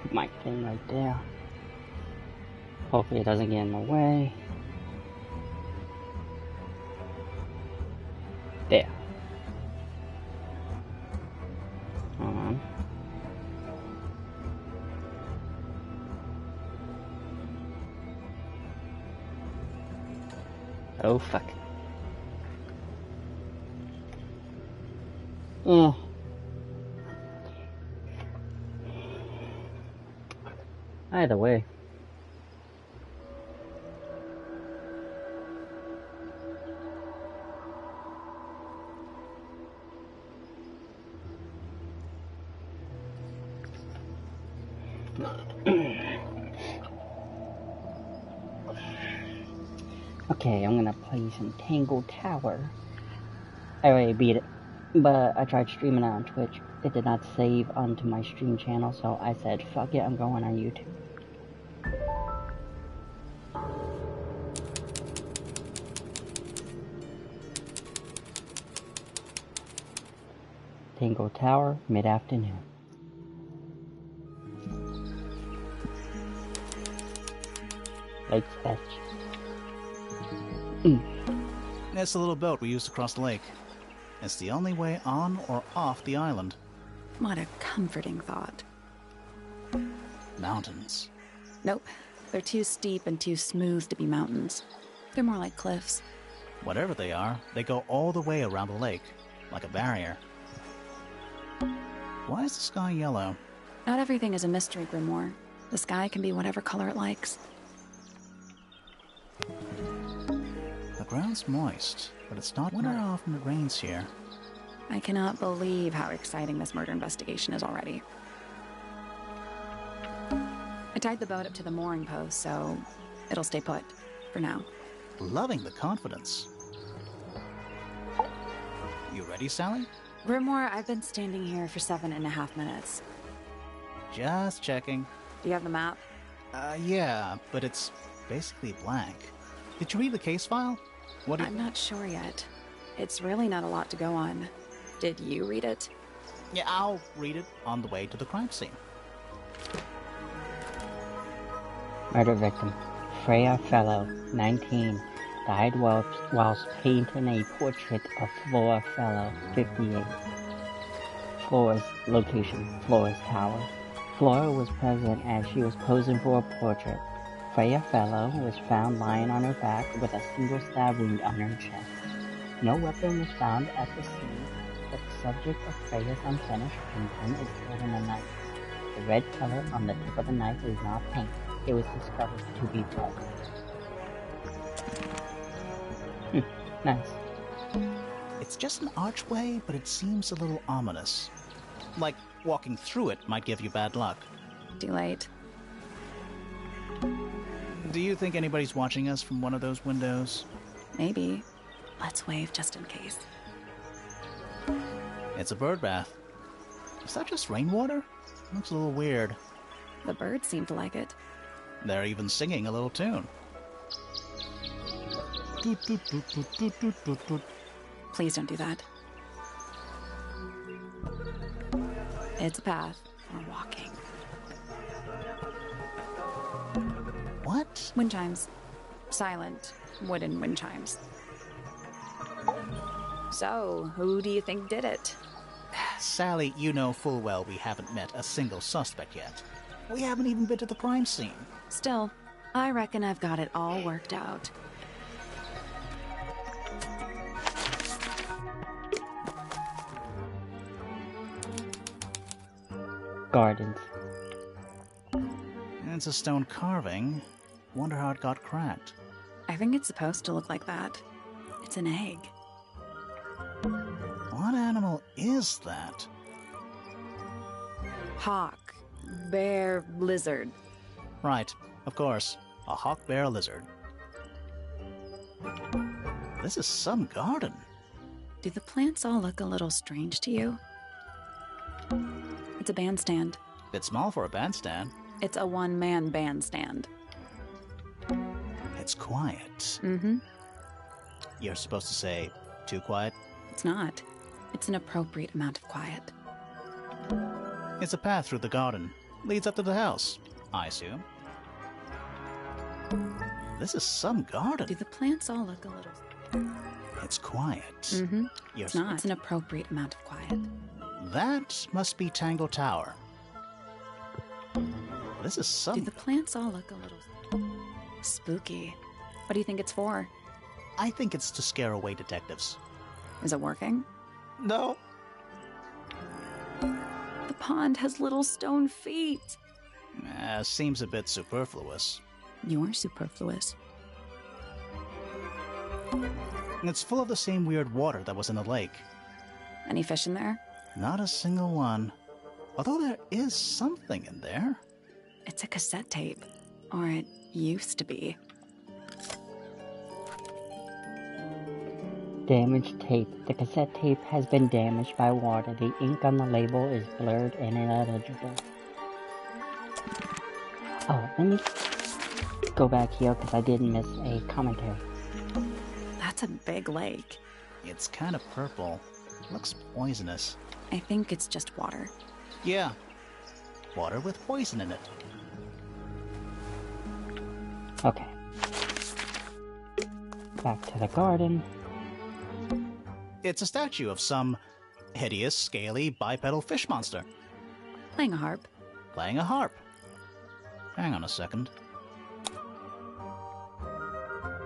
put my thing right there. Hopefully it doesn't get in the way. There. Hold on. Oh fuck. Oh. Either way. Okay, I'm gonna play some Tangled Tower. I already beat it, but I tried streaming it on Twitch. It did not save onto my stream channel, so I said, fuck it, I'm going on YouTube. Tangled Tower, mid-afternoon. Lake's Edge. It's the little boat we used to cross the lake. It's the only way on or off the island. What a comforting thought. Mountains. Nope. They're too steep and too smooth to be mountains. They're more like cliffs. Whatever they are, they go all the way around the lake, like a barrier. Why is the sky yellow? Not everything is a mystery, Grimoire. The sky can be whatever color it likes. The ground's moist, but it's not. Wonder how often it rains here. I cannot believe how exciting this murder investigation is already. I tied the boat up to the mooring post, so it'll stay put, for now. Loving the confidence. You ready, Sally? Grimoire, I've been standing here for 7.5 minutes. Just checking. Do you have the map? Yeah, but it's basically blank. Did you read the case file? I'm not sure yet. It's really not a lot to go on. Did you read it? Yeah, I'll read it on the way to the crime scene. Murder victim, Freya Fellow, 19, died whilst painting a portrait of Flora Fellow, 58. Flora's location, Flora's Tower. Flora was present as she was posing for a portrait. Freya Fellow was found lying on her back with a single stab wound on her chest. No weapon was found at the scene, but the subject of Freya's unfinished painting is holding a knife. The red color on the tip of the knife is not paint. It was discovered to be blood. Nice. It's just an archway, but it seems a little ominous. Like walking through it might give you bad luck. Too late. Do you think anybody's watching us from one of those windows? Maybe. Let's wave just in case. It's a bird bath. Is that just rainwater? Looks a little weird. The birds seem to like it. They're even singing a little tune. Toot, toot, toot, toot, toot, toot, toot, toot. Please don't do that. It's a path. We're walking. What? Wind chimes. Silent wooden wind chimes. So, who do you think did it? Sally, you know full well we haven't met a single suspect yet. We haven't even been to the crime scene. Still, I reckon I've got it all worked out. Gardens. It's a stone carving. Wonder how it got cracked. I think it's supposed to look like that. It's an egg. What animal is that? Hawk. Bear. Lizard. Right, of course. A hawk bear lizard. This is some garden. Do the plants all look a little strange to you? It's a bandstand. Bit small for a bandstand. It's a one-man bandstand. It's quiet. Mm-hmm. You're supposed to say, too quiet? It's not. It's an appropriate amount of quiet. It's a path through the garden. Leads up to the house, I assume. This is some garden. Do the plants all look a little... It's quiet. Mm-hmm. Yes. It's not. It's an appropriate amount of quiet. That must be Tangled Tower. This is some... Do the plants all look a little... spooky? What do you think it's for? I think it's to scare away detectives. Is it working? No. The pond has little stone feet. Seems a bit superfluous. You're superfluous. It's full of the same weird water that was in the lake. Any fish in there? Not a single one. Although there is something in there. It's a cassette tape. Or it used to be. Damaged tape. The cassette tape has been damaged by water. The ink on the label is blurred and illegible. Oh, let me go back here because I did miss a commentary. That's a big lake. It's kind of purple. Looks poisonous. I think it's just water. Yeah. Water with poison in it. Okay. Back to the garden. It's a statue of some hideous, scaly, bipedal fish monster. Playing a harp. Playing a harp. Hang on a second.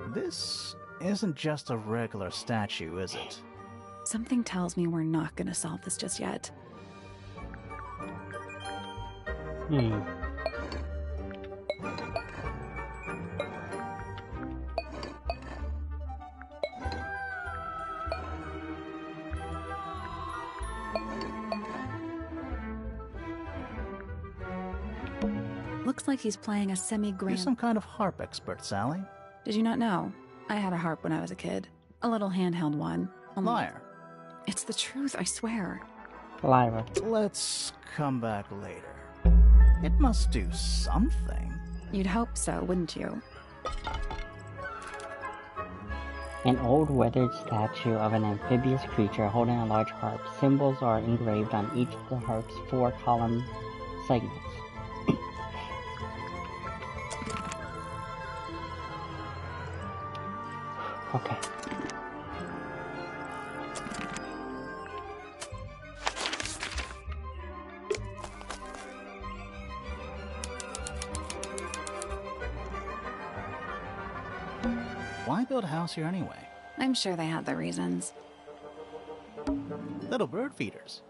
This isn't just a regular statue, is it? Something tells me we're not gonna solve this just yet. Looks like he's playing a semi-grand... You're some kind of harp expert, Sally. Did you not know? I had a harp when I was a kid. A little handheld one. Liar. It's the truth, I swear. Lyra. Let's come back later. It must do something. You'd hope so, wouldn't you? An old weathered statue of an amphibious creature holding a large harp. Symbols are engraved on each of the harp's 4 column segments. Okay. Why build a house here anyway? I'm sure they had their reasons. Little bird feeders.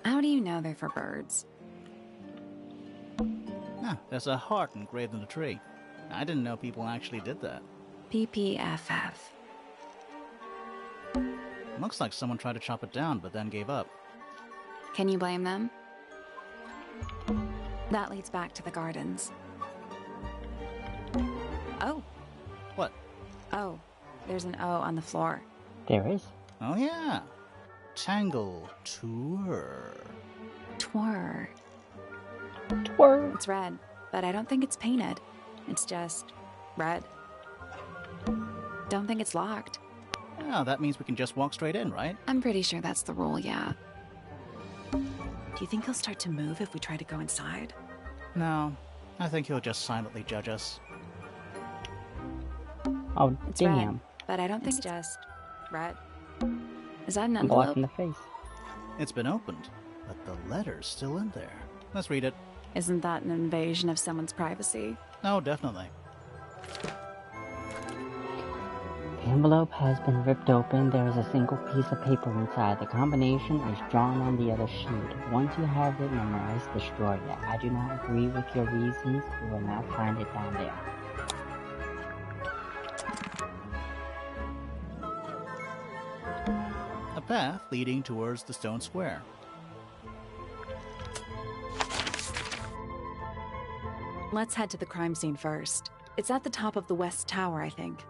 How do you know they're for birds? There's a heart engraved in the tree. I didn't know people actually did that. PPFF. Looks like someone tried to chop it down, but then gave up. Can you blame them? That leads back to the gardens. Oh. What? Oh. There's an O on the floor. There is. Oh yeah. Tangled Tour. Twir. Twirl. It's red, but I don't think it's painted. It's just red. Don't think it's locked. Oh, that means we can just walk straight in, right? I'm pretty sure that's the rule, yeah. Do you think he'll start to move if we try to go inside? No. I think he'll just silently judge us. Oh, It's damn. red, but I don't think it's just red. Is that an I'm blocked envelope? in the face. It's been opened, but the letter's still in there. Let's read it. Isn't that an invasion of someone's privacy? No, definitely. The envelope has been ripped open. There is a single piece of paper inside. The combination is drawn on the other sheet. Once you have it memorized, destroy it. I do not agree with your reasons. You will not find it down there. A path leading towards the stone square. Let's head to the crime scene first. It's at the top of the west tower, I think.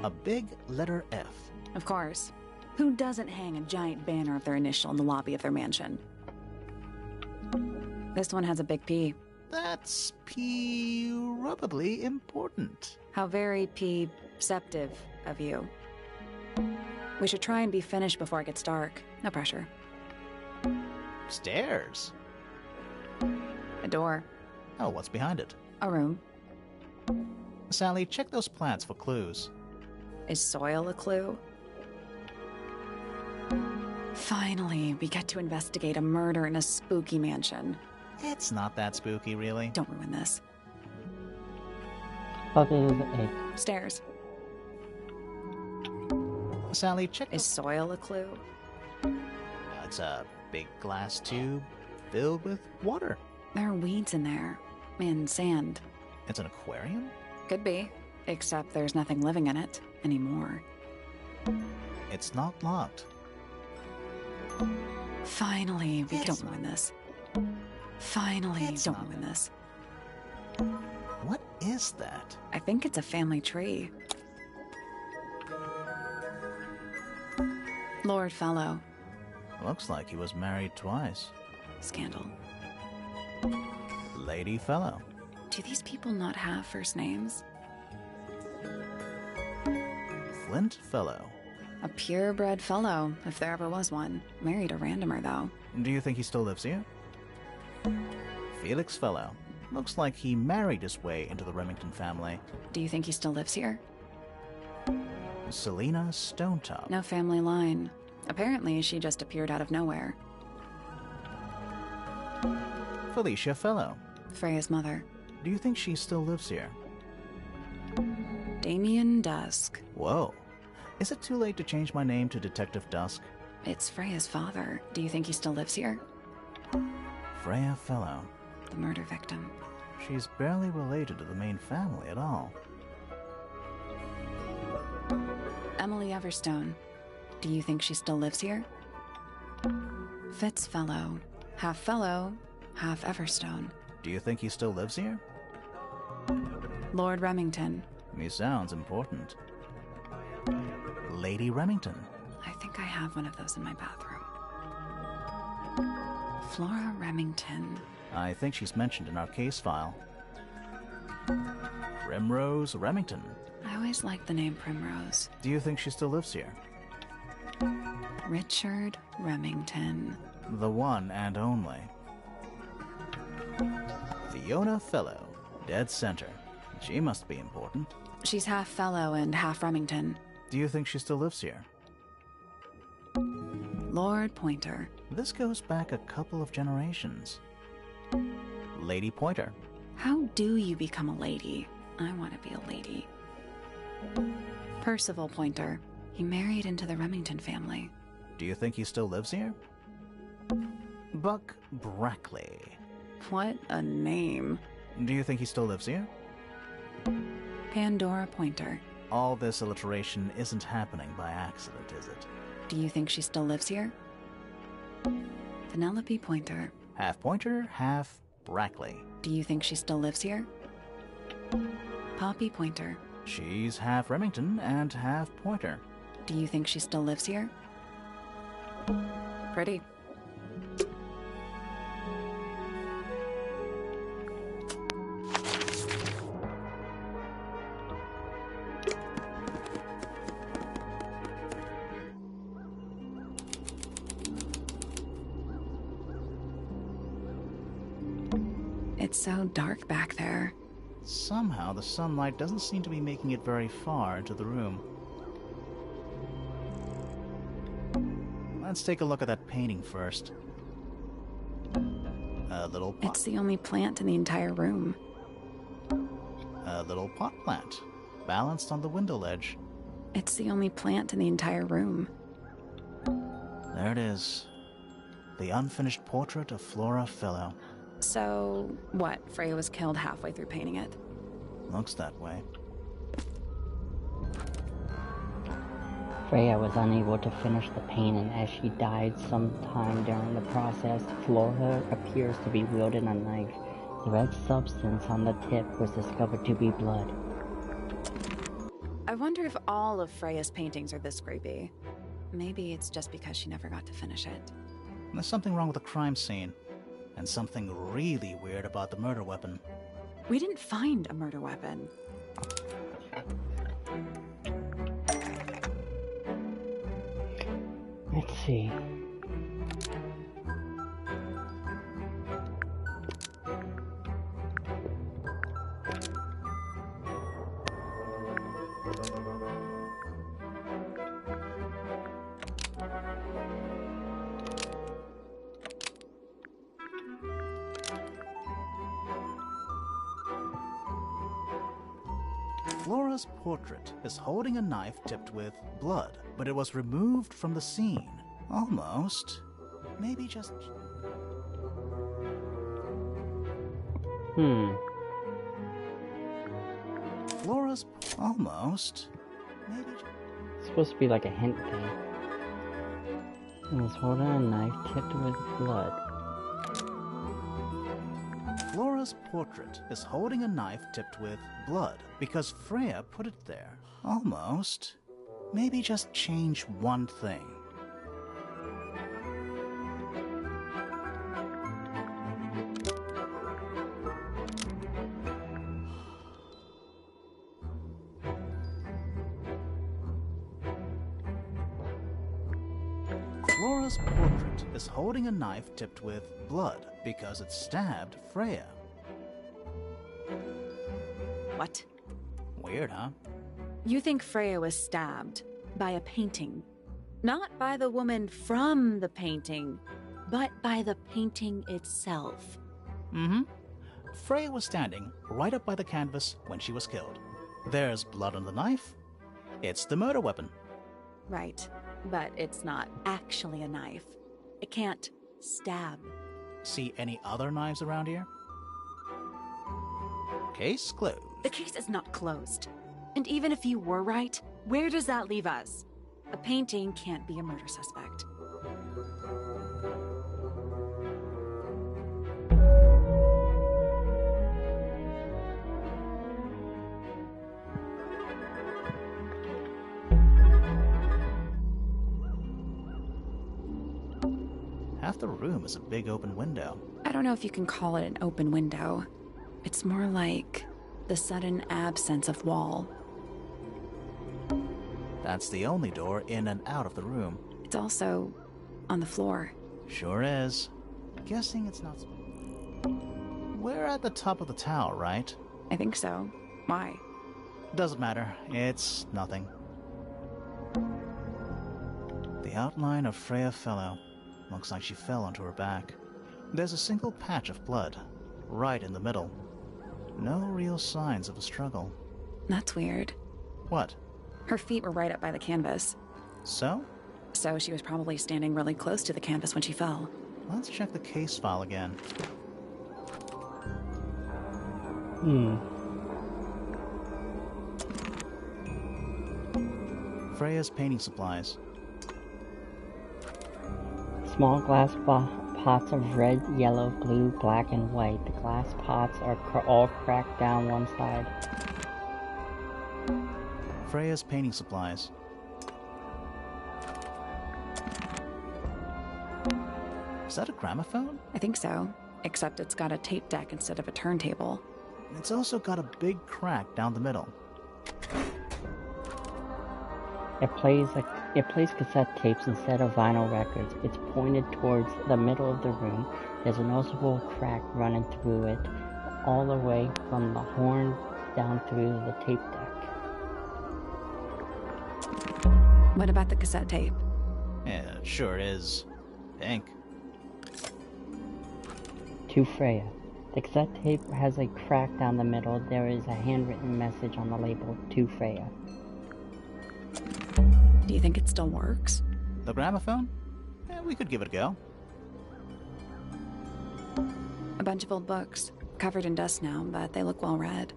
A big letter F. Of course. Who doesn't hang a giant banner of their initial in the lobby of their mansion? This one has a big P. That's probably important. How very Perceptive of you. We should try and be finished before it gets dark. No pressure. Stairs? A door. Oh, what's behind it? A room. Sally, check those plants for clues. Is soil a clue? Finally, we get to investigate a murder in a spooky mansion. It's not that spooky, really. Don't ruin this. But it is a Stairs. Sally, check Is soil a clue? It's a big glass tube filled with water. There are weeds in there. And sand. It's an aquarium? Could be. Except there's nothing living in it anymore. It's not locked. Finally, we don't ruin this. Finally, It's don't not. ruin this. What is that? I think it's a family tree. Lord Fellow. Looks like he was married twice. Scandal. Lady Fellow. Do these people not have first names? Flint Fellow. A purebred fellow, if there ever was one. Married a randomer, though. Do you think he still lives here? Felix Fellow. Looks like he married his way into the Remington family. Do you think he still lives here? Selena Stonetop. No family line. Apparently, she just appeared out of nowhere. Felicia Fellow. Freya's mother. Do you think she still lives here? Damien Dusk. Whoa. Is it too late to change my name to Detective Dusk? It's Freya's father. Do you think he still lives here? Freya Fellow. The murder victim. She's barely related to the main family at all. Emily Everstone. Do you think she still lives here? Fitz Fellow. Half Everstone. Do you think he still lives here? Lord Remington. He sounds important. Lady Remington. I think I have one of those in my bathroom. Flora Remington. I think she's mentioned in our case file. Primrose Remington. I always liked the name Primrose. Do you think she still lives here? Richard Remington. The one and only. Fiona Fellow. Dead center. She must be important. She's half fellow and half Remington. Do you think she still lives here? Lord Pointer. This goes back a couple of generations. Lady Pointer. How do you become a lady? I want to be a lady. Percival Pointer. He married into the Remington family. Do you think he still lives here? Buck Brackley. What a name. Do you think he still lives here? Pandora Pointer. All this alliteration isn't happening by accident, is it? Do you think she still lives here? Penelope Pointer. Half Pointer, half Brackley. Do you think she still lives here? Poppy Pointer. She's half Remington and half Pointer. Do you think she still lives here? Pretty. It's so dark back there. Somehow the sunlight doesn't seem to be making it very far into the room. Let's take a look at that painting first. A little pot. It's the only plant in the entire room. A little pot plant, balanced on the window ledge. It's the only plant in the entire room. There it is. The unfinished portrait of Flora Fellow. So, what? Freya was killed halfway through painting it. Looks that way. Freya was unable to finish the painting as she died sometime during the process. Flora appears to be wielding a knife. The red substance on the tip was discovered to be blood. I wonder if all of Freya's paintings are this creepy. Maybe it's just because she never got to finish it. There's something wrong with the crime scene. And something really weird about the murder weapon. We didn't find a murder weapon. Let's see. Flora's portrait is holding a knife tipped with blood, but it was removed from the scene. Almost. Maybe just... Flora's... Almost. Maybe just... It's supposed to be like a hint thing. He was holding a knife tipped with blood. Flora's portrait is holding a knife tipped with blood because Freya put it there. Almost. Maybe just change one thing. Flora's portrait is holding a knife tipped with blood because it stabbed Freya. What? Weird, huh? You think Freya was stabbed by a painting? Not by the woman from the painting, but by the painting itself. Mm-hmm. Freya was standing right up by the canvas when she was killed. There's blood on the knife. It's the murder weapon. Right, but it's not actually a knife. It can't stab. See any other knives around here? Case closed. The case is not closed. And even if you were right, where does that leave us? A painting can't be a murder suspect. Half the room is a big open window. I don't know if you can call it an open window. It's more like the sudden absence of wall. That's the only door in and out of the room. It's also on the floor. Sure is. Guessing it's not... We're at the top of the tower, right? I think so. Why? Doesn't matter. It's nothing. The outline of Freya Fellow. Looks like she fell onto her back. There's a single patch of blood, right in the middle. No real signs of a struggle. That's weird. What? Her feet were right up by the canvas. So? So she was probably standing really close to the canvas when she fell. Let's check the case file again. Freya's painting supplies. Small glass pots of red, yellow, blue, black, and white. The glass pots are all cracked down one side. Freya's painting supplies. Is that a gramophone? I think so. Except it's got a tape deck instead of a turntable. It's also got a big crack down the middle. It plays cassette tapes instead of vinyl records. It's pointed towards the middle of the room. There's a noticeable crack running through it, all the way from the horn down through the tape deck. What about the cassette tape? Yeah, it sure is. Pink. To Freya. The cassette tape has a crack down the middle. There is a handwritten message on the label, to Freya. Do you think it still works? The gramophone? We could give it a go. A bunch of old books, covered in dust now, but they look well read.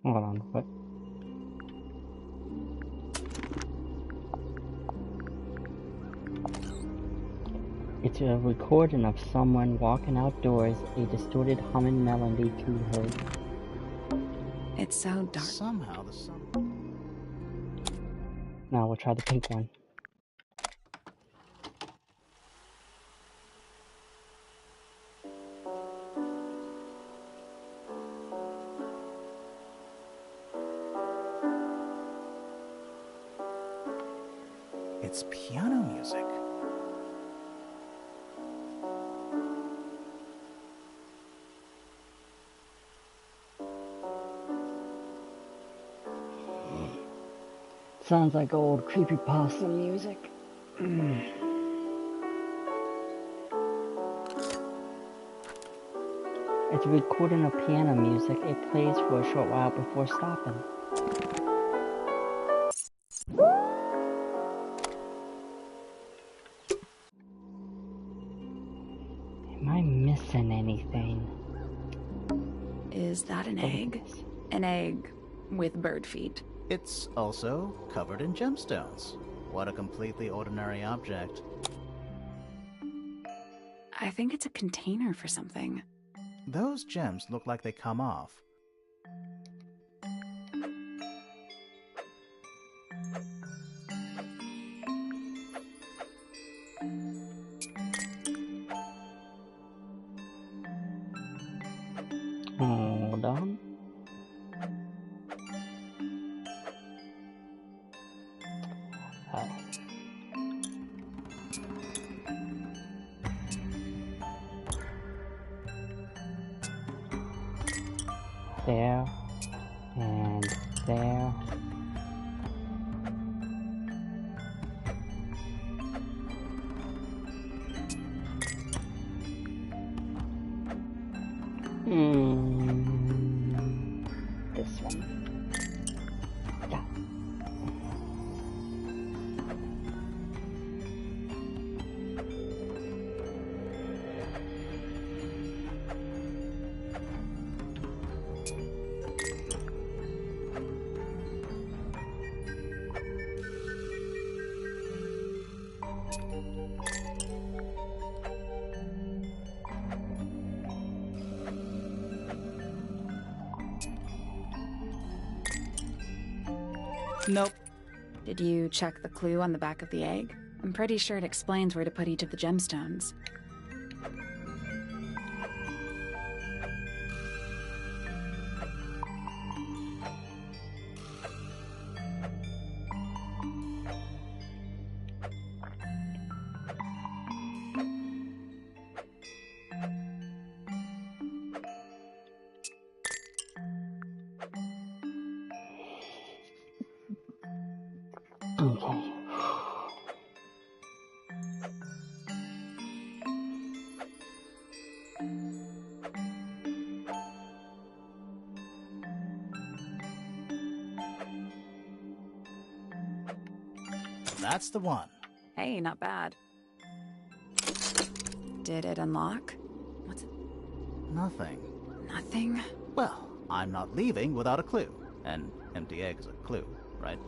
Hold on, what? It's a recording of someone walking outdoors, a distorted humming melody to be heard. It's so dark. Somehow the sun... Now we'll try the pink one. It's piano music. Sounds like old creepypasta music. It's a recording of piano music. It plays for a short while before stopping. Am I missing anything? Is that an egg? An egg with bird feet. It's also covered in gemstones. What a completely ordinary object. I think it's a container for something. Those gems look like they come off. Hold on. There and there. This one. Yeah. Nope. Did you check the clue on the back of the egg? I'm pretty sure it explains where to put each of the gemstones. Okay. That's the one. Hey, not bad. Did it unlock? What's it? Nothing. Nothing? Well, I'm not leaving without a clue. An empty egg is a clue, right?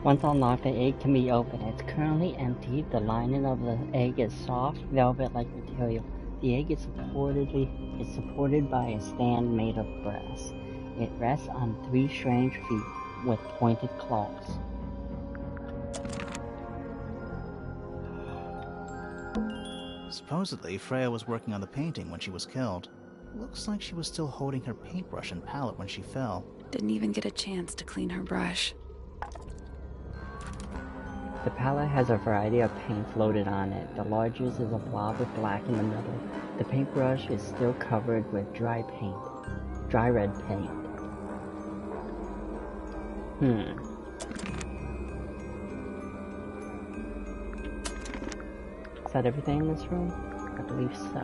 Once unlocked, the egg can be opened. It's currently empty. The lining of the egg is soft, velvet-like material. The egg is supported by a stand made of brass. It rests on 3 strange feet with pointed claws. Supposedly, Freya was working on the painting when she was killed. Looks like she was still holding her paintbrush and palette when she fell. Didn't even get a chance to clean her brush. The palette has a variety of paints loaded on it. The largest is a blob of black in the middle. The paintbrush is still covered with dry red paint. Is that everything in this room? I believe so.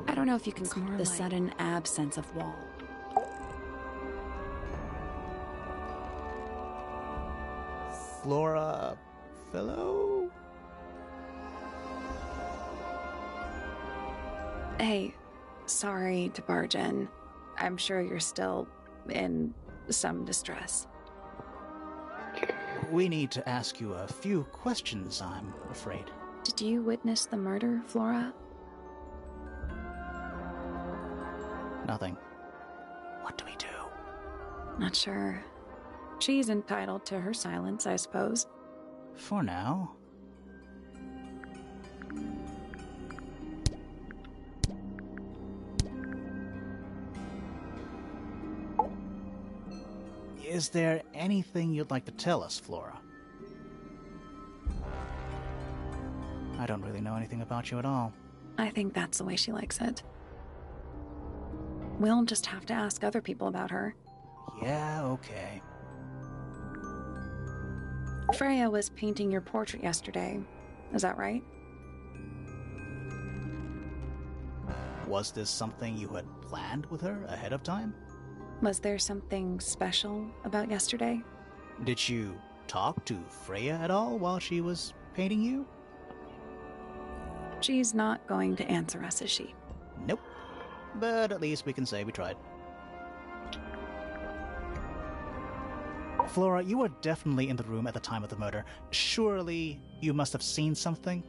I don't know if you can call it the sudden absence of wall. Flora... fellow? Hey, sorry to barge in. I'm sure you're still in some distress. We need to ask you a few questions, I'm afraid. Did you witness the murder, Flora? Nothing. What do we do? Not sure. She's entitled to her silence, I suppose. For now. Is there anything you'd like to tell us, Flora? I don't really know anything about you at all. I think that's the way she likes it. We'll just have to ask other people about her. Yeah, okay. Freya was painting your portrait yesterday. Is that right? Was this something you had planned with her ahead of time? Was there something special about yesterday? Did you talk to Freya at all while she was painting you? She's not going to answer us, is she? Nope. But at least we can say we tried. Flora, you were definitely in the room at the time of the murder. Surely you must have seen something?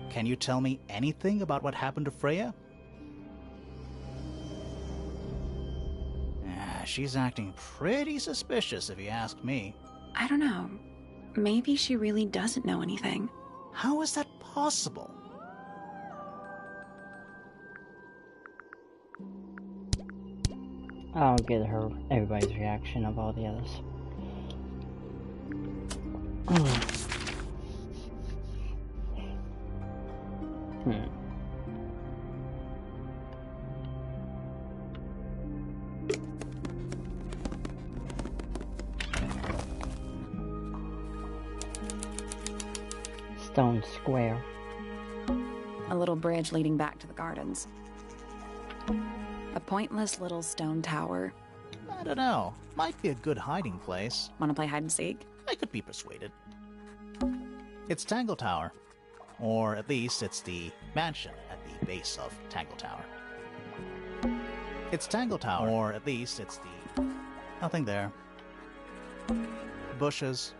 Can you tell me anything about what happened to Freya? She's acting pretty suspicious if you ask me. I don't know. Maybe she really doesn't know anything. How is that possible? I'll get her everybody's reaction of all the others. Stone Square. A little bridge leading back to the gardens. A pointless little stone tower. I don't know. Might be a good hiding place. Want to play hide and seek? I could be persuaded. It's Tangled Tower. Or at least it's the mansion at the base of Tangled Tower. It's Tangled Tower. Or at least it's the... Nothing there. Bushes.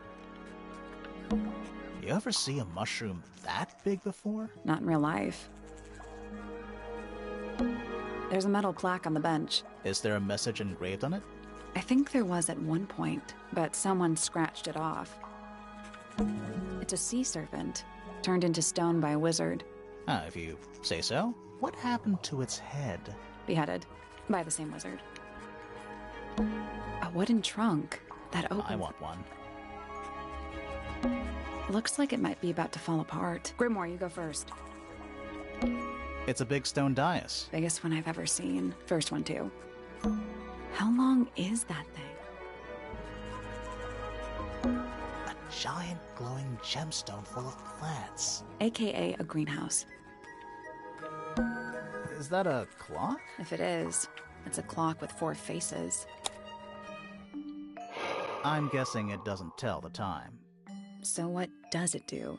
You ever see a mushroom that big before? Not in real life. There's a metal plaque on the bench. Is there a message engraved on it? I think there was at one point, but someone scratched it off. It's a sea serpent, turned into stone by a wizard. Ah, if you say so. What happened to its head? Beheaded by the same wizard. A wooden trunk that opens. I want one. Looks like it might be about to fall apart. Grimoire, you go first. It's a big stone dais. Biggest one I've ever seen. First one, too. How long is that thing? A giant glowing gemstone full of plants. AKA a greenhouse. Is that a clock? If it is, it's a clock with 4 faces. I'm guessing it doesn't tell the time. So what does it do?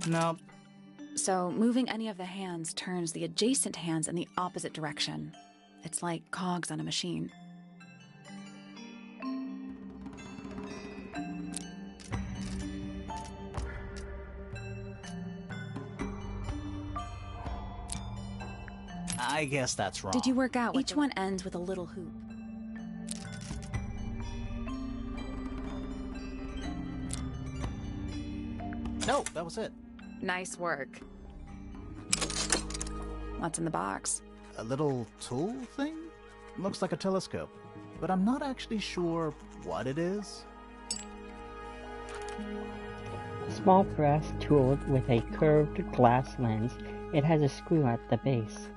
No. So moving any of the hands turns the adjacent hands in the opposite direction. It's like cogs on a machine. I guess that's wrong. Did you work out? Each one ends with a little hoop. No, that was it. Nice work. What's in the box? A little tool thing? Looks like a telescope, but I'm not actually sure what it is. Small brass tool with a curved glass lens. It has a screw at the base.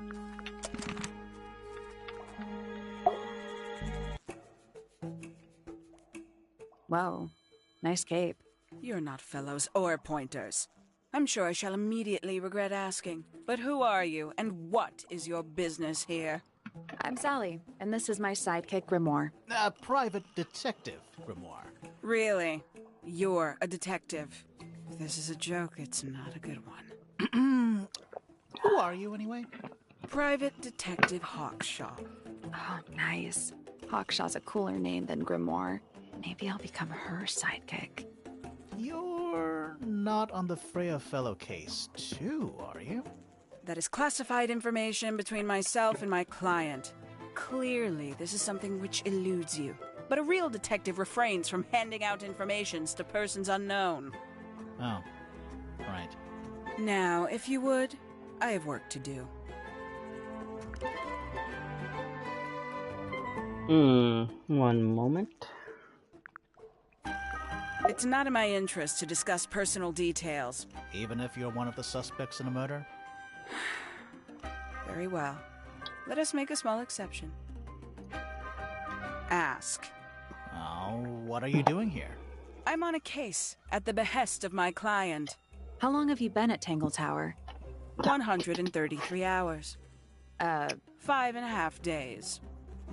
Whoa, nice cape. You're not fellows or pointers. I'm sure I shall immediately regret asking. But who are you, and what is your business here? I'm Sally, and this is my sidekick, Grimoire. Private Detective Grimoire. Really? You're a detective. If this is a joke, it's not a good one. Who are you, anyway? Private Detective Hawkshaw. Oh, nice. Hawkshaw's a cooler name than Grimoire. Maybe I'll become her sidekick. You're not on the Freya Fellow case, too, are you? That is classified information between myself and my client. Clearly, this is something which eludes you. But a real detective refrains from handing out informations to persons unknown. Oh, right. Now, if you would, I have work to do. One moment. It's not in my interest to discuss personal details. Even if you're one of the suspects in a murder? Very well. Let us make a small exception. Ask. Oh, what are you doing here? I'm on a case at the behest of my client. How long have you been at Tangled Tower? 133 hours. 5.5 days.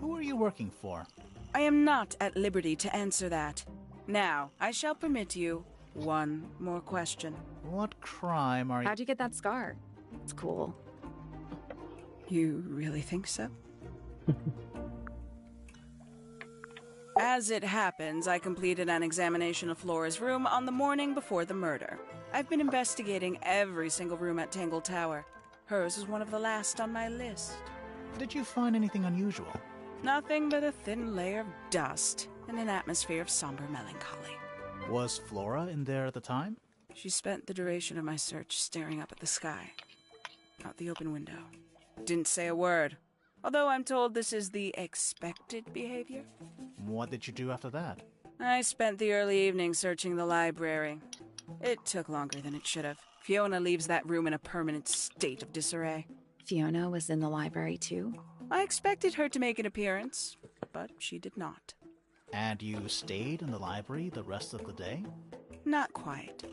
Who are you working for? I am not at liberty to answer that. Now, I shall permit you one more question. What crime are you... How'd you get that scar? It's cool. You really think so? As it happens, I completed an examination of Flora's room on the morning before the murder. I've been investigating every single room at Tangled Tower. Hers was one of the last on my list. Did you find anything unusual? Nothing but a thin layer of dust and an atmosphere of somber melancholy. Was Flora in there at the time? She spent the duration of my search staring up at the sky, out the open window. Didn't say a word, although I'm told this is the expected behavior. What did you do after that? I spent the early evening searching the library. It took longer than it should have. Fiona leaves that room in a permanent state of disarray. Fiona was in the library too? I expected her to make an appearance, but she did not. And you stayed in the library the rest of the day? Not quite.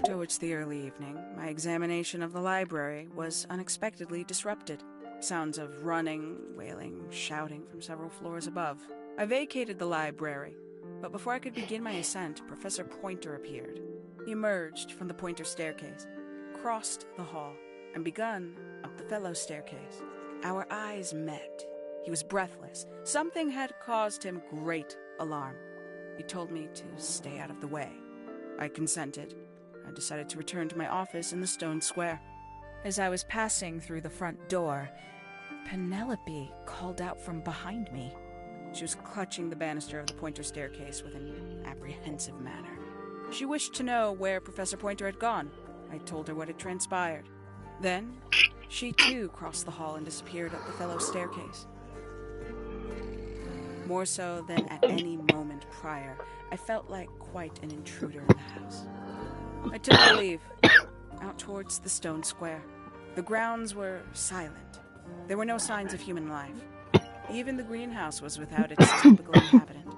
Towards the early evening, my examination of the library was unexpectedly disrupted. Sounds of running, wailing, shouting from several floors above. I vacated the library, but before I could begin my ascent, Professor Pointer appeared. He emerged from the Pointer staircase, crossed the hall, and begun up the fellow staircase. Our eyes met. He was breathless. Something had caused him great alarm. He told me to stay out of the way. I consented. I decided to return to my office in the stone square. As I was passing through the front door, Penelope called out from behind me. She was clutching the banister of the Pointer staircase with an apprehensive manner. She wished to know where Professor Pointer had gone. I told her what had transpired. Then, she too crossed the hall and disappeared up the fellow staircase. More so than at any moment prior, I felt like quite an intruder in the house. I took my leave, out towards the stone square. The grounds were silent. There were no signs of human life. Even the greenhouse was without its typical inhabitant.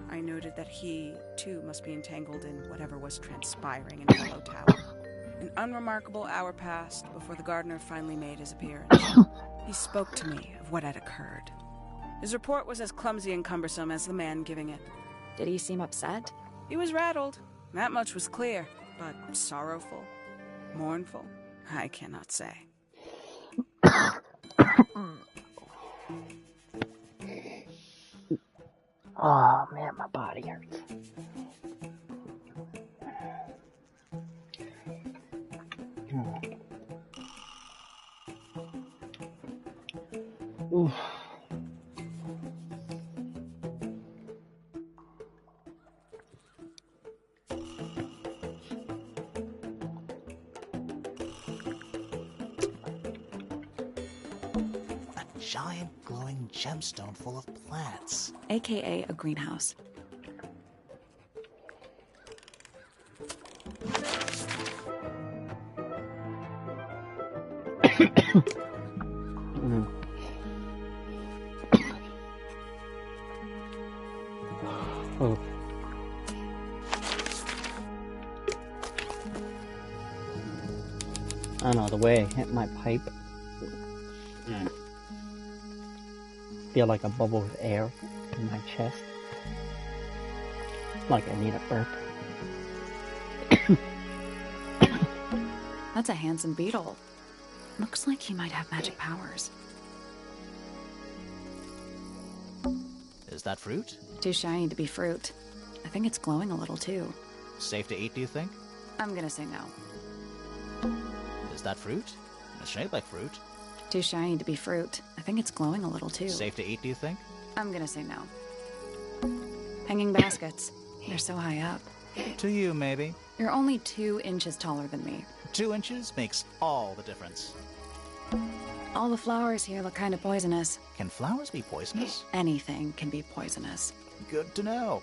I noted that he, too, must be entangled in whatever was transpiring in Fellow Tower. An unremarkable hour passed before the gardener finally made his appearance. He spoke to me of what had occurred. His report was as clumsy and cumbersome as the man giving it. Did he seem upset? He was rattled. That much was clear. But sorrowful, mournful, I cannot say. Oh man, my body hurts. Oof. Giant glowing gemstone full of plants. AKA a greenhouse. Oh. I don't know, the way I hit my pipe. Feel like a bubble of air in my chest. Like I need a burp. That's a handsome beetle. Looks like he might have magic powers. Is that fruit? Too shiny to be fruit. I think it's glowing a little too. Safe to eat, do you think? I'm gonna say no. Is that fruit? It's shaped like fruit. Too shiny to be fruit. I think it's glowing a little too. Safe to eat, do you think? I'm gonna say no. Hanging baskets. They're so high up. To you, maybe. You're only 2 inches taller than me. 2 inches makes all the difference. All the flowers here look kind of poisonous. Can flowers be poisonous? Anything can be poisonous. Good to know.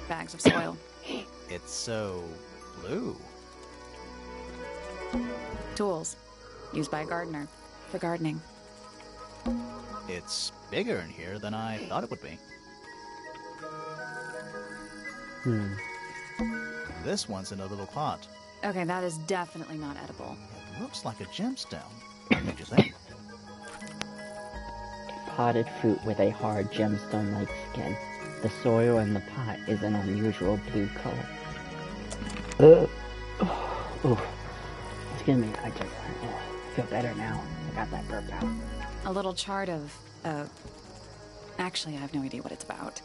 Bags of soil. It's so blue. Tools. Used by a gardener. For gardening. It's bigger in here than I thought it would be. This one's in a little pot. Okay, that is definitely not edible. It looks like a gemstone. Don't you think? Potted fruit with a hard gemstone-like skin. The soil in the pot is an unusual blue color. Excuse me, I just feel better now. I got that burp out. A little chart of, actually, I have no idea what it's about.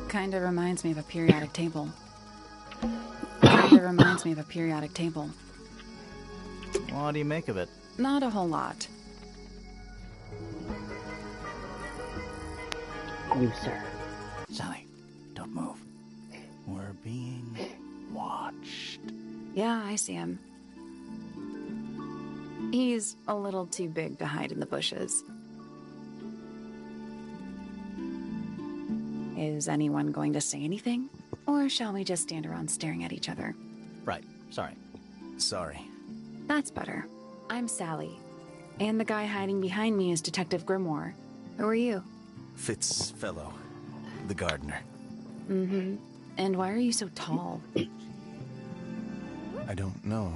Kinda reminds me of a periodic table. Kinda reminds me of a periodic table. What do you make of it? Not a whole lot. You, sir. Sally, don't move. We're being watched. Yeah, I see him. He's a little too big to hide in the bushes. Is anyone going to say anything? Or shall we just stand around staring at each other? Right, sorry. Sorry. That's better. I'm Sally. And the guy hiding behind me is Detective Grimoire. Who are you? Fitzfellow, the gardener. Mm-hmm. And why are you so tall? I don't know.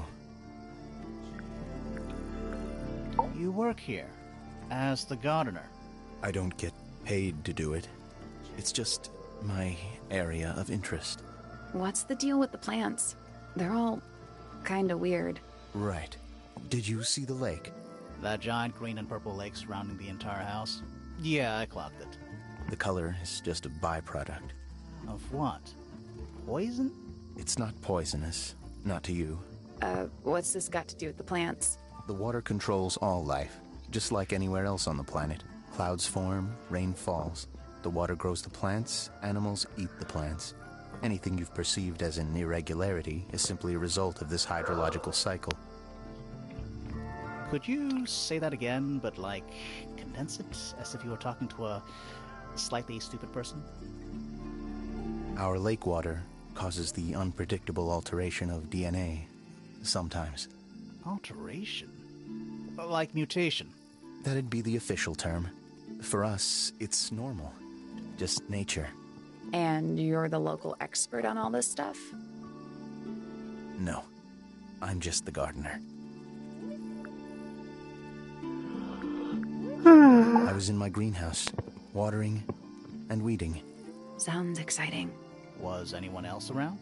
You work here as the gardener. I don't get paid to do it. It's just my area of interest. What's the deal with the plants? They're all kinda weird. Right. Did you see the lake? That giant green and purple lake surrounding the entire house? Yeah, I clocked it. The color is just a byproduct. Of what? Poison? It's not poisonous. Not to you. What's this got to do with the plants? The water controls all life, just like anywhere else on the planet. Clouds form, rain falls. The water grows the plants, animals eat the plants. Anything you've perceived as an irregularity is simply a result of this hydrological cycle. Could you say that again, but like, condense it as if you were talking to a slightly stupid person? Our lake water causes the unpredictable alteration of DNA, sometimes. Alteration? Like mutation? That'd be the official term. For us, it's normal. Just nature. And you're the local expert on all this stuff? No. I'm just the gardener. I was in my greenhouse, watering and weeding. Sounds exciting. Was anyone else around?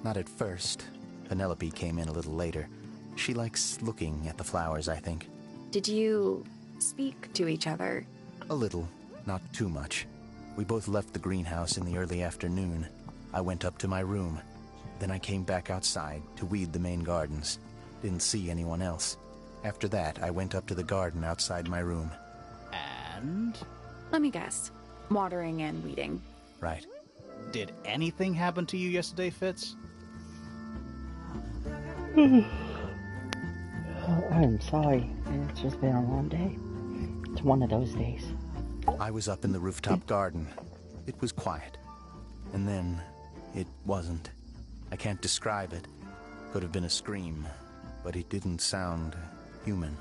Not at first. Penelope came in a little later. She likes looking at the flowers, I think. Did you speak to each other? A little, not too much. We both left the greenhouse in the early afternoon. I went up to my room. Then I came back outside to weed the main gardens. Didn't see anyone else. After that, I went up to the garden outside my room. And? Let me guess. Watering and weeding. Right. Did anything happen to you yesterday, Fitz? I'm sorry. It's just been a long day. It's one of those days. I was up in the rooftop garden. It was quiet. And then, it wasn't. I can't describe it. Could have been a scream, but it didn't sound human.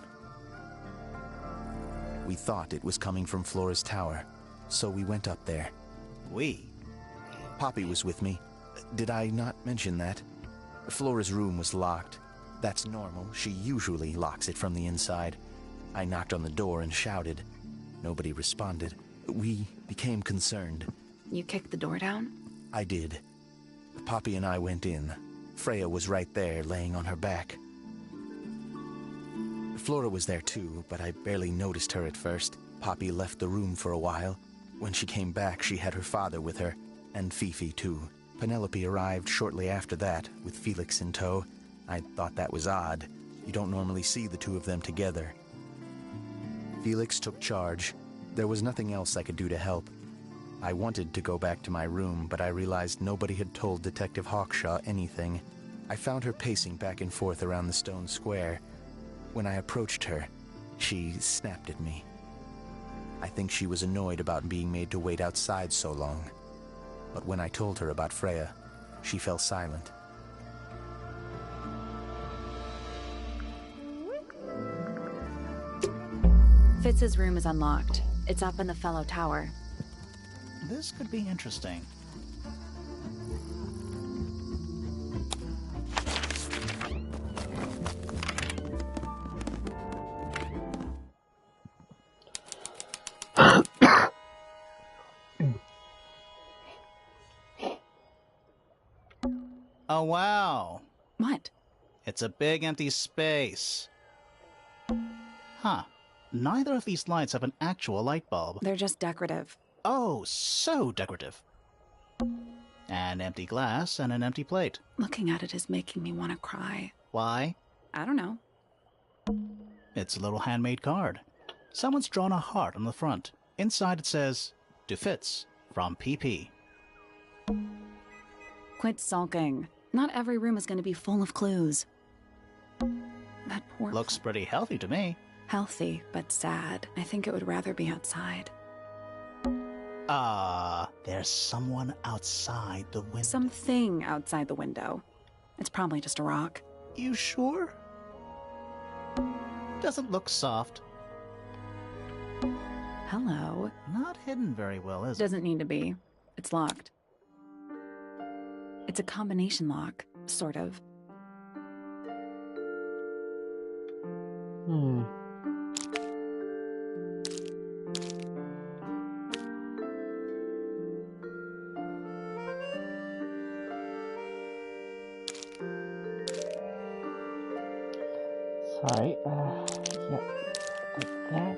We thought it was coming from Flora's tower, so we went up there. We? Poppy was with me. Did I not mention that? Flora's room was locked. That's normal. She usually locks it from the inside. I knocked on the door and shouted. Nobody responded. We became concerned. You kicked the door down? I did. Poppy and I went in. Freya was right there, laying on her back. Flora was there too, but I barely noticed her at first. Poppy left the room for a while. When she came back, she had her father with her, and Fifi too. Penelope arrived shortly after that, with Felix in tow. I thought that was odd. You don't normally see the two of them together. Felix took charge. There was nothing else I could do to help. I wanted to go back to my room, but I realized nobody had told Detective Hawkshaw anything. I found her pacing back and forth around the stone square. When I approached her, she snapped at me. I think she was annoyed about being made to wait outside so long. But when I told her about Freya, she fell silent. Fitz's room is unlocked. It's up in the fellow tower. This could be interesting. Oh, wow. What? It's a big empty space. Huh. Neither of these lights have an actual light bulb. They're just decorative. Oh, so decorative. An empty glass and an empty plate. Looking at it is making me want to cry. Why? I don't know. It's a little handmade card. Someone's drawn a heart on the front. Inside it says, "To Fitz, from PP." Quit sulking. Not every room is going to be full of clues. That poor... Looks pretty healthy to me. Healthy, but sad. I think it would rather be outside. There's someone outside the window. Something outside the window. It's probably just a rock. You sure? Doesn't look soft. Hello. Not hidden very well, is it? Doesn't need to be. It's locked. It's a combination lock, sort of. Sorry, yep, like that.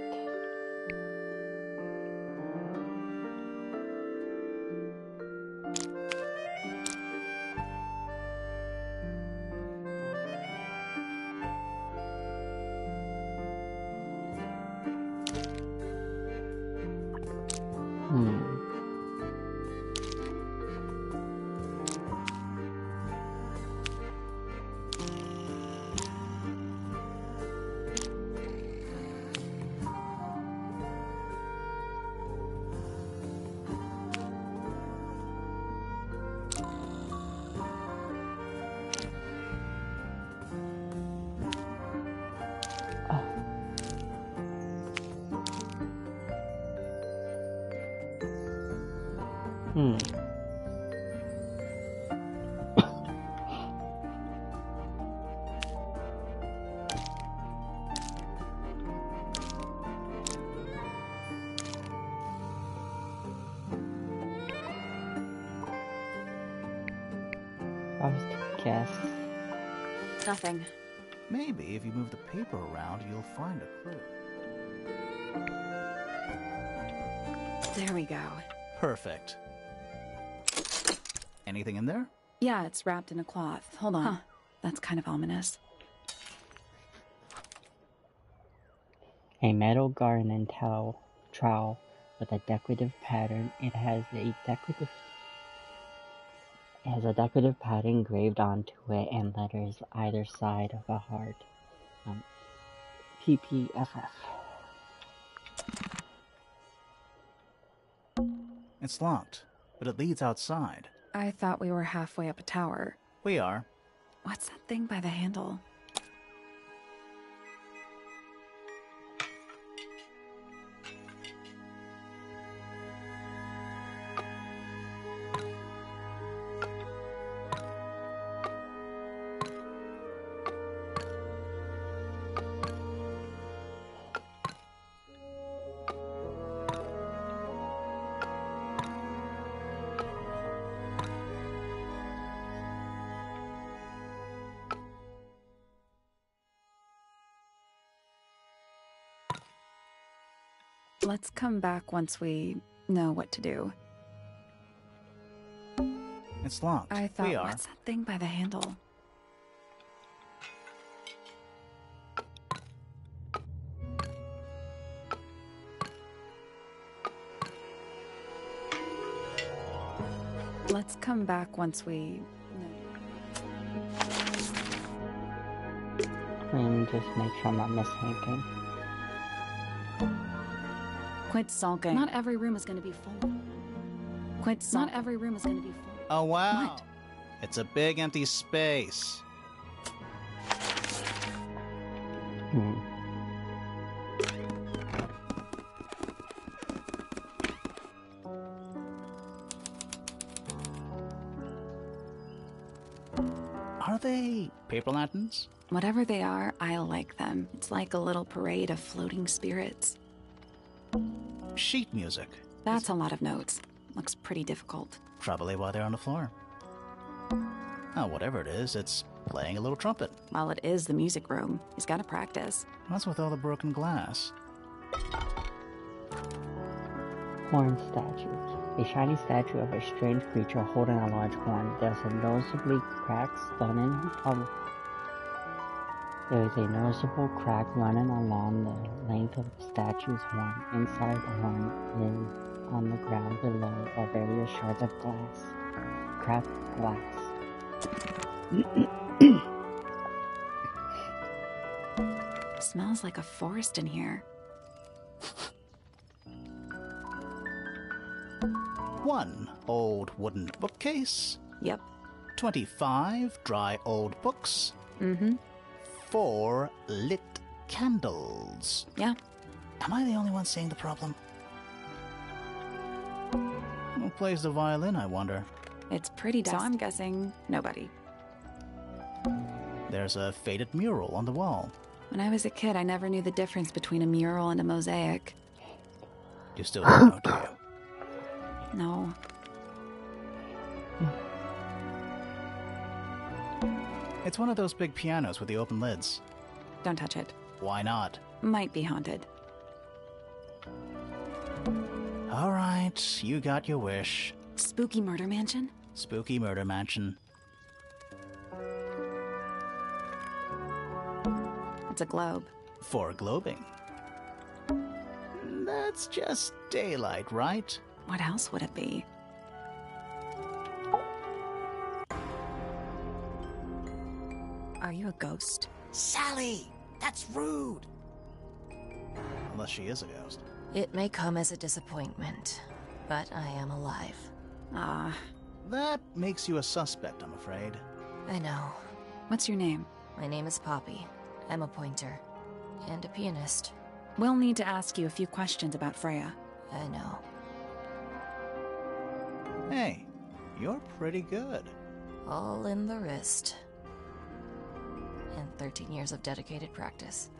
I was to guess. Nothing. Maybe if you move the paper around, you'll find a clue. There we go. Perfect. Anything in there? Yeah, it's wrapped in a cloth. Hold on. Huh. That's kind of ominous. A metal garden trowel with a decorative pattern. It has a decorative pattern engraved onto it and letters either side of a heart. PPFF. It's locked, but it leads outside. I thought we were halfway up a tower. We are. What's that thing by the handle? Let's come back once we know what to do. It's locked. I thought, we are. what's that thing by the handle? Let's come back once we... And just make sure I'm not missing anything. Quit sulking. Not every room is going to be full. Quit sulking. Not every room is going to be full. Oh, wow. What? It's a big empty space. Are they paper lanterns? Whatever they are, I like them. It's like a little parade of floating spirits. Sheet music. That's a lot of notes. Looks pretty difficult. Probably why they're on the floor. Oh, whatever it is, it's playing a little trumpet. Well, it is the music room. He's got to practice. What's with all the broken glass? Horn statues. A shiny statue of a strange creature holding a large horn. There is a noticeable crack running along the length of the statue's horn. Inside the horn is on the ground below are various shards of glass. Cracked glass. Smells like a forest in here. 1 old wooden bookcase. Yep. 25 dry old books. Mm-hmm. 4 lit candles. Yeah. Am I the only one seeing the problem? Who plays the violin, I wonder? It's pretty dusty. So I'm guessing nobody. There's a faded mural on the wall. When I was a kid, I never knew the difference between a mural and a mosaic. You still don't know, do you? No. It's one of those big pianos with the open lids. Don't touch it. Why not? Might be haunted. All right, you got your wish. Spooky murder mansion? Spooky murder mansion. It's a globe. For globing. That's just daylight, right? What else would it be? Are you a ghost? Sally! That's rude! Unless she is a ghost. It may come as a disappointment, but I am alive. Ah. That makes you a suspect, I'm afraid. I know. What's your name? My name is Poppy. I'm a pointer. And a pianist. We'll need to ask you a few questions about Freya. I know. Hey, you're pretty good. All in the wrist. And 13 years of dedicated practice.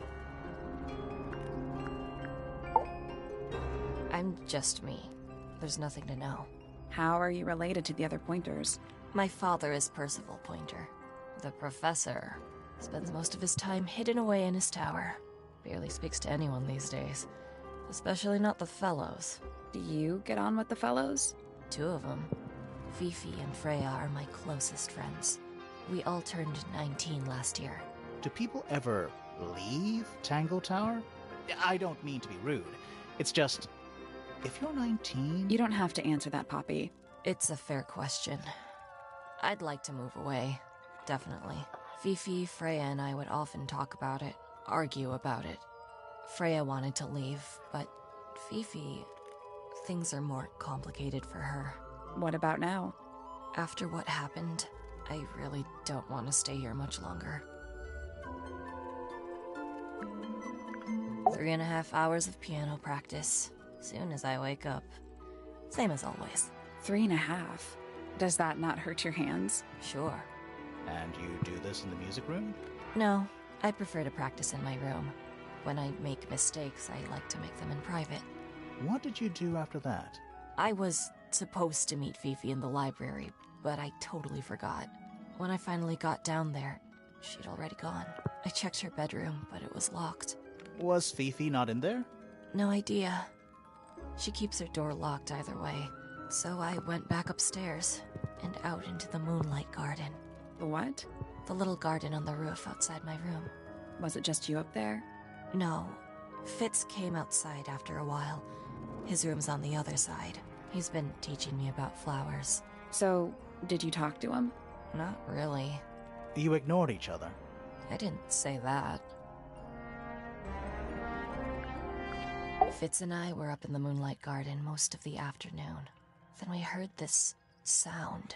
I'm just me. There's nothing to know. How are you related to the other pointers? My father is Percival Pointer. The professor spends most of his time hidden away in his tower. Barely speaks to anyone these days. Especially not the fellows. Do you get on with the fellows? 2 of them. Fifi and Freya are my closest friends. We all turned 19 last year. Do people ever leave Tangled Tower? I don't mean to be rude. It's just, if you're 19... You don't have to answer that, Poppy. It's a fair question. I'd like to move away. Definitely. Fifi, Freya, and I would often talk about it, argue about it. Freya wanted to leave, but Fifi... Things are more complicated for her. What about now? After what happened, I really don't want to stay here much longer. 3.5 hours of piano practice. Soon as I wake up. Same as always. 3.5? Does that not hurt your hands? Sure. And you do this in the music room? No, I prefer to practice in my room. When I make mistakes, I like to make them in private. What did you do after that? I was supposed to meet Fifi in the library, but I totally forgot. When I finally got down there, she'd already gone. I checked her bedroom, but it was locked. Was Fifi not in there? No idea. She keeps her door locked either way. So I went back upstairs and out into the moonlight garden. The what? The little garden on the roof outside my room. Was it just you up there? No. Fitz came outside after a while. His room's on the other side. He's been teaching me about flowers. So, did you talk to him? Not really. You ignored each other. I didn't say that. Fitz and I were up in the moonlight garden most of the afternoon. Then we heard this sound.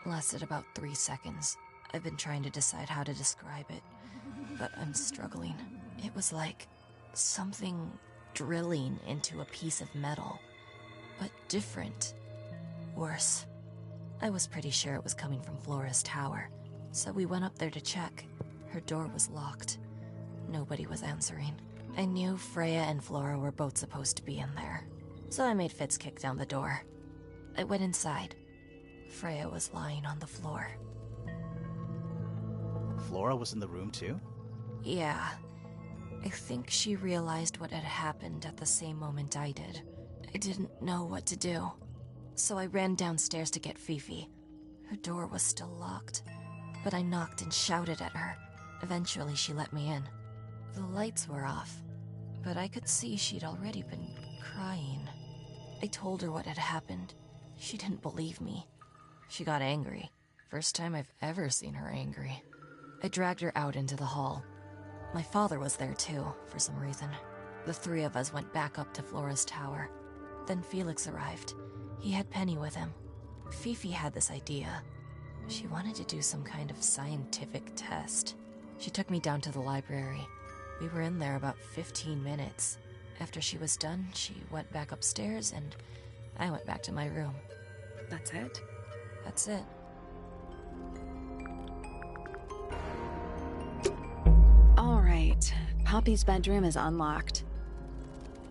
Lasted about 3 seconds. I've been trying to decide how to describe it, but I'm struggling. It was like something drilling into a piece of metal, but different. Worse. I was pretty sure it was coming from Flora's tower, so we went up there to check. Her door was locked. Nobody was answering. I knew Freya and Flora were both supposed to be in there, so I made Fitz kick down the door. I went inside. Freya was lying on the floor. Flora was in the room too? Yeah. I think she realized what had happened at the same moment I did. I didn't know what to do, so I ran downstairs to get Fifi. Her door was still locked, but I knocked and shouted at her. Eventually she let me in. The lights were off, but I could see she'd already been crying. I told her what had happened. She didn't believe me. She got angry. First time I've ever seen her angry. I dragged her out into the hall. My father was there too, for some reason. The three of us went back up to Flora's tower. Then Felix arrived. He had Penny with him. Fifi had this idea. She wanted to do some kind of scientific test. She took me down to the library. We were in there about 15 minutes. After she was done, she went back upstairs and I went back to my room. That's it? That's it. All right. Poppy's bedroom is unlocked.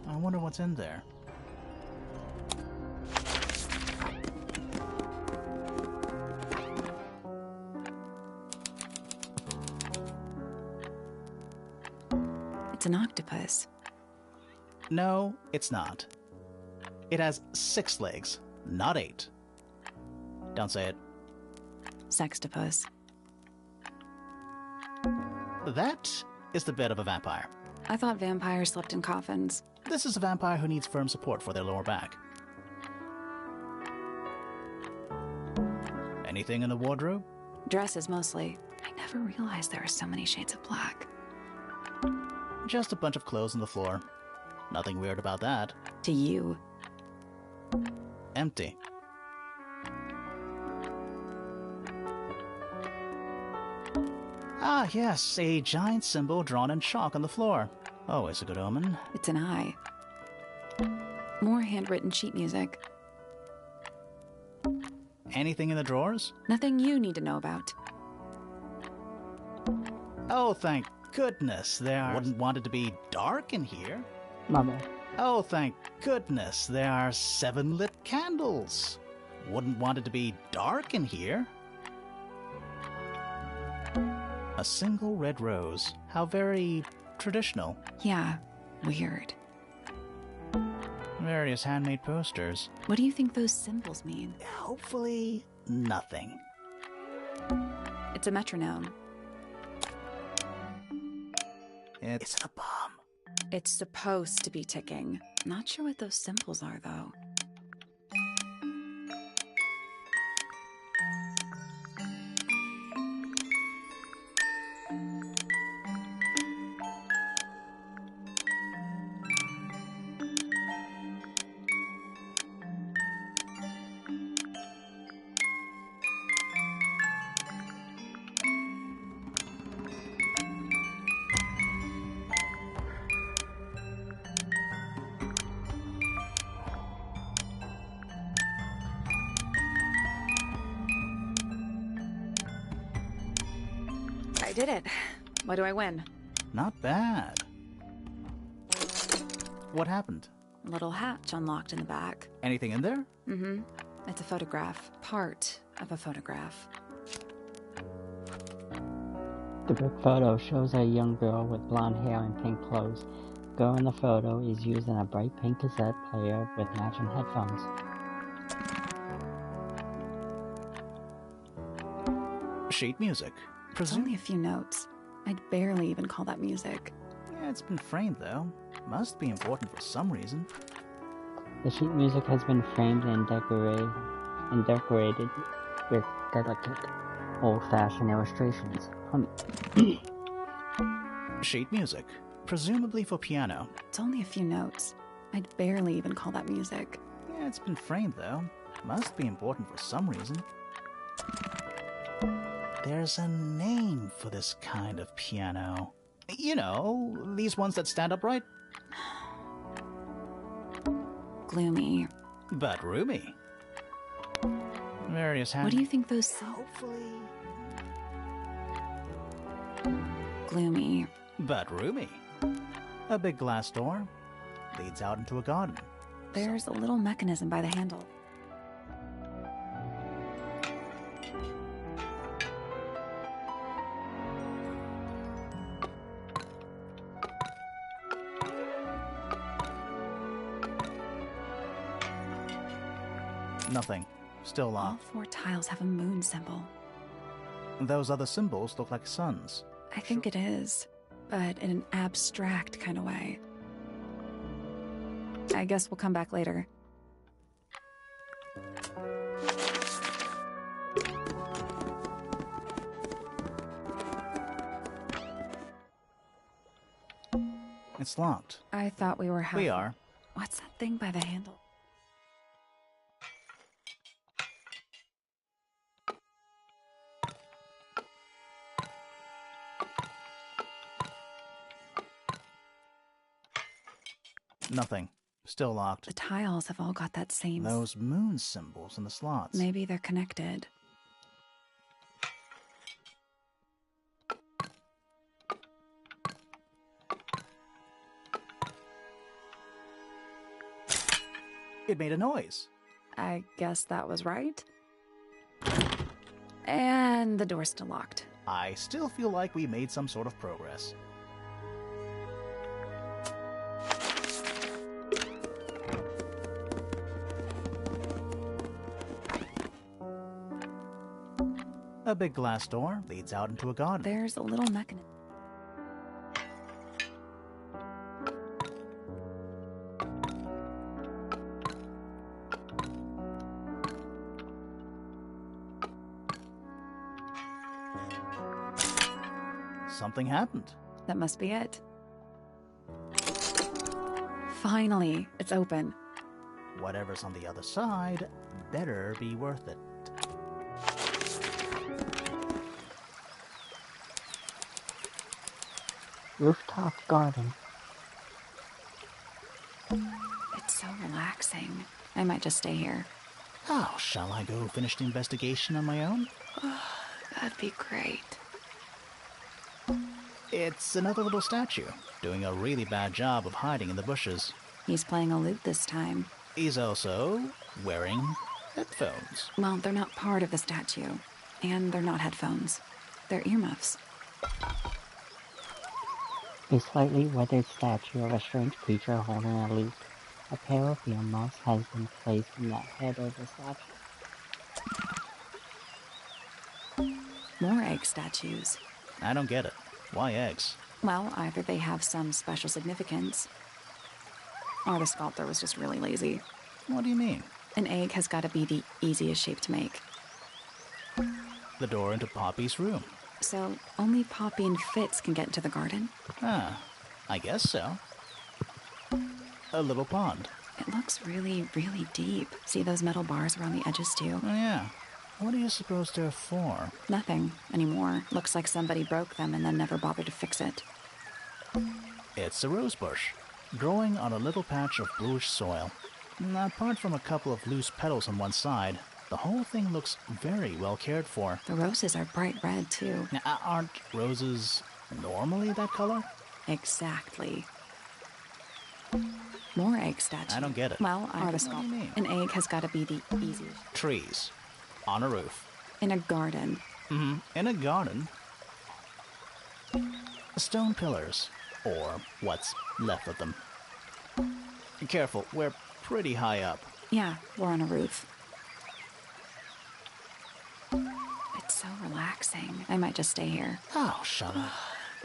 I wonder what's in there. It's an octopus. No, it's not. It has 6 legs, not 8. Don't say it. Sextopus. That is the bed of a vampire. I thought vampires slept in coffins. This is a vampire who needs firm support for their lower back. Anything in the wardrobe? Dresses mostly. I never realized there were so many shades of black. Just a bunch of clothes on the floor. Nothing weird about that. To you. Empty. Ah, yes, a giant symbol drawn in chalk on the floor. Always a good omen. It's an eye. More handwritten sheet music. Anything in the drawers? Nothing you need to know about. Oh, thank goodness, there wouldn't want it to be dark in here. Mother. Oh, thank goodness, there are 7 lit candles. Wouldn't want it to be dark in here. A single red rose. How very traditional. Yeah, weird. Various handmade posters. What do you think those symbols mean? Hopefully, nothing. It's a metronome. It's a bomb. It's supposed to be ticking. Not sure what those symbols are, though. I did it. What do I win? Not bad. What happened? A little hatch unlocked in the back. Anything in there? Mm-hmm. It's a photograph. Part of a photograph. The big photo shows a young girl with blonde hair and pink clothes girl in the photo is using a bright pink cassette player with matching headphones. Sheet music. It's only a few notes. I'd barely even call that music. Yeah, it's been framed, though. Must be important for some reason. The sheet music has been framed and decorated with delicate, old-fashioned illustrations. Sheet music. Presumably for piano. It's only a few notes. I'd barely even call that music. Yeah, it's been framed, though. Must be important for some reason. There's a name for this kind of piano. You know, these ones that stand upright. Gloomy. But roomy. Various What do you think those... Hopefully... Gloomy. But roomy. A big glass door leads out into a garden. There's a little mechanism by the handle. Nothing. Still All locked. 4 tiles have a moon symbol. Those other symbols look like suns. I think it is, but in an abstract kind of way. I guess we'll come back later. It's locked. I thought we were We are. What's that thing by the handle? Nothing. Still locked. The tiles have all got that same... Those moon symbols in the slots. Maybe they're connected. It made a noise. I guess that was right. And the door's still locked. I still feel like we made some sort of progress. A big glass door leads out into a garden. There's a little mechanism. Something happened. That must be it. Finally, it's open. Whatever's on the other side better be worth it. Rooftop garden. It's so relaxing. I might just stay here. How shall I go finish the investigation on my own? That'd be great. It's another little statue, doing a really bad job of hiding in the bushes. He's playing a lute this time. He's also wearing headphones. Well, they're not part of the statue. And they're not headphones. They're earmuffs. A slightly weathered statue of a strange creature holding a lute. A pair of earmuffs has been placed in the head of the statue. More egg statues. I don't get it. Why eggs? Well, either they have some special significance, or the sculptor was just really lazy. What do you mean? An egg has got to be the easiest shape to make. The door into Poppy's room. So only Poppy and Fitz can get into the garden? Ah, I guess so. A little pond. It looks really, really deep. See those metal bars around the edges too? Oh yeah. What do you suppose they're for? Nothing anymore. Looks like somebody broke them and then never bothered to fix it. It's a rose bush, growing on a little patch of bluish soil. Apart from a couple of loose petals on one side, the whole thing looks very well cared for. The roses are bright red too. Now, aren't roses normally that color? Exactly. More egg statues. I don't get it. Well, What do you mean? An egg has got to be the easiest. Trees. On a roof. In a garden. In a garden. Stone pillars. Or what's left of them. Careful, we're pretty high up. Yeah, we're on a roof. It's so relaxing. I might just stay here. Oh, shut up.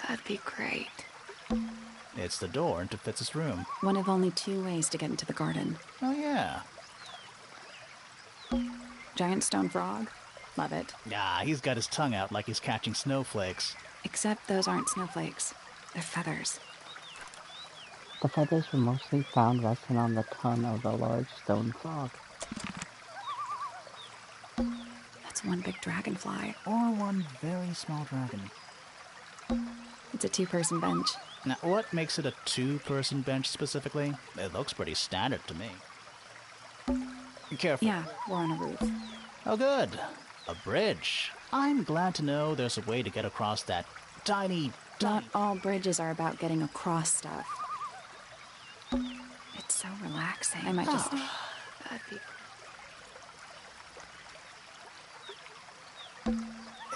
That'd be great. It's the door into Fitz's room. One of only 2 ways to get into the garden. Oh, yeah. Giant stone frog. Love it. Ah, he's got his tongue out like he's catching snowflakes. Except those aren't snowflakes. They're feathers. The feathers were mostly found resting on the tongue of the large stone frog. That's one big dragonfly. Or one very small dragon. It's a 2-person bench. Now, what makes it a 2-person bench specifically? It looks pretty standard to me. Careful. Yeah, we're on a roof. Oh, good. A bridge. I'm glad to know there's a way to get across that tiny... Not all bridges are about getting across stuff. It's so relaxing. I might just... That'd be...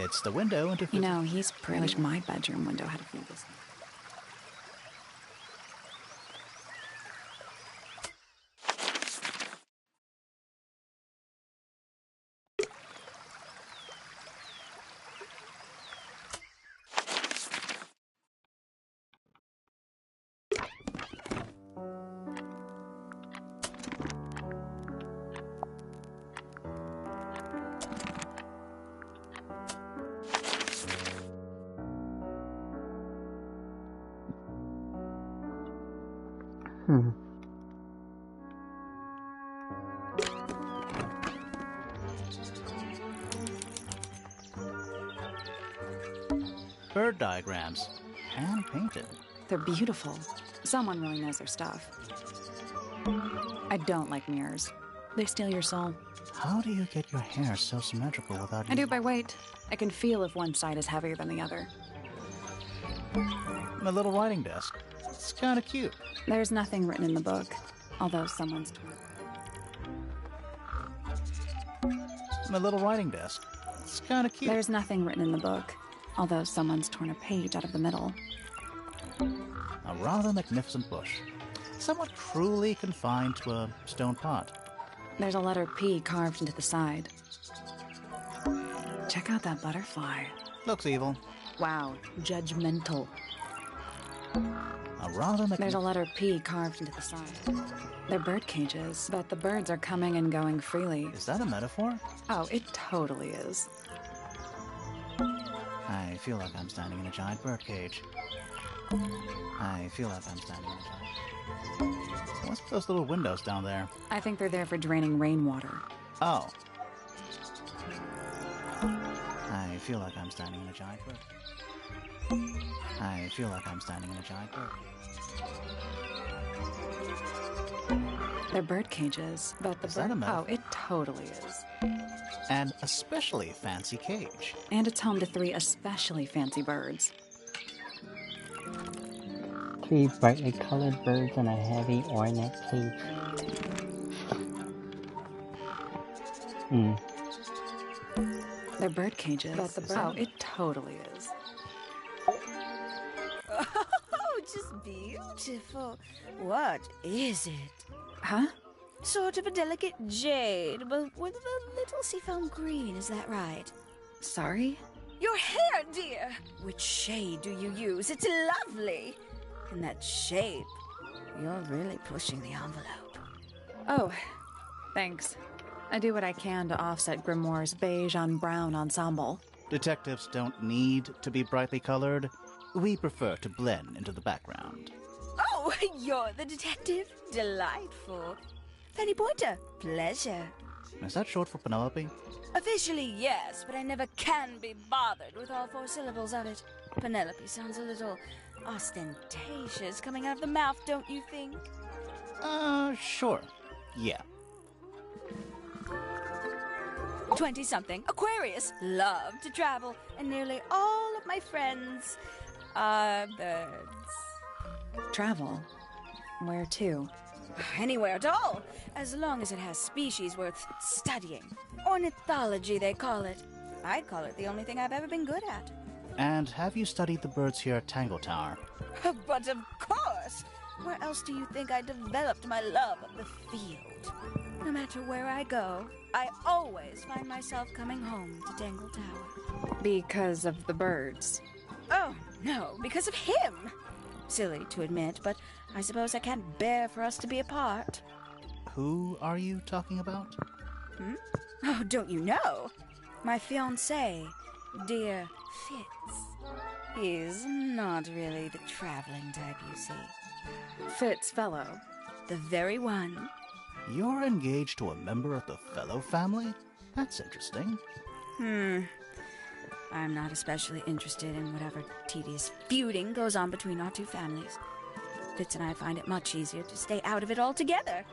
It's the window into... You know, he's pretty... I wish my bedroom window had a view this way. Bird diagrams. Hand-painted. They're beautiful. Someone really knows their stuff. I don't like mirrors. They steal your soul. How do you get your hair so symmetrical without... I do by weight. I can feel if one side is heavier than the other. My little writing desk. It's kind of cute. There's nothing written in the book, although someone's... My little writing desk. It's kind of cute. There's nothing written in the book, although someone's torn a page out of the middle. A rather magnificent bush. Somewhat cruelly confined to a stone pot. There's a letter P carved into the side. Check out that butterfly. Looks evil. Wow, judgmental. A rather There's a letter P carved into the side. They're bird cages, but the birds are coming and going freely. Is that a metaphor? Oh, it totally is. I feel like I'm standing in a giant bird cage. I feel like I'm standing in a giant... What's with those little windows down there? I think they're there for draining rainwater. Oh. I feel like I'm standing in a giant bird. I feel like I'm standing in a giant bird. They're bird cages, but the Is that a metaphor? Oh, it totally is. An especially fancy cage. And it's home to 3 especially fancy birds. 3 brightly colored birds in a heavy ornate cage. They're bird cages, but the that- Oh, it totally is. Oh, just beautiful. What is it? Huh? Sort of a delicate jade, but with a little seafoam green, is that right? Sorry? Your hair, dear! Which shade do you use? It's lovely! In that shape, you're really pushing the envelope. Oh, thanks. I do what I can to offset Grimoire's beige on brown ensemble. Detectives don't need to be brightly colored. We prefer to blend into the background. Oh, you're the detective? Delightful. Penny Pointer, pleasure. Is that short for Penelope? Officially, yes, but I never can be bothered with all 4 syllables of it. Penelope sounds a little ostentatious coming out of the mouth, don't you think? Sure. Yeah. 20-something, Aquarius, love to travel, and nearly all of my friends are birds. Travel? Where to? Anywhere at all, as long as it has species worth studying. Ornithology, they call it. I'd call it the only thing I've ever been good at. And have you studied the birds here at Tangled Tower? But of course! Where else do you think I developed my love of the field? No matter where I go, I always find myself coming home to Tangled Tower. Because of the birds. Oh, no, because of him! Silly to admit, but I suppose I can't bear for us to be apart. Who are you talking about? Oh, don't you know? My fiancé, dear Fitz. He's not really the traveling type, you see. Fitz Fellow. The very one. You're engaged to a member of the Fellow family? That's interesting. I'm not especially interested in whatever tedious feuding goes on between our two families. Fitz and I find it much easier to stay out of it altogether.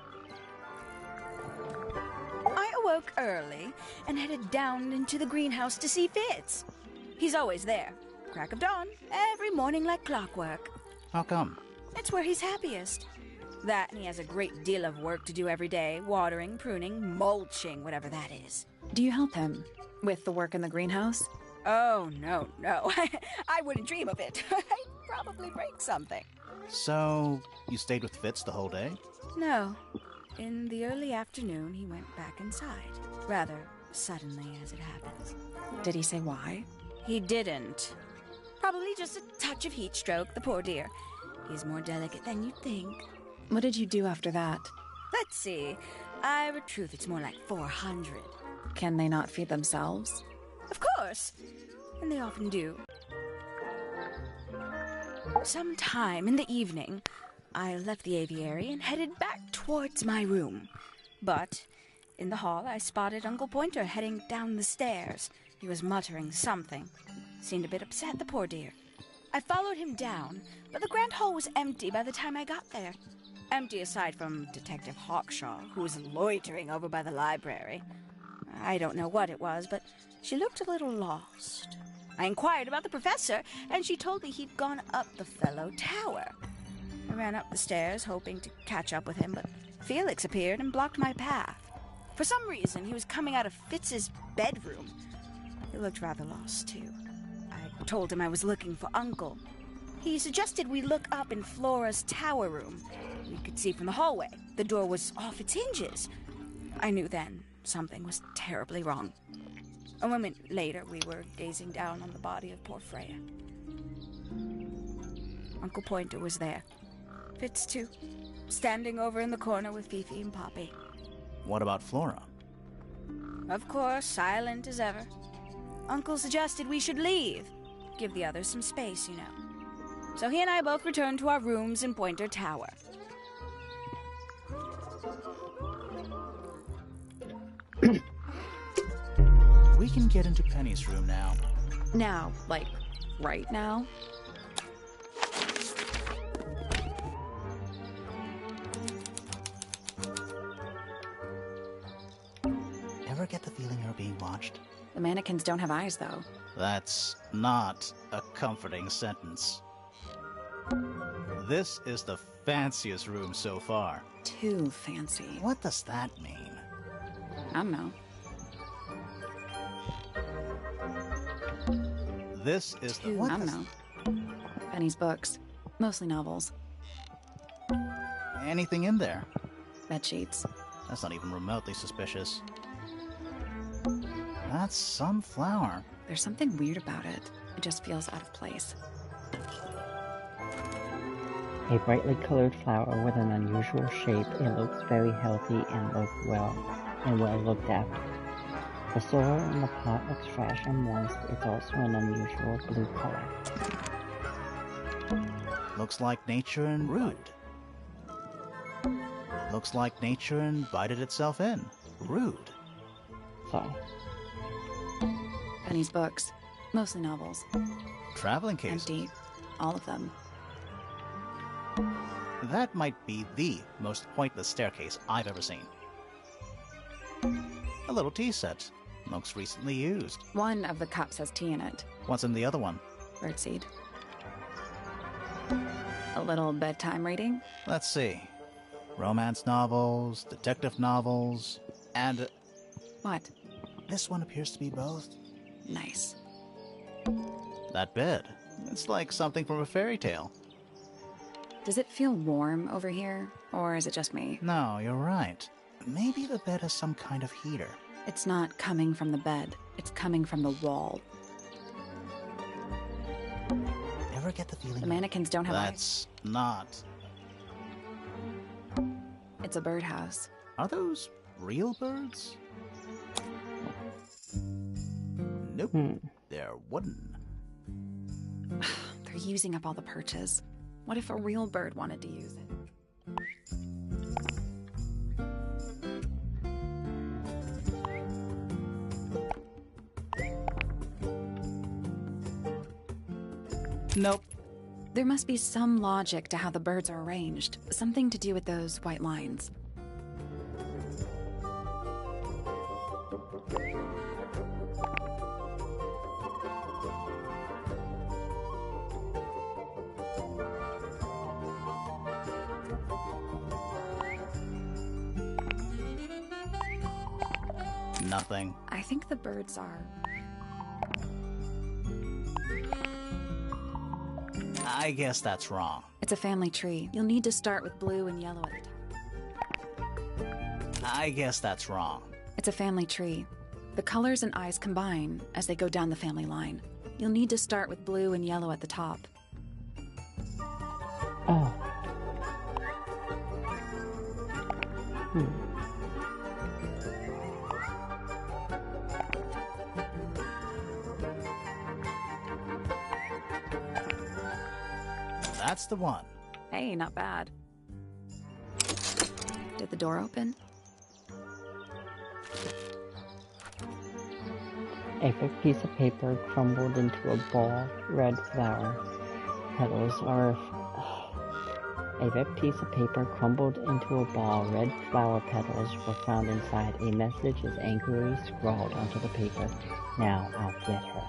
I awoke early and headed down into the greenhouse to see Fitz. He's always there, crack of dawn, every morning like clockwork. How come? It's where he's happiest. That and he has a great deal of work to do every day, watering, pruning, mulching, whatever that is. Do you help him with the work in the greenhouse? Oh, no. I wouldn't dream of it. I'd probably break something. So, you stayed with Fitz the whole day? No. In the early afternoon, he went back inside. Rather suddenly, as it happens. Did he say why? He didn't. Probably just a touch of heat stroke, the poor dear. He's more delicate than you'd think. What did you do after that? Let's see. Ira truth, it's more like 400. Can they not feed themselves? Of course. And they often do. Sometime in the evening, I left the aviary and headed back towards my room. But in the hall, I spotted Uncle Pointer heading down the stairs. He was muttering something. Seemed a bit upset, the poor dear. I followed him down, but the grand hall was empty by the time I got there. Empty aside from Detective Hawkshaw, who was loitering over by the library. I don't know what it was, but she looked a little lost. I inquired about the professor, and she told me he'd gone up the Fellow Tower. I ran up the stairs, hoping to catch up with him, but Felix appeared and blocked my path. For some reason, he was coming out of Fitz's bedroom. He looked rather lost, too. I told him I was looking for Uncle. He suggested we look up in Flora's tower room. We could see from the hallway. The door was off its hinges. I knew then something was terribly wrong. A moment later, we were gazing down on the body of poor Freya. Uncle Pointer was there. Fitz, too. Standing over in the corner with Fifi and Poppy. What about Flora? Of course, silent as ever. Uncle suggested we should leave. Give the others some space, you know. So he and I both returned to our rooms in Pointer Tower. We can get into Penny's room now. Now, like, right now? Ever get the feeling you're being watched? The mannequins don't have eyes, though. That's not a comforting sentence. This is the fanciest room so far. Too fancy. What does that mean? I don't know. This is the... I don't know. Penny's books. Mostly novels. Anything in there? Bed sheets. That's not even remotely suspicious. That's some flower. There's something weird about it. It just feels out of place. A brightly colored flower with an unusual shape. It looks very healthy and well looked after. The soil in the pot looks fresh and moist. It's also an unusual blue color. Looks like nature and rude. Looks like nature invited itself in. Rude. So, Penny's books. Mostly novels. Traveling cases. Empty. All of them. That might be the most pointless staircase I've ever seen. A little tea set. Looks recently used. One of the cups has tea in it. What's in the other one? Birdseed. A little bedtime reading. Let's see. Romance novels, detective novels, and... What? This one appears to be both. Nice. That bed. It's like something from a fairy tale. Does it feel warm over here, or is it just me? No, you're right. Maybe the bed has some kind of heater. It's not coming from the bed. It's coming from the wall. Ever get the feeling? The mannequins don't have eyes. That's not. It's a birdhouse. Are those real birds? Nope. They're wooden. They're using up all the perches. What if a real bird wanted to use it? Nope. There must be some logic to how the birds are arranged. Something to do with those white lines. Nothing. I think the birds are... I guess that's wrong. It's a family tree. You'll need to start with blue and yellow at the top. I guess that's wrong. It's a family tree. The colors and eyes combine as they go down the family line. You'll need to start with blue and yellow at the top. Oh. That's the one. Hey, not bad. Did the door open? A thick piece of paper crumbled into a ball. Red flower petals are... A thick piece of paper crumbled into a ball. Red flower petals were found inside. A message is angrily scrawled onto the paper. Now I'll get her.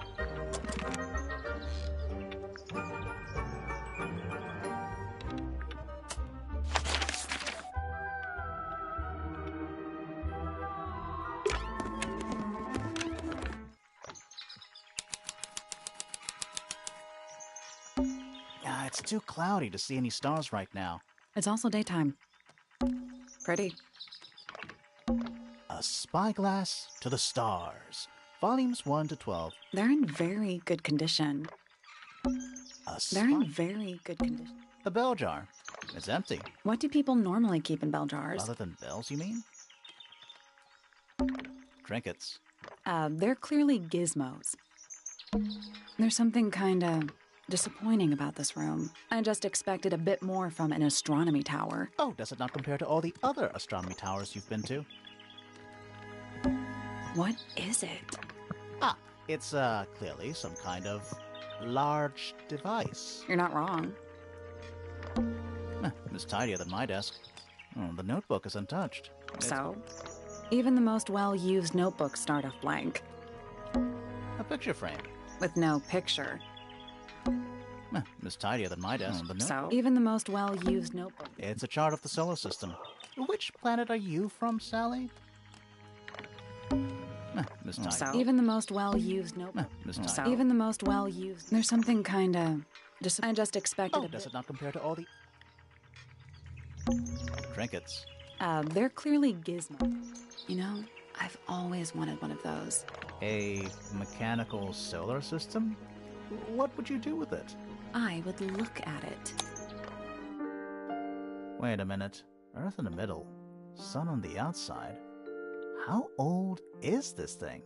It's too cloudy to see any stars right now. It's also daytime. Pretty. A Spyglass to the Stars. Volumes 1 to 12. They're in very good condition. They're in very good condition. A bell jar. It's empty. What do people normally keep in bell jars? Other than bells, you mean? Trinkets. They're clearly gizmos. There's something kinda disappointing about this room. I just expected a bit more from an astronomy tower. Oh, does it not compare to all the other astronomy towers you've been to? What is it? It's, clearly some kind of large device. You're not wrong. It's tidier than my desk. Oh, the notebook is untouched. So? Even the most well-used notebooks start off blank. A picture frame. With no picture. It's tidier than my desk. So? Even the most well-used notebook. It's a chart of the solar system. Which planet are you from, Sally? So? Even the most well-used notebook. So? Even the most well-used. There's something kinda... I just expected a bit. Does it not compare to all the... Trinkets. They're clearly gizmos. You know, I've always wanted one of those. A mechanical solar system? What would you do with it? I would look at it. Wait a minute. Earth in the middle. Sun on the outside. How old is this thing?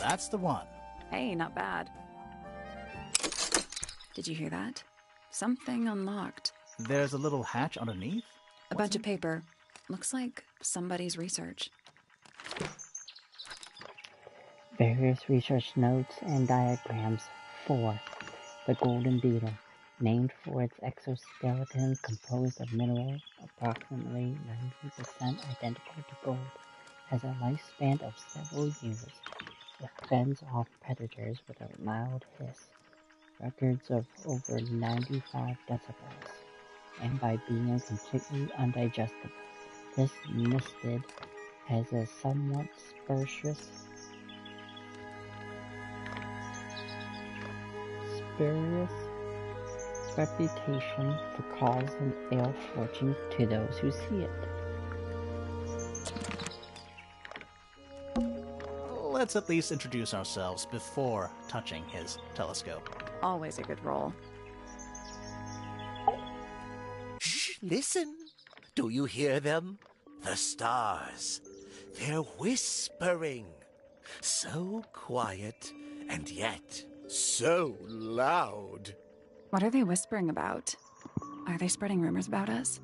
That's the one. Hey, not bad. Did you hear that? Something unlocked. There's a little hatch underneath? A bunch of paper. Looks like somebody's research. Various research notes and diagrams. 4. The golden beetle, named for its exoskeleton composed of minerals approximately 90% identical to gold, has a lifespan of several years. It fends off predators with a loud hiss, records of over 95 decibels, and by being completely undigestible. This mistid has a somewhat spurious reputation for causing ill fortune to those who see it. Let's at least introduce ourselves before touching his telescope. Always a good roll. Shh, listen. Do you hear them? The stars. They're whispering. So quiet, and yet so loud. What are they whispering about? Are they spreading rumors about us?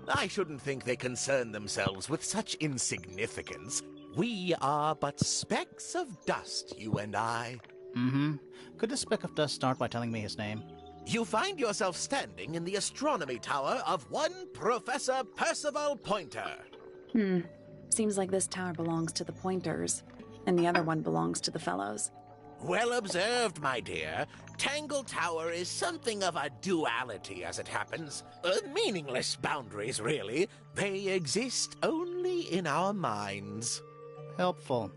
I shouldn't think they concern themselves with such insignificance. We are but specks of dust, you and I. Mm-hmm. Could this speck of dust start by telling me his name? You find yourself standing in the astronomy tower of one Professor Percival Pointer. Seems like this tower belongs to the Pointers, and the other one belongs to the Fellows. Well observed, my dear. Tangled Tower is something of a duality, as it happens. Meaningless boundaries, really. They exist only in our minds. Helpful.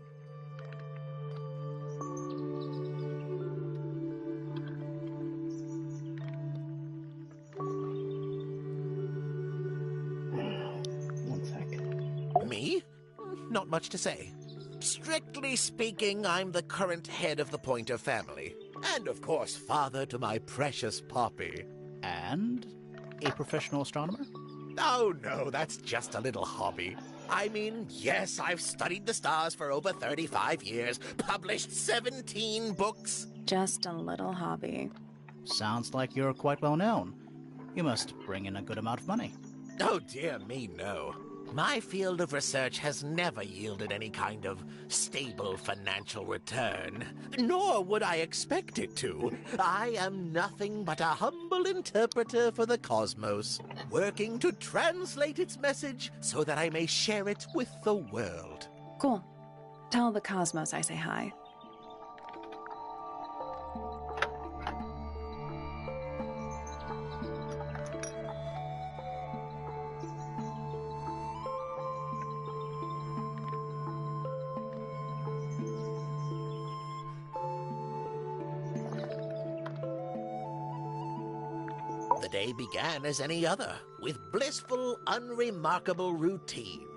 One sec. Me? Not much to say. Strictly speaking, I'm the current head of the Pointer family. And, of course, father to my precious Poppy. And a professional astronomer? Oh, no, that's just a little hobby. I mean, yes, I've studied the stars for over 35 years, published 17 books. Just a little hobby. Sounds like you're quite well known. You must bring in a good amount of money. Oh, dear me, no. My field of research has never yielded any kind of stable financial return, nor would I expect it to. I am nothing but a humble interpreter for the cosmos, working to translate its message so that I may share it with the world. Cool. Tell the Cosmos I say hi. The day began as any other, with blissful, unremarkable routine.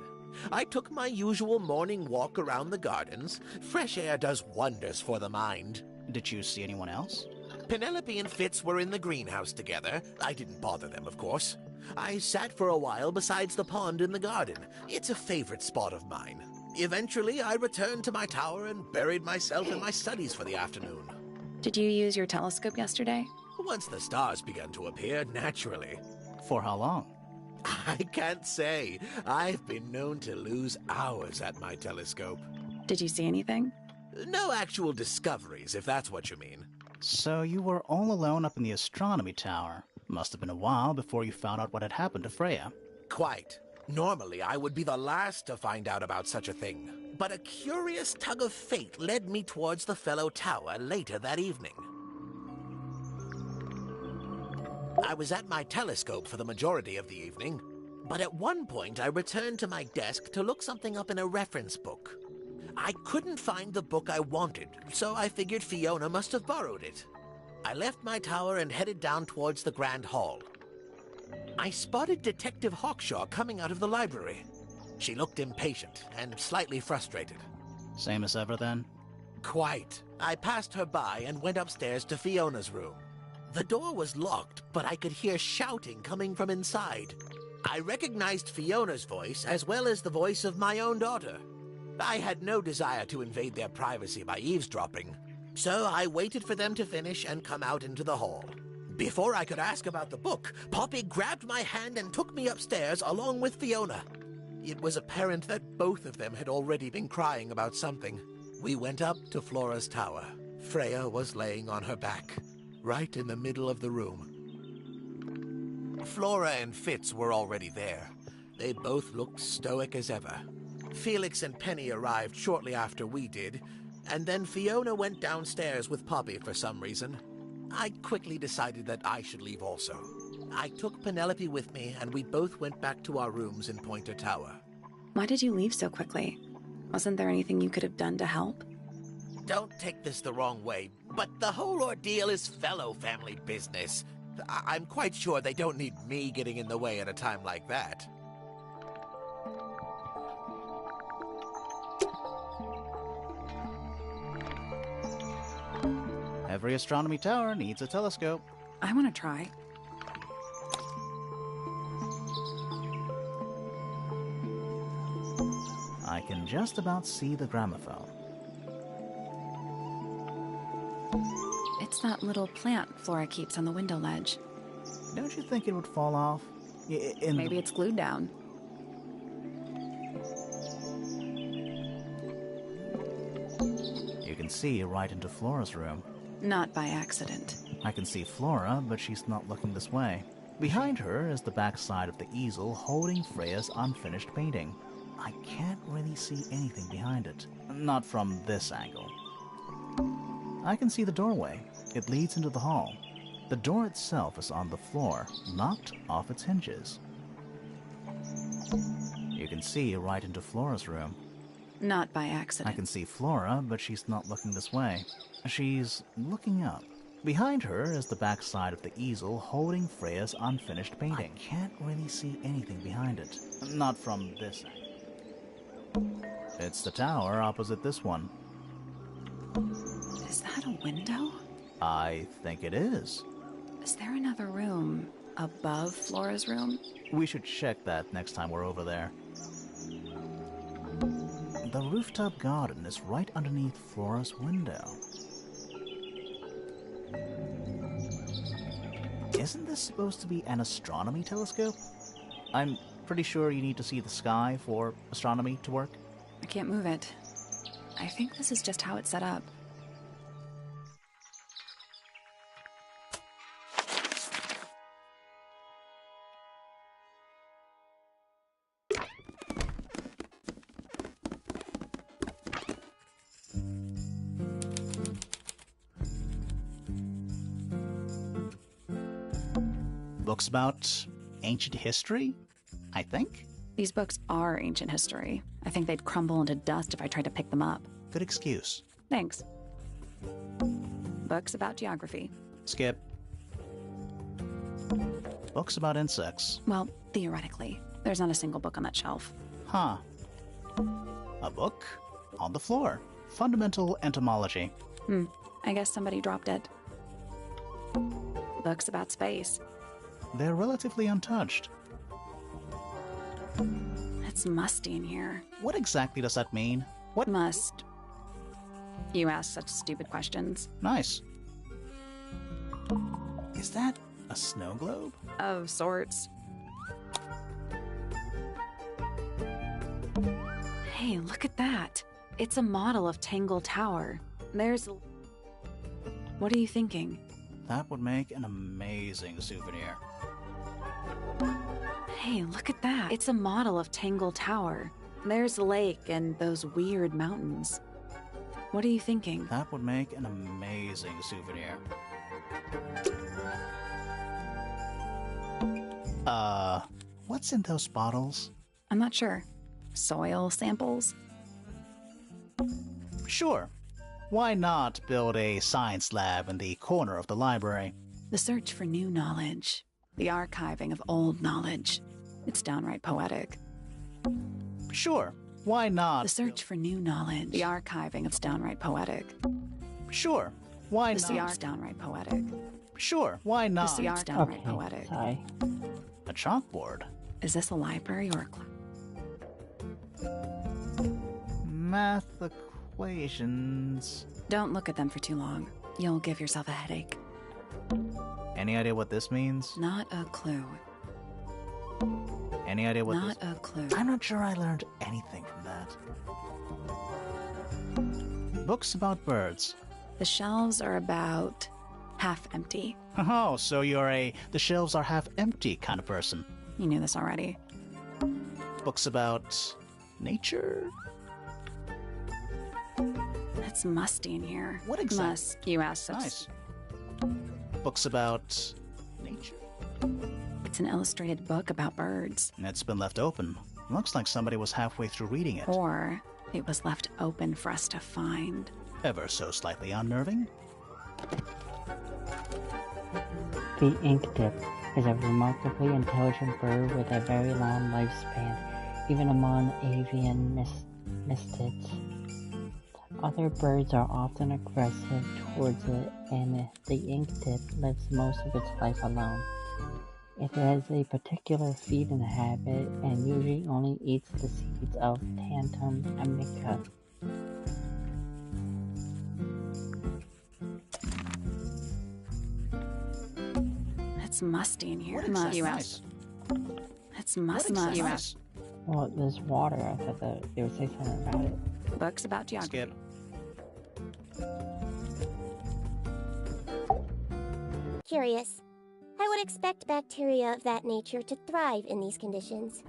I took my usual morning walk around the gardens. Fresh air does wonders for the mind. Did you see anyone else? Penelope and Fitz were in the greenhouse together. I didn't bother them, of course. I sat for a while besides the pond in the garden. It's a favorite spot of mine. Eventually, I returned to my tower and buried myself in my studies for the afternoon. Did you use your telescope yesterday? Once the stars began to appear, naturally. For how long? I can't say. I've been known to lose hours at my telescope. Did you see anything? No actual discoveries, if that's what you mean. So you were all alone up in the astronomy tower. Must have been a while before you found out what had happened to Freya. Quite. Normally, I would be the last to find out about such a thing. But a curious tug of fate led me towards the fellow tower later that evening. I was at my telescope for the majority of the evening, but at one point I returned to my desk to look something up in a reference book. I couldn't find the book I wanted, so I figured Fiona must have borrowed it. I left my tower and headed down towards the Grand Hall. I spotted Detective Hawkshaw coming out of the library. She looked impatient and slightly frustrated. Same as ever, then? Quite. I passed her by and went upstairs to Fiona's room. The door was locked, but I could hear shouting coming from inside. I recognized Fiona's voice as well as the voice of my own daughter. I had no desire to invade their privacy by eavesdropping, so I waited for them to finish and come out into the hall. Before I could ask about the book, Poppy grabbed my hand and took me upstairs along with Fiona. It was apparent that both of them had already been crying about something. We went up to Flora's tower. Freya was laying on her back, right in the middle of the room. Flora and Fitz were already there. They both looked stoic as ever. Felix and Penny arrived shortly after we did, and then Fiona went downstairs with Poppy for some reason. I quickly decided that I should leave also. I took Penelope with me, and we both went back to our rooms in Pointer Tower. Why did you leave so quickly? Wasn't there anything you could have done to help? Don't take this the wrong way, but the whole ordeal is fellow family business. I'm quite sure they don't need me getting in the way at a time like that. Every astronomy tower needs a telescope. I want to try. I can just about see the gramophone. It's that little plant Flora keeps on the window ledge. Don't you think it would fall off? Maybe it's glued down. You can see right into Flora's room. Not by accident. I can see Flora, but she's not looking this way. Behind her is the backside of the easel holding Freya's unfinished painting. I can't really see anything behind it. Not from this angle. I can see the doorway. It leads into the hall. The door itself is on the floor, knocked off its hinges. You can see right into Flora's room. Not by accident. I can see Flora, but she's not looking this way. She's looking up. Behind her is the backside of the easel holding Freya's unfinished painting. I can't really see anything behind it. Not from this angle. It's the tower opposite this one. Is that a window? I think it is. Is there another room above Flora's room? We should check that next time we're over there. The rooftop garden is right underneath Flora's window. Isn't this supposed to be an astronomy telescope? I'm pretty sure you need to see the sky for astronomy to work. I can't move it. I think this is just how it's set up. Books about ancient history, I think? These books are ancient history. I think they'd crumble into dust if I tried to pick them up. Good excuse. Thanks. Books about geography. Skip. Books about insects. Well, theoretically. There's not a single book on that shelf. Huh. A book on the floor. Fundamental entomology. I guess somebody dropped it. Books about space. They're relatively untouched. It's musty in here. What exactly does that mean? What? Must. You ask such stupid questions. Nice. Is that a snow globe? Of sorts. Hey, look at that. It's a model of Tangled Tower. There's... What are you thinking? That would make an amazing souvenir. Hey, look at that. It's a model of Tangled Tower. There's the lake and those weird mountains. What are you thinking? That would make an amazing souvenir. What's in those bottles? I'm not sure. Soil samples? Sure. Why not build a science lab in the corner of the library? The search for new knowledge. The archiving of old knowledge. It's downright poetic. Sure. Why not? The search for new knowledge. The archiving of it's downright poetic. Sure. Why The not? CR's downright poetic. Sure. Why not? The CR's downright Okay, poetic. sorry. A chalkboard. Is this a library or a club? Math equations. Don't look at them for too long. You'll give yourself a headache. Any idea what this means? Not a clue. Any idea what Not a clue. I'm not sure I learned anything from that. Books about birds. The shelves are about half empty. Oh, so you're the shelves are half empty kind of person. You knew this already. Books about nature? It's musty in here. What exactly? Must. You asked us. Nice. Books about nature? It's an illustrated book about birds. It's been left open. Looks like somebody was halfway through reading it. Or it was left open for us to find. Ever so slightly unnerving. The ink tip is a remarkably intelligent bird with a very long lifespan, even among avian mystids. Other birds are often aggressive towards it, and the ink tip lives most of its life alone. It has a particular feeding habit and usually only eats the seeds of Tantum amica. It's musty in here. What exactly? Nice. It's musty. Nice. Well, there's water. I thought that they would say something about it. Books about geography. Skip. Curious. I would expect bacteria of that nature to thrive in these conditions.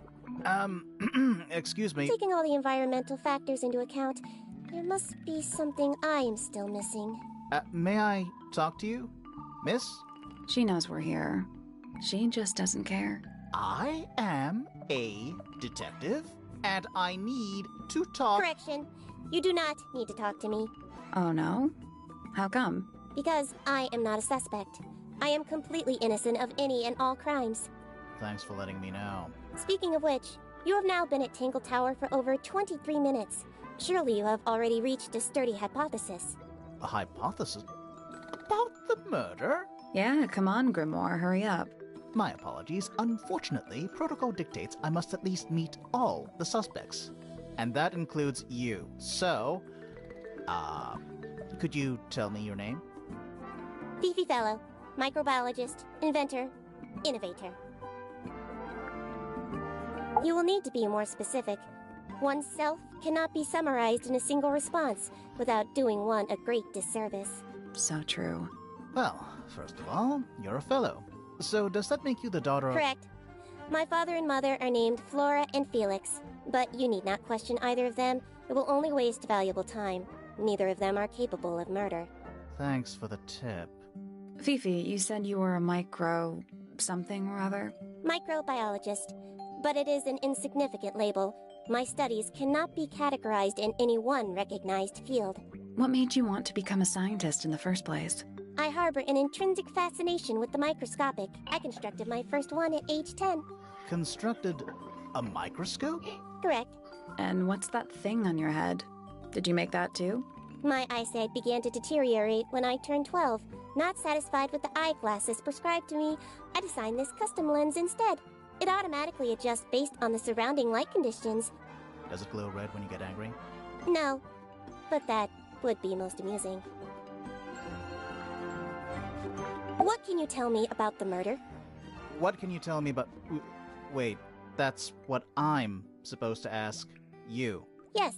Excuse me. Taking all the environmental factors into account, there must be something I am still missing. May I talk to you, miss? She knows we're here. She just doesn't care. I am a detective, and I need to talk. Correction. You do not need to talk to me. Oh no? How come? Because I am not a suspect. I am completely innocent of any and all crimes. Thanks for letting me know. Speaking of which, you have now been at Tangled Tower for over 23 minutes. Surely you have already reached a sturdy hypothesis. A hypothesis? About the murder? Yeah, come on, Grimoire, hurry up. My apologies. Unfortunately, protocol dictates I must at least meet all the suspects. And that includes you. So, could you tell me your name? Beefy fellow, microbiologist, inventor, innovator. You will need to be more specific. Oneself cannot be summarized in a single response without doing one a great disservice. So true. Well, first of all, you're a fellow. So does that make you the daughter of... Correct. My father and mother are named Flora and Felix, but you need not question either of them. It will only waste valuable time. Neither of them are capable of murder. Thanks for the tip. Fifi, you said you were a micro... something or other? Microbiologist, but it is an insignificant label. My studies cannot be categorized in any one recognized field. What made you want to become a scientist in the first place? I harbor an intrinsic fascination with the microscopic. I constructed my first one at age 10. Constructed a microscope? Correct. And what's that thing on your head? Did you make that too? My eyesight began to deteriorate when I turned 12. Not satisfied with the eyeglasses prescribed to me, I designed this custom lens instead. It automatically adjusts based on the surrounding light conditions. Does it glow red when you get angry? No, but that would be most amusing. What can you tell me about the murder? What can you tell me about... Wait, that's what I'm supposed to ask you. Yes,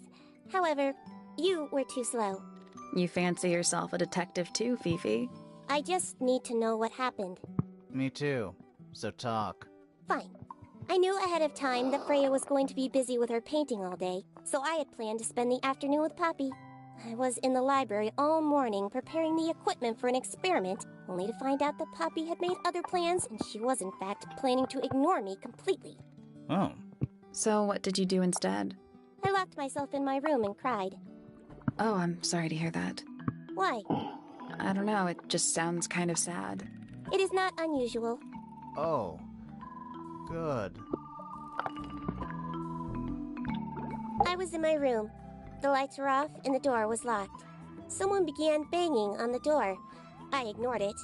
however, you were too slow. You fancy yourself a detective too, Fifi. I just need to know what happened. Me too. So talk. Fine. I knew ahead of time that Freya was going to be busy with her painting all day, so I had planned to spend the afternoon with Poppy. I was in the library all morning preparing the equipment for an experiment, only to find out that Poppy had made other plans and she was in fact planning to ignore me completely. Oh. So what did you do instead? I locked myself in my room and cried. Oh, I'm sorry to hear that. Why? I don't know, it just sounds kind of sad. It is not unusual. Oh. Good. I was in my room. The lights were off and the door was locked. Someone began banging on the door. I ignored it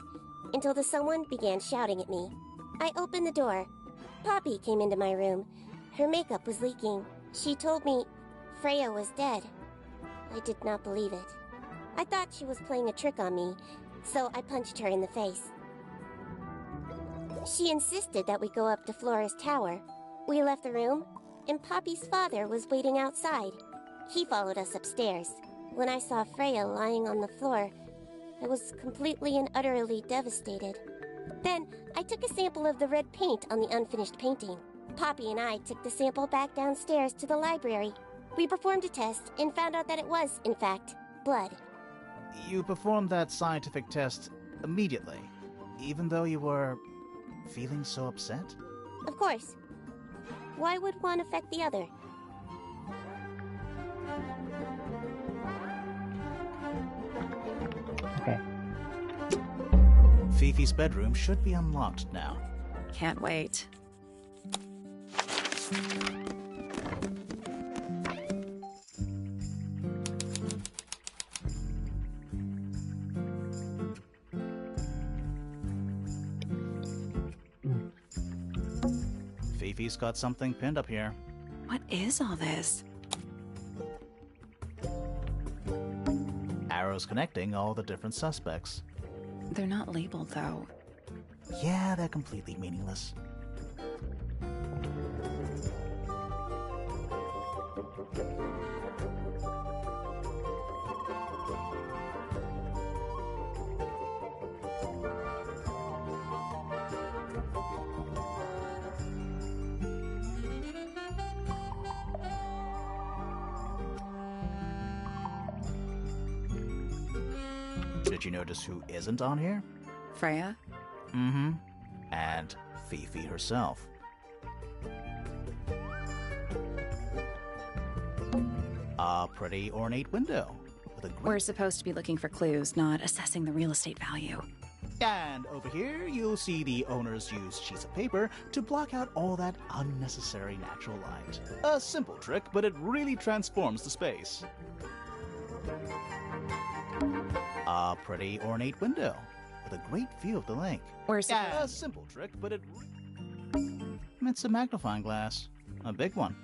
until the someone began shouting at me. I opened the door. Poppy came into my room. Her makeup was leaking. She told me Freya was dead. I did not believe it. I thought she was playing a trick on me, so I punched her in the face. She insisted that we go up to Flora's tower. We left the room, and Poppy's father was waiting outside. He followed us upstairs. When I saw Freya lying on the floor, I was completely and utterly devastated. Then, I took a sample of the red paint on the unfinished painting. Poppy and I took the sample back downstairs to the library. We performed a test and found out that it was, in fact, blood. You performed that scientific test immediately, even though you were feeling so upset? Of course. Why would one affect the other? Okay. Fifi's bedroom should be unlocked now. Can't wait. Fifi's got something pinned up here. What is all this? Arrows connecting all the different suspects. They're not labeled, though. Yeah, they're completely meaningless. Did you notice who isn't on here? Freya? Mm-hmm. And Fifi herself. A pretty ornate window with a We're supposed to be looking for clues, not assessing the real estate value. And over here, you'll see the owners use sheets of paper to block out all that unnecessary natural light. A simple trick, but it really transforms the space. A pretty ornate window with a great view of the lake. We're A simple trick, but it's a magnifying glass. A big one.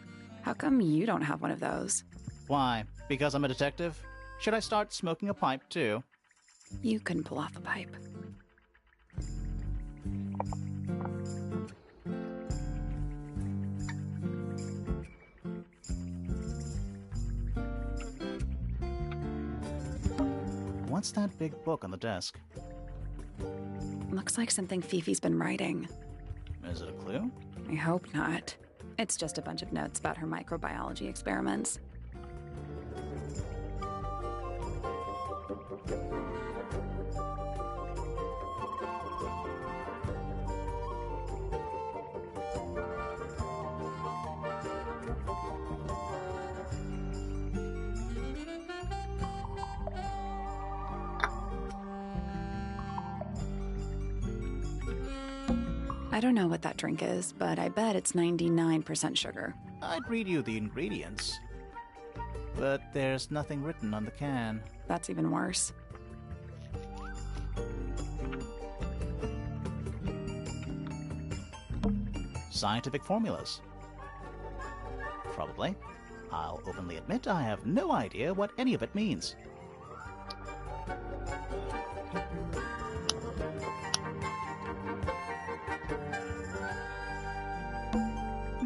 How come you don't have one of those? Why? Because I'm a detective? Should I start smoking a pipe, too? You couldn't pull off a pipe. What's that big book on the desk? Looks like something Fifi's been writing. Is it a clue? I hope not. It's just a bunch of notes about her microbiology experiments. I don't know what that drink is, but I bet it's 99% sugar. I'd read you the ingredients, but there's nothing written on the can. That's even worse. Scientific formulas. Probably. I'll openly admit I have no idea what any of it means.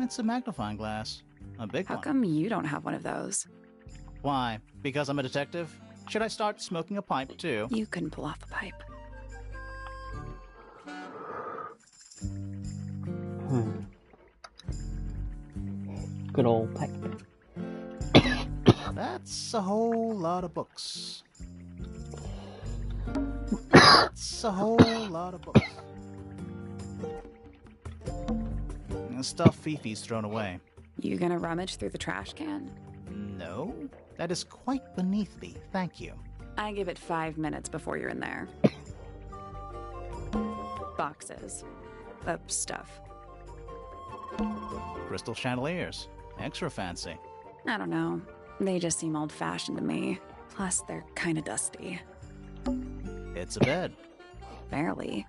It's a magnifying glass. A big one. How come you don't have one of those? Why? Because I'm a detective? Should I start smoking a pipe, too? You couldn't pull off a pipe. Good old pipe. That's a whole lot of books. That's a whole lot of books. The stuff Fifi's thrown away. You gonna rummage through the trash can? No, that is quite beneath me, thank you. I give it 5 minutes before you're in there. Boxes. Of stuff. Crystal chandeliers. Extra fancy. I don't know. They just seem old-fashioned to me. Plus, they're kinda dusty. It's a bed. Barely.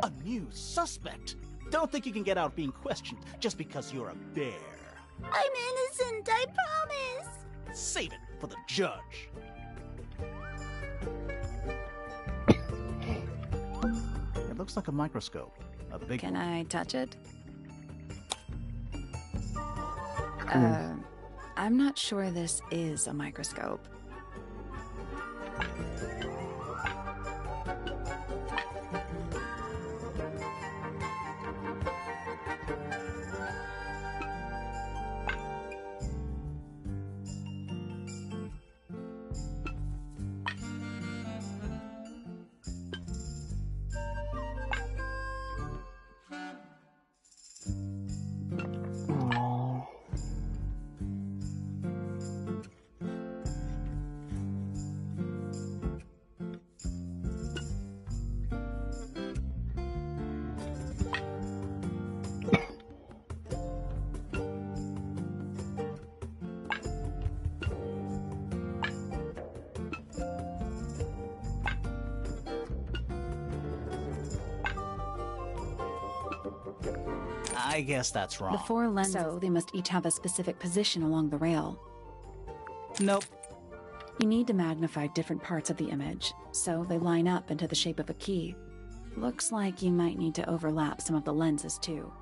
A new suspect! Don't think you can get out being questioned just because you're a bear. I'm innocent, I promise. Save it for the judge. It looks like a microscope. A big Can one. I touch it? I'm not sure this is a microscope. Oh. I guess that's wrong. The 4 lenses, so they must each have a specific position along the rail. Nope. You need to magnify different parts of the image, so they line up into the shape of a key. Looks like you might need to overlap some of the lenses too.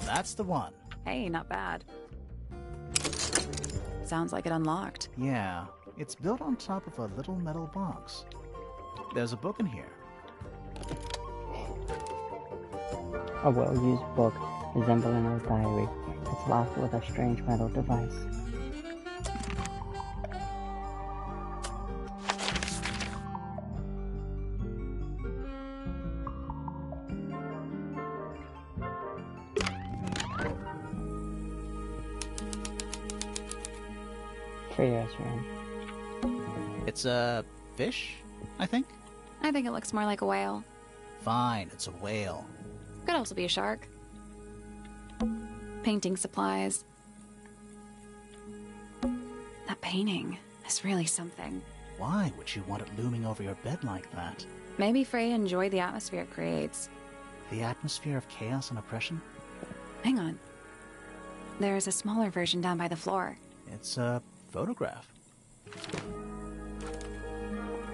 That's the one. Hey, not bad. Sounds like it unlocked. Yeah, it's built on top of a little metal box. There's a book in here. A well-used book resembling a diary. It's locked with a strange metal device. Freya's room. It's a fish, I think? I think it looks more like a whale. Fine, it's a whale. Could also be a shark. Painting supplies. That painting is really something. Why would you want it looming over your bed like that? Maybe Freya enjoyed the atmosphere it creates. The atmosphere of chaos and oppression? Hang on. There's a smaller version down by the floor. It's a photograph.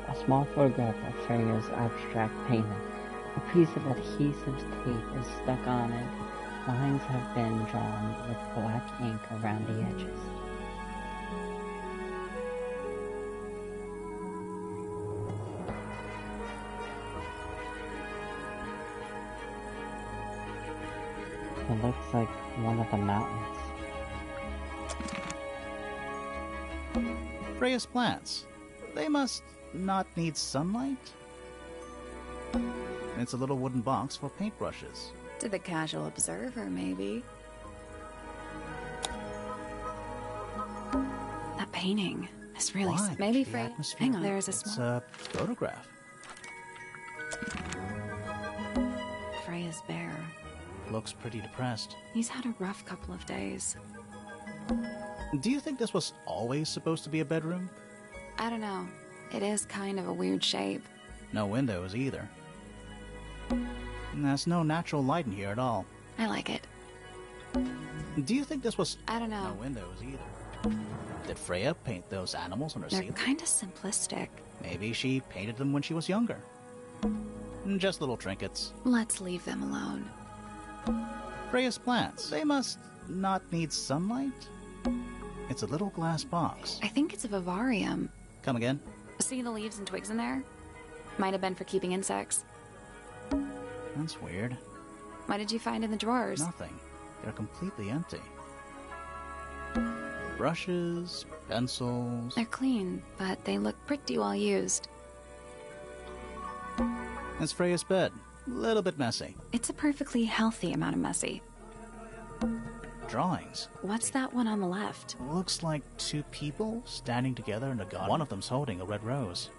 A small photograph of Freya's abstract painting. A piece of adhesive tape is stuck on it. Lines have been drawn with black ink around the edges. It looks like one of the mountains. Freya's plants. They must not need sunlight? It's a little wooden box for paintbrushes. To the casual observer, maybe. That painting is really... Why? Maybe The Freya... atmosphere- Hang on, there's a It's small... a photograph. Freya's bear. Looks pretty depressed. He's had a rough couple of days. Do you think this was always supposed to be a bedroom? I don't know. It is kind of a weird shape. No windows either. And there's no natural light in here at all. I like it. Do you think this was... I don't know. No windows either. Did Freya paint those animals on her They're ceiling? kind of simplistic. Maybe she painted them when she was younger. Just little trinkets. Let's leave them alone. Freya's plants. They must not need sunlight? It's a little glass box. I think it's a vivarium. Come again? See the leaves and twigs in there? Might have been for keeping insects. That's weird. What did you find in the drawers? Nothing. They're completely empty. Brushes, pencils. They're clean, but they look pretty well used. It's Freya's bed. A little bit messy. It's a perfectly healthy amount of messy. Drawings. What's that one on the left? Looks like two people standing together in a garden. One of them's holding a red rose.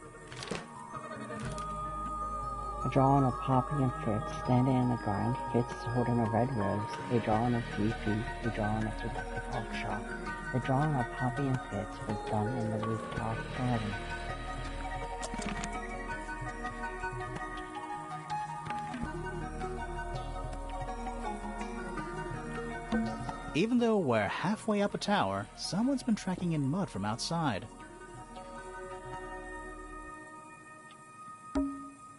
A drawing of Poppy and Fritz standing in the garden. Fritz is holding a red rose. A drawing of Fifi. A drawing of the dog shop. The drawing of Poppy and Fritz was done in the rooftop garden. Even though we're halfway up a tower, someone's been tracking in mud from outside.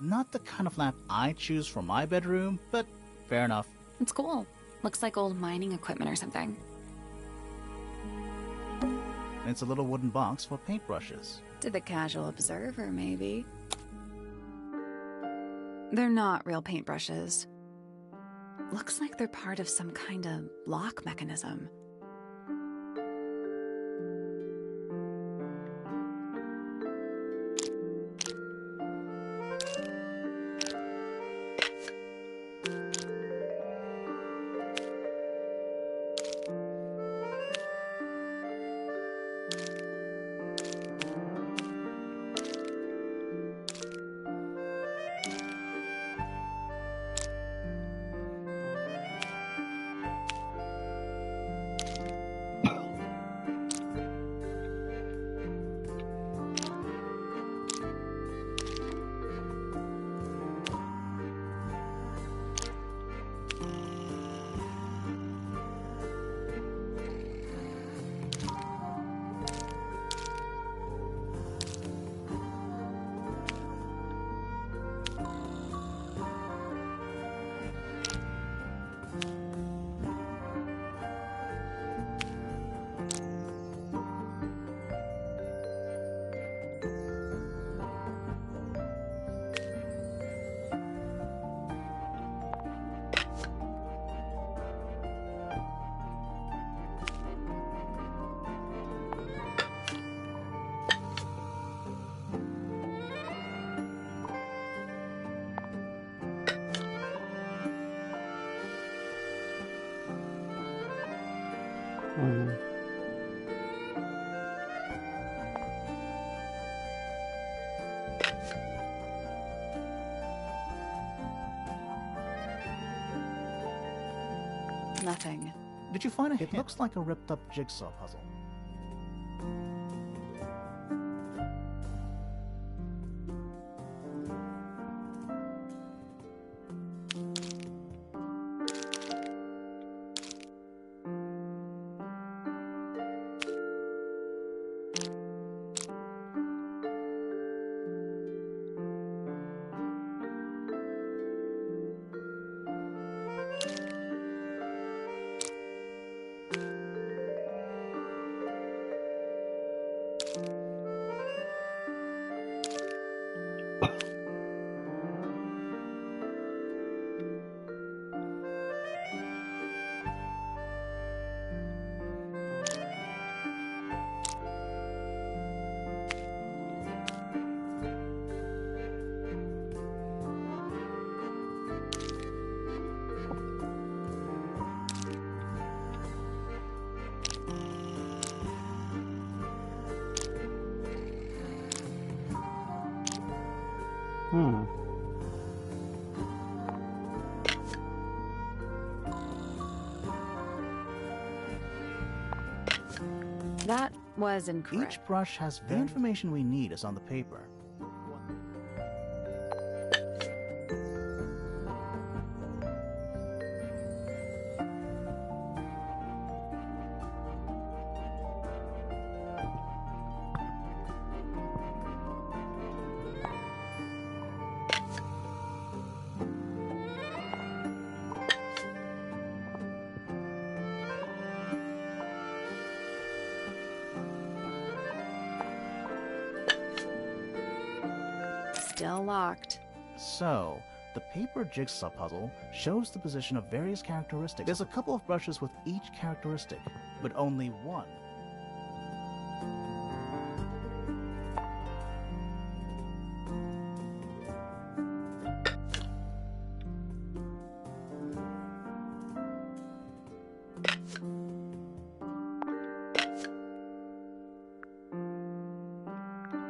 Not the kind of lamp I choose for my bedroom, but fair enough. It's cool. Looks like old mining equipment or something. It's a little wooden box for paintbrushes. To the casual observer, maybe. They're not real paintbrushes. Looks like they're part of some kind of lock mechanism. Nothing. Did you find a hit? It looks like a ripped-up jigsaw puzzle. That was incorrect. Each brush has the information we need is on the paper. Still locked. So, the paper jigsaw puzzle shows the position of various characteristics. There's a couple of brushes with each characteristic, but only one.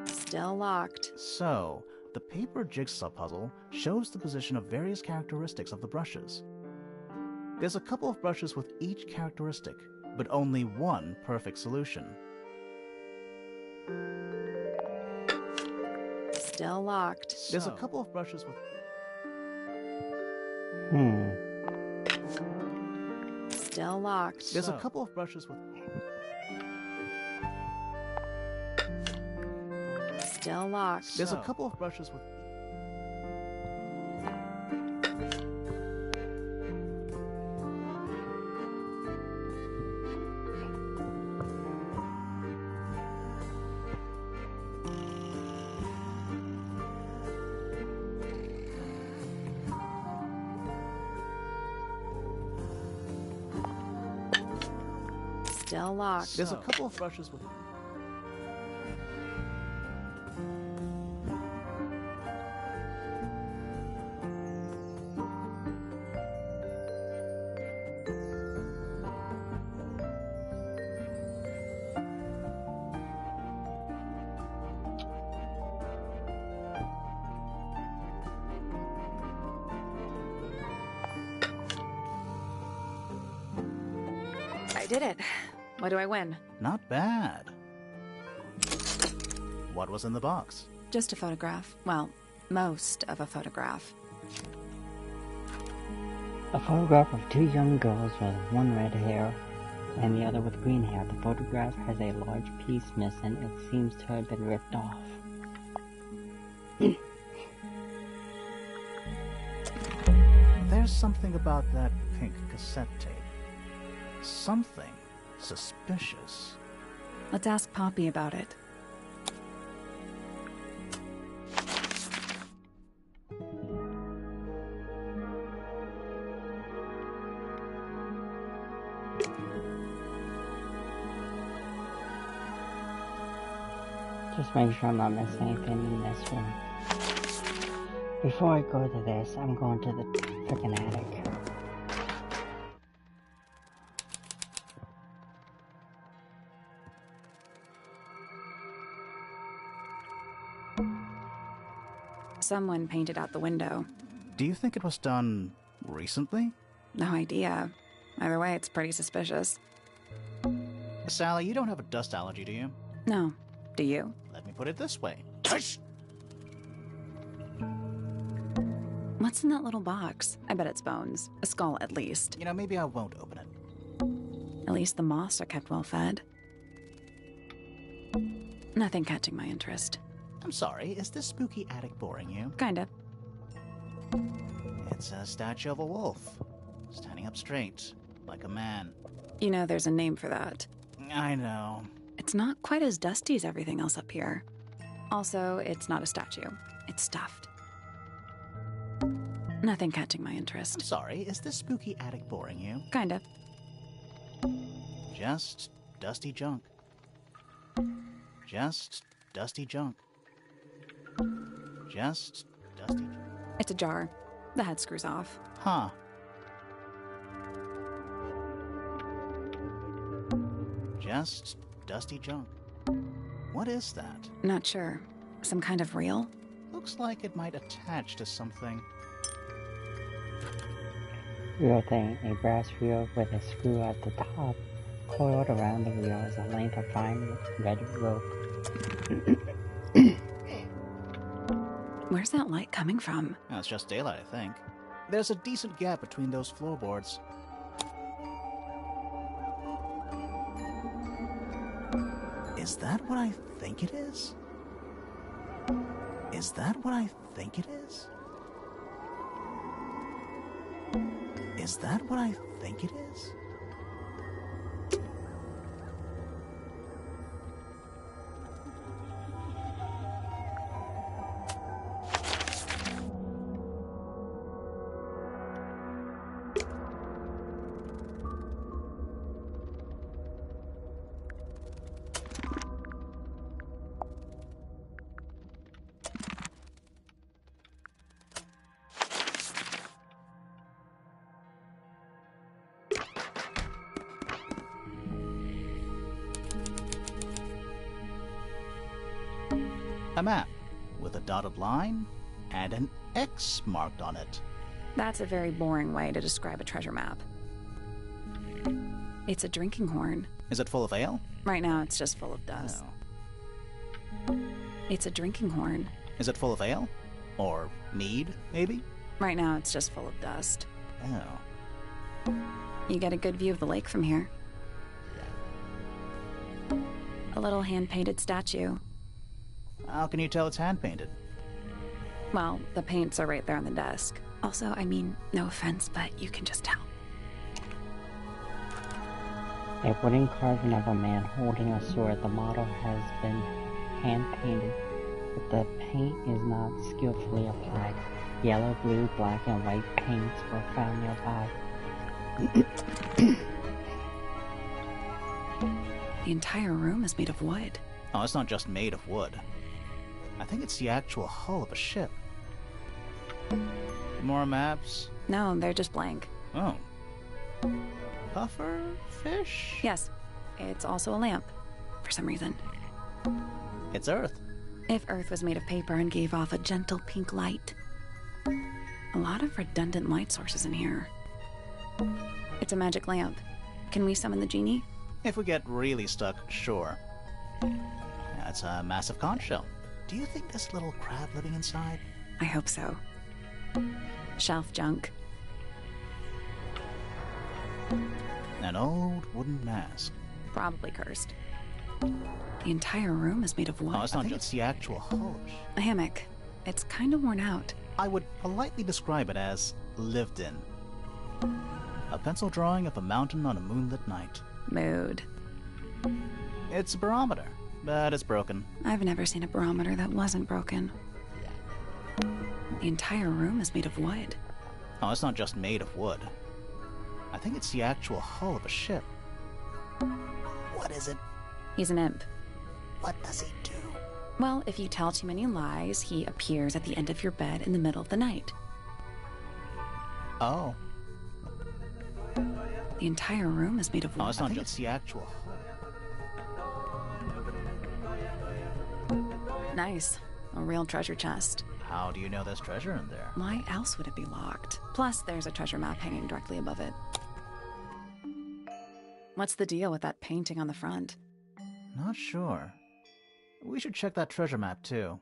Still locked. So, the paper jigsaw puzzle shows the position of various characteristics of the brushes. There's a couple of brushes with each characteristic, but only one perfect solution. Still locked. There's a couple of brushes with... Still locked. There's a couple of brushes with... Still locked. There's a couple of brushes with... Still locked. There's a couple of brushes with... I did it. What do I win? Not bad. What was in the box? Just a photograph. Well, most of a photograph. A photograph of two young girls with one red hair and the other with green hair. The photograph has a large piece missing. It seems to have been ripped off. There's something about that pink cassette tape. Something suspicious. Let's ask Poppy about it. Just make sure I'm not missing anything in this room. Before I go to this, I'm going to the frickin' attic. Someone painted out the window. Do you think it was done recently? No idea. Either way, it's pretty suspicious. Sally, you don't have a dust allergy, do you? No. Do you? Let me put it this way. Tush! What's in that little box? I bet it's bones. A skull, at least. You know, maybe I won't open it. At least the moths are kept well fed. Nothing catching my interest. I'm sorry, is this spooky attic boring you? Kinda. It's a statue of a wolf, standing up straight, like a man. You know there's a name for that. I know. It's not quite as dusty as everything else up here. Also, it's not a statue. It's stuffed. Nothing catching my interest. I'm sorry, is this spooky attic boring you? Kinda. Just dusty junk. Just dusty junk. Just dusty junk. It's a jar. The head screws off. Huh. Just dusty junk. What is that? Not sure. Some kind of reel? Looks like it might attach to something. Reel thing, a brass reel with a screw at the top. Coiled around the reel is a length of fine red rope. Where's that light coming from? Oh, it's just daylight, I think. There's a decent gap between those floorboards. Is that what I think it is? Is that what I think it is? Is that what I think it is? A map with a dotted line and an X marked on it. That's a very boring way to describe a treasure map. It's a drinking horn. Is it full of ale? Right now, it's just full of dust. Oh. It's a drinking horn. Is it full of ale? Or mead, maybe? Right now, it's just full of dust. Oh. You get a good view of the lake from here. A little hand-painted statue. How can you tell it's hand-painted? Well, the paints are right there on the desk. Also, I mean, no offense, but you can just tell. A wooden carving of a man holding a sword. The model has been hand-painted, but the paint is not skillfully applied. Yellow, blue, black, and white paints were found nearby. The entire room is made of wood. Oh, it's not just made of wood. I think it's the actual hull of a ship. More maps? No, they're just blank. Oh. Puffer fish? Yes, it's also a lamp, for some reason. It's Earth. If Earth was made of paper and gave off a gentle pink light. A lot of redundant light sources in here. It's a magic lamp. Can we summon the genie? If we get really stuck, sure. That's a massive conch shell. Do you think there's a little crab living inside? I hope so. Shelf junk. An old wooden mask. Probably cursed. The entire room is made of wood. Oh, it's not just the actual hull. A hammock. It's kind of worn out. I would politely describe it as lived in. A pencil drawing of a mountain on a moonlit night. Mood. It's a barometer, but it's broken. I've never seen a barometer that wasn't broken. The entire room is made of wood. Oh, it's not just made of wood. I think it's the actual hull of a ship. What is it? He's an imp. What does he do? Well, if you tell too many lies, he appears at the end of your bed in the middle of the night. Oh. The entire room is made of wood. Oh, it's not just the actual hull. Nice. A real treasure chest. How do you know there's treasure in there? Why else would it be locked? Plus, there's a treasure map hanging directly above it. What's the deal with that painting on the front? Not sure. We should check that treasure map, too.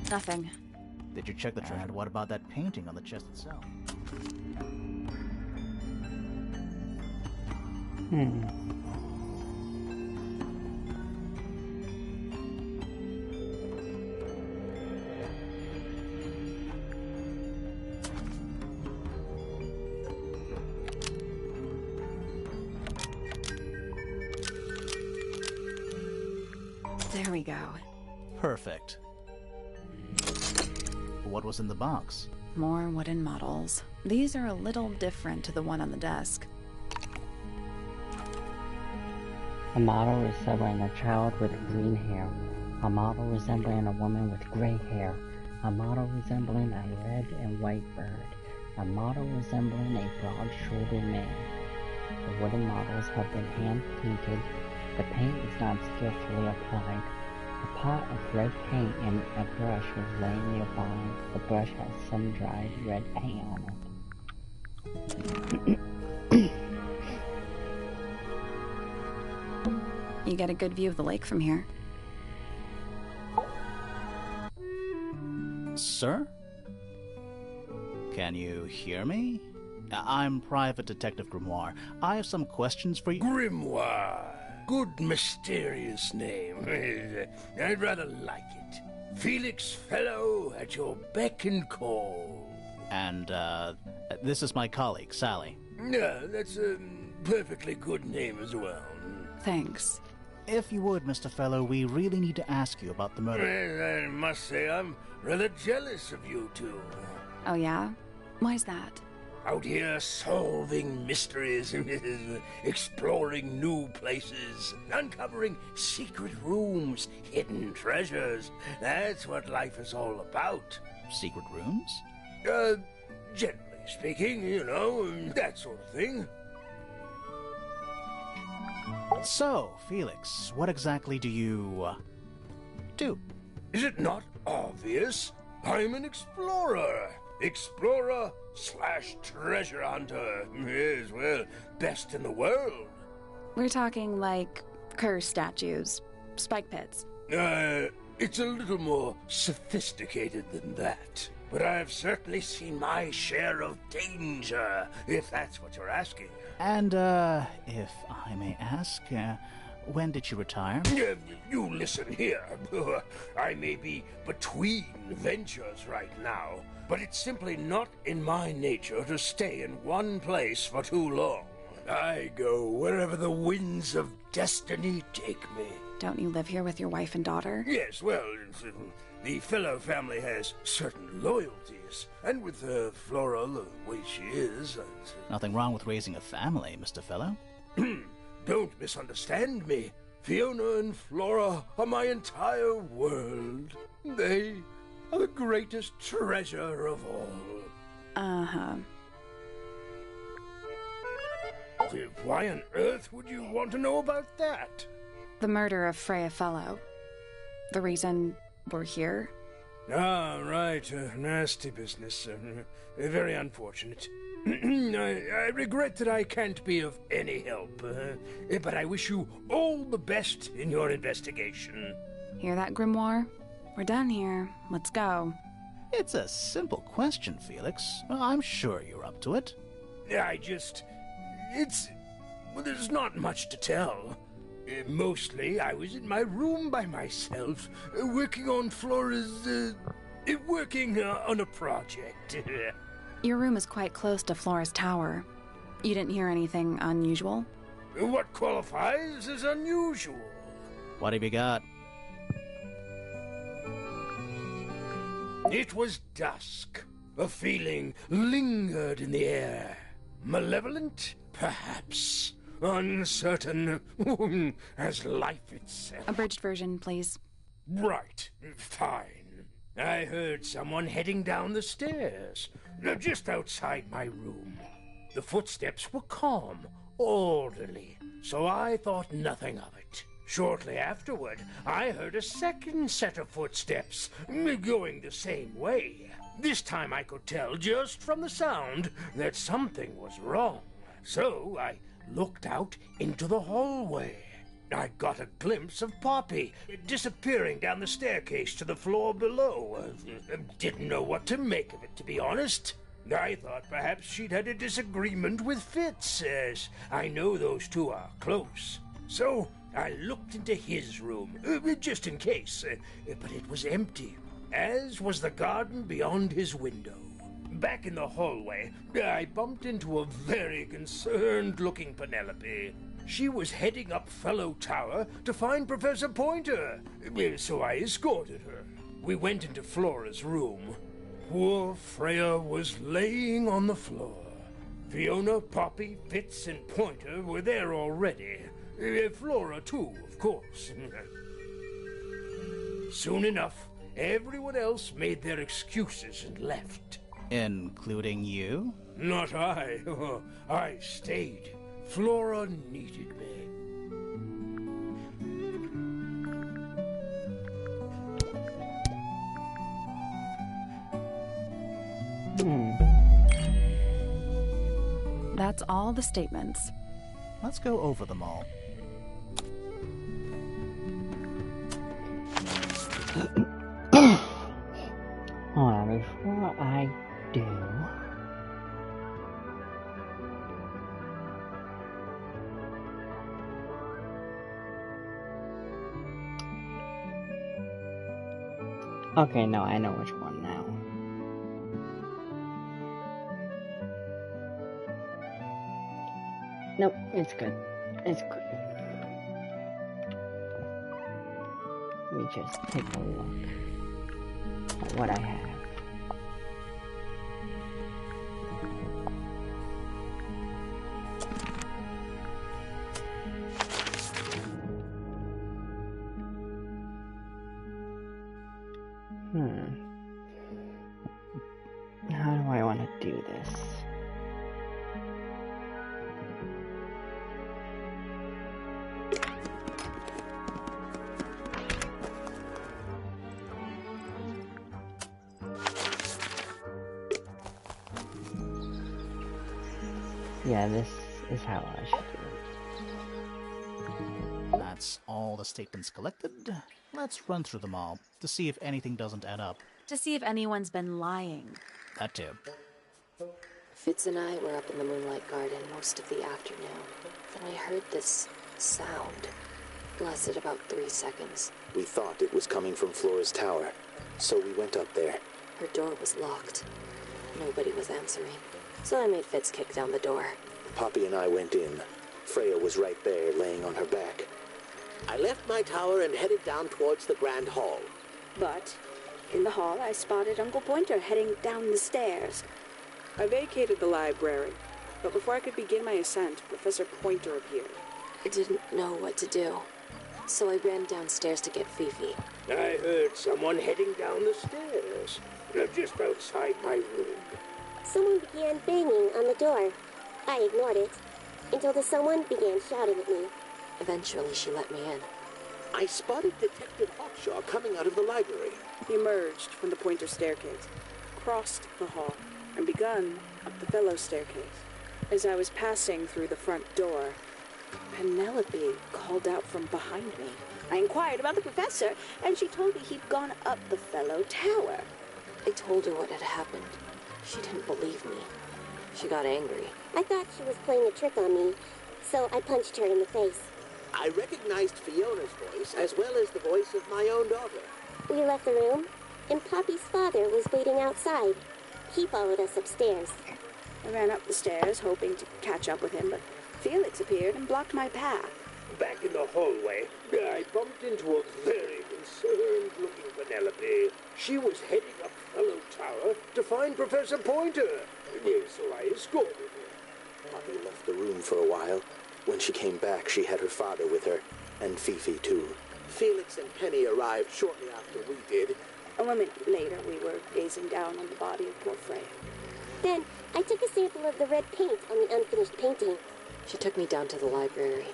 Nothing. Did you check the treasure? What about that painting on the chest itself? There we go. Perfect. What was in the box? More wooden models. These are a little different to the one on the desk. A model resembling a child with green hair. A model resembling a woman with gray hair. A model resembling a red and white bird. A model resembling a broad-shouldered man. The wooden models have been hand-painted. The paint is not skillfully applied. A pot of red paint and a brush is laying nearby. The brush has some dried red paint on it. You get a good view of the lake from here. Sir? Can you hear me? I'm Private Detective Grimoire. I have some questions for you. Grimoire. Good mysterious name. I'd rather like it. Felix Fellow at your beck and call. And, this is my colleague, Sally. Yeah, that's a perfectly good name as well. Thanks. If you would, Mr. Fellow, we really need to ask you about the murder. Well, I must say I'm rather jealous of you two. Oh, yeah? Why's that? Out here solving mysteries, exploring new places, uncovering secret rooms, hidden treasures. That's what life is all about. Secret rooms? Generally speaking, that sort of thing. So, Felix, what exactly do you, do? Is it not obvious? I'm an explorer. Explorer/treasure hunter. Yes, well, best in the world. We're talking like curse statues, spike pits. It's a little more sophisticated than that. But I've certainly seen my share of danger, if that's what you're asking. And, if I may ask, when did you retire? You listen here. I may be between ventures right now, but it's simply not in my nature to stay in one place for too long. I go wherever the winds of destiny take me. Don't you live here with your wife and daughter? Yes, well, the Fellow family has certain loyalties, and with Flora the way she is... Nothing wrong with raising a family, Mr. Fellow. Don't misunderstand me. Fiona and Flora are my entire world. They are the greatest treasure of all. Uh-huh. Why on earth would you want to know about that? The murder of Freya Fellow. The reason we're here. Ah, right. Nasty business. Very unfortunate. I regret that I can't be of any help, but I wish you all the best in your investigation. Hear that, Grimoire? We're done here. Let's go. It's a simple question, Felix. Well, I'm sure you're up to it. There's not much to tell. Mostly, I was in my room by myself, working on Flora's, working on a project. Your room is quite close to Flora's tower. You didn't hear anything unusual? What qualifies as unusual? What have you got? It was dusk. A feeling lingered in the air. Malevolent, perhaps. Uncertain as life itself. Abridged version, please. Right. Fine. I heard someone heading down the stairs, just outside my room. The footsteps were calm, orderly, so I thought nothing of it. Shortly afterward, I heard a second set of footsteps, going the same way. This time I could tell just from the sound that something was wrong. So I looked out into the hallway. I got a glimpse of Poppy disappearing down the staircase to the floor below. Didn't know what to make of it, to be honest. I thought perhaps she'd had a disagreement with Fitz, as I know those two are close. So I looked into his room, just in case, but it was empty, as was the garden beyond his window. Back in the hallway, I bumped into a very concerned-looking Penelope. She was heading up Fellow Tower to find Professor Pointer, so I escorted her. We went into Flora's room. Poor Freya was laying on the floor. Fiona, Poppy, Fitz, and Pointer were there already. Flora, too, of course. Soon enough, everyone else made their excuses and left. Including you? Not I. I stayed. Flora needed me. That's all the statements. Let's go over them all. Hold on, before I do... Okay, no, I know which one now. Nope, it's good. It's good. Let me just take a look at what I have. How do I want to do this? Yeah, this is how I should do it. That's all the statements collected. Let's run through them all to see if anything doesn't add up. To see if anyone's been lying. That too. Fitz and I were up in the Moonlight Garden most of the afternoon. Then I heard this sound. Lasted about 3 seconds. We thought it was coming from Flora's tower, so we went up there. Her door was locked. Nobody was answering. So I made Fitz kick down the door. Poppy and I went in. Freya was right there, laying on her back. I left my tower and headed down towards the Grand Hall. But in the hall, I spotted Uncle Pointer heading down the stairs. I vacated the library, but before I could begin my ascent, Professor Pointer appeared. I didn't know what to do. So I ran downstairs to get Fifi. I heard someone heading down the stairs, just outside my room. Someone began banging on the door. I ignored it, until the someone began shouting at me. Eventually, she let me in. I spotted Detective Hawkshaw coming out of the library. He emerged from the Pointer staircase, crossed the hall, and begun up the fellow staircase. As I was passing through the front door, Penelope called out from behind me. I inquired about the professor, and she told me he'd gone up the fellow tower. I told her what had happened. She didn't believe me. She got angry. I thought she was playing a trick on me, so I punched her in the face. I recognized Fiona's voice as well as the voice of my own daughter. We left the room, and Poppy's father was waiting outside. He followed us upstairs. I ran up the stairs, hoping to catch up with him, but Felix appeared and blocked my path. Back in the hallway, I bumped into a very concerned-looking Penelope. She was heading up Fellow Tower to find Professor Pointer, so I escorted her. Poppy left the room for a while. When she came back, she had her father with her, and Fifi too. Felix and Penny arrived shortly after we did. A moment later, we were gazing down on the body of poor Freya. Then, I took a sample of the red paint on the unfinished painting. She took me down to the library.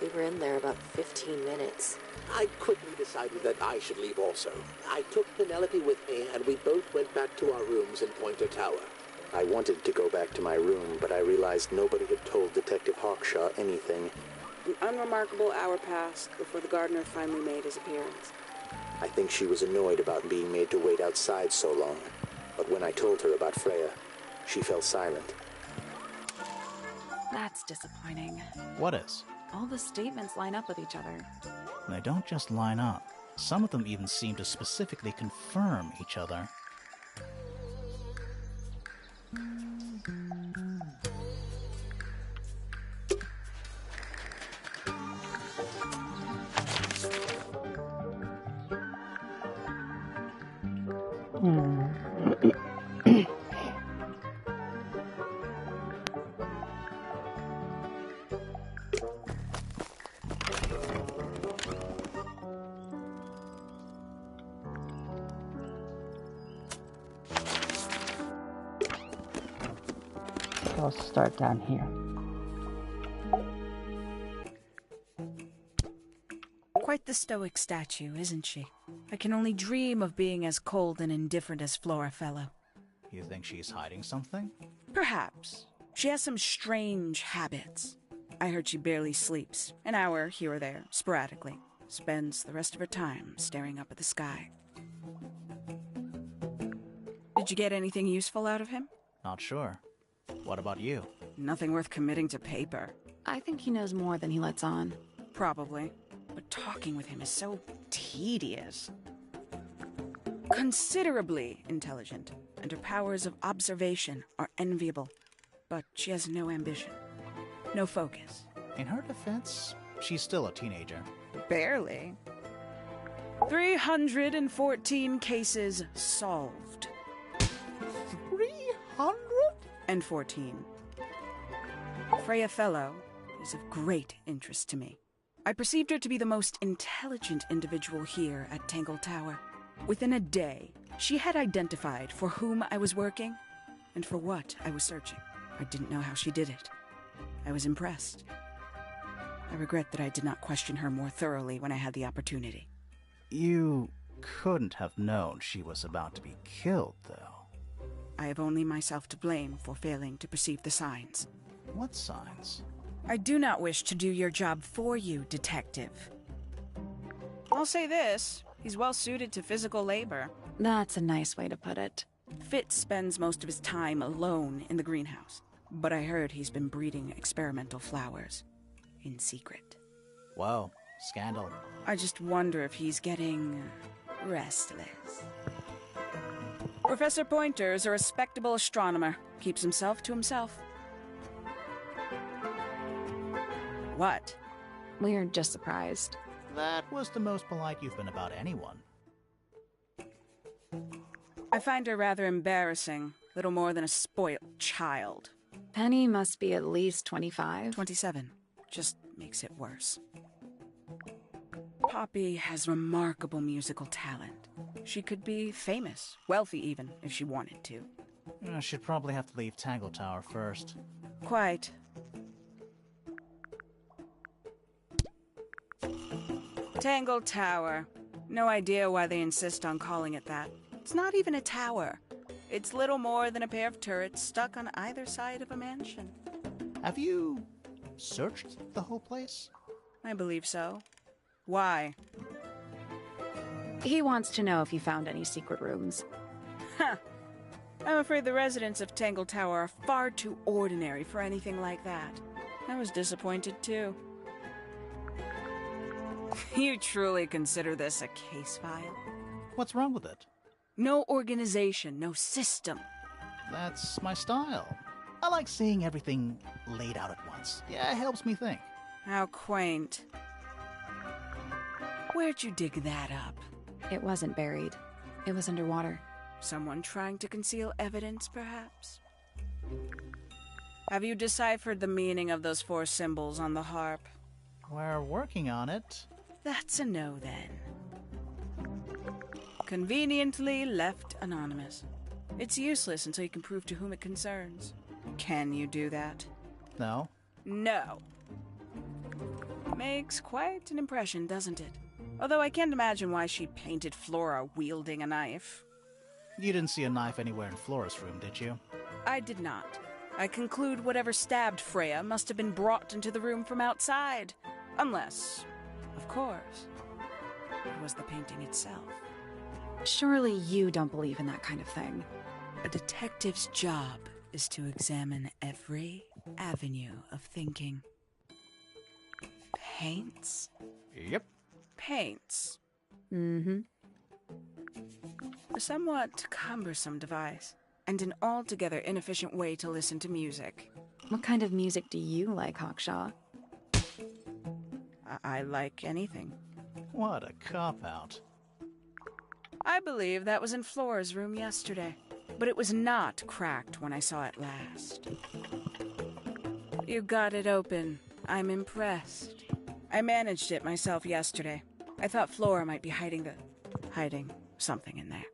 We were in there about 15 minutes. I quickly decided that I should leave also. I took Penelope with me, and we both went back to our rooms in Pointer Tower. I wanted to go back to my room, but I realized nobody had told Detective Hawkshaw anything. An unremarkable hour passed before the gardener finally made his appearance. I think she was annoyed about being made to wait outside so long. But when I told her about Freya, she fell silent. That's disappointing. What is? All the statements line up with each other. They don't just line up. Some of them even seem to specifically confirm each other. I'll start down here. Quite the stoic statue, isn't she? I can only dream of being as cold and indifferent as Flora Fellow. You think she's hiding something? Perhaps. She has some strange habits. I heard she barely sleeps, an hour here or there, sporadically. Spends the rest of her time staring up at the sky. Did you get anything useful out of him? Not sure. What about you? Nothing worth committing to paper. I think he knows more than he lets on. Probably. But talking with him is so tedious. Considerably intelligent, and her powers of observation are enviable. But she has no ambition. No focus. In her defense, she's still a teenager. Barely. 314 cases solved. 314. Freya Fellow is of great interest to me. I perceived her to be the most intelligent individual here at Tangled Tower. Within a day, she had identified for whom I was working and for what I was searching. I didn't know how she did it. I was impressed. I regret that I did not question her more thoroughly when I had the opportunity. You couldn't have known she was about to be killed, though. I have only myself to blame for failing to perceive the signs. What signs? I do not wish to do your job for you, Detective. I'll say this, he's well suited to physical labor. That's a nice way to put it. Fitz spends most of his time alone in the greenhouse, but I heard he's been breeding experimental flowers in secret. Whoa, scandal. I just wonder if he's getting restless. Professor Pointer is a respectable astronomer. Keeps himself to himself. What? We're just surprised. That was the most polite you've been about anyone. I find her rather embarrassing. Little more than a spoiled child. Penny must be at least 25. 27. Just makes it worse. Poppy has remarkable musical talent. She could be famous, wealthy even, if she wanted to. She'd probably have to leave Tangled Tower first. Quite. Tangled Tower. No idea why they insist on calling it that. It's not even a tower. It's little more than a pair of turrets stuck on either side of a mansion. Have you searched the whole place? I believe so. Why? He wants to know if you found any secret rooms. Huh. I'm afraid the residents of Tangled Tower are far too ordinary for anything like that. I was disappointed too. You truly consider this a case file? What's wrong with it? No organization, no system. That's my style. I like seeing everything laid out at once. Yeah, it helps me think. How quaint. Where'd you dig that up? It wasn't buried. It was underwater. Someone trying to conceal evidence, perhaps? Have you deciphered the meaning of those 4 symbols on the harp? We're working on it. That's a no, then. Conveniently left anonymous. It's useless until you can prove to whom it concerns. Can you do that? No. No. Makes quite an impression, doesn't it? Although I can't imagine why she painted Flora wielding a knife. You didn't see a knife anywhere in Flora's room, did you? I did not. I conclude whatever stabbed Freya must have been brought into the room from outside. Unless, of course, it was the painting itself. Surely you don't believe in that kind of thing. A detective's job is to examine every avenue of thinking. Paints? Yep. Paints. Mm-hmm. A somewhat cumbersome device, and an altogether inefficient way to listen to music. What kind of music do you like, Hawkshaw? I like anything. What a cop-out. I believe that was in Flora's room yesterday, but it was not cracked when I saw it last. You got it open. I'm impressed. I managed it myself yesterday. I thought Flora might be hiding something in there.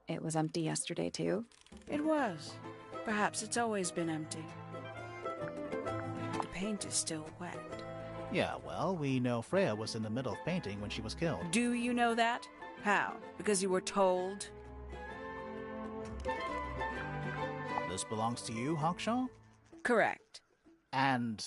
It was empty yesterday, too? It was. Perhaps it's always been empty. The paint is still wet. Yeah, well, we know Freya was in the middle of painting when she was killed. Do you know that? How? Because you were told? This belongs to you, Hawkshaw? Correct. And,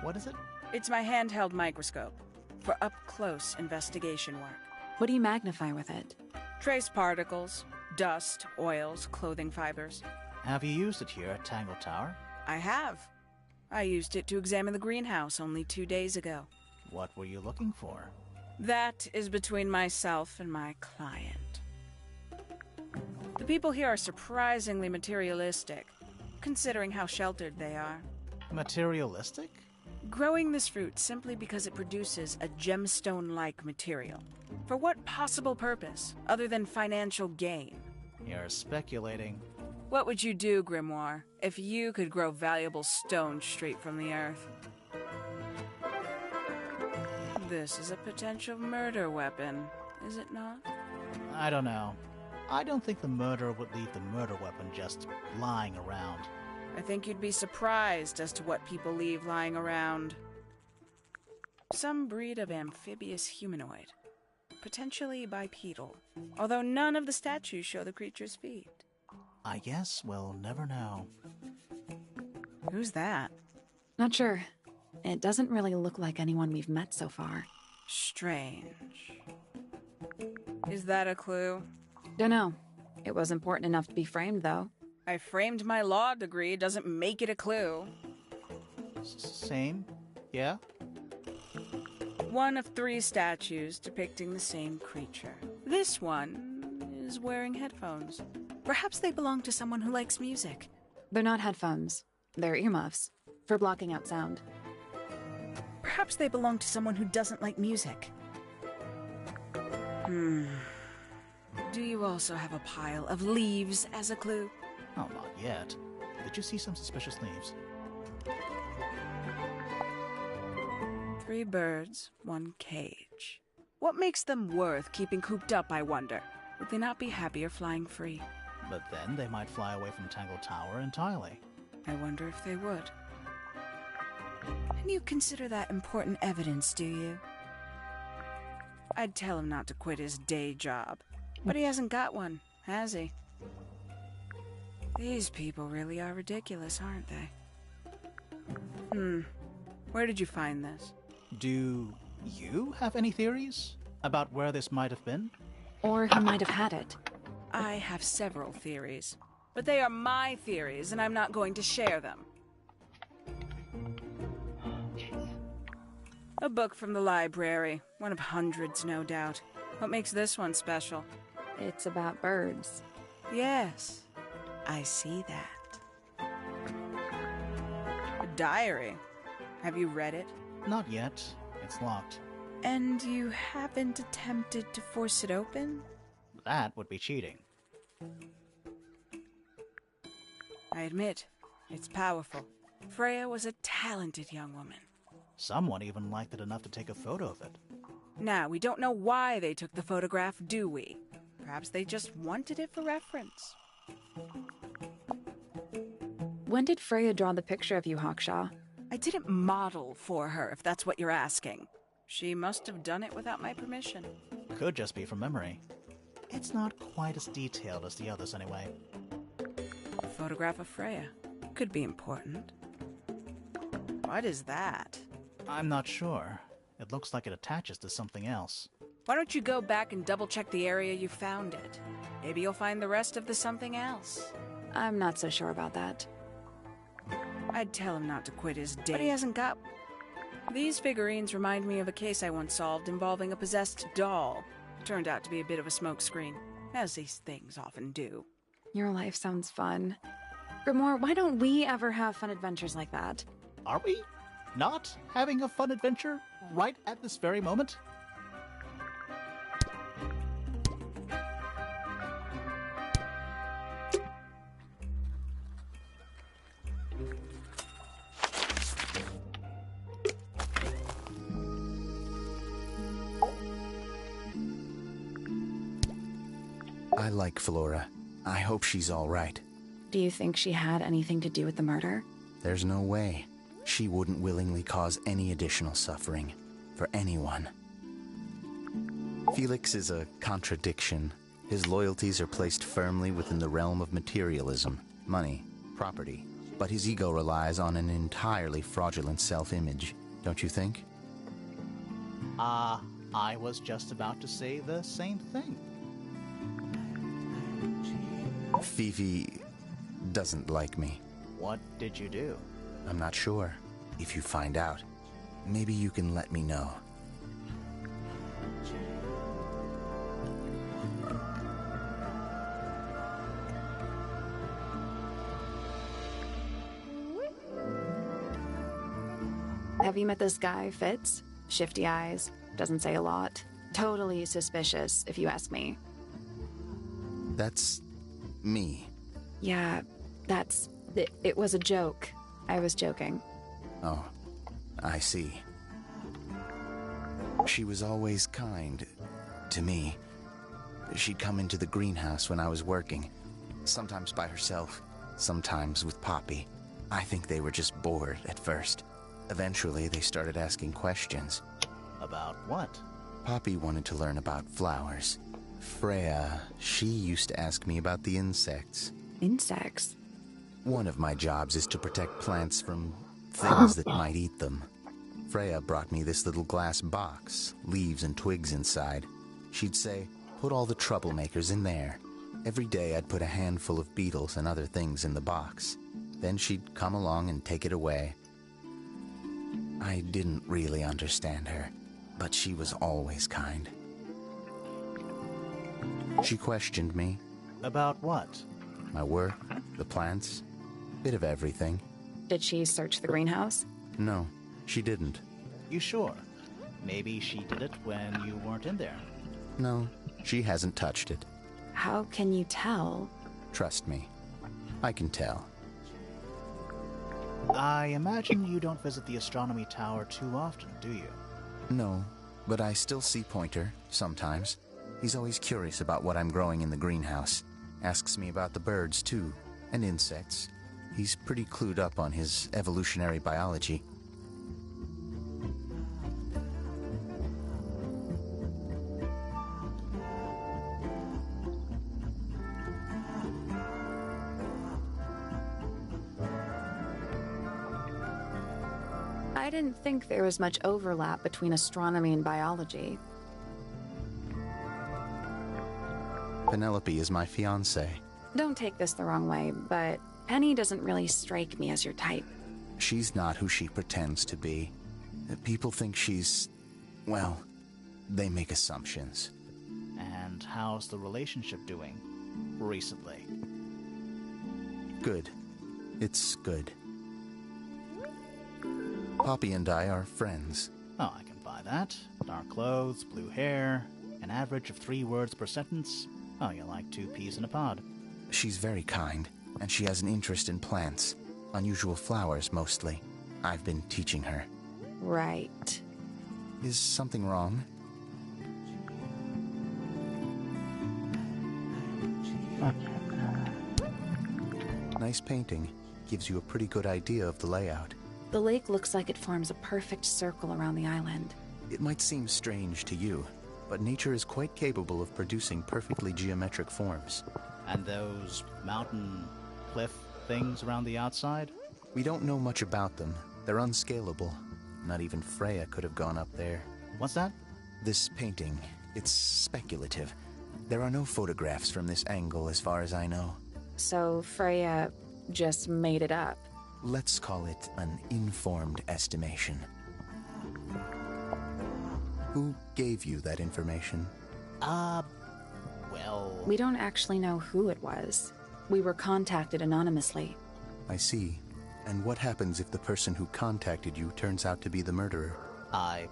what is it? It's my handheld microscope for up-close investigation work. What do you magnify with it? Trace particles, dust, oils, clothing fibers. Have you used it here at Tangled Tower? I have. I used it to examine the greenhouse only 2 days ago. What were you looking for? That is between myself and my client. The people here are surprisingly materialistic, considering how sheltered they are. Materialistic? Growing this fruit simply because it produces a gemstone-like material. For what possible purpose, other than financial gain? You're speculating. What would you do, Grimoire, if you could grow valuable stone straight from the earth? This is a potential murder weapon, is it not? I don't know. I don't think the murderer would leave the murder weapon just lying around. I think you'd be surprised as to what people leave lying around. Some breed of amphibious humanoid, potentially bipedal, although none of the statues show the creature's feet. I guess we'll never know. Who's that? Not sure. It doesn't really look like anyone we've met so far. Strange. Is that a clue? Dunno. It was important enough to be framed, though. I framed my law degree, doesn't make it a clue. Same? Yeah? One of 3 statues depicting the same creature. This one is wearing headphones. Perhaps they belong to someone who likes music. They're not headphones. They're earmuffs. For blocking out sound. Perhaps they belong to someone who doesn't like music. Do you also have a pile of leaves as a clue? Oh, not yet. Did you see some suspicious leaves? 3 birds, 1 cage. What makes them worth keeping cooped up, I wonder? Would they not be happier flying free? But then they might fly away from Tangled Tower entirely. I wonder if they would. And you consider that important evidence, do you? I'd tell him not to quit his day job. But he hasn't got one, has he? These people really are ridiculous, aren't they? Where did you find this? Do you have any theories about where this might have been? Or who might have had it. I have several theories. But they are my theories, and I'm not going to share them. A book from the library. One of hundreds, no doubt. What makes this one special? It's about birds. Yes, I see that. A diary. Have you read it? Not yet. It's locked. And you haven't attempted to force it open? That would be cheating. I admit, it's powerful. Freya was a talented young woman. Someone even liked it enough to take a photo of it. Now, we don't know why they took the photograph, do we? Perhaps they just wanted it for reference. When did Freya draw the picture of you, Hawkshaw? I didn't model for her, if that's what you're asking. She must have done it without my permission. Could just be from memory. It's not quite as detailed as the others anyway. A photograph of Freya. Could be important. What is that? I'm not sure. It looks like it attaches to something else. Why don't you go back and double-check the area you found it? Maybe you'll find the rest of the something else. I'm not so sure about that. I'd tell him not to quit his day, but he hasn't got... These figurines remind me of a case I once solved involving a possessed doll. Turned out to be a bit of a smokescreen, as these things often do. Your life sounds fun. Grimoire, why don't we ever have fun adventures like that? Are we not having a fun adventure right at this very moment? I like Flora. I hope she's all right. Do you think she had anything to do with the murder? There's no way. She wouldn't willingly cause any additional suffering for anyone. Felix is a contradiction. His loyalties are placed firmly within the realm of materialism, money, property. But his ego relies on an entirely fraudulent self-image, don't you think? I was just about to say the same thing. Fifi doesn't like me. What did you do? I'm not sure. If you find out, maybe you can let me know. Have you met this guy, Fitz? Shifty eyes, doesn't say a lot. Totally suspicious, if you ask me. That's me. Yeah, it was a joke. I was joking. Oh, I see. She was always kind to me. She'd come into the greenhouse when I was working, sometimes by herself, sometimes with Poppy. I think they were just bored at first. Eventually, they started asking questions. About what? Poppy wanted to learn about flowers. Freya, she used to ask me about the insects. Insects? One of my jobs is to protect plants from things that might eat them. Freya brought me this little glass box, leaves and twigs inside. She'd say, put all the troublemakers in there. Every day I'd put a handful of beetles and other things in the box. Then she'd come along and take it away. I didn't really understand her, but she was always kind. She questioned me. About what? My work, the plants, bit of everything. Did she search the greenhouse? No, she didn't. You sure? Maybe she did it when you weren't in there. No, she hasn't touched it. How can you tell? Trust me, I can tell. I imagine you don't visit the astronomy tower too often, do you? No, but I still see Pointer, sometimes. He's always curious about what I'm growing in the greenhouse. Asks me about the birds, too, and insects. He's pretty clued up on his evolutionary biology. I didn't think there was much overlap between astronomy and biology. Penelope is my fiancée. Don't take this the wrong way, but Penny doesn't really strike me as your type. She's not who she pretends to be. People think she's... well, they make assumptions. And how's the relationship doing recently? Good. It's good. Poppy and I are friends. Oh, I can buy that. Dark clothes, blue hair, an average of 3 words per sentence. Oh, you're like 2 peas in a pod. She's very kind, and she has an interest in plants. Unusual flowers, mostly. I've been teaching her. Right. Is something wrong? Nice painting. Gives you a pretty good idea of the layout. The lake looks like it forms a perfect circle around the island. It might seem strange to you, but nature is quite capable of producing perfectly geometric forms. And those mountain cliff things around the outside? We don't know much about them. They're unscalable. Not even Freya could have gone up there. What's that? This painting, it's speculative. There are no photographs from this angle as far as I know. So Freya just made it up. Let's call it an informed estimation. Who gave you that information? Well... We don't actually know who it was. We were contacted anonymously. I see. And what happens if the person who contacted you turns out to be the murderer? I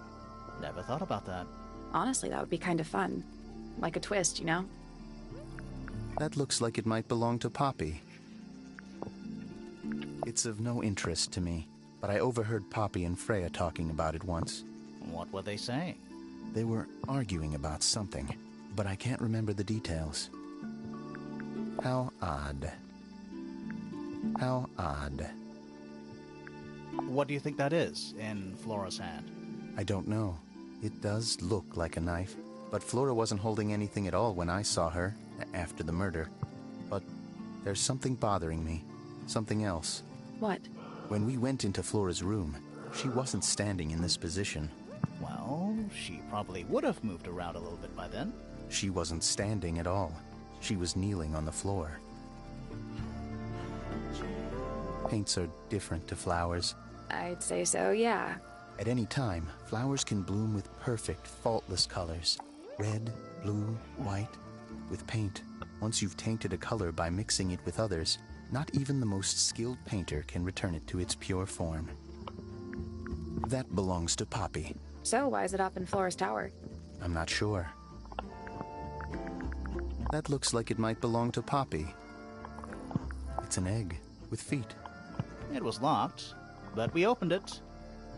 never thought about that. Honestly, that would be kind of fun. Like a twist, you know? That looks like it might belong to Poppy. It's of no interest to me, but I overheard Poppy and Freya talking about it once. What were they saying? They were arguing about something, but I can't remember the details. How odd. How odd. What do you think that is in Flora's hand? I don't know. It does look like a knife, but Flora wasn't holding anything at all when I saw her after the murder. But there's something bothering me. Something else. What? When we went into Flora's room, she wasn't standing in this position. Well, she probably would have moved around a little bit by then. She wasn't standing at all. She was kneeling on the floor. Paints are different to flowers. I'd say so, yeah. At any time, flowers can bloom with perfect, faultless colors. Red, blue, white. With paint, once you've tainted a color by mixing it with others, not even the most skilled painter can return it to its pure form. That belongs to Poppy. So why is it up in Flora's tower? I'm not sure. That looks like it might belong to Poppy. It's an egg with feet. It was locked, but we opened it,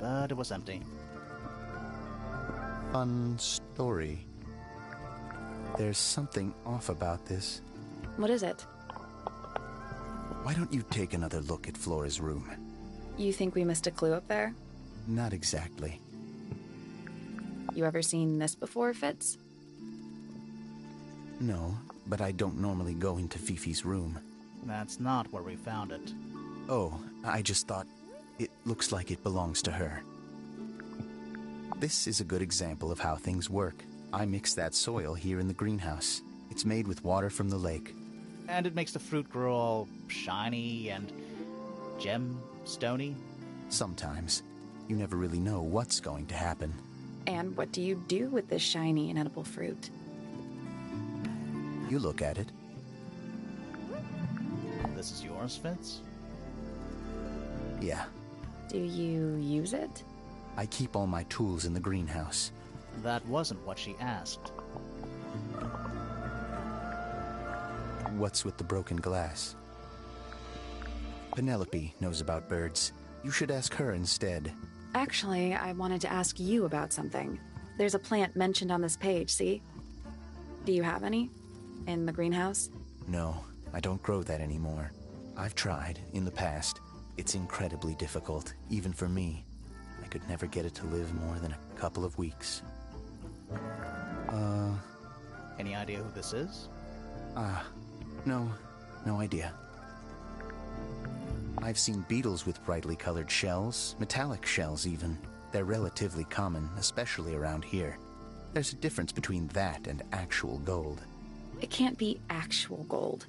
but it was empty. Fun story. There's something off about this. What is it? Why don't you take another look at Flora's room? You think we missed a clue up there? Not exactly. You ever seen this before, Fitz? No, but I don't normally go into Fifi's room. That's not where we found it. Oh, I just thought it looks like it belongs to her. This is a good example of how things work. I mix that soil here in the greenhouse. It's made with water from the lake. And it makes the fruit grow all shiny and gem-stony? Sometimes. You never really know what's going to happen. And what do you do with this shiny and edible fruit? You look at it. This is yours, Fitz? Yeah. Do you use it? I keep all my tools in the greenhouse. That wasn't what she asked. What's with the broken glass? Penelope knows about birds. You should ask her instead. Actually, I wanted to ask you about something. There's a plant mentioned on this page, see? Do you have any? In the greenhouse? No, I don't grow that anymore. I've tried, in the past. It's incredibly difficult, even for me. I could never get it to live more than a couple of weeks. Any idea who this is? No idea. I've seen beetles with brightly colored shells, metallic shells even. They're relatively common, especially around here. There's a difference between that and actual gold. It can't be actual gold.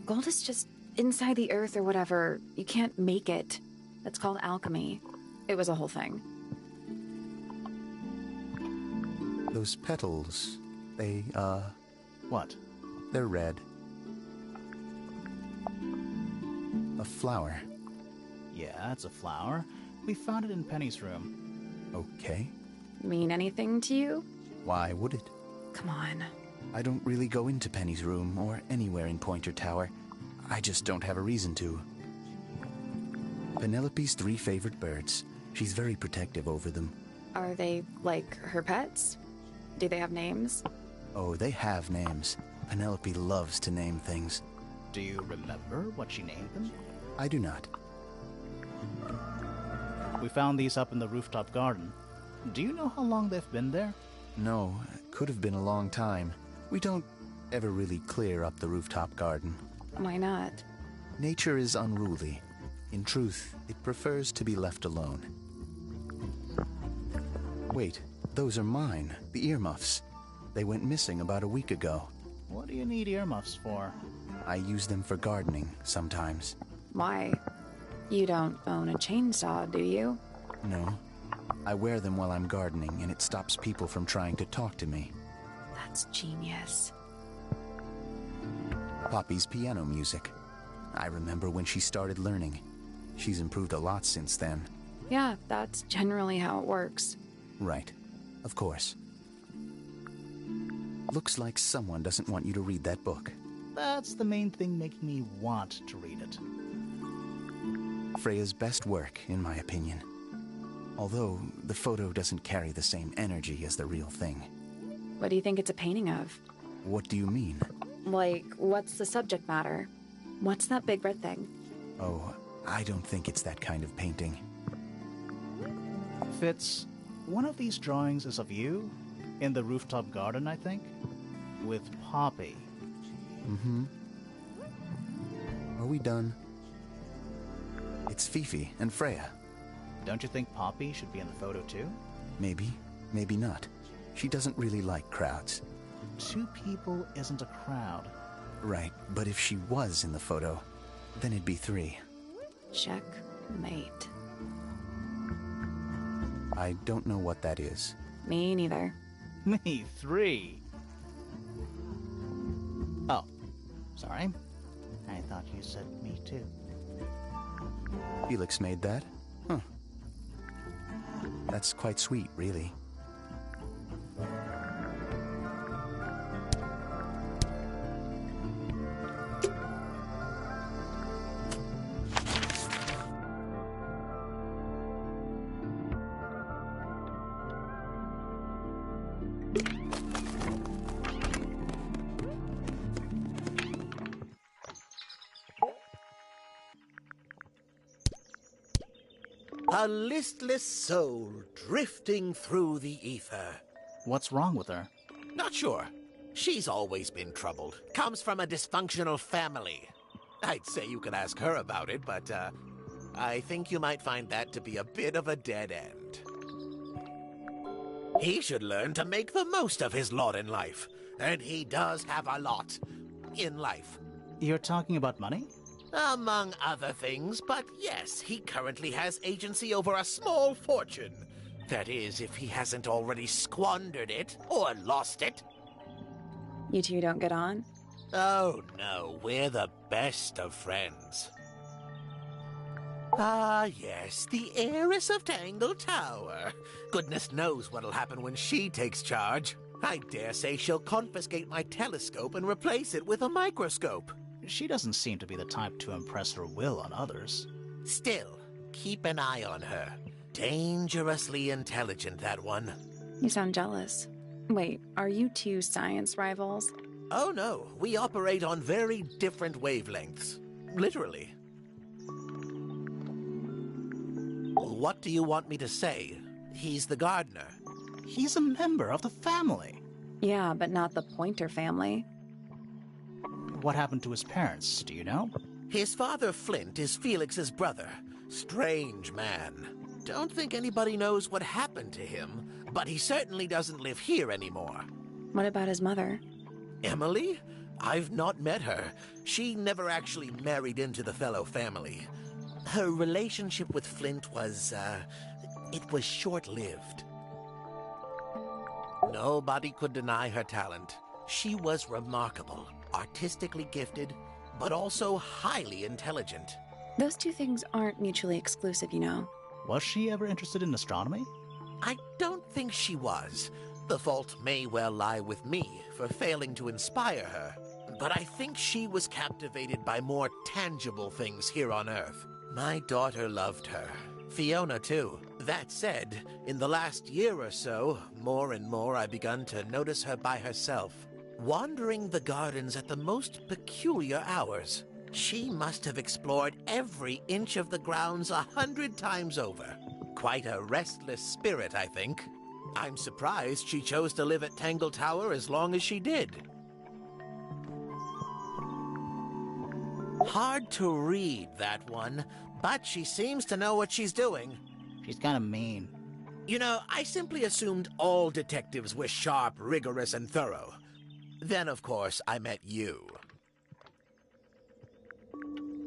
Gold is just inside the earth or whatever. You can't make it. That's called alchemy. It was a whole thing. Those petals, they, What? they're red. A flower. Yeah, it's a flower. We found it in Penny's room. Okay. Mean anything to you? Why would it? Come on. I don't really go into Penny's room or anywhere in Pointer Tower. I just don't have a reason to. Penelope's 3 favorite birds. She's very protective over them. Are they like her pets? Do they have names? Oh, they have names. Penelope loves to name things. Do you remember what she named them? I do not. We found these up in the rooftop garden. Do you know how long they've been there? No, it could have been a long time. We don't ever really clear up the rooftop garden. Why not? Nature is unruly. In truth, it prefers to be left alone. Wait, those are mine, the earmuffs. They went missing about a week ago. What do you need earmuffs for? I use them for gardening sometimes. Why? You don't own a chainsaw, do you? No. I wear them while I'm gardening, and it stops people from trying to talk to me. That's genius. Poppy's piano music. I remember when she started learning. She's improved a lot since then. Yeah, that's generally how it works. Right. Of course. Looks like someone doesn't want you to read that book. That's the main thing making me want to read it. Freya's best work, in my opinion. Although, the photo doesn't carry the same energy as the real thing. What do you think it's a painting of? What do you mean? Like, what's the subject matter? What's that big red thing? Oh, I don't think it's that kind of painting. Fitz, one of these drawings is of you, in the rooftop garden, I think, with Poppy. Mm-hmm. Are we done? It's Fifi and Freya. Don't you think Poppy should be in the photo too? Maybe, maybe not. She doesn't really like crowds. 2 people isn't a crowd. Right, but if she was in the photo, then it'd be 3. Checkmate. I don't know what that is. Me neither. Me 3. Oh, sorry. I thought you said me too. Felix made that? Huh. That's quite sweet, really. A listless soul drifting through the ether. What's wrong with her? Not sure. She's always been troubled. Comes from a dysfunctional family. I'd say you could ask her about it, but I think you might find that to be a bit of a dead end. He should learn to make the most of his lot in life. And he does have a lot in life. You're talking about money? Among other things, but yes, he currently has agency over a small fortune. That is, if he hasn't already squandered it or lost it. You two don't get on? Oh no, we're the best of friends. Ah yes, the heiress of Tangled Tower. Goodness knows what'll happen when she takes charge. I dare say she'll confiscate my telescope and replace it with a microscope. She doesn't seem to be the type to impress her will on others. Still, keep an eye on her. Dangerously intelligent, that one. You sound jealous. Wait, are you two science rivals? Oh no, we operate on very different wavelengths. Literally. What do you want me to say? He's the gardener. He's a member of the family. Yeah, but not the Pointer family. What happened to his parents, do you know? His father, Flint, is Felix's brother. Strange man. Don't think anybody knows what happened to him, but he certainly doesn't live here anymore. What about his mother? Emily? I've not met her. She never actually married into the fellow family. Her relationship with Flint was, it was short-lived. Nobody could deny her talent. She was remarkable, artistically gifted, but also highly intelligent. Those two things aren't mutually exclusive, you know. Was she ever interested in astronomy? I don't think she was. The fault may well lie with me for failing to inspire her. But I think she was captivated by more tangible things here on Earth. My daughter loved her. Fiona, too. That said, in the last year or so, more and more I've begun to notice her by herself, wandering the gardens at the most peculiar hours. She must have explored every inch of the grounds 100 times over. Quite a restless spirit, I think. I'm surprised she chose to live at Tangled Tower as long as she did. Hard to read, that one, but she seems to know what she's doing. She's kind of mean. You know, I simply assumed all detectives were sharp, rigorous, and thorough. Then, of course, I met you.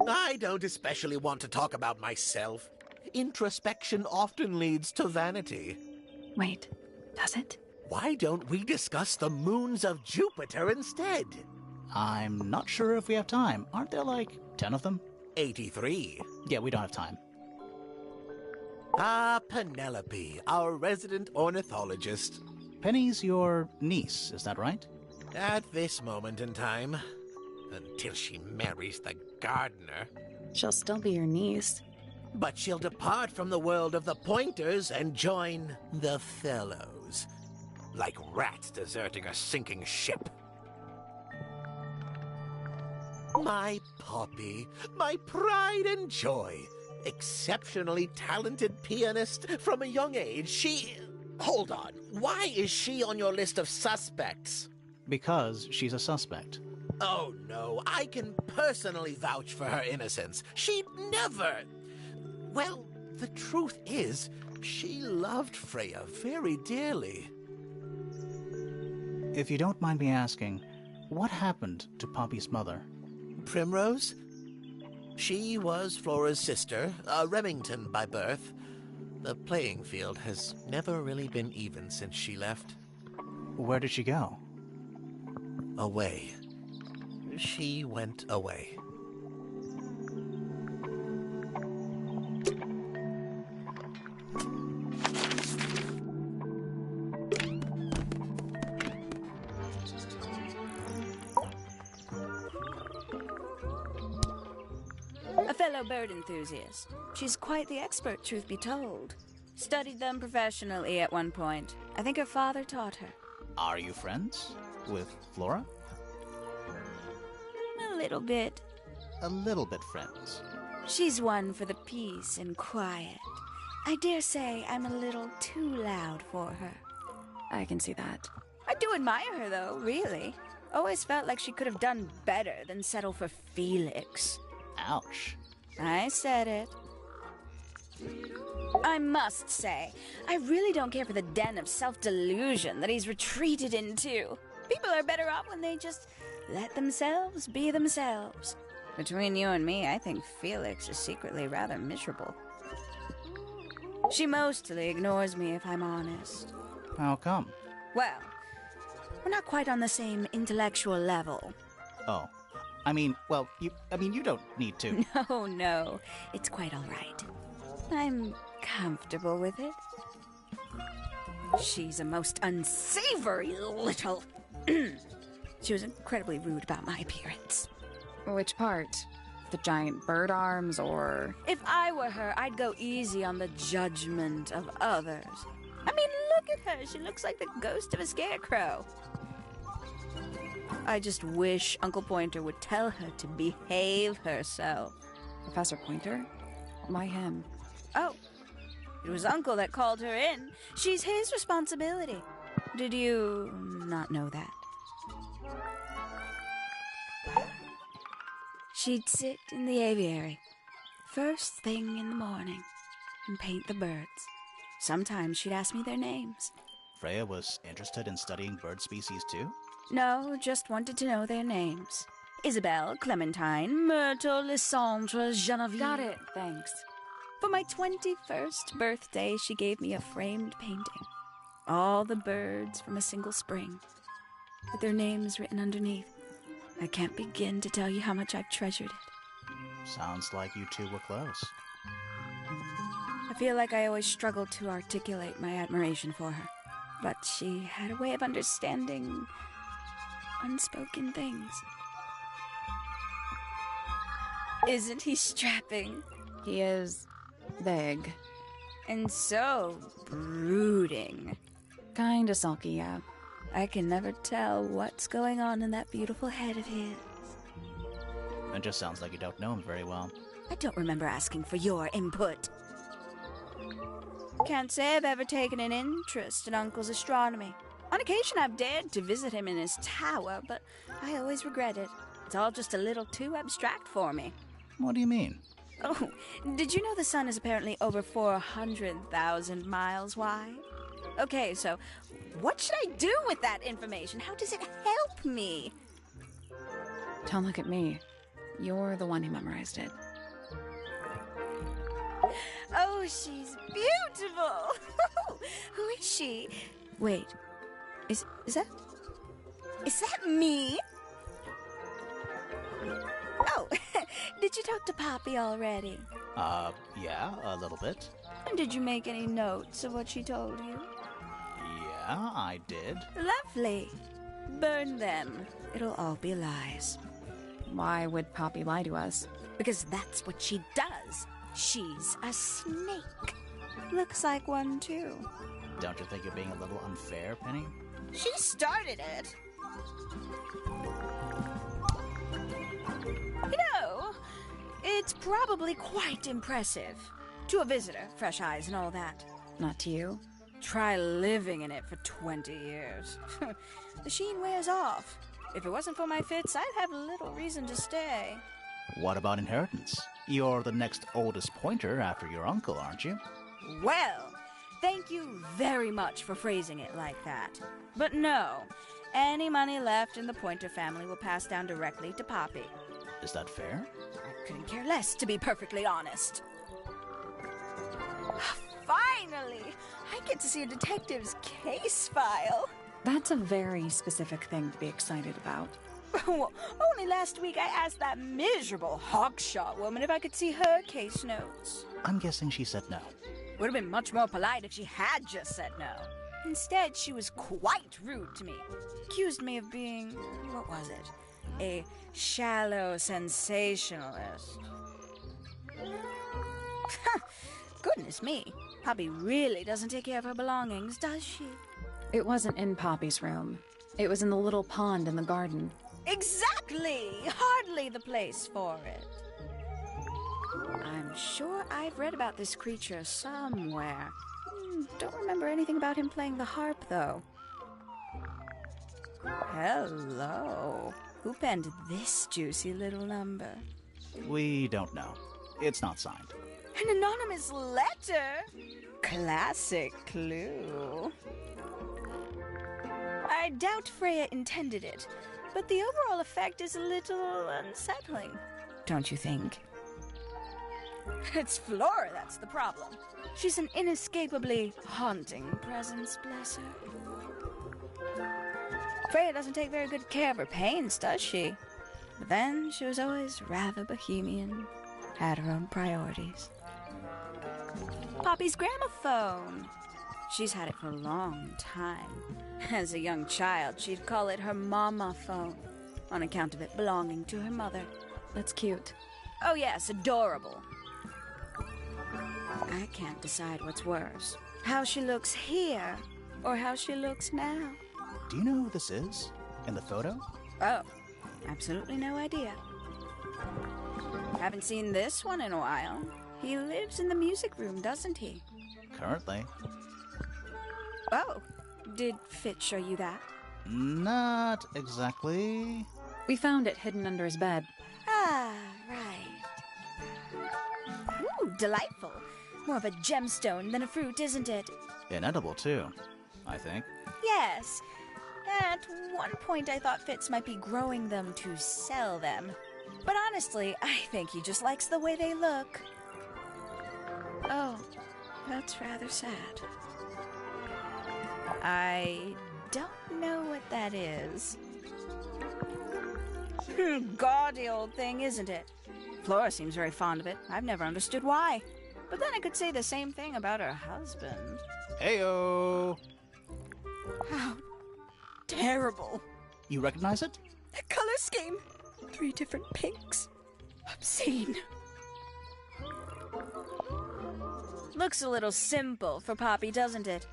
I don't especially want to talk about myself. Introspection often leads to vanity. Wait, does it? Why don't we discuss the moons of Jupiter instead? I'm not sure if we have time. Aren't there like 10 of them? 83. Yeah, we don't have time. Ah, Penelope, our resident ornithologist. Penny's your niece, is that right? At this moment in time. Until she marries the gardener. She'll still be your niece. But she'll depart from the world of the Pointers and join the Fellows. Like rats deserting a sinking ship. My Poppy, my pride and joy. Exceptionally talented pianist from a young age. She... Hold on. Why is she on your list of suspects? Because she's a suspect. Oh no, I can personally vouch for her innocence. She'd never... Well, the truth is, she loved Freya very dearly. If you don't mind me asking, what happened to Poppy's mother? Primrose? She was Flora's sister, a Remington by birth. The playing field has never really been even since she left. Where did she go? Away. She went away. A fellow bird enthusiast. She's quite the expert, truth be told. Studied them professionally at one point. I think her father taught her. Are you friends with Flora? A little bit. A little bit friends. She's one for the peace and quiet. I dare say I'm a little too loud for her. I can see that. I do admire her, though, really. Always felt like she could have done better than settle for Felix. Ouch. I said it. I must say, I really don't care for the den of self-delusion that he's retreated into. People are better off when they just let themselves be themselves. Between you and me, I think Felix is secretly rather miserable. She mostly ignores me, if I'm honest. How come? Well, we're not quite on the same intellectual level. Oh. you don't need to. No, it's quite all right. I'm comfortable with it. She's a most unsavory little... She was incredibly rude about my appearance. Which part? The giant bird arms, or... If I were her, I'd go easy on the judgment of others. I mean, look at her. She looks like the ghost of a scarecrow. I just wish Uncle Pointer would tell her to behave herself. Professor Pointer? Why him? Oh, it was Uncle that called her in. She's his responsibility. Did you not know that? She'd sit in the aviary, first thing in the morning, and paint the birds. Sometimes she'd ask me their names. Freya was interested in studying bird species too? No, just wanted to know their names. Isabelle, Clementine, Myrtle, Lysandre, Genevieve. Got it, thanks. For my 21st birthday, she gave me a framed painting. All the birds from a single spring, with their names written underneath. I can't begin to tell you how much I've treasured it. Sounds like you two were close. I feel like I always struggled to articulate my admiration for her, but she had a way of understanding unspoken things. Isn't he strapping? He is big. And so brooding. Kinda sulky, yeah. I can never tell what's going on in that beautiful head of his. It just sounds like you don't know him very well. I don't remember asking for your input. Can't say I've ever taken an interest in Uncle's astronomy. On occasion I've dared to visit him in his tower, but I always regret it. It's all just a little too abstract for me. What do you mean? Oh, did you know the sun is apparently over 400,000 miles wide? Okay, so what should I do with that information? How does it help me? Don't look at me. You're the one who memorized it. Oh, she's beautiful. Who is she? Wait, is that me? Oh, did you talk to Poppy already? Yeah, a little bit. And did you make any notes of what she told you? Yeah, I did. Lovely. Burn them. It'll all be lies. Why would Poppy lie to us? Because that's what she does. She's a snake. Looks like one, too. Don't you think you're being a little unfair, Penny? She started it. You know, it's probably quite impressive. To a visitor, fresh eyes and all that. Not to you? Try living in it for 20 years. The sheen wears off. If it wasn't for my fits, I'd have little reason to stay. What about inheritance? You're the next oldest pointer after your uncle, aren't you? Well, thank you very much for phrasing it like that. But no, any money left in the Pointer family will pass down directly to Poppy. Is that fair? I couldn't care less, to be perfectly honest. Finally! I get to see a detective's case file. That's a very specific thing to be excited about. Well, only last week I asked that miserable hogshot woman if I could see her case notes. I'm guessing she said no. Would have been much more polite if she had just said no. Instead, she was quite rude to me. Accused me of being, what was it? A shallow sensationalist. Goodness me. Poppy really doesn't take care of her belongings, does she? It wasn't in Poppy's room. It was in the little pond in the garden. Exactly! Hardly the place for it. I'm sure I've read about this creature somewhere. Don't remember anything about him playing the harp, though. Hello. Who penned this juicy little number? We don't know. It's not signed. An anonymous letter? Classic clue. I doubt Freya intended it, but the overall effect is a little unsettling. Don't you think? It's Flora that's the problem. She's an inescapably haunting presence, bless her. Freya doesn't take very good care of her pains, does she? But then she was always rather bohemian, had her own priorities. Poppy's gramophone. She's had it for a long time. As a young child, she'd call it her mama phone, on account of it belonging to her mother. That's cute. Oh yes, adorable. I can't decide what's worse. How she looks here, or how she looks now. Do you know who this is? In the photo? Oh, absolutely no idea. Haven't seen this one in a while. He lives in the music room, doesn't he? Currently. Oh, did Fitz show you that? Not exactly. We found it hidden under his bed. Ah, right. Ooh, delightful. More of a gemstone than a fruit, isn't it? Inedible, too, I think. Yes. At one point I thought Fitz might be growing them to sell them. But honestly, I think he just likes the way they look. Oh, that's rather sad. I don't know what that is. Gaudy old thing, isn't it? Flora seems very fond of it. I've never understood why. But then I could say the same thing about her husband. Heyo! How terrible. You recognize it? The color scheme. 3 different pinks. Obscene. Looks a little simple for Poppy, doesn't it?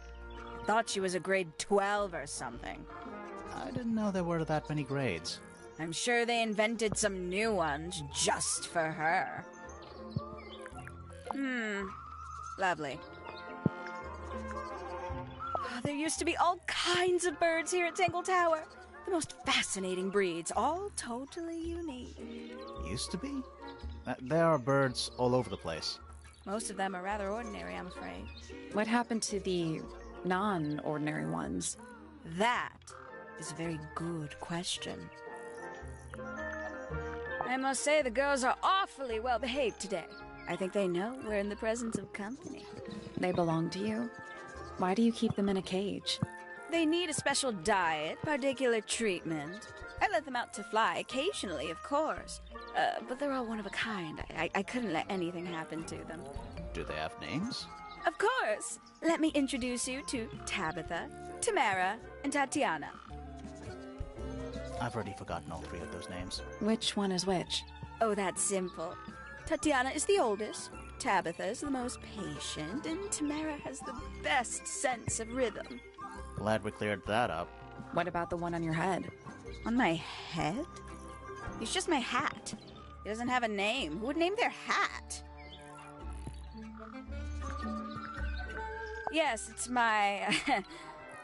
Thought she was a grade 12 or something. I didn't know there were that many grades. I'm sure they invented some new ones just for her. Lovely. Oh, there used to be all kinds of birds here at Tangled Tower. The most fascinating breeds, all totally unique. Used to be? There are birds all over the place. Most of them are rather ordinary, I'm afraid. What happened to the non-ordinary ones? That is a very good question. I must say the girls are awfully well behaved today. I think they know we're in the presence of company. They belong to you? Why do you keep them in a cage? They need a special diet, particular treatment. I let them out to fly occasionally, of course. But they're all one of a kind. I couldn't let anything happen to them. Do they have names? Of course. Let me introduce you to Tabitha, Tamara, and Tatiana. I've already forgotten all 3 of those names. Which one is which? Oh, that's simple. Tatiana is the oldest, Tabitha is the most patient, and Tamara has the best sense of rhythm. Glad we cleared that up. What about the one on your head? On my head? It's just my hat. It doesn't have a name. Who would name their hat? Yes, it's my...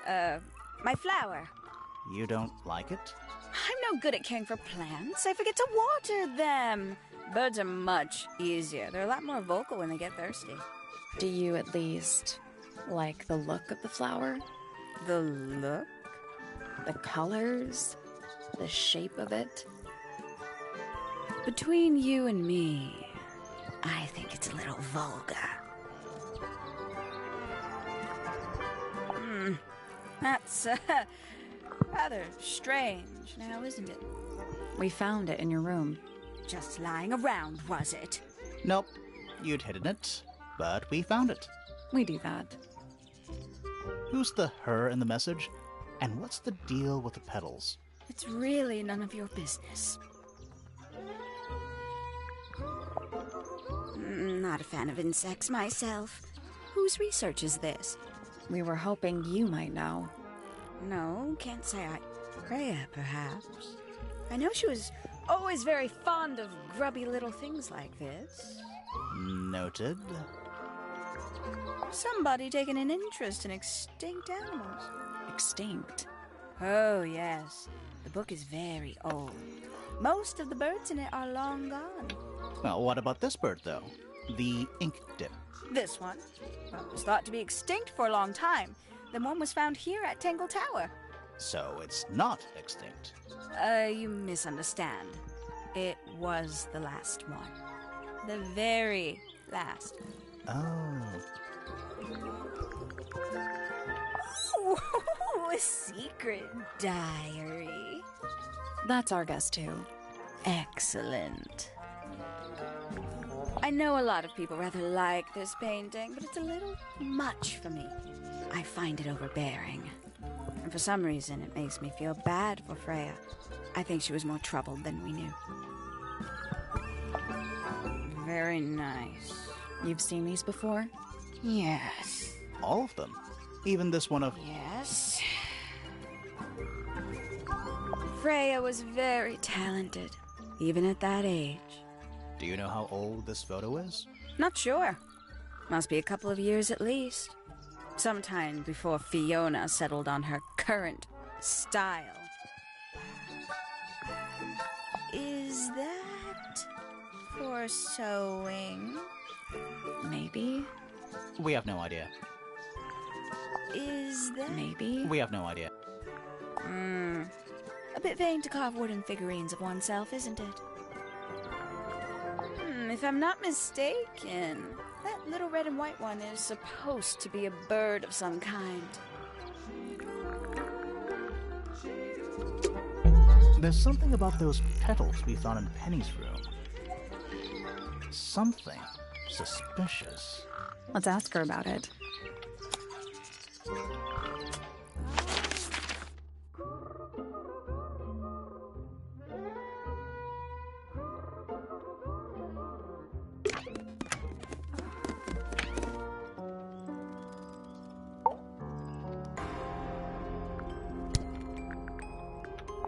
my flower. You don't like it? I'm no good at caring for plants. I forget to water them. Birds are much easier. They're a lot more vocal when they get thirsty. Do you at least like the look of the flower? The look? The colors? The shape of it? Between you and me, I think it's a little vulgar. That's rather strange now, isn't it? We found it in your room. Just lying around, was it? Nope. You'd hidden it, but we found it. We do that. Who's the her in the message? And what's the deal with the petals? It's really none of your business. not a fan of insects myself. Whose research is this? We were hoping you might know. No, can't say I... Freya, perhaps. I know she was always very fond of grubby little things like this. Noted. Somebody taking an interest in extinct animals. Extinct. Oh, yes. The book is very old. Most of the birds in it are long gone. Well, what about this bird, though? The ink dip. This one? Well, it was thought to be extinct for a long time. Then one was found here at Tangled Tower. So it's not extinct. You misunderstand. It was the last one. The very last. Oh. Ooh, a secret diary. That's our guess, too. Excellent. I know a lot of people rather like this painting, but it's a little much for me. I find it overbearing. And for some reason, it makes me feel bad for Freya. I think she was more troubled than we knew. Very nice. You've seen these before? Yes. All of them? Even this one of... Yes. Freya was very talented, even at that age. Do you know how old this photo is? Not sure. Must be a couple of years at least. Sometime before Fiona settled on her current style. Is that for sewing? Maybe. We have no idea. Is that... Maybe. We have no idea. A bit vain to carve wooden figurines of oneself, isn't it? If I'm not mistaken, that little red and white one is supposed to be a bird of some kind. There's something about those petals we found in Penny's room. Something suspicious. Let's ask her about it.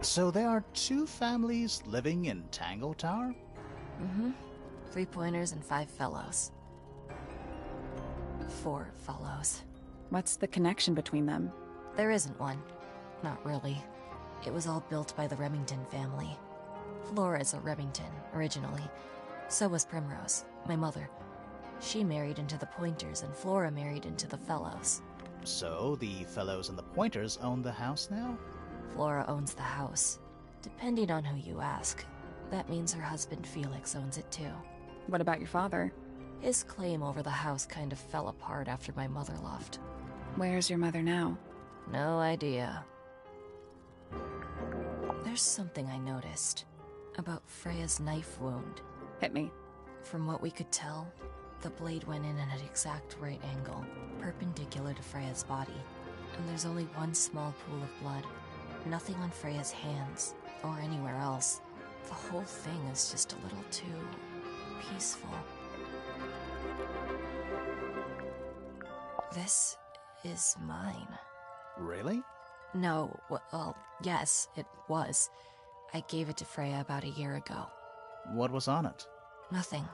So there are two families living in Tangled Tower? Mm-hmm. 3 pointers and 5 fellows. 4 fellows. What's the connection between them? There isn't one. Not really. It was all built by the Remington family. Flora is a Remington, originally. So was Primrose, my mother. She married into the Pointers, and Flora married into the Fellows. So the Fellows and the Pointers own the house now? Flora owns the house. Depending on who you ask, that means her husband Felix owns it too. What about your father? His claim over the house kind of fell apart after my mother left. Where's your mother now? No idea. There's something I noticed about Freya's knife wound. Hit me. From what we could tell, the blade went in at an exact right angle, perpendicular to Freya's body. And there's only one small pool of blood. Nothing on Freya's hands, or anywhere else. The whole thing is just a little too... peaceful. This is mine. Really? No, well, yes, it was. I gave it to Freya about a year ago. What was on it? Nothing.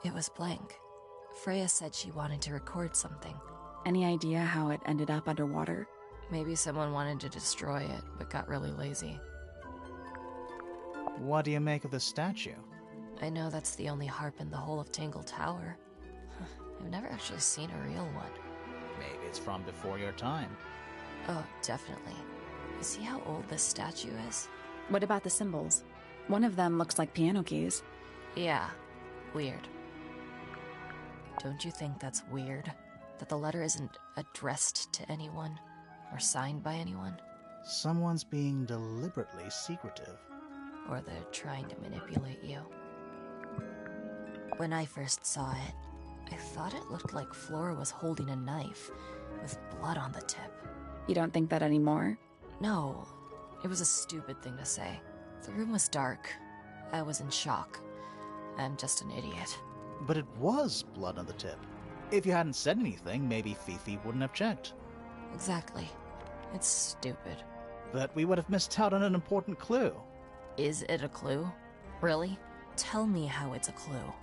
It was blank. Freya said she wanted to record something. Any idea how it ended up underwater? Maybe someone wanted to destroy it, but got really lazy. What do you make of the statue? I know that's the only harp in the whole of Tangled Tower. I've never actually seen a real one. Maybe it's from before your time. Oh, definitely. You see how old this statue is? What about the symbols? One of them looks like piano keys. Yeah, weird. Don't you think that's weird? That the letter isn't addressed to anyone? Or signed by anyone? Someone's being deliberately secretive. Or they're trying to manipulate you. When I first saw it, I thought it looked like Flora was holding a knife, with blood on the tip. You don't think that anymore? No, it was a stupid thing to say. The room was dark. I was in shock. I'm just an idiot. But it was blood on the tip. If you hadn't said anything, maybe Fifi wouldn't have checked. Exactly. It's stupid. But we would have missed out on an important clue. Is it a clue? Really? Tell me how it's a clue.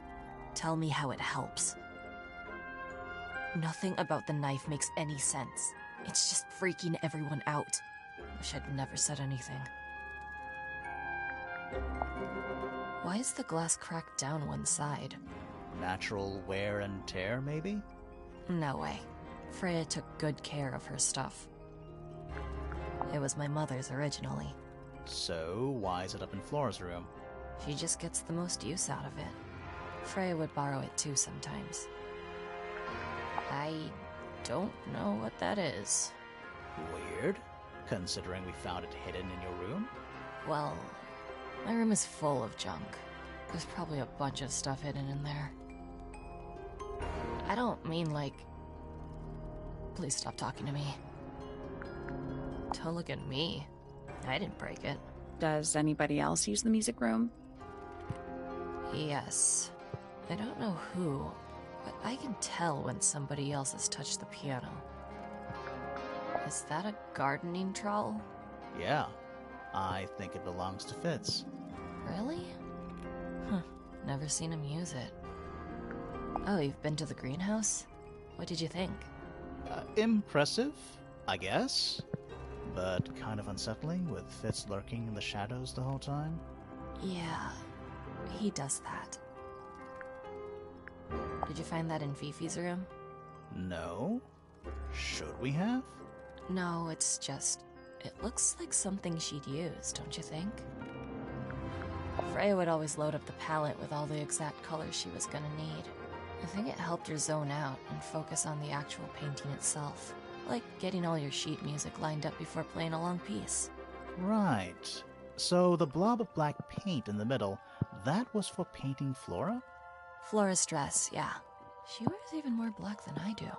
Tell me how it helps. Nothing about the knife makes any sense. It's just freaking everyone out. Wish I'd never said anything. Why is the glass cracked down one side? Natural wear and tear, maybe? No way. Freya took good care of her stuff. It was my mother's originally. So, why is it up in Flora's room? She just gets the most use out of it. Freya would borrow it too sometimes. I don't know what that is. Weird, considering we found it hidden in your room. Well, my room is full of junk. There's probably a bunch of stuff hidden in there. I don't mean like... Please stop talking to me. Don't look at me. I didn't break it. Does anybody else use the music room? Yes. I don't know who, but I can tell when somebody else has touched the piano. Is that a gardening trowel? Yeah, I think it belongs to Fitz. Really? Huh, never seen him use it. Oh, you've been to the greenhouse? What did you think? Impressive, I guess. But kind of unsettling, with Fitz lurking in the shadows the whole time. Yeah, he does that. Did you find that in Fifi's room? No. Should we have? No, it's just... It looks like something she'd use, don't you think? Freya would always load up the palette with all the exact colors she was gonna need. I think it helped her zone out and focus on the actual painting itself. Like getting all your sheet music lined up before playing a long piece. Right. So the blob of black paint in the middle, that was for painting Flora? Flora's dress, yeah. She wears even more black than I do.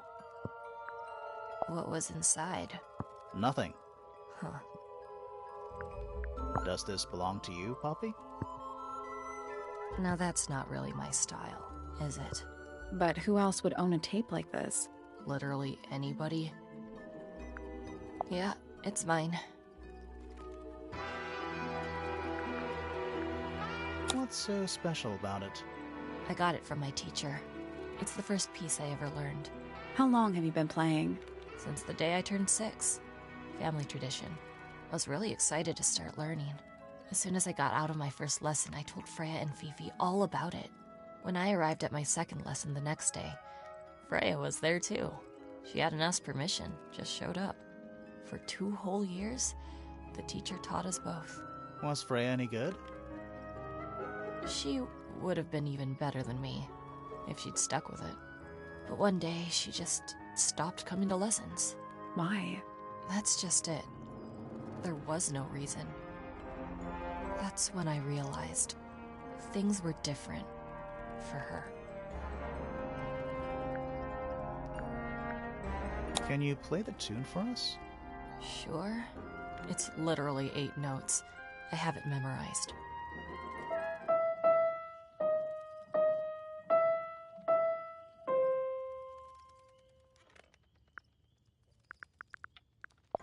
What was inside? Nothing. Huh. Does this belong to you, Poppy? Now that's not really my style, is it? But who else would own a tape like this? Literally anybody? Yeah, it's mine. What's so special about it? I got it from my teacher. It's the first piece I ever learned. How long have you been playing? Since the day I turned 6. Family tradition. I was really excited to start learning. As soon as I got out of my first lesson, I told Freya and Fifi all about it. When I arrived at my second lesson the next day, Freya was there too. She hadn't asked permission, just showed up. For 2 whole years, the teacher taught us both. Was Freya any good? She would have been even better than me, if she'd stuck with it. But one day, she just stopped coming to lessons. Why? That's just it. There was no reason. That's when I realized things were different for her. Can you play the tune for us? Sure. It's literally 8 notes. I have it memorized.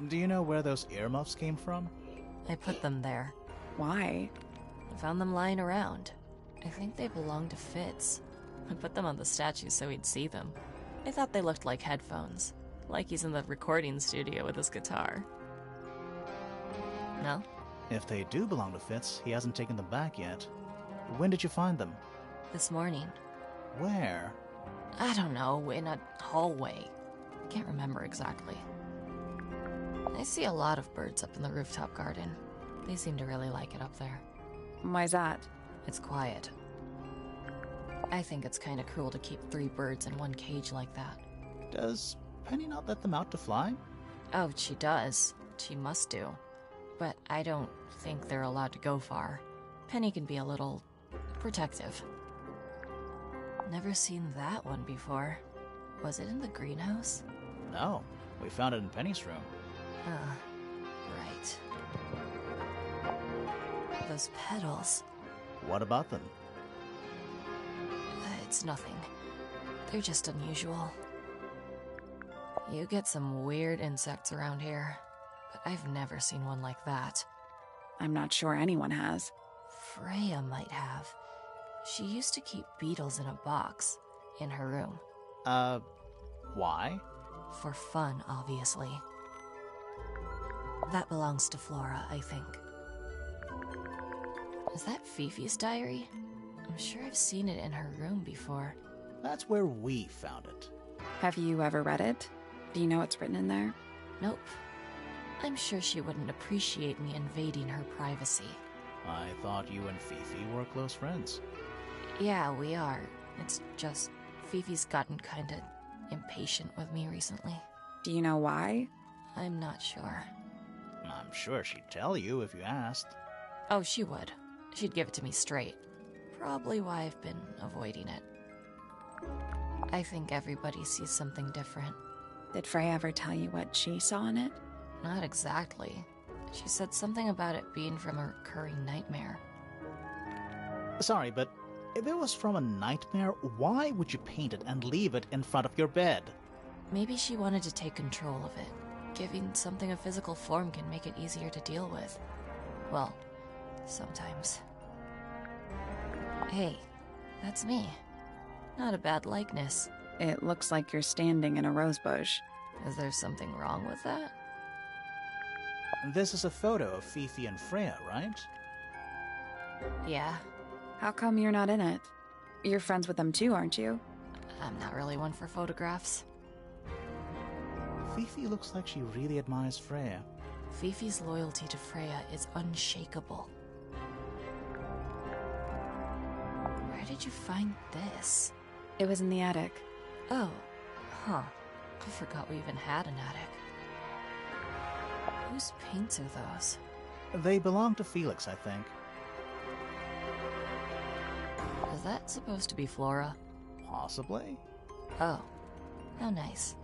Do you know where those earmuffs came from? I put them there. Why? I found them lying around. I think they belonged to Fitz. I put them on the statue so he'd see them. I thought they looked like headphones, like he's in the recording studio with his guitar. No? If they do belong to Fitz, he hasn't taken them back yet. When did you find them? This morning. Where? I don't know, in a hallway. Can't remember exactly. I see a lot of birds up in the rooftop garden. They seem to really like it up there. Why's that? It's quiet. I think it's kind of cruel to keep 3 birds in one cage like that. Does Penny not let them out to fly? Oh, she does. She must do. But I don't think they're allowed to go far. Penny can be a little protective. Never seen that one before. Was it in the greenhouse? No, we found it in Penny's room. Right. Those petals. What about them? It's nothing. They're just unusual. You get some weird insects around here, but I've never seen one like that. I'm not sure anyone has. Freya might have. She used to keep beetles in a box in her room. Why? For fun, obviously. That belongs to Flora, I think. Is that Fifi's diary? I'm sure I've seen it in her room before. That's where we found it. Have you ever read it? Do you know what's written in there? Nope. I'm sure she wouldn't appreciate me invading her privacy. I thought you and Fifi were close friends. Yeah, we are. It's just Fifi's gotten kinda impatient with me recently. Do you know why? I'm not sure. I'm sure she'd tell you if you asked. Oh, she would. She'd give it to me straight. Probably why I've been avoiding it. I think everybody sees something different. Did Freya ever tell you what she saw in it? Not exactly. She said something about it being from a recurring nightmare. Sorry, but if it was from a nightmare, why would you paint it and leave it in front of your bed? Maybe she wanted to take control of it. Giving something a physical form can make it easier to deal with. Well, sometimes. Hey, that's me. Not a bad likeness. It looks like you're standing in a rosebush. Is there something wrong with that? This is a photo of Fifi and Freya, right? Yeah. How come you're not in it? You're friends with them too, aren't you? I'm not really one for photographs. Fifi looks like she really admires Freya. Fifi's loyalty to Freya is unshakable. Where did you find this? It was in the attic. Oh, huh. I forgot we even had an attic. Whose paints are those? They belong to Felix, I think. Is that supposed to be Flora? Possibly. Oh, how nice.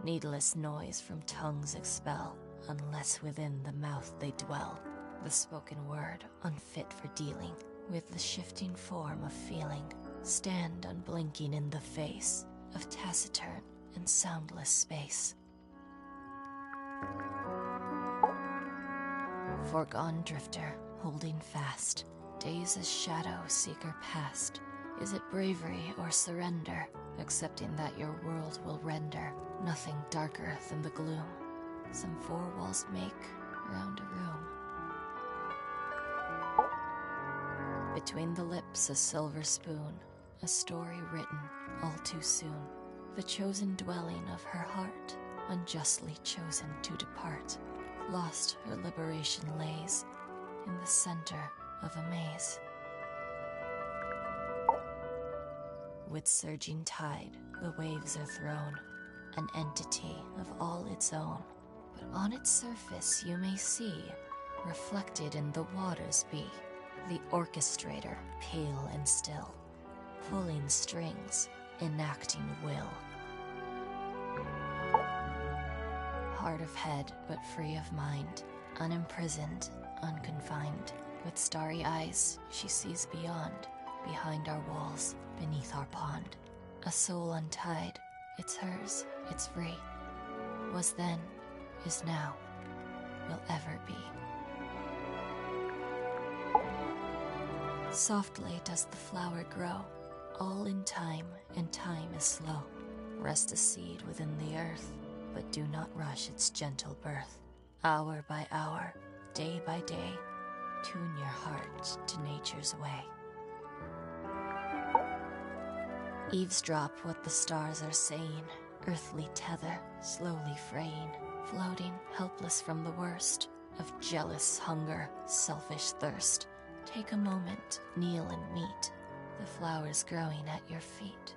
Needless noise from tongues expel, unless within the mouth they dwell. The spoken word, unfit for dealing with the shifting form of feeling, stand unblinking in the face of taciturn and soundless space. Foregone drifter, holding fast, days as shadow seeker past. Is it bravery or surrender, accepting that your world will render nothing darker than the gloom some four walls make round a room? Between the lips a silver spoon, a story written all too soon. The chosen dwelling of her heart, unjustly chosen to depart. Lost her liberation lays in the center of a maze. With surging tide, the waves are thrown, an entity of all its own. But on its surface you may see, reflected in the waters be, the orchestrator, pale and still, pulling strings, enacting will. Hard of head, but free of mind, unimprisoned, unconfined. With starry eyes, she sees beyond, behind our walls, beneath our pond. A soul untied, it's hers, it's free. Was then, is now, will ever be. Softly does the flower grow, all in time, and time is slow. Rest a seed within the earth, but do not rush its gentle birth. Hour by hour, day by day, tune your heart to nature's way. Eavesdrop what the stars are saying, earthly tether, slowly fraying, floating, helpless from the worst of jealous hunger, selfish thirst. Take a moment, kneel and meet the flowers growing at your feet.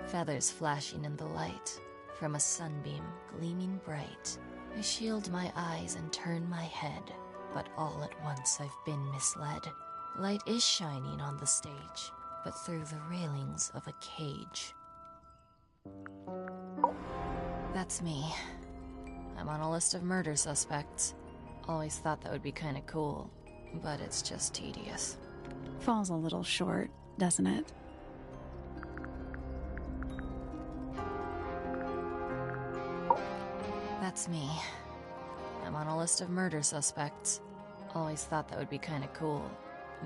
Feathers flashing in the light, from a sunbeam gleaming bright. I shield my eyes and turn my head, but all at once I've been misled. Light is shining on the stage, but through the railings of a cage. That's me. I'm on a list of murder suspects. Always thought that would be kinda cool, but it's just tedious. Falls a little short, doesn't it? That's me. I'm on a list of murder suspects. Always thought that would be kinda cool,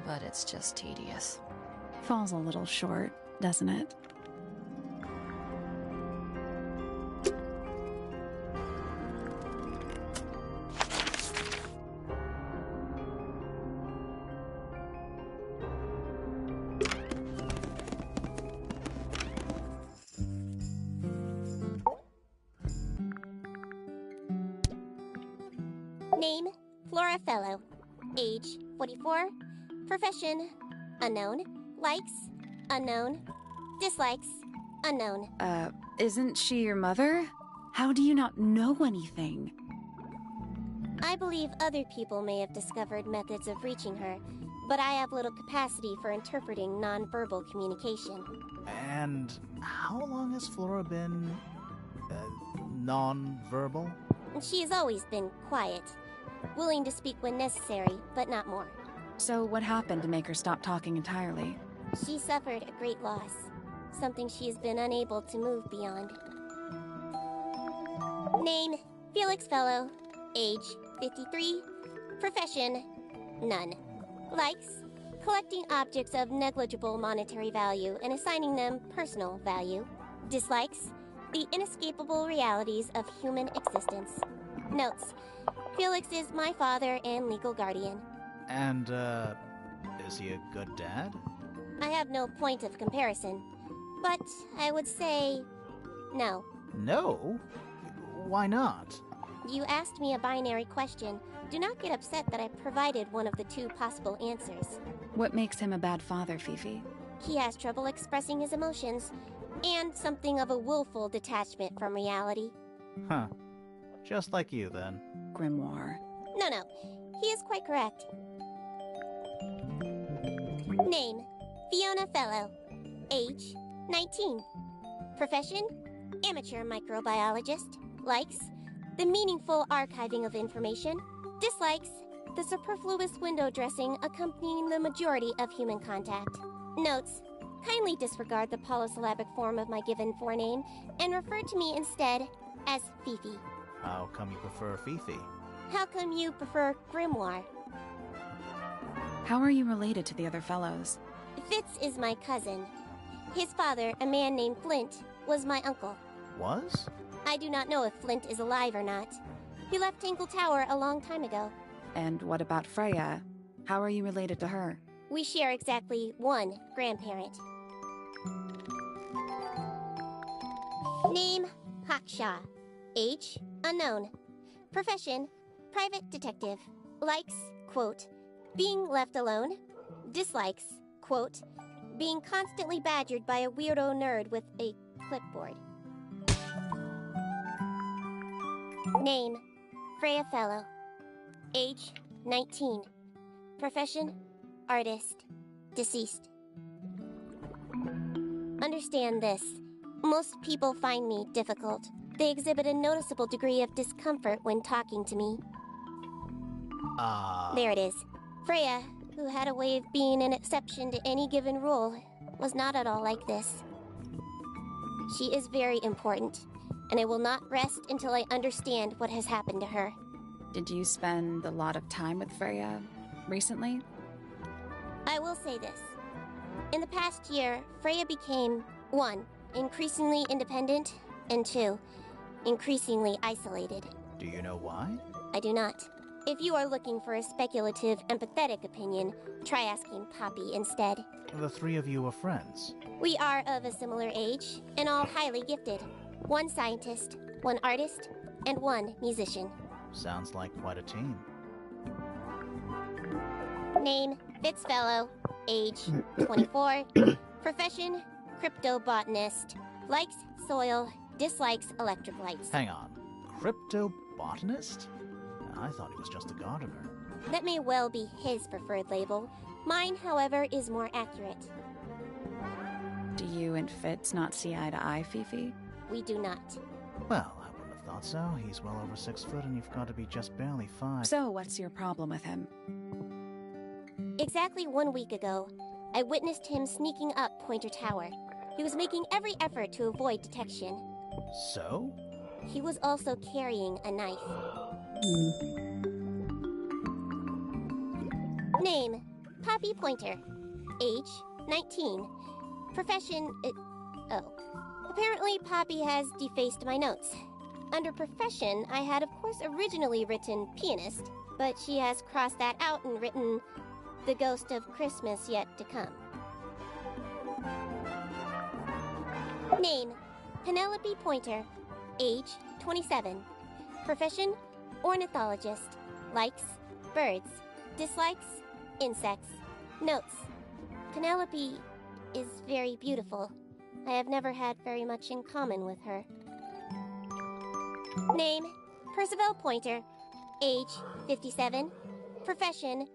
but it's just tedious. Falls a little short, doesn't it? Name, Flora Fellow. Age, 44. Profession, unknown. Likes, unknown. Dislikes, unknown. Isn't she your mother? How do you not know anything? I believe other people may have discovered methods of reaching her, but I have little capacity for interpreting nonverbal communication. And how long has Flora been non-verbal? She has always been quiet, willing to speak when necessary, but not more. So what happened to make her stop talking entirely? She suffered a great loss, something she has been unable to move beyond. Name, Felix Fellow. Age, 53. Profession, none. Likes, collecting objects of negligible monetary value and assigning them personal value. Dislikes, the inescapable realities of human existence. Notes, Felix is my father and legal guardian. And, is he a good dad? I have no point of comparison, but I would say no. No? Why not? You asked me a binary question. Do not get upset that I provided one of the two possible answers. What makes him a bad father, Fifi? He has trouble expressing his emotions, and something of a willful detachment from reality. Huh. Just like you, then. Grimoire. No, he is quite correct. Name, Fiona Fellow. Age, 19. Profession, amateur microbiologist. Likes, the meaningful archiving of information. Dislikes, the superfluous window dressing accompanying the majority of human contact. Notes, kindly disregard the polysyllabic form of my given forename and refer to me instead as Fifi. How come you prefer Fifi? How come you prefer Grimoire? How are you related to the other fellows? Fitz is my cousin. His father, a man named Flint, was my uncle. Was? I do not know if Flint is alive or not. He left Tangled Tower a long time ago. And what about Freya? How are you related to her? We share exactly one grandparent. Name, Hawkshaw. Age, unknown. Profession, private detective. Likes, quote, being left alone. Dislikes, quote, being constantly badgered by a weirdo nerd with a clipboard. Name, Freya Fellow. Age, 19. Profession, artist. Deceased. Understand this. Most people find me difficult. They exhibit a noticeable degree of discomfort when talking to me. There it is. Freya, who had a way of being an exception to any given rule, was not at all like this. She is very important, and I will not rest until I understand what has happened to her. Did you spend a lot of time with Freya recently? I will say this. In the past year, Freya became, 1, increasingly independent, and 2, increasingly isolated. Do you know why? I do not. If you are looking for a speculative, empathetic opinion, try asking Poppy instead. The three of you are friends. We are of a similar age, and all highly gifted. 1 scientist, 1 artist, and 1 musician. Sounds like quite a team. Name, Fitzfellow. Age, 24. Profession, cryptobotanist. Likes soil, dislikes electric lights. Hang on. Cryptobotanist? I thought he was just a gardener. That may well be his preferred label. Mine, however, is more accurate. Do you and Fitz not see eye to eye, Fifi? We do not. Well, I wouldn't have thought thought so. He's well over 6 foot and you've got to be just barely 5. So, what's your problem with him? Exactly 1 week ago, I witnessed him sneaking up Pointer Tower. He was making every effort to avoid detection. So? He was also carrying a knife. Name, Poppy Pointer. Age, 19. Profession, Apparently, Poppy has defaced my notes. Under profession, I had of course originally written pianist, but she has crossed that out and written the ghost of Christmas yet to come. Name, Penelope Pointer. Age, 27. Profession, ornithologist. Likes, birds. Dislikes, insects. Notes, Penelope is very beautiful. I have never had very much in common with her. Name, Percival Pointer. Age, 57. Profession,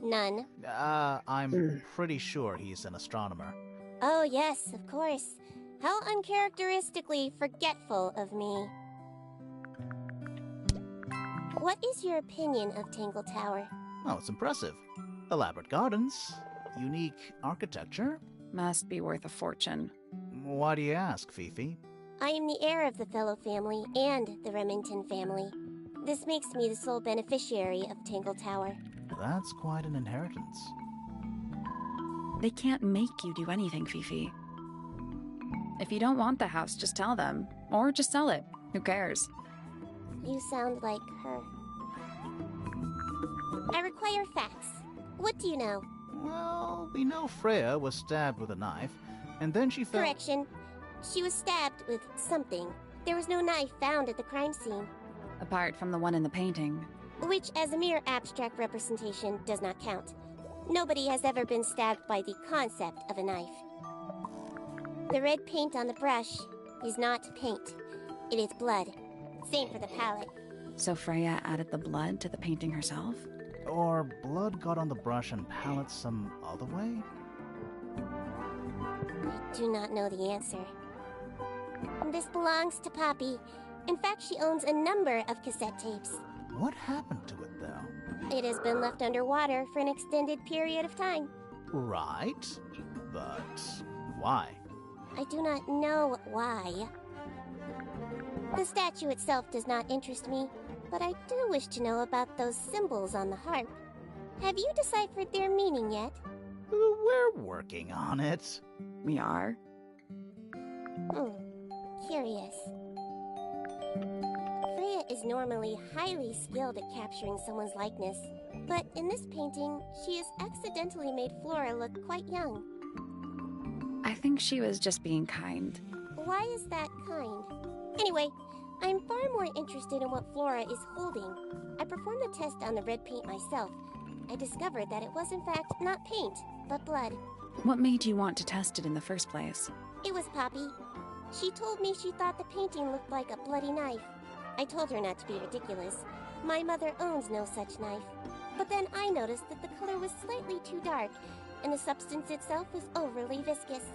none. I'm pretty sure he's an astronomer. Oh yes, of course. How uncharacteristically forgetful of me. What is your opinion of Tangled Tower? Oh, it's impressive. Elaborate gardens, unique architecture. Must be worth a fortune. Why do you ask, Fifi? I am the heir of the Fellow family and the Remington family. This makes me the sole beneficiary of Tangled Tower. That's quite an inheritance. They can't make you do anything, Fifi. If you don't want the house, just tell them. Or just sell it. Who cares? You sound like her. I require facts. What do you know? Well, we know Freya was stabbed with a knife, and then she fell— Correction. She was stabbed with something. There was no knife found at the crime scene. Apart from the one in the painting. Which, as a mere abstract representation, does not count. Nobody has ever been stabbed by the concept of a knife. The red paint on the brush is not paint. It is blood. Same for the palette. So Freya added the blood to the painting herself? Or blood got on the brush and palette some other way? I do not know the answer. This belongs to Poppy. In fact, she owns a number of cassette tapes. What happened to it, though? It has been left underwater for an extended period of time. Right. But why? I do not know why. The statue itself does not interest me, but I do wish to know about those symbols on the harp. Have you deciphered their meaning yet? We're working on it. We are? Curious. Freya is normally highly skilled at capturing someone's likeness, but in this painting, she has accidentally made Flora look quite young. I think she was just being kind. Why is that kind? Anyway, I'm far more interested in what Flora is holding. I performed the test on the red paint myself. I discovered that it was in fact not paint, but blood. What made you want to test it in the first place? It was Poppy. She told me she thought the painting looked like a bloody knife. I told her not to be ridiculous. My mother owns no such knife. But then I noticed that the color was slightly too dark, and the substance itself was overly viscous.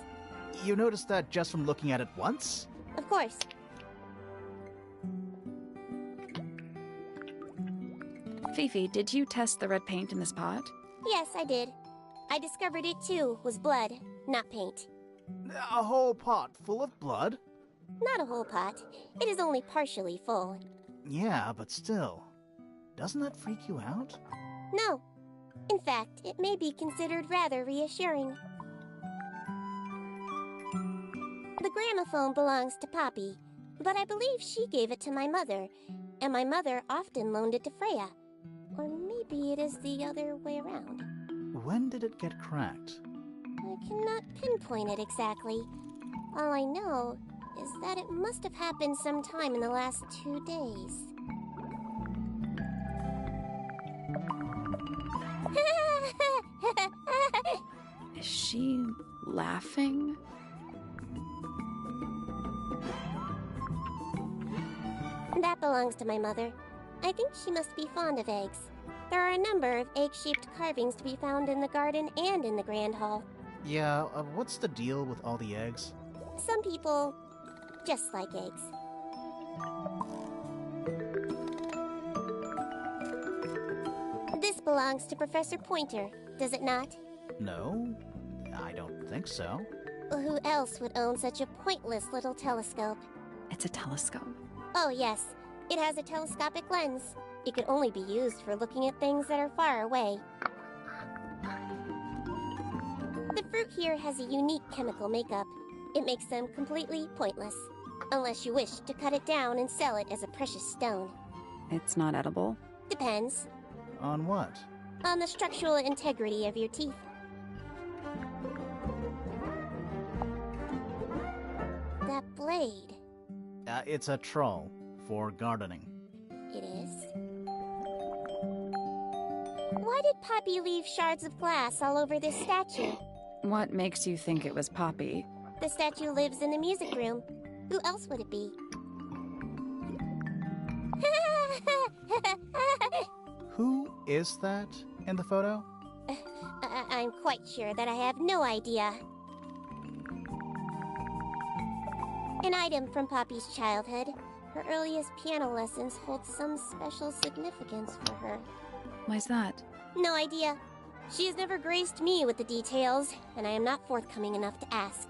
You noticed that just from looking at it once? Of course. Fifi, did you test the red paint in this pot? Yes, I did. I discovered it too was blood, not paint. A whole pot full of blood? Not a whole pot. It is only partially full. Yeah, but still. Doesn't that freak you out? No. In fact, it may be considered rather reassuring. The gramophone belongs to Poppy, but I believe she gave it to my mother, and my mother often loaned it to Freya. Or maybe it is the other way around. When did it get cracked? I cannot pinpoint it exactly. All I know is that it must have happened sometime in the last 2 days. Is she laughing? That belongs to my mother. I think she must be fond of eggs. There are a number of egg-shaped carvings to be found in the garden and in the Grand Hall. Yeah, what's the deal with all the eggs? Some people just like eggs. belongs to Professor Pointer, does it not? No, I don't think so. Who else would own such a pointless little telescope? It's a telescope. Oh, yes. It has a telescopic lens. It can only be used for looking at things that are far away. The fruit here has a unique chemical makeup. It makes them completely pointless, unless you wish to cut it down and sell it as a precious stone. It's not edible. Depends. On what? On the structural integrity of your teeth. That blade. It's a troll for gardening. It is. Why did Poppy leave shards of glass all over this statue? What makes you think it was Poppy? The statue lives in the music room. Who else would it be? Who is that in the photo? I'm quite sure that I have no idea. An item from Poppy's childhood. Her earliest piano lessons hold some special significance for her. Why's that? No idea. She has never graced me with the details, and I am not forthcoming enough to ask.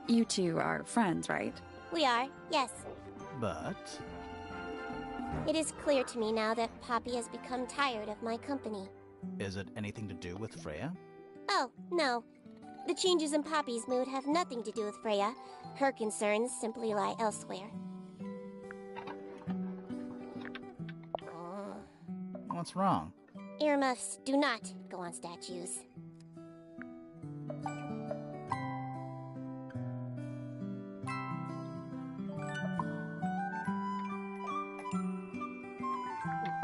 You two are friends, right? We are, yes. But... It is clear to me now that Poppy has become tired of my company. is it anything to do with Freya? Oh, no. The changes in Poppy's mood have nothing to do with Freya. Her concerns simply lie elsewhere. What's wrong? Earmuffs do not go on statues.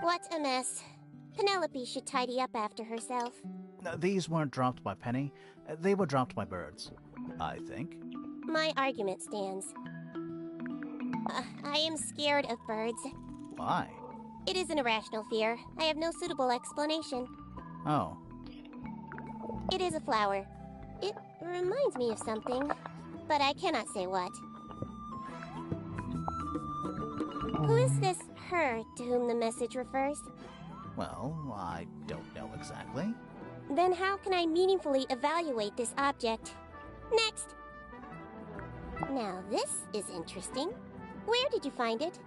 What a mess. Penelope should tidy up after herself. These weren't dropped by Penny. They were dropped by birds, I think. My argument stands. I am scared of birds. Why? It is an irrational fear. I have no suitable explanation. Oh. It is a flower. It reminds me of something, but I cannot say what. Who is this her to whom the message refers? Well, I don't know exactly. Then how can I meaningfully evaluate this object? Next! Now this is interesting. Where did you find it?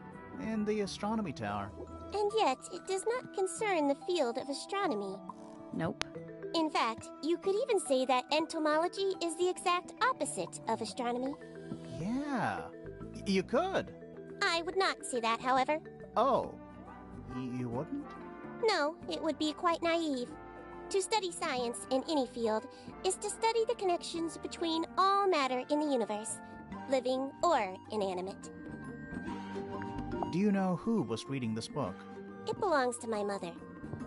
In the astronomy tower. And yet, it does not concern the field of astronomy. Nope. In fact, you could even say that entomology is the exact opposite of astronomy. Yeah, you could. I would not say that, however. Oh, you wouldn't? No, it would be quite naive. To study science in any field is to study the connections between all matter in the universe, living or inanimate. Do you know who was reading this book? It belongs to my mother.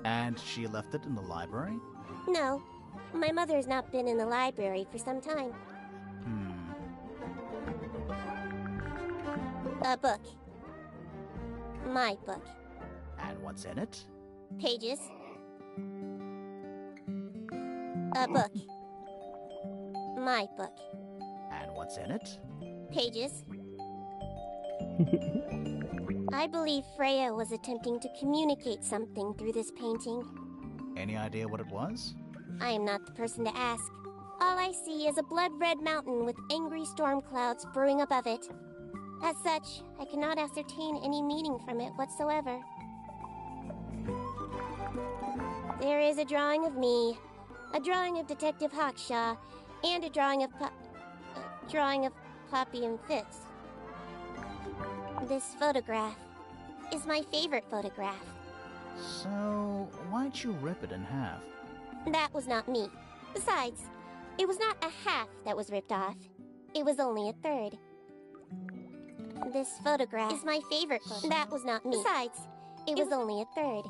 And she left it in the library? No, my mother has not been in the library for some time. A book. My book. And what's in it? Pages. A book. My book. And what's in it? Pages. I believe Freya was attempting to communicate something through this painting. Any idea what it was? I am not the person to ask. All I see is a blood-red mountain with angry storm clouds brewing above it. As such, I cannot ascertain any meaning from it whatsoever. There is a drawing of me, a drawing of Detective Hawkshaw, and a drawing of Poppy and Fitz. This photograph is my favorite photograph. So, why'd you rip it in half? That was not me. Besides, it was not a half that was ripped off. It was only a third. This photograph is my favorite photo. That was not me. Besides, it was only a third.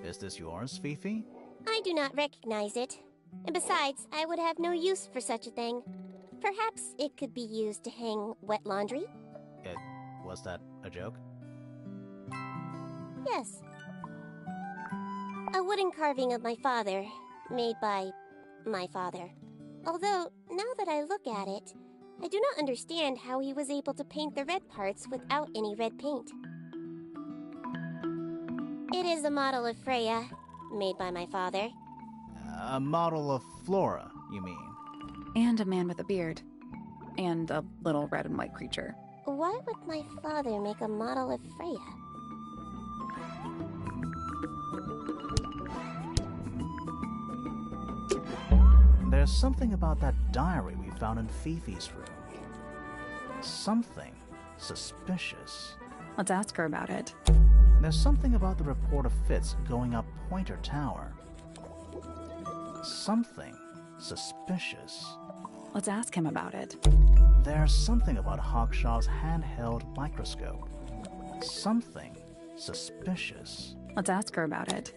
Is this yours, Fifi? I do not recognize it. And besides, I would have no use for such a thing. Perhaps it could be used to hang wet laundry? Was that a joke? Yes. A wooden carving of my father, made by my father. Although, now that I look at it, I do not understand how he was able to paint the red parts without any red paint. It is a model of Freya, made by my father. A model of Flora, you mean? And a man with a beard. And a little red and white creature. Why would my father make a model of Freya? There's something about that diary we found in Fifi's room. Something suspicious. Let's ask her about it. There's something about the report of Fitz going up Pointer Tower. Something suspicious. Let's ask him about it. There's something about Hawkshaw's handheld microscope. Something suspicious. Let's ask her about it.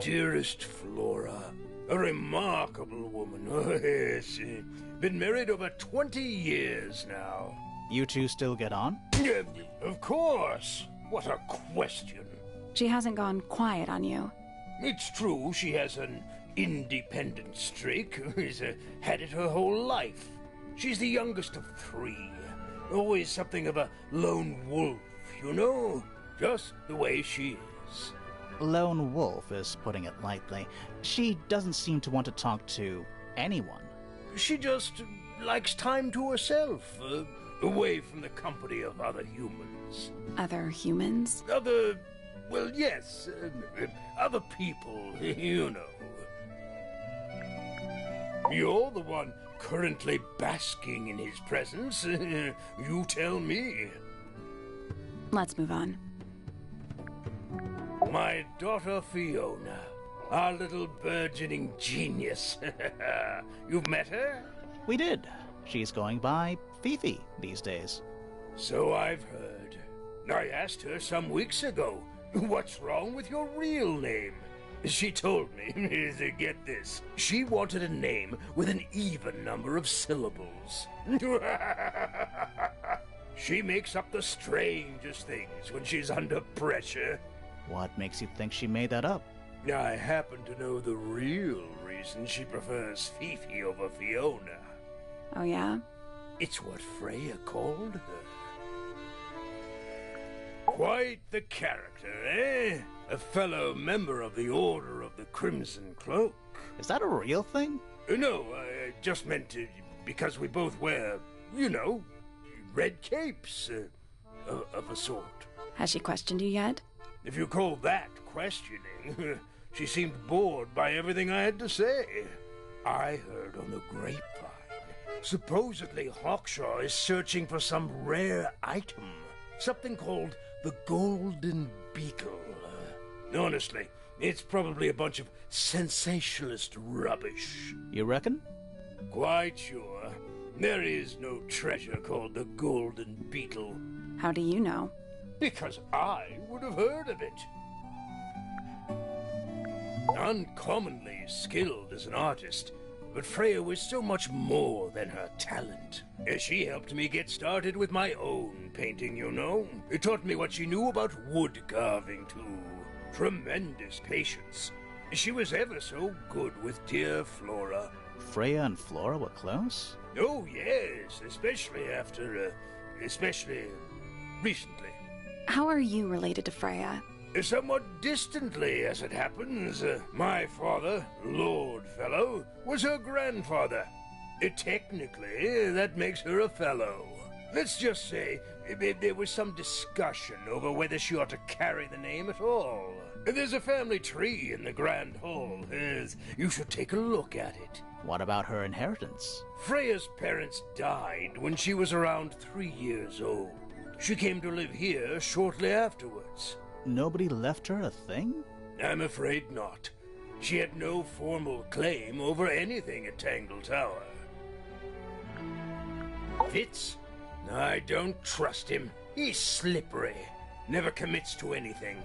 Dearest Flora, a remarkable woman. Oh, yes. Been married over 20 years now. You two still get on? Of course. What a question. She hasn't gone quiet on you. It's true she has an independent streak. She's had it her whole life. She's the youngest of 3. Always something of a lone wolf, you know? Just the way she is. Lone wolf is putting it lightly. She doesn't seem to want to talk to anyone. She just likes time to herself, away from the company of other humans. Other humans? Well, yes, other people, you know. You're the one currently basking in his presence. You tell me. Let's move on. My daughter Fiona, our little burgeoning genius. You've met her? We did. She's going by Fifi these days. So I've heard. I asked her some weeks ago, what's wrong with your real name? She told me, get this, she wanted a name with an even number of syllables. She makes up the strangest things when she's under pressure. What makes you think she made that up? I happen to know the real reason she prefers Fifi over Fiona. Oh, yeah? It's what Freya called her. Quite the character, eh? A fellow member of the Order of the Crimson Cloak. Is that a real thing? No, I just meant because we both wear, you know, red capes of a sort. Has she questioned you yet? If you call that questioning, she seemed bored by everything I had to say. I heard on the grapevine, supposedly Hawkshaw is searching for some rare item, something called the Golden Beetle. Honestly, it's probably a bunch of sensationalist rubbish. You reckon? Quite sure. There is no treasure called the Golden Beetle. How do you know? Because I would have heard of it. Uncommonly skilled as an artist, but Freya was so much more than her talent. She helped me get started with my own painting, you know. It taught me what she knew about wood carving, too. Tremendous patience. She was ever so good with dear Flora. Freya and Flora were close? Oh, yes, especially recently. How are you related to Freya? Somewhat distantly, as it happens. My father, Lord Fellow, was her grandfather. Technically, that makes her a fellow. Let's just say there was some discussion over whether she ought to carry the name at all. There's a family tree in the Grand Hall. You should take a look at it. What about her inheritance? Freya's parents died when she was around 3 years old. She came to live here shortly afterwards. Nobody left her a thing? I'm afraid not. She had no formal claim over anything at Tangled Tower. Fitz? I don't trust him. He's slippery. Never commits to anything.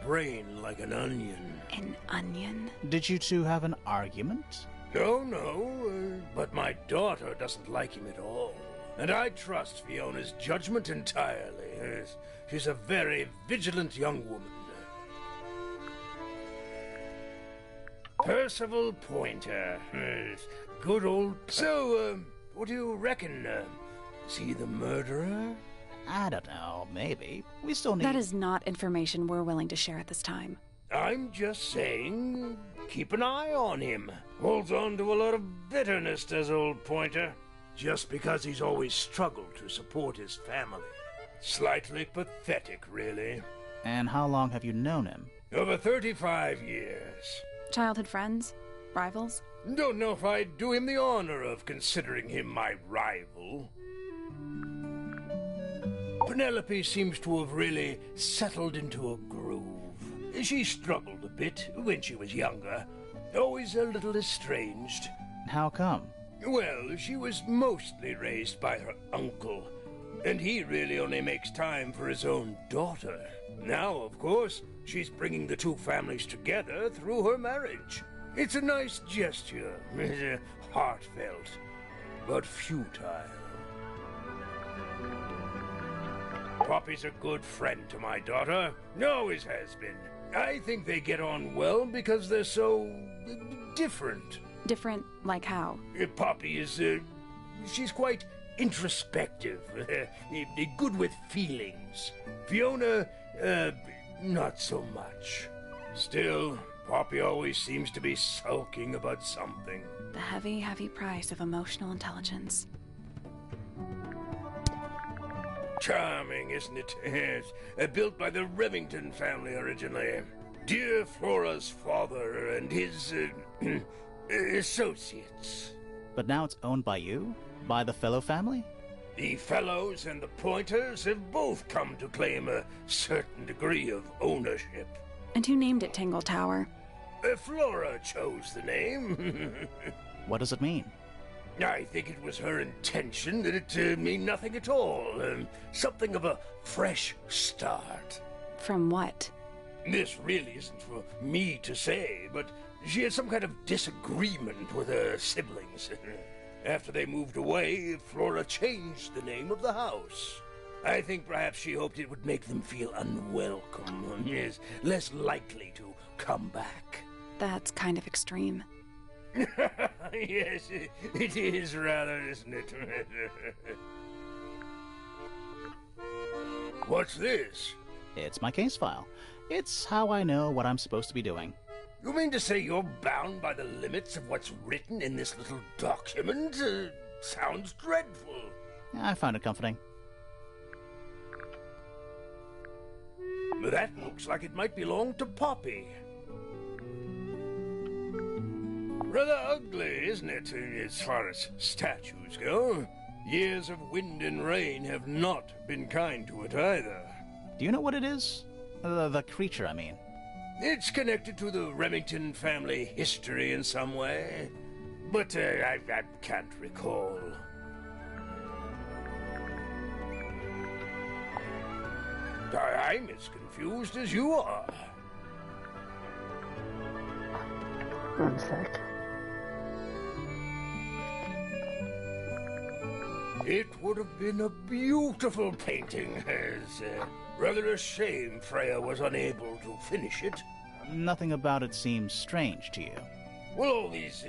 Brain like an onion. An onion? Did you two have an argument? No, but my daughter doesn't like him at all. And I trust Fiona's judgment entirely. She's a very vigilant young woman. Percival Pointer. Good old... So, what do you reckon? Is he the murderer? I don't know, maybe. We still need... That is not information we're willing to share at this time. I'm just saying, keep an eye on him. Holds on to a lot of bitterness, does old Pointer. Just because he's always struggled to support his family. Slightly pathetic, really. And how long have you known him? Over 35 years. Childhood friends? Rivals? Don't know if I'd do him the honor of considering him my rival. Penelope seems to have really settled into a groove. She struggled a bit when she was younger. Always a little estranged. How come? Well, she was mostly raised by her uncle, and he really only makes time for his own daughter. Now, of course, she's bringing the two families together through her marriage. It's a nice gesture, heartfelt, but futile. Poppy's a good friend to my daughter, always has been. I think they get on well because they're so... different. Different like how? Poppy is, she's quite introspective, good with feelings. Fiona, not so much. Still, Poppy always seems to be sulking about something. The heavy, heavy price of emotional intelligence. Charming, isn't it? Yes. Built by the Remington family originally. Dear Flora's father and his, associates. But now it's owned by you? By the Fellow family? The Fellows and the Pointers have both come to claim a certain degree of ownership. And who named it Tangled Tower? Flora chose the name. What does it mean? I think it was her intention that it mean nothing at all. Something of a fresh start. From what? This really isn't for me to say, but she had some kind of disagreement with her siblings. After they moved away, Flora changed the name of the house. I think perhaps she hoped it would make them feel unwelcome, yes, less likely to come back. That's kind of extreme. Yes, it is rather, isn't it? What's this? It's my case file. It's how I know what I'm supposed to be doing. You mean to say you're bound by the limits of what's written in this little document? Sounds dreadful. I find it comforting. That looks like it might belong to Poppy. Rather ugly, isn't it, as far as statues go? Years of wind and rain have not been kind to it either. Do you know what it is? The creature, I mean. It's connected to the Remington family history in some way, but I can't recall. I'm as confused as you are. One sec. It would have been a beautiful painting. It's rather a shame Freya was unable to finish it. Nothing about it seems strange to you. Well, all these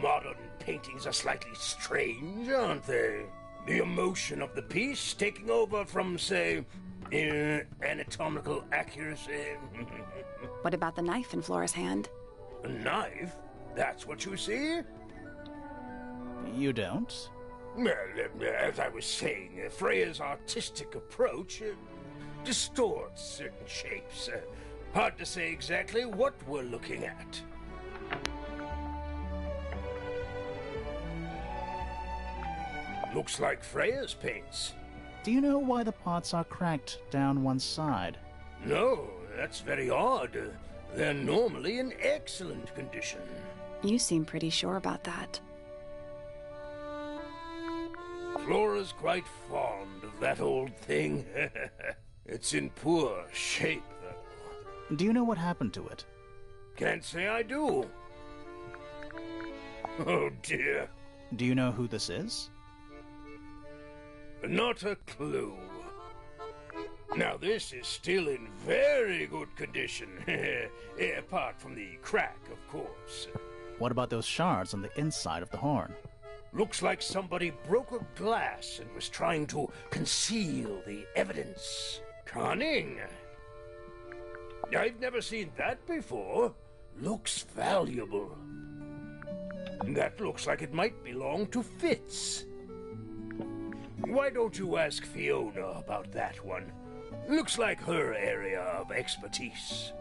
modern paintings are slightly strange, aren't they? The emotion of the piece taking over from, say, anatomical accuracy. What about the knife in Flora's hand? A knife? That's what you see? You don't? Well, as I was saying, Freya's artistic approach distorts certain shapes. Hard to say exactly what we're looking at. Looks like Freya's paints. Do you know why the pots are cracked down one side? No, that's very odd. They're normally in excellent condition. You seem pretty sure about that. Flora's quite fond of that old thing. It's in poor shape, though. Do you know what happened to it? Can't say I do. Oh, dear. Do you know who this is? Not a clue. Now this is still in very good condition, apart from the crack, of course. What about those shards on the inside of the horn? Looks like somebody broke a glass and was trying to conceal the evidence. Cunning. I've never seen that before. Looks valuable. That looks like it might belong to Fitz. Why don't you ask Fiona about that one? Looks like her area of expertise.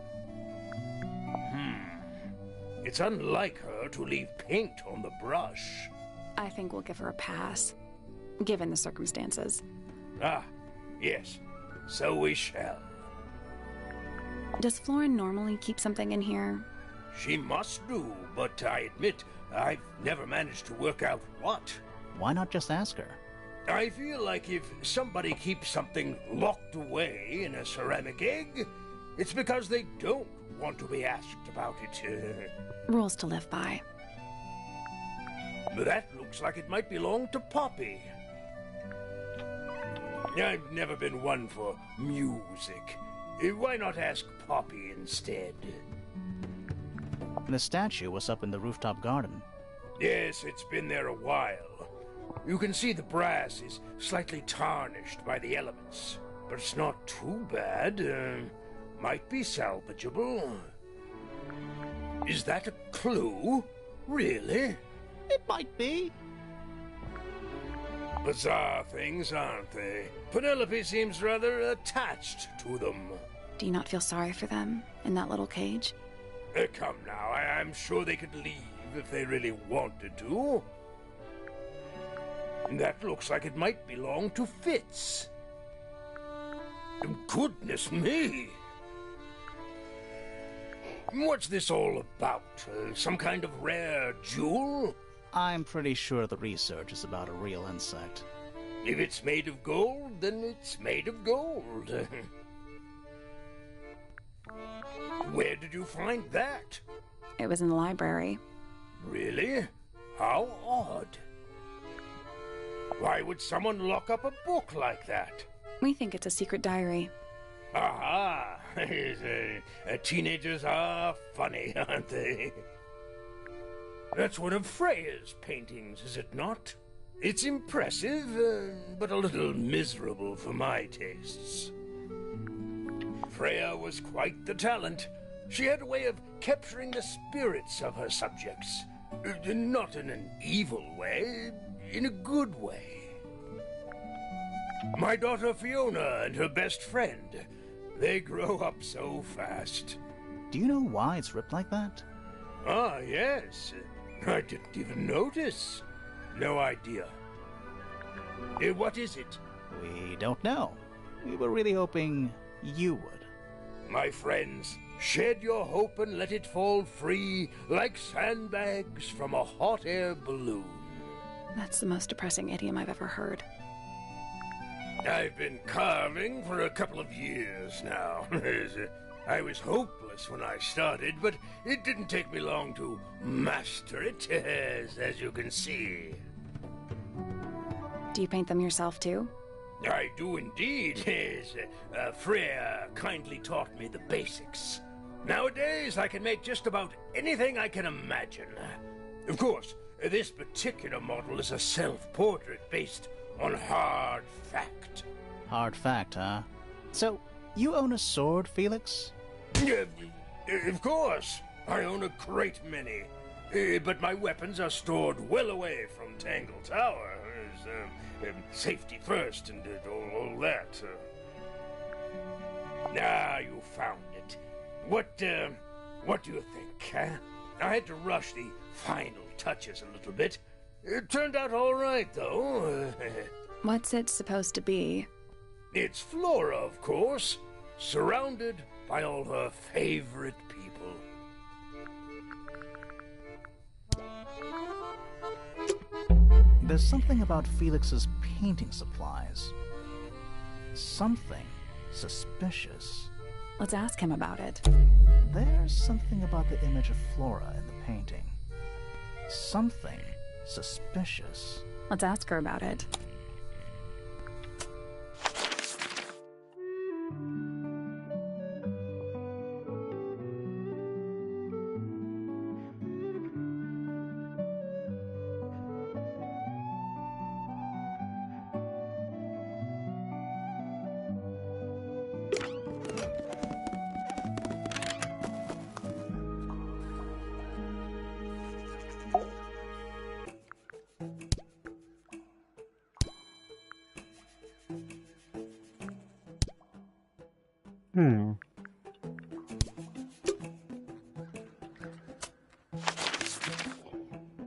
It's unlike her to leave paint on the brush. I think we'll give her a pass, given the circumstances. Ah, yes. So we shall. Does Florin normally keep something in here? She must do, but I admit I've never managed to work out what. Why not just ask her? I feel like if somebody keeps something locked away in a ceramic egg, it's because they don't want to be asked about it. Rules to live by. That looks like it might belong to Poppy. I've never been one for music. Why not ask Poppy instead? The statue was up in the rooftop garden. Yes, it's been there a while. You can see the brass is slightly tarnished by the elements, but it's not too bad. Might be salvageable. Is that a clue? Really? It might be. Bizarre things, aren't they? Penelope seems rather attached to them. Do you not feel sorry for them in that little cage? Come now, I'm sure they could leave if they really wanted to. That looks like it might belong to Fitz. Goodness me! What's this all about? Some kind of rare jewel? I'm pretty sure the research is about a real insect. If it's made of gold, then it's made of gold. Where did you find that? It was in the library. Really? How odd. Why would someone lock up a book like that? We think it's a secret diary. Aha! Teenagers are funny, aren't they? That's one of Freya's paintings, is it not? It's impressive, but a little miserable for my tastes. Freya was quite the talent. She had a way of capturing the spirits of her subjects. Not in an evil way, in a good way. My daughter Fiona and her best friend, they grow up so fast. Do you know why it's ripped like that? Ah, yes. I didn't even notice. No idea. What is it? We don't know. We were really hoping you would. My friends, shed your hope and let it fall free like sandbags from a hot air balloon. That's the most depressing idiom I've ever heard. I've been carving for a couple of years now. I was hopeless when I started, but it didn't take me long to master it, as you can see. Do you paint them yourself, too? I do indeed. Freya kindly taught me the basics. Nowadays, I can make just about anything I can imagine. Of course, this particular model is a self-portrait based on hard fact. Hard fact, huh? So, you own a sword, Felix? Of course. I own a great many. But my weapons are stored well away from Tangled Tower. Safety first and all that. You found it. What do you think, huh? I had to rush the final touches a little bit. It turned out all right, though. What's it supposed to be? It's Flora, of course, surrounded by all her favorite people. There's something about Felix's painting supplies. Something suspicious. Let's ask him about it. There's something about the image of Flora in the painting. Something suspicious. Let's ask her about it.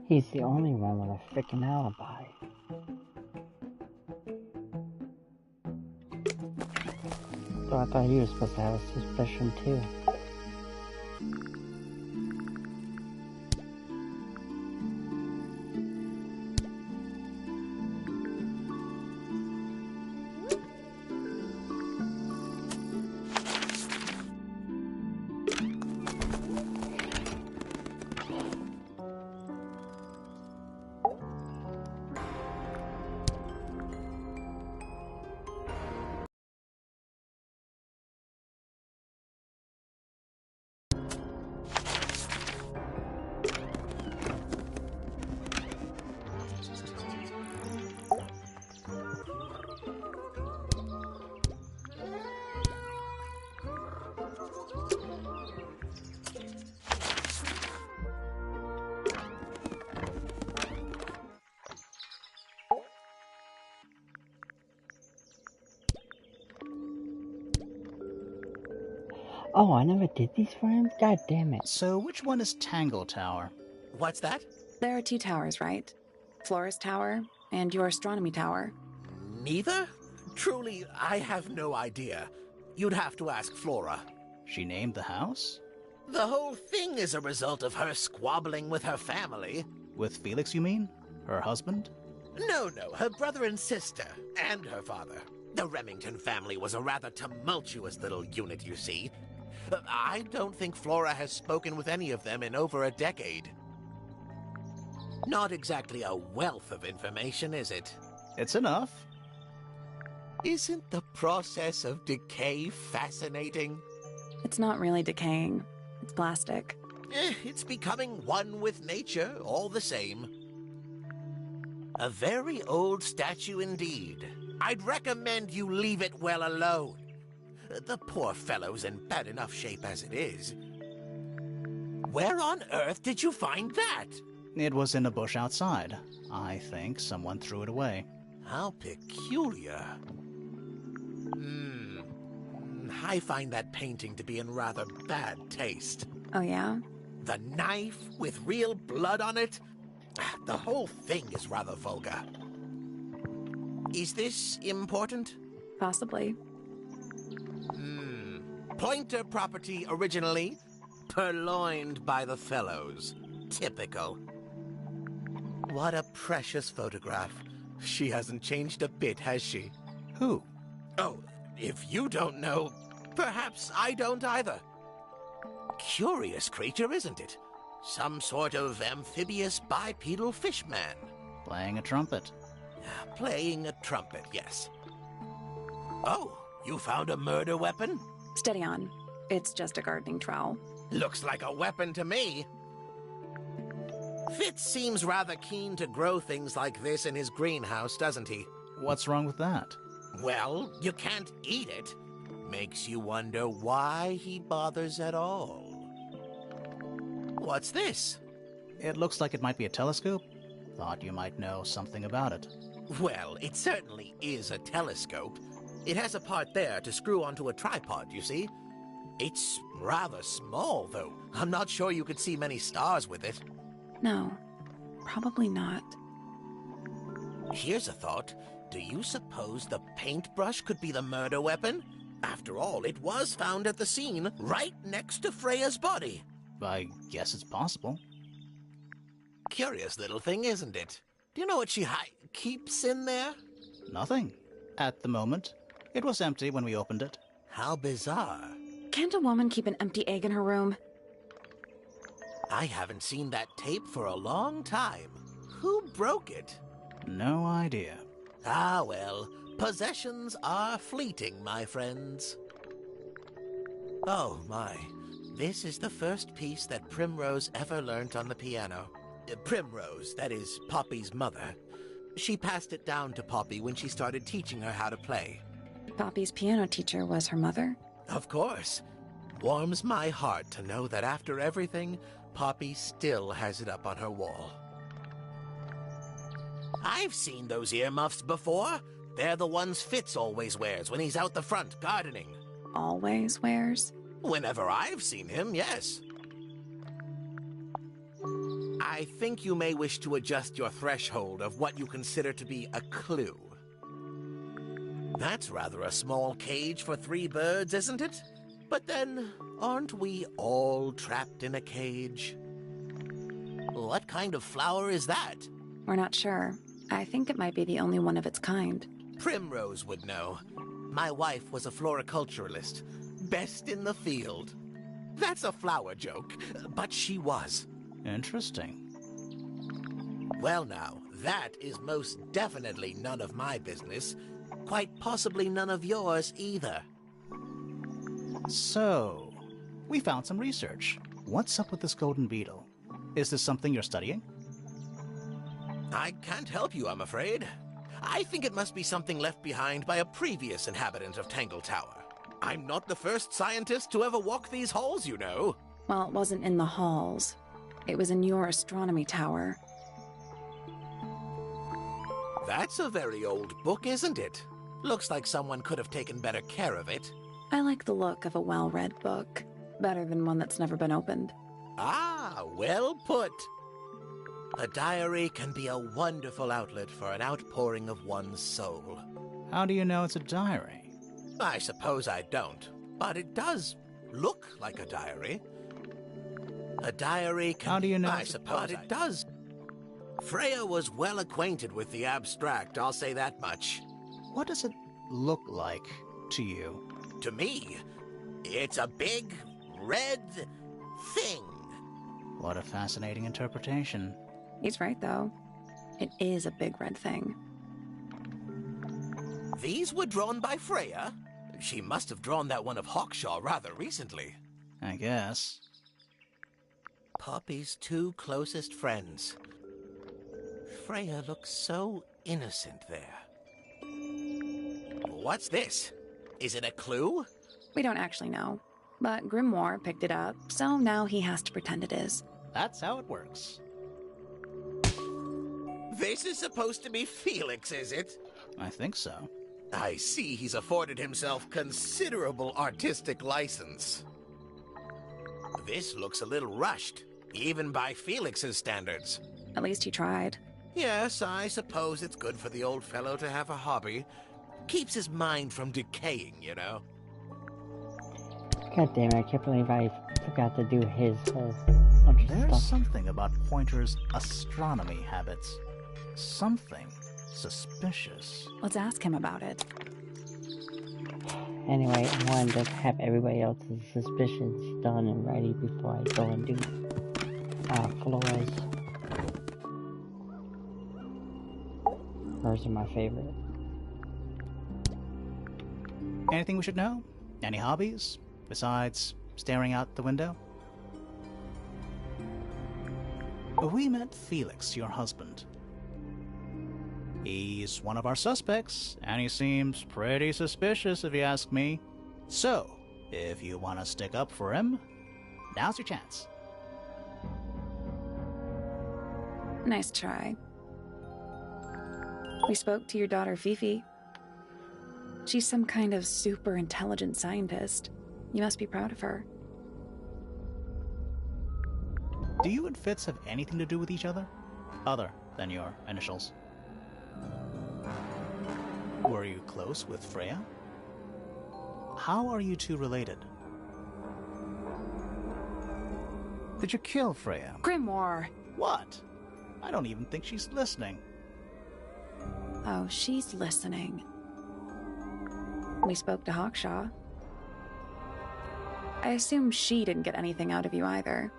He's the only one with a frickin' alibi. So I thought he was supposed to have a suspicion too. Oh, I never did these for him? God damn it. So which one is Tangled Tower? What's that? There are two towers, right? Flora's tower and your astronomy tower. Neither? Truly, I have no idea. You'd have to ask Flora. She named the house? The whole thing is a result of her squabbling with her family. With Felix, you mean? Her husband? No, her brother and sister, and her father. The Remington family was a rather tumultuous little unit, you see. I don't think Flora has spoken with any of them in over a decade. Not exactly a wealth of information, is it? It's enough. Isn't the process of decay fascinating? It's not really decaying. It's plastic. It's becoming one with nature, all the same. A very old statue indeed. I'd recommend you leave it well alone. The poor fellow's in bad enough shape as it is. Where on earth did you find that? It was in a bush outside. I think someone threw it away. How peculiar. I find that painting to be in rather bad taste. Oh, yeah? The knife with real blood on it? The whole thing is rather vulgar. Is this important? Possibly. Pointer property originally, purloined by the fellows. Typical. What a precious photograph. She hasn't changed a bit, has she? Who? Oh, if you don't know, perhaps I don't either. Curious creature, isn't it? Some sort of amphibious bipedal fishman. Playing a trumpet. Playing a trumpet, yes. Oh, you found a murder weapon? Steady on. It's just a gardening trowel. Looks like a weapon to me. Fitz seems rather keen to grow things like this in his greenhouse, doesn't he? What's wrong with that? Well, you can't eat it. Makes you wonder why he bothers at all. What's this? It looks like it might be a telescope. Thought you might know something about it. Well, it certainly is a telescope. It has a part there to screw onto a tripod, you see. It's rather small, though. I'm not sure you could see many stars with it. No, probably not. Here's a thought. Do you suppose the paintbrush could be the murder weapon? After all, it was found at the scene, right next to Freya's body. I guess it's possible. Curious little thing, isn't it? Do you know what she keeps in there? Nothing. At the moment. It was empty when we opened it. How bizarre. Can't a woman keep an empty egg in her room? I haven't seen that tape for a long time. Who broke it? No idea. Ah, well, possessions are fleeting, my friends. Oh, my. This is the first piece that Primrose ever learnt on the piano. Primrose, that is Poppy's mother. She passed it down to Poppy when she started teaching her how to play. Poppy's piano teacher was her mother? Of course. Warms my heart to know that after everything, Poppy still has it up on her wall. I've seen those earmuffs before. They're the ones Fitz always wears when he's out the front gardening. always wears? Whenever I've seen him, yes. I think you may wish to adjust your threshold of what you consider to be a clue. That's rather a small cage for 3 birds, isn't it? But then, aren't we all trapped in a cage? What kind of flower is that? We're not sure. I think it might be the only one of its kind. Primrose would know. My wife was a floriculturalist. Best in the field. That's a flower joke, but she was. Interesting. Well now, that is most definitely none of my business. Quite possibly none of yours either. So, we found some research. What's up with this golden beetle? Is this something you're studying? I can't help you, I'm afraid. I think it must be something left behind by a previous inhabitant of Tangled Tower. I'm not the first scientist to ever walk these halls, you know. Well, it wasn't in the halls. It was in your astronomy tower. That's a very old book, isn't it? Looks like someone could have taken better care of it. I like the look of a well-read book. Better than one that's never been opened. Ah, well put. A diary can be a wonderful outlet for an outpouring of one's soul. How do you know it's a diary? I suppose I don't, but it does look like a diary. A diary can... How do you know? I suppose it does. Freya was well acquainted with the abstract, I'll say that much. What does it look like to you? To me, it's a big, red thing. What a fascinating interpretation. He's right, though. It is a big red thing. These were drawn by Freya? She must have drawn that one of Hawkshaw rather recently. I guess. Poppy's 2 closest friends. Freya looks so innocent there. What's this? Is it a clue? We don't actually know. But Grimoire picked it up, so now he has to pretend it is. That's how it works. This is supposed to be Felix, is it? I think so. I see he's afforded himself considerable artistic license. This looks a little rushed, even by Felix's standards. At least he tried. Yes, I suppose it's good for the old fellow to have a hobby. Keeps his mind from decaying, you know. God damn it, I can't believe I forgot to do his whole bunch of There's stuff. something about Pointer's astronomy habits. Something suspicious. Let's ask him about it. Anyway, I wanted to have everybody else's suspicions done and ready before I go and do floors. Hers are my favorite. Anything we should know? Any hobbies? Besides staring out the window? We met Felix, your husband. He's one of our suspects, and he seems pretty suspicious if you ask me. So, if you want to stick up for him, now's your chance. Nice try. We spoke to your daughter Fifi. She's some kind of super intelligent scientist. You must be proud of her. Do you and Fitz have anything to do with each other? Other than your initials? Were you close with Freya? How are you two related? Did you kill Freya? Grimoire! What? I don't even think she's listening. Oh, she's listening. We spoke to Hawkshaw. I assume she didn't get anything out of you either.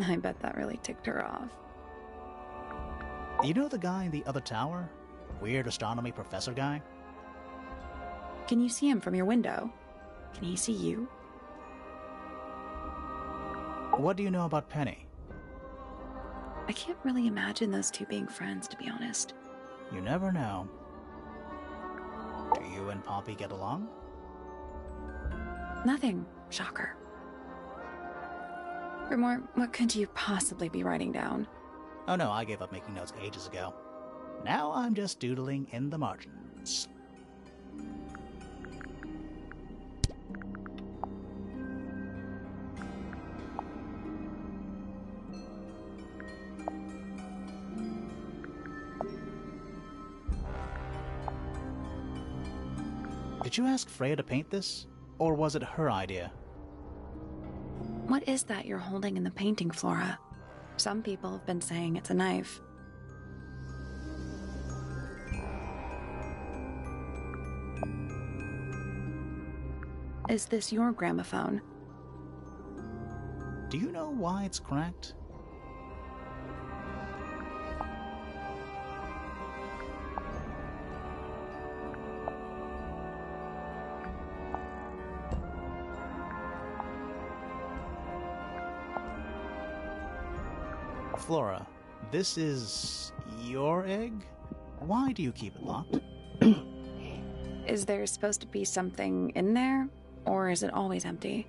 I bet that really ticked her off. You know the guy in the other tower? Weird astronomy professor guy? Can you see him from your window? Can he see you? What do you know about Penny? I can't really imagine those two being friends, to be honest. You never know. Do you and Poppy get along? Nothing. Shocker. Grimoire, what could you possibly be writing down? Oh no, I gave up making notes ages ago. Now I'm just doodling in the margins. Did you ask Freya to paint this? Or was it her idea? What is that you're holding in the painting, Flora? Some people have been saying it's a knife. Is this your gramophone? Do you know why it's cracked? Flora, this is your egg? Why do you keep it locked? Is there supposed to be something in there? Or is it always empty?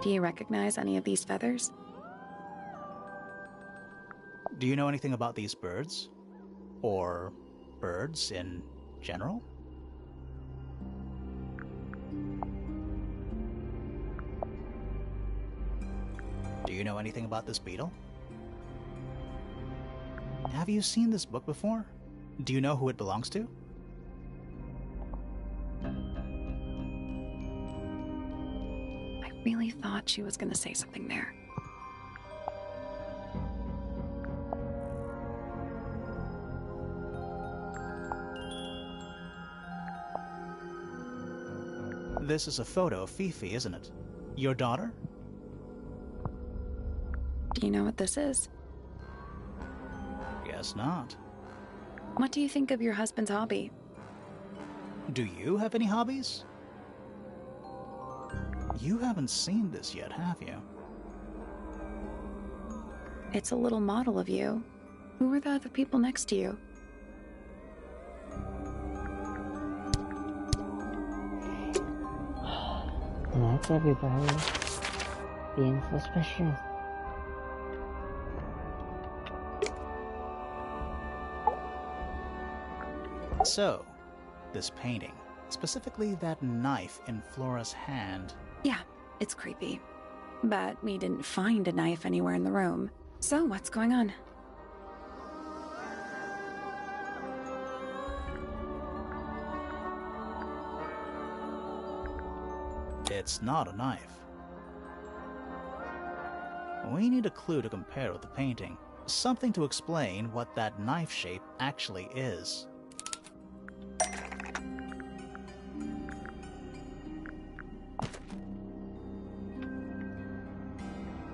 Do you recognize any of these feathers? Do you know anything about these birds? Or birds in general? Do you know anything about this beetle? Have you seen this book before? Do you know who it belongs to? I really thought she was going to say something there. This is a photo of Fifi, isn't it? Your daughter? Do you know what this is? Guess not. What do you think of your husband's hobby? Do you have any hobbies? You haven't seen this yet, have you? It's a little model of you. Who are the other people next to you? That's everybody being suspicious. So, this painting, specifically that knife in Flora's hand. Yeah, it's creepy. But we didn't find a knife anywhere in the room. So what's going on? It's not a knife. We need a clue to compare with the painting. Something to explain what that knife shape actually is.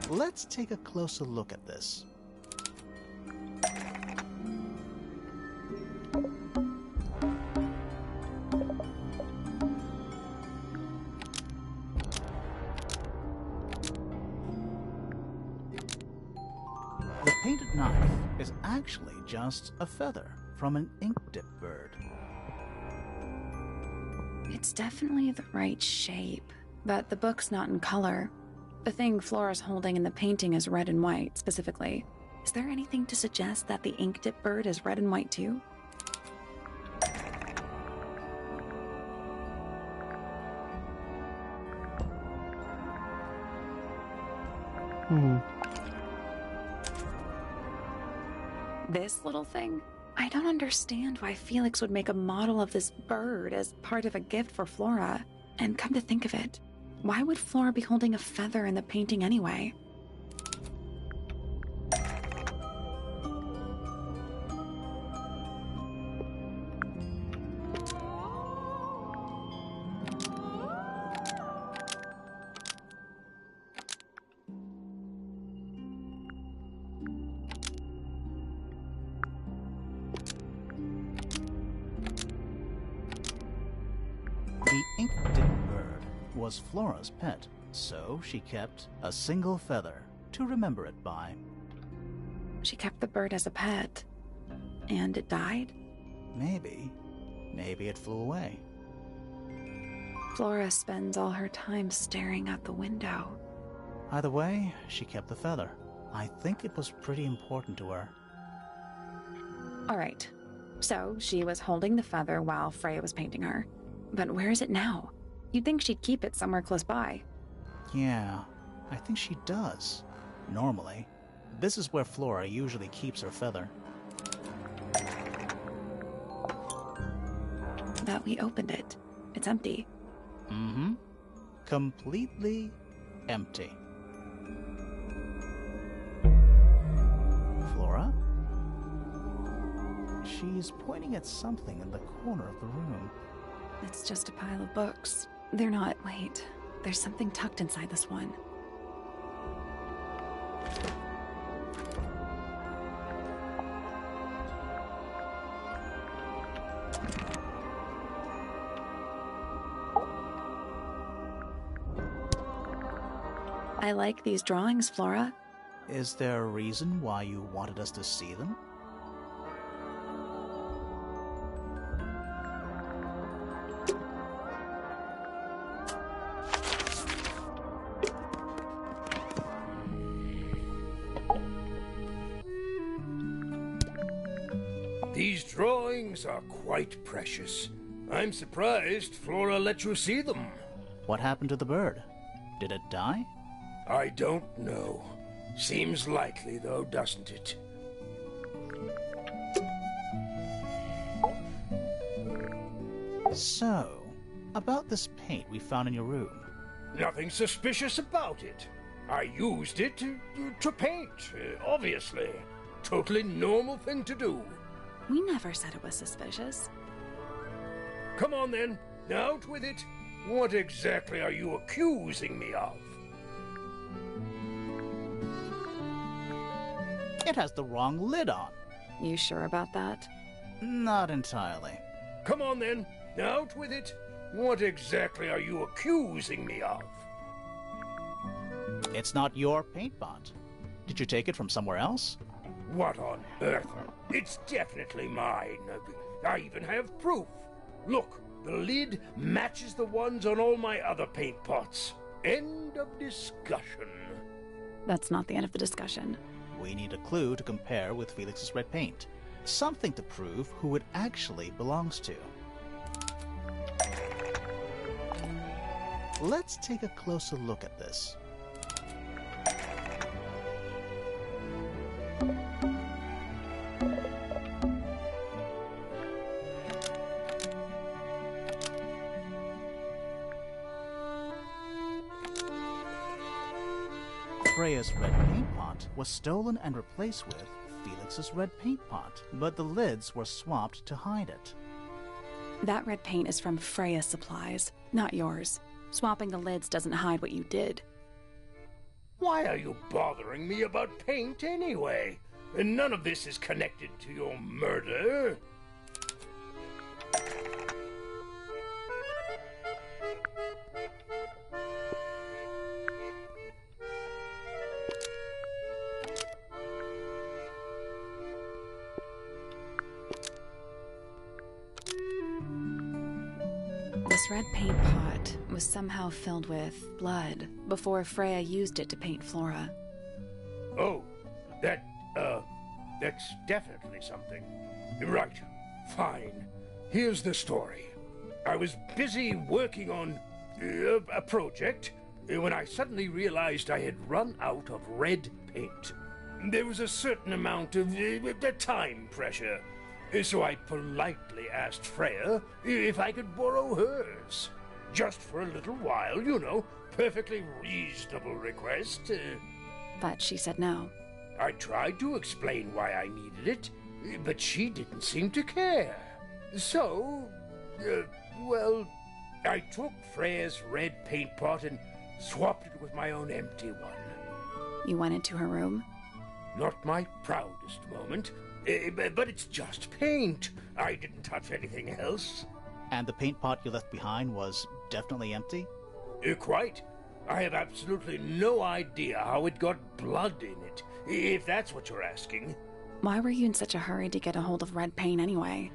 Let's take a closer look at this. The painted knife is actually just a feather from an ink-dip bird. It's definitely the right shape, but the book's not in color. The thing Flora's holding in the painting is red and white, specifically. Is there anything to suggest that the ink-dip bird is red and white too? This little thing? I don't understand why Felix would make a model of this bird as part of a gift for Flora. And come to think of it, why would Flora be holding a feather in the painting anyway? The ink-dip bird was Flora's pet, so she kept a single feather to remember it by. She kept the bird as a pet. And it died? Maybe it flew away. Flora spends all her time staring out the window. Either way, she kept the feather. I think it was pretty important to her. All right, so she was holding the feather while Freya was painting her. But where is it now? You'd think she'd keep it somewhere close by. Yeah, I think she does. Normally, this is where Flora usually keeps her feather. But we opened it. It's empty. Mm-hmm. Completely empty. Flora? She's pointing at something in the corner of the room. It's just a pile of books. They're not... Wait. There's something tucked inside this one. I like these drawings, Flora. Is there a reason why you wanted us to see them? These drawings are quite precious. I'm surprised Flora let you see them. What happened to the bird? Did it die? I don't know. Seems likely, though, doesn't it? So, about this paint we found in your room. Nothing suspicious about it. I used it to paint, obviously. Totally normal thing to do. We never said it was suspicious. Come on, then. Out with it. What exactly are you accusing me of? It has the wrong lid on. You sure about that? Not entirely. Come on, then. Out with it. What exactly are you accusing me of? It's not your paint pot. Did you take it from somewhere else? What on earth? It's definitely mine. I even have proof. Look, the lid matches the ones on all my other paint pots. End of discussion. That's not the end of the discussion. We need a clue to compare with Felix's red paint. Something to prove who it actually belongs to. Let's take a closer look at this. Freya's red paint pot was stolen and replaced with Felix's red paint pot, but the lids were swapped to hide it. That red paint is from Freya's supplies, not yours. Swapping the lids doesn't hide what you did. Why are you bothering me about paint anyway? And none of this is connected to your murder. This red paint pot was somehow filled with blood before Freya used it to paint Flora. Oh, that's definitely something. Right, fine. Here's the story. I was busy working on a project when I suddenly realized I had run out of red paint. There was a certain amount of time pressure, so I politely asked Freya if I could borrow hers. Just for a little while, you know. Perfectly reasonable request. But she said no. I tried to explain why I needed it, but she didn't seem to care. So, well, I took Freya's red paint pot and swapped it with my own empty one. You went into her room? Not my proudest moment, but it's just paint. I didn't touch anything else. And the paint pot you left behind was definitely empty? Quite. I have absolutely no idea how it got blood in it, if that's what you're asking. Why were you in such a hurry to get a hold of red paint anyway?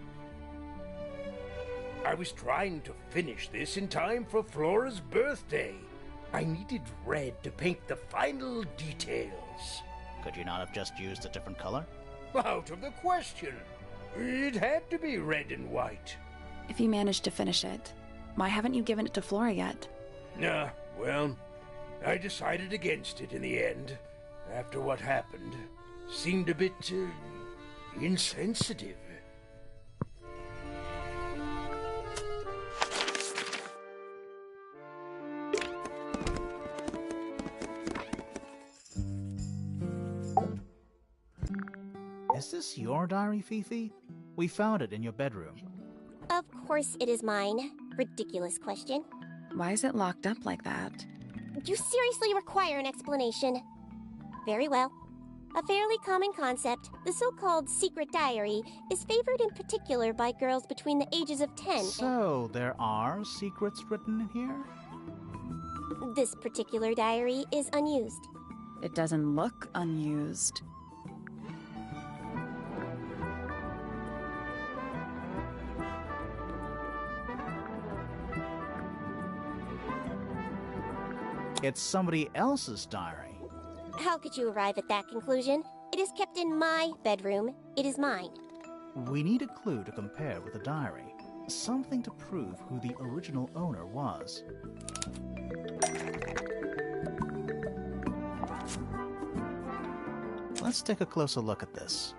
I was trying to finish this in time for Flora's birthday. I needed red to paint the final details. Could you not have just used a different color? Out of the question. It had to be red and white. If you managed to finish it, why haven't you given it to Flora yet? Well, I decided against it in the end. after what happened, seemed a bit, insensitive. Is this your diary, Fifi? We found it in your bedroom. Of course it is mine. Ridiculous question. Why is it locked up like that? You seriously require an explanation. Very well. A fairly common concept, the so-called secret diary, is favored in particular by girls between the ages of 10. So, there are secrets written in here? This particular diary is unused. It doesn't look unused. It's somebody else's diary. How could you arrive at that conclusion? It is kept in my bedroom. It is mine. We need a clue to compare with the diary. Something to prove who the original owner was. Let's take a closer look at this.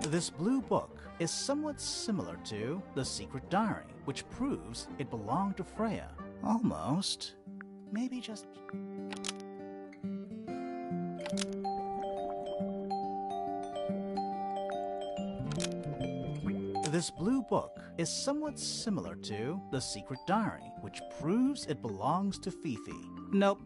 This blue book is somewhat similar to the secret diary, which proves it belonged to Freya. Almost. Maybe just... This blue book is somewhat similar to the secret diary, which proves it belongs to Fifi. Nope.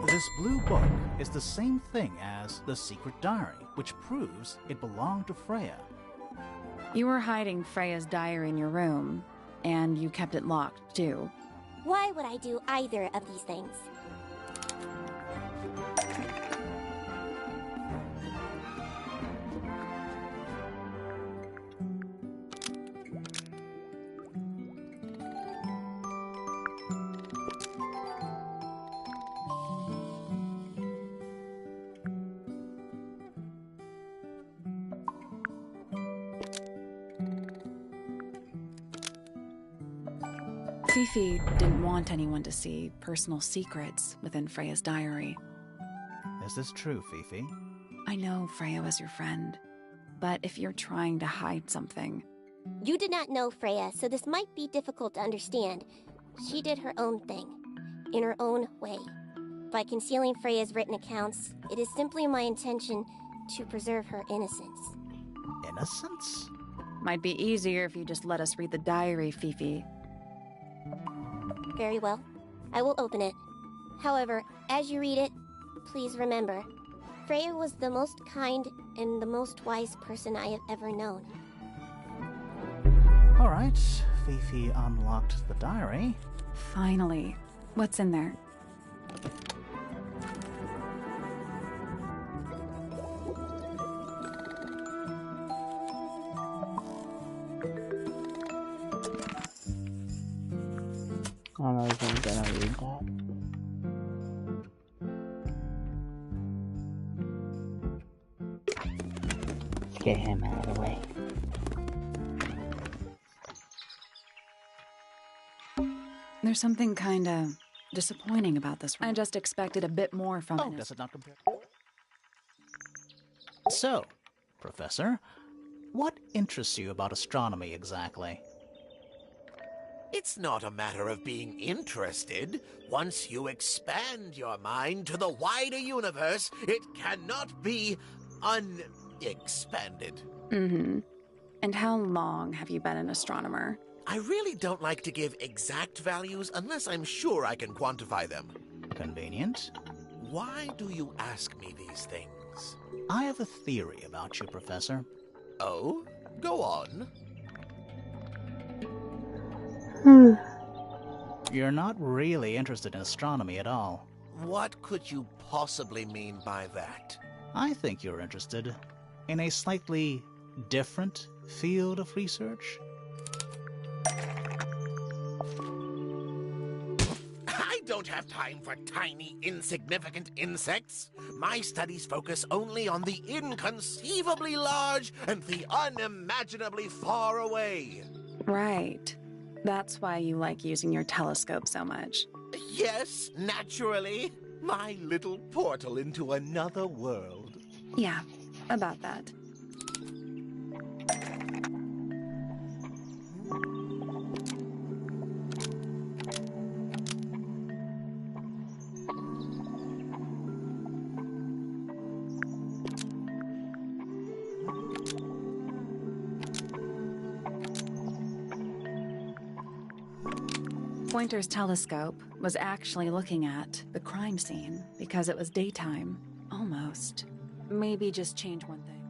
This blue book is the same thing as the secret diary, which proves it belonged to Freya. You were hiding Freya's diary in your room, and you kept it locked, too. Why would I do either of these things? Fifi didn't want anyone to see personal secrets within Freya's diary. Is this true, Fifi? I know Freya was your friend, but if you're trying to hide something... You did not know Freya, so this might be difficult to understand. She did her own thing, in her own way. By concealing Freya's written accounts, it is simply my intention to preserve her innocence. Innocence? Might be easier if you just let us read the diary, Fifi. Very well. I will open it. However, as you read it, please remember, Freya was the most kind and the most wise person I have ever known. Alright, Fifi unlocked the diary. Finally. What's in there? I'm not even gonna read that. Let's get him out of the way. There's something kinda disappointing about this one. I just expected a bit more from it. Oh, does it not compare? So, Professor, what interests you about astronomy exactly? It's not a matter of being interested. Once you expand your mind to the wider universe, it cannot be unexpanded. Mm-hmm. And how long have you been an astronomer? I really don't like to give exact values unless I'm sure I can quantify them. Convenient. Why do you ask me these things? I have a theory about you, Professor. Oh? Go on. You're not really interested in astronomy at all. What could you possibly mean by that? I think you're interested in a slightly different field of research. I don't have time for tiny, insignificant insects. My studies focus only on the inconceivably large and the unimaginably far away. Right. That's why you like using your telescope so much. Yes, naturally. My little portal into another world. Yeah, about that. Pointer's telescope was actually looking at the crime scene because it was daytime. Almost. Maybe just change one thing.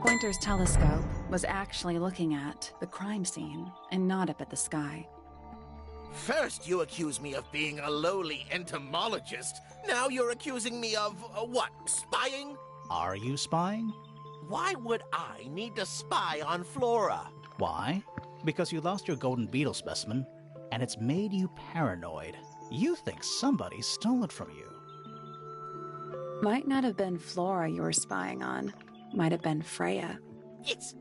Pointer's telescope was actually looking at the crime scene and not up at the sky. First, you accuse me of being a lowly entomologist. Now you're accusing me of, what, spying? Are you spying? Why would I need to spy on Flora? Why? Because you lost your golden beetle specimen, and it's made you paranoid. You think somebody stole it from you. Might not have been Flora you were spying on. Might have been Freya. It's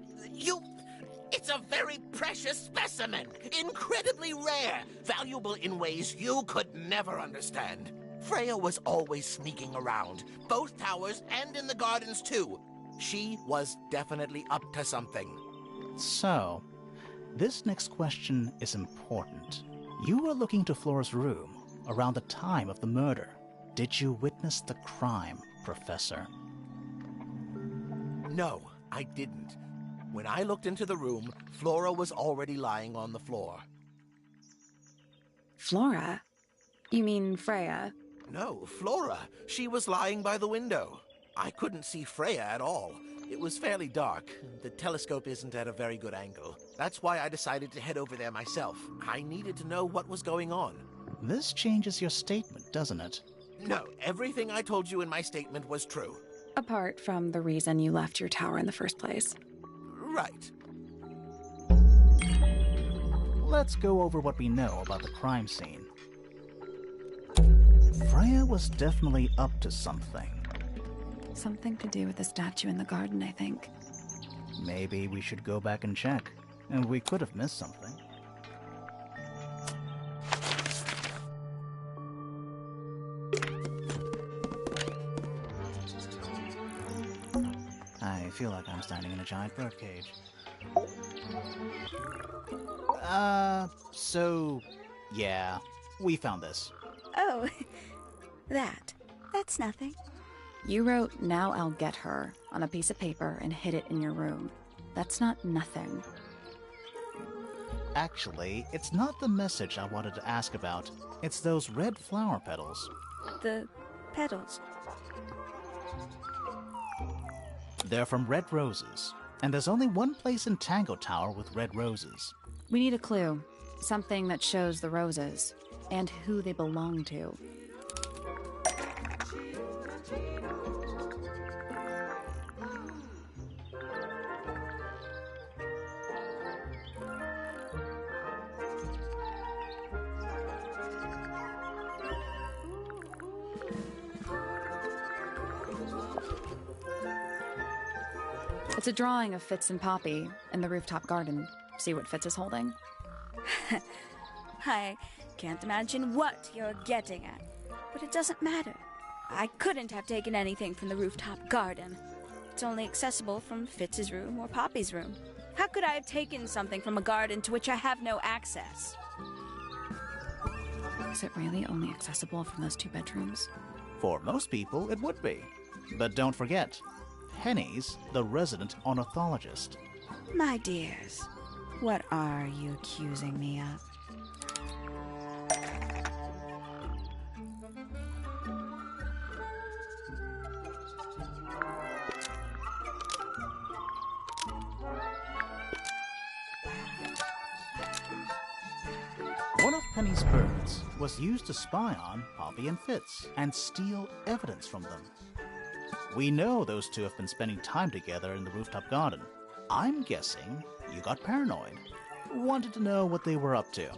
a very precious specimen. Incredibly rare. Valuable in ways you could never understand. Freya was always sneaking around, both towers and in the gardens too. She was definitely up to something. So, this next question is important. You were looking to Flora's room around the time of the murder. Did you witness the crime, Professor? No, I didn't. When I looked into the room, Flora was already lying on the floor. Flora? You mean Freya? No, Flora. She was lying by the window. I couldn't see Freya at all. It was fairly dark. The telescope isn't at a very good angle. That's why I decided to head over there myself. I needed to know what was going on. This changes your statement, doesn't it? No, everything I told you in my statement was true. Apart from the reason you left your tower in the first place. Right. Let's go over what we know about the crime scene. Freya was definitely up to something. Something to do with the statue in the garden, I think. Maybe we should go back and check. And we could have missed something. I feel like I'm standing in a giant birdcage. Yeah, we found this. Oh, that's nothing. You wrote, "Now I'll get her," on a piece of paper and hid it in your room. That's not nothing. Actually, it's not the message I wanted to ask about. It's those red flower petals. The petals. They're from red roses, and there's only one place in Tangled Tower with red roses. We need a clue. Something that shows the roses, and who they belong to. It's a drawing of Fitz and Poppy in the rooftop garden. See what Fitz is holding? I can't imagine what you're getting at, but it doesn't matter. I couldn't have taken anything from the rooftop garden. It's only accessible from Fitz's room or Poppy's room. How could I have taken something from a garden to which I have no access? Is it really only accessible from those two bedrooms? For most people, it would be. But don't forget, Penny's the resident ornithologist. My dears, what are you accusing me of? One of Penny's birds was used to spy on Poppy and Fitz and steal evidence from them. We know those two have been spending time together in the rooftop garden. I'm guessing you got paranoid. Wanted to know what they were up to.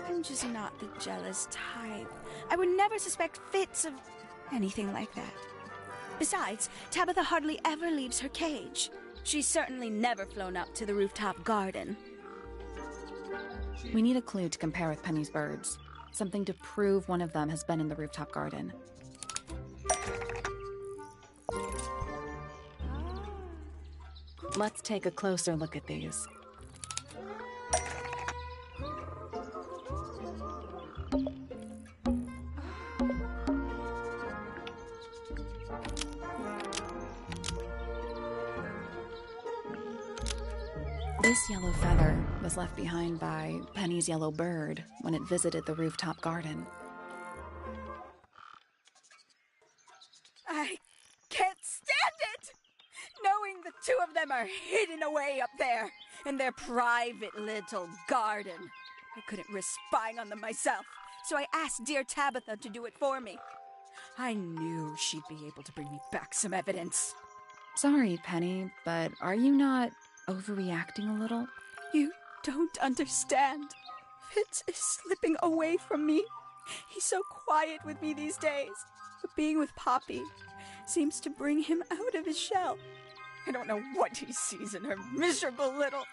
I'm just not the jealous type. I would never suspect Fitz of anything like that. Besides, Tabitha hardly ever leaves her cage. She's certainly never flown up to the rooftop garden. We need a clue to compare with Penny's birds. Something to prove one of them has been in the rooftop garden. Let's take a closer look at these. This yellow feather was left behind by Penny's yellow bird when it visited the rooftop garden. I can't stand it! Knowing the two of them are hidden away up there in their private little garden. I couldn't risk spying on them myself, so I asked dear Tabitha to do it for me. I knew she'd be able to bring me back some evidence. Sorry, Penny, but are you not overreacting a little? You don't understand. Fitz is slipping away from me. He's so quiet with me these days, but being with Poppy seems to bring him out of his shell. I don't know what he sees in her miserable little...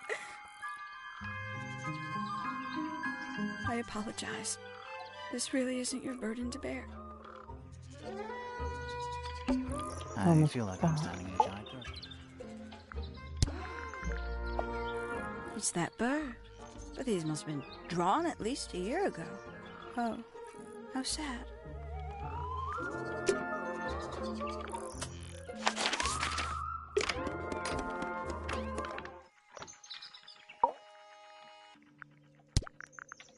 I apologize. This really isn't your burden to bear. I feel like I'm standing in a giant bird. It's that bird. But these must have been drawn at least a year ago. Oh, how sad.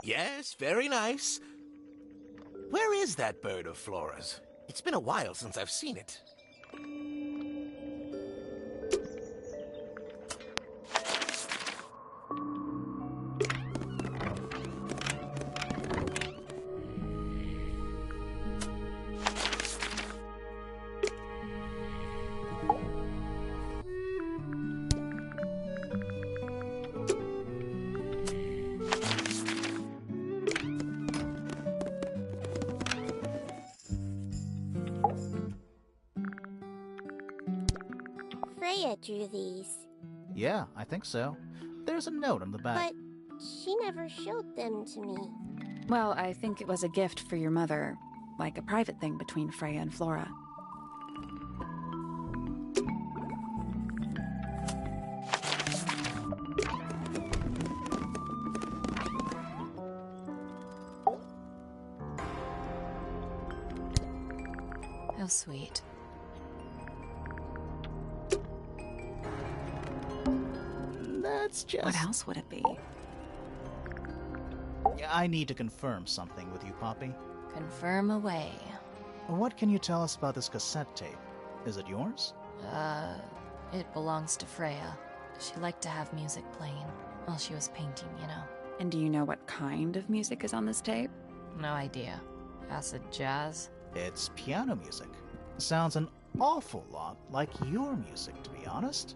Yes, very nice. Where is that bird of Flora's? It's been a while since I've seen it. Freya drew these. Yeah, I think so. There's a note on the back. But she never showed them to me. Well, I think it was a gift for your mother, like a private thing between Freya and Flora. How sweet. That's just... What else would it be? I need to confirm something with you, Poppy. Confirm away. What can you tell us about this cassette tape? Is it yours? It belongs to Freya. She liked to have music playing while she was painting, you know. And do you know what kind of music is on this tape? No idea. Acid jazz? It's piano music. Sounds an awful lot like your music, to be honest.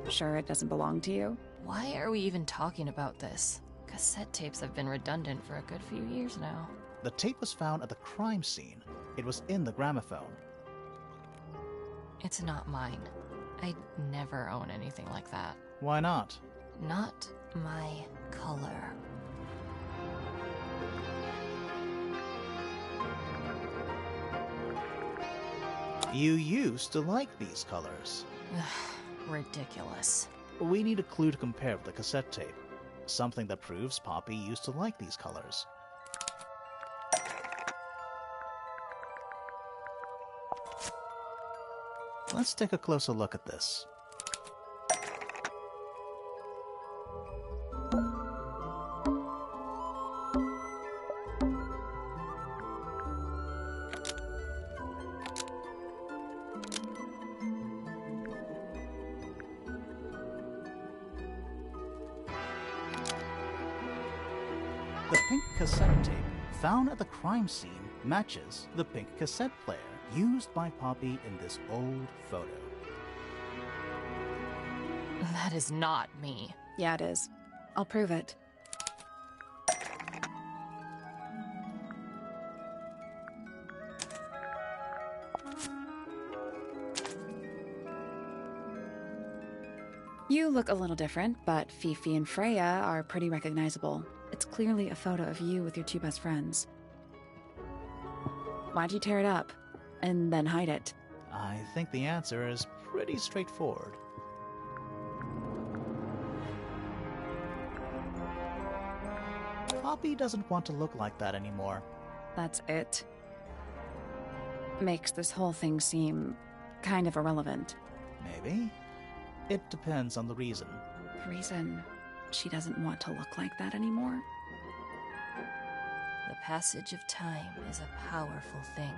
Sure it doesn't belong to you? Why are we even talking about this? Cassette tapes have been redundant for a good few years now. The tape was found at the crime scene. It was in the gramophone. It's not mine. I'd never own anything like that. Why not? Not my color. You used to like these colors. Ridiculous. We need a clue to compare with the cassette tape. Something that proves Poppy used to like these colors. Let's take a closer look at this. The pink cassette tape found at the crime scene matches the pink cassette player used by Poppy in this old photo. That is not me. Yeah, it is. I'll prove it. You look a little different, but Fifi and Freya are pretty recognizable. It's clearly a photo of you with your two best friends. Why'd you tear it up and then hide it? I think the answer is pretty straightforward. Poppy doesn't want to look like that anymore. That's it. Makes this whole thing seem kind of irrelevant. Maybe. It depends on the reason. Reason she doesn't want to look like that anymore? The passage of time is a powerful thing.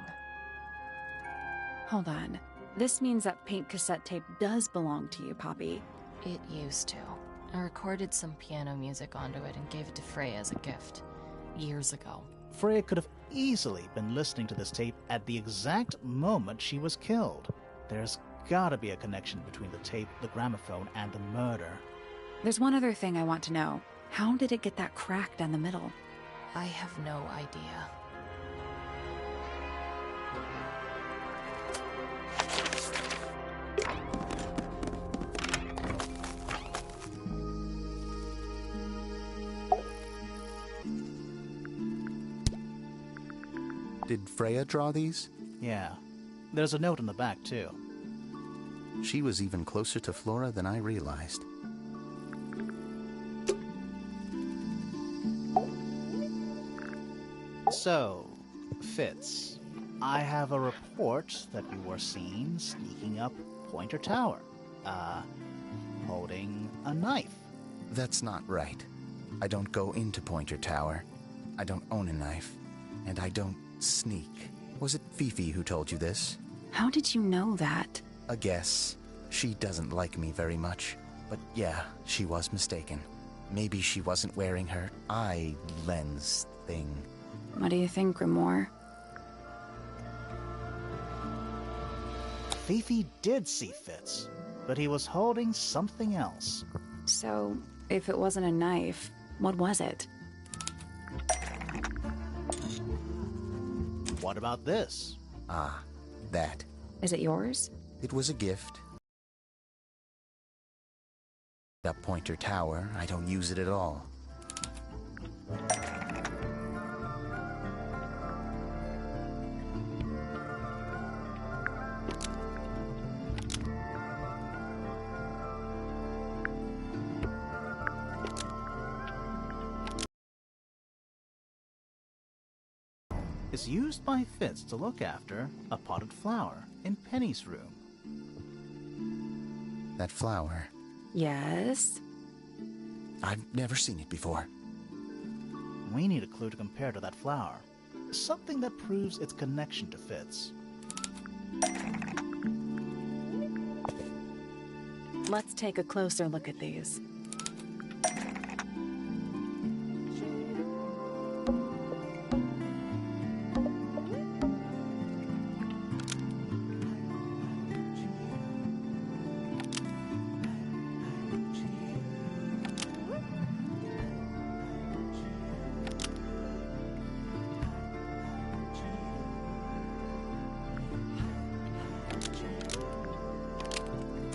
Hold on. This means that pink cassette tape does belong to you, Poppy. It used to. I recorded some piano music onto it and gave it to Freya as a gift. Years ago. Freya could have easily been listening to this tape at the exact moment she was killed. There's gotta be a connection between the tape, the gramophone, and the murder. There's one other thing I want to know. How did it get that crack down the middle? I have no idea. Did Freya draw these? Yeah. There's a note on the back, too. She was even closer to Flora than I realized. So, Fitz, I have a report that you were seen sneaking up Pointer Tower. Holding a knife. That's not right. I don't go into Pointer Tower. I don't own a knife. And I don't sneak. Was it Fifi who told you this? How did you know that? A guess. She doesn't like me very much. But yeah, she was mistaken. Maybe she wasn't wearing her eye lens thing. What do you think, Grimoire? Fifi did see Fitz, but he was holding something else. So, if it wasn't a knife, what was it? What about this? Ah, that. Is it yours? It was a gift. Up Pointer Tower, I don't use it at all. Is used by Fitz to look after a potted flower in Penny's room. That flower. Yes? I've never seen it before. We need a clue to compare to that flower. Something that proves its connection to Fitz. Let's take a closer look at these.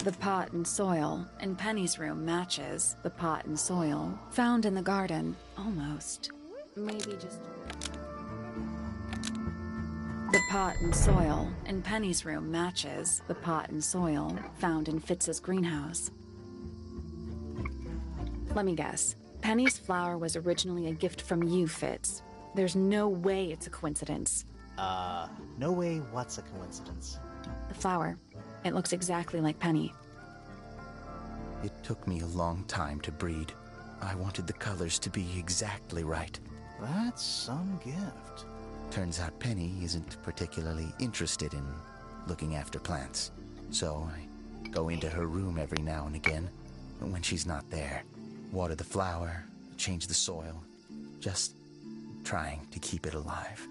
The pot and soil in Penny's room matches the pot and soil found in the garden. Almost. Maybe just... The pot and soil in Penny's room matches the pot and soil found in Fitz's greenhouse. Let me guess. Penny's flower was originally a gift from you, Fitz. There's no way it's a coincidence. No way what's a coincidence. The flower. It looks exactly like Penny. It took me a long time to breed. I wanted the colors to be exactly right. That's some gift. Turns out Penny isn't particularly interested in looking after plants. So I go into her room every now and again, when she's not there. Water the flower, change the soil. Just trying to keep it alive.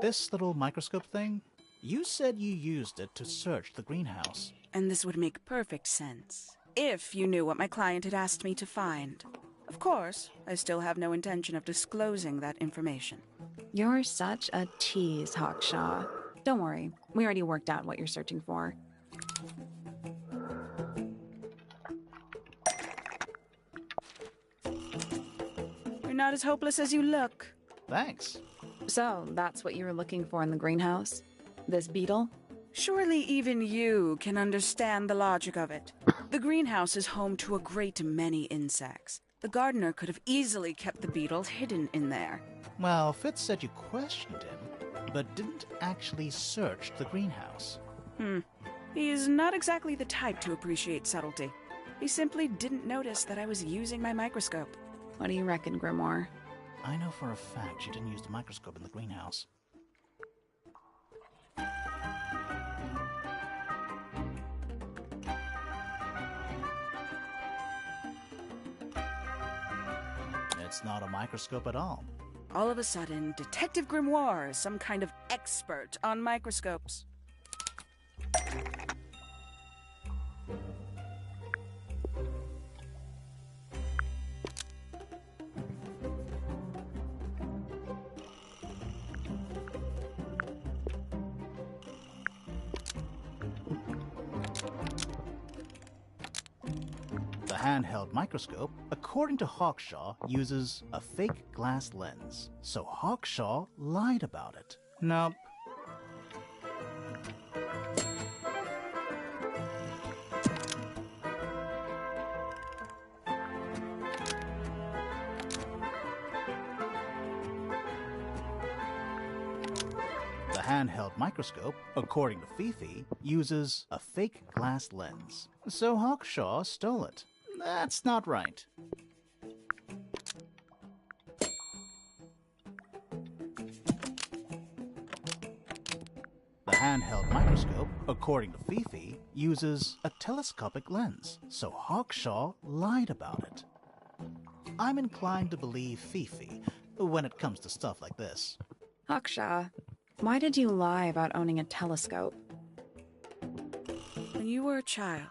This little microscope thing, you said you used it to search the greenhouse. And this would make perfect sense, if you knew what my client had asked me to find. Of course, I still have no intention of disclosing that information. You're such a tease, Hawkshaw. Don't worry, we already worked out what you're searching for. You're not as hopeless as you look. Thanks. So, that's what you were looking for in the greenhouse? This beetle? Surely even you can understand the logic of it. The greenhouse is home to a great many insects. The gardener could have easily kept the beetle hidden in there. Well, Fitz said you questioned him, but didn't actually search the greenhouse. He's not exactly the type to appreciate subtlety. He simply didn't notice that I was using my microscope. What do you reckon, Grimoire? I know for a fact she didn't use the microscope in the greenhouse. It's not a microscope at all. All of a sudden, Detective Grimoire is some kind of expert on microscopes. The handheld microscope, according to Hawkshaw, uses a fake glass lens. So Hawkshaw lied about it. Nope. The handheld microscope, according to Fifi, uses a fake glass lens. So Hawkshaw stole it. That's not right. The handheld microscope, according to Fifi, uses a telescopic lens. So Hawkshaw lied about it. I'm inclined to believe Fifi when it comes to stuff like this. Hawkshaw, why did you lie about owning a telescope? When you were a child,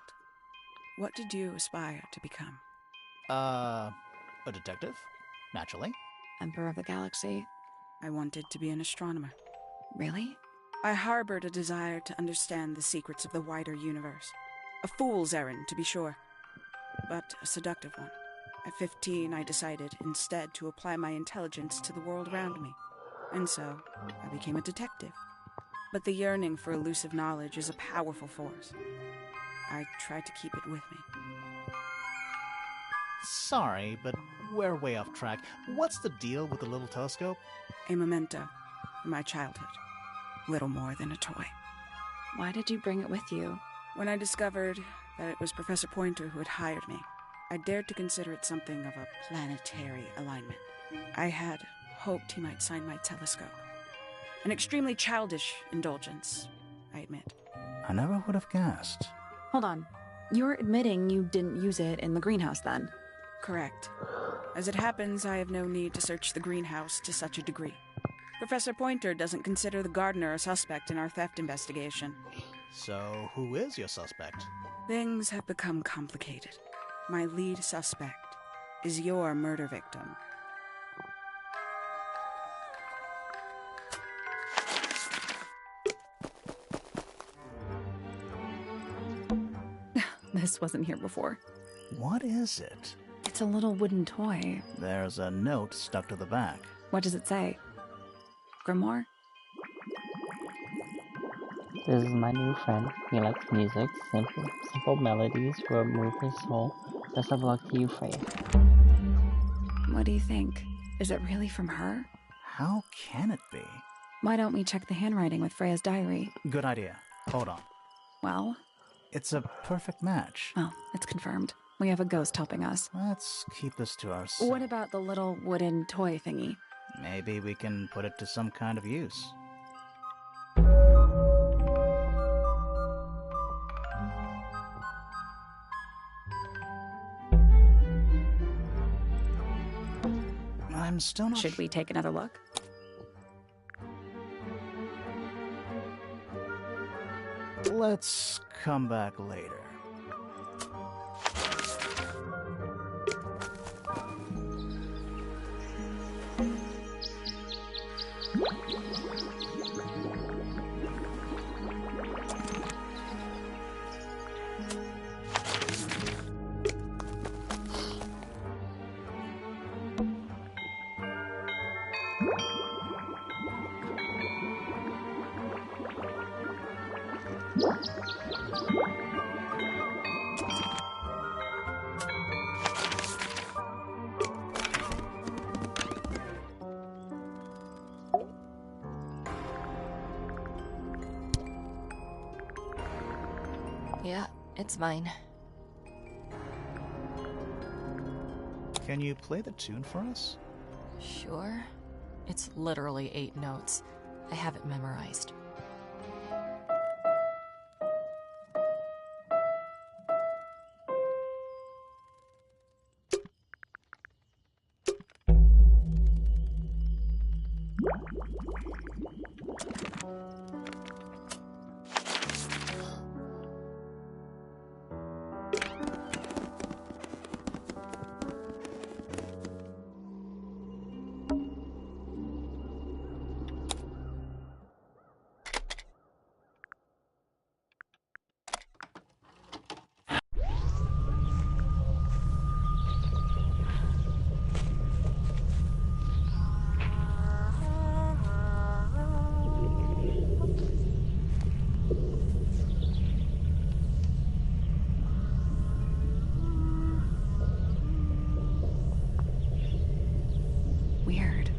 what did you aspire to become? A detective? Naturally. Emperor of the Galaxy? I wanted to be an astronomer. Really? I harbored a desire to understand the secrets of the wider universe. A fool's errand, to be sure, but a seductive one. At 15, I decided instead to apply my intelligence to the world around me. And so, I became a detective. But the yearning for elusive knowledge is a powerful force. I tried to keep it with me. Sorry, but we're way off track. What's the deal with the little telescope? A memento from my childhood. Little more than a toy. Why did you bring it with you? When I discovered that it was Professor Pointer who had hired me, I dared to consider it something of a planetary alignment. I had hoped he might sign my telescope. An extremely childish indulgence, I admit. I never would have guessed. Hold on. You're admitting you didn't use it in the greenhouse then? Correct. As it happens, I have no need to search the greenhouse to such a degree. Professor Pointer doesn't consider the gardener a suspect in our theft investigation. So, who is your suspect? Things have become complicated. My lead suspect is your murder victim. This wasn't here before. What is it? It's a little wooden toy. There's a note stuck to the back. What does it say? Grimoire? This is my new friend. He likes music, simple melodies will move his soul. Best of luck to you, Freya. What do you think? Is it really from her? How can it be? Why don't we check the handwriting with Freya's diary? Good idea. Hold on. Well? It's a perfect match. Oh, it's confirmed. We have a ghost helping us. Let's keep this to ourselves. What about the little wooden toy thingy? Maybe we can put it to some kind of use. I'm still not. Should we take another look? Let's come back later. Yeah, it's mine. Can you play the tune for us? Sure. It's literally 8 notes. I have it memorized. Weird.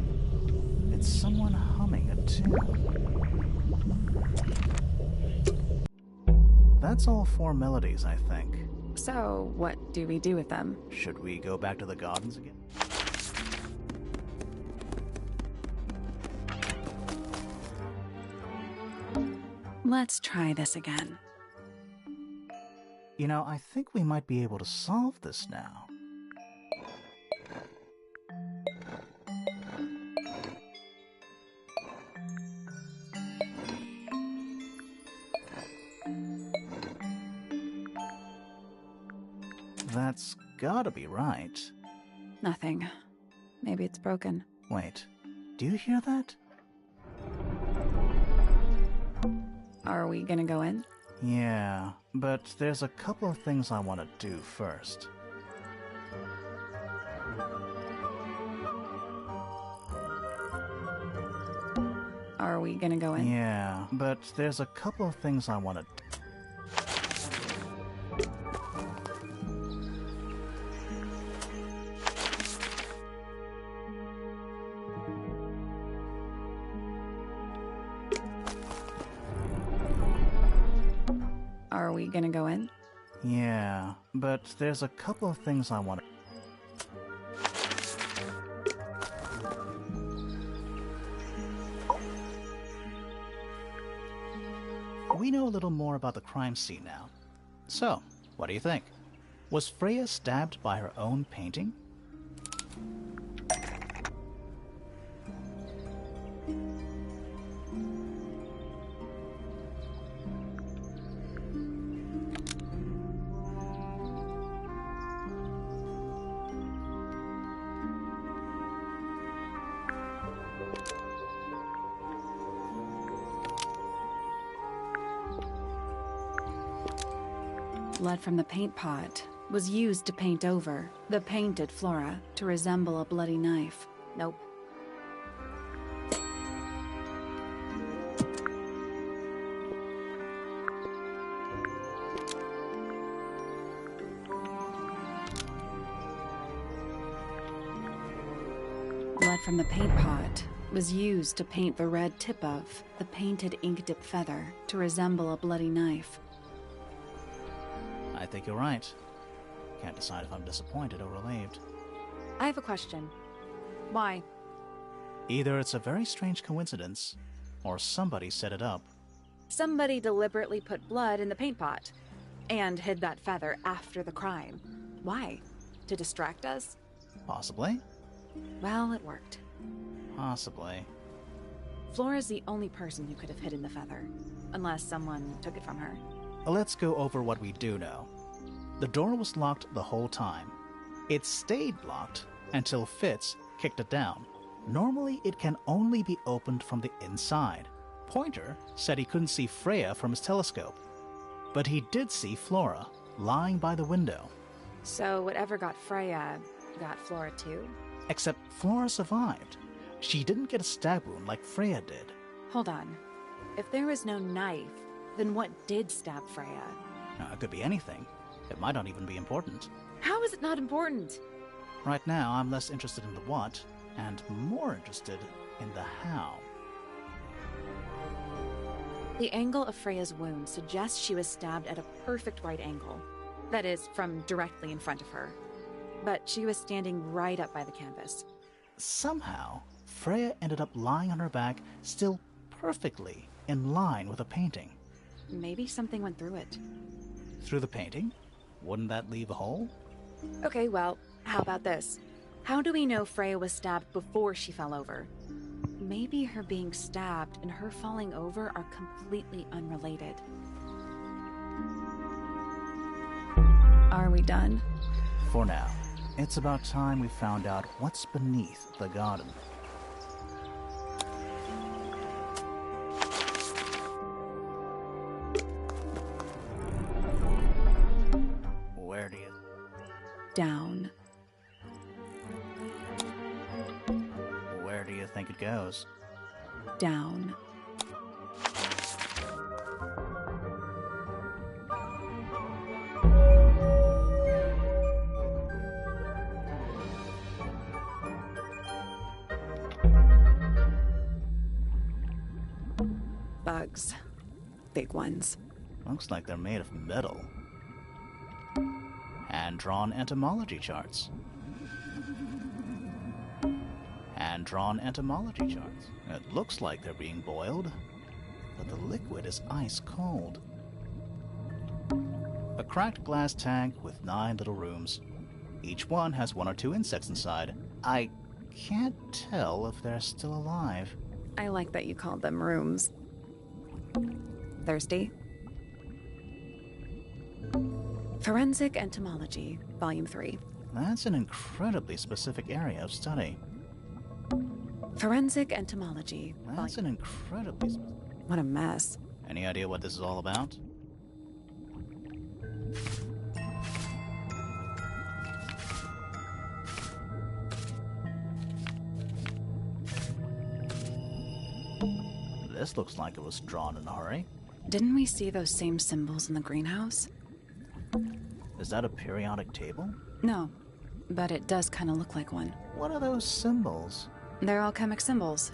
It's someone humming a tune. That's all 4 melodies, I think. So, what do we do with them? Should we go back to the gardens again? Let's try this again. You know, I think we might be able to solve this now. That's gotta be right. Nothing. Maybe it's broken. Wait, do you hear that? Are we gonna go in? Yeah, but there's a couple of things I want to do first. Are we gonna go in? Yeah, but there's a couple of things I want to do. Are we gonna go in? Yeah, but there's a couple of things I want to... We know a little more about the crime scene now. So, what do you think? Was Freya stabbed by her own painting? Blood from the paint pot was used to paint over the painted flora to resemble a bloody knife. Nope. Blood from the paint pot was used to paint the red tip of the painted ink-dip feather to resemble a bloody knife. I think you're right. Can't decide if I'm disappointed or relieved. I have a question. Why? Either it's a very strange coincidence, or somebody set it up. Somebody deliberately put blood in the paint pot and hid that feather after the crime. Why? To distract us? Possibly. Well, it worked. Possibly. Flora's the only person who could have hidden the feather, unless someone took it from her. Let's go over what we do know. The door was locked the whole time. It stayed locked until Fitz kicked it down. Normally, it can only be opened from the inside. Pointer said he couldn't see Freya from his telescope, but he did see Flora lying by the window. So whatever got Freya got Flora too? Except Flora survived. She didn't get a stab wound like Freya did. Hold on. If there was no knife, then what did stab Freya? It could be anything. It might not even be important. How is it not important? Right now, I'm less interested in the what, and more interested in the how. The angle of Freya's wound suggests she was stabbed at a perfect right angle. That is, from directly in front of her. But she was standing right up by the canvas. Somehow, Freya ended up lying on her back, still perfectly in line with a painting. Maybe something went through it. Through the painting? Wouldn't that leave a hole? Okay, well, how about this? How do we know Freya was stabbed before she fell over? Maybe her being stabbed and her falling over are completely unrelated. Are we done? For now. It's about time we found out what's beneath the garden. Where do you... Down. Where do you think it goes? Down. Bugs. Big ones. Looks like they're made of metal. Hand-drawn entomology charts. Hand-drawn entomology charts. It looks like they're being boiled, but the liquid is ice cold. A cracked glass tank with 9 little rooms. Each one has 1 or 2 insects inside. I can't tell if they're still alive. I like that you called them rooms. Thirsty? Forensic Entomology, Volume 3. That's an incredibly specific area of study. Forensic Entomology. That's an incredibly... What a mess. Any idea what this is all about? This looks like it was drawn in a hurry. Didn't we see those same symbols in the greenhouse? Is that a periodic table? No, but it does kind of look like one. What are those symbols? They're alchemic symbols.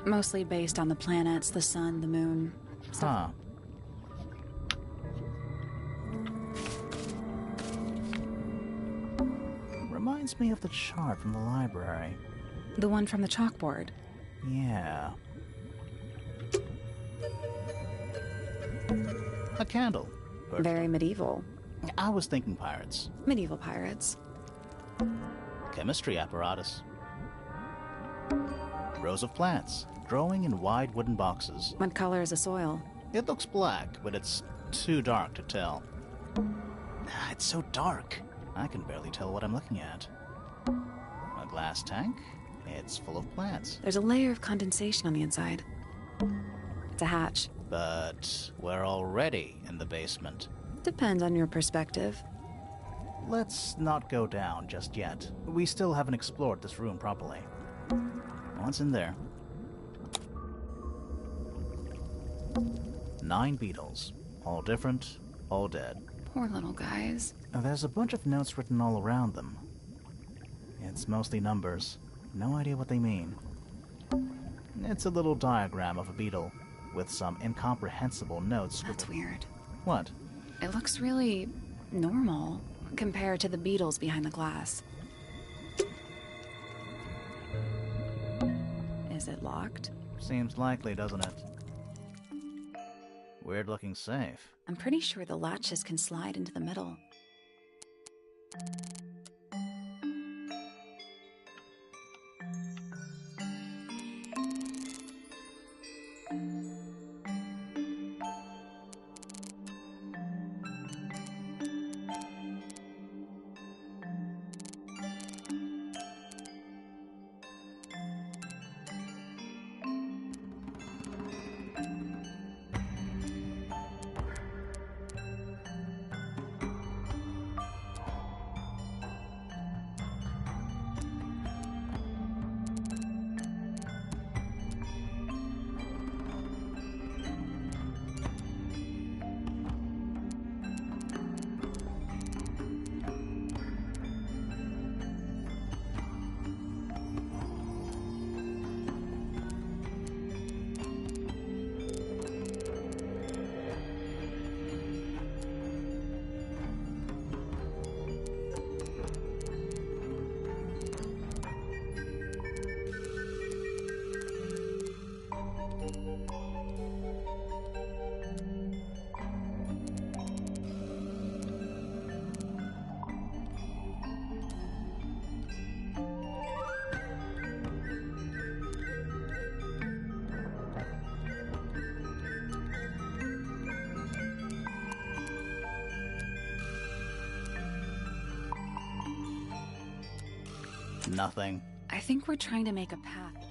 Mostly based on the planets, the sun, the moon. Huh. Reminds me of the chart from the library. The one from the chalkboard. Yeah. A candle. Very medieval. I was thinking pirates. Medieval pirates. Chemistry apparatus. Rows of plants, growing in wide wooden boxes. What color is the soil? It looks black, but it's too dark to tell. It's so dark. I can barely tell what I'm looking at. A glass tank. It's full of plants. There's a layer of condensation on the inside. It's a hatch. But we're already in the basement. Depends on your perspective. Let's not go down just yet. We still haven't explored this room properly. What's in there? 9 beetles. All different, all dead. Poor little guys. There's a bunch of notes written all around them. It's mostly numbers. No idea what they mean. It's a little diagram of a beetle, with some incomprehensible notes. That's weird. What? It looks really normal compared to the beetles behind the glass. locked. Seems likely, doesn't it? Weird looking safe. I'm pretty sure the latches can slide into the middle. Nothing. I think we're trying to make a path.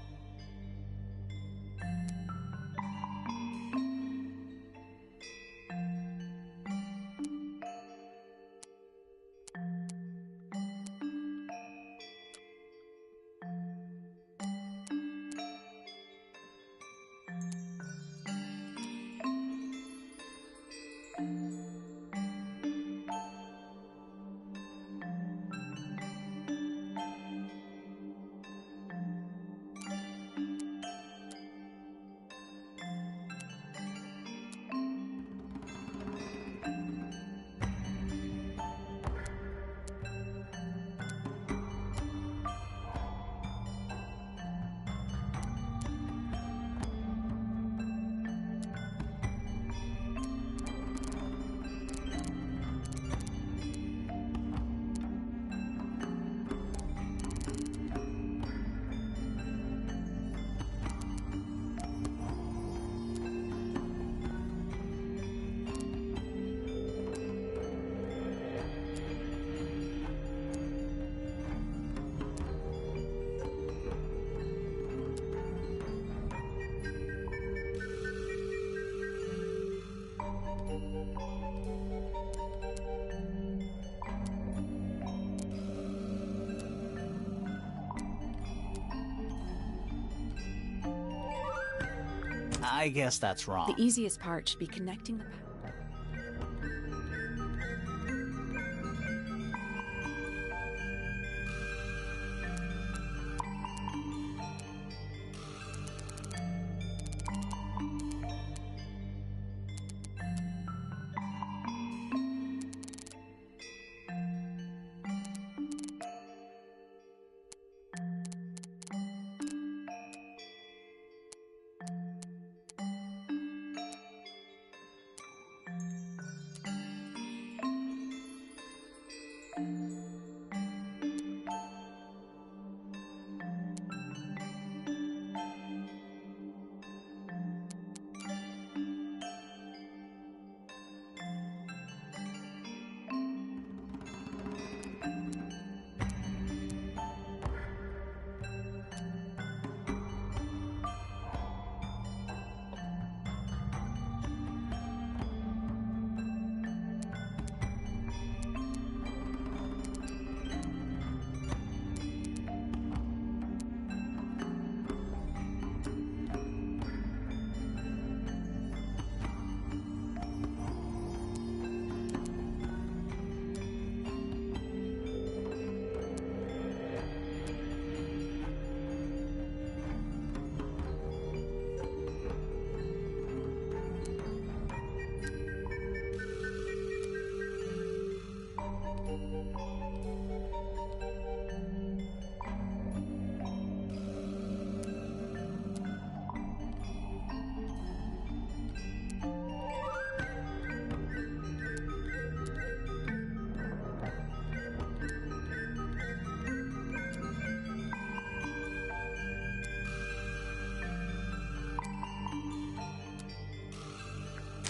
I guess that's wrong. The easiest part should be connecting the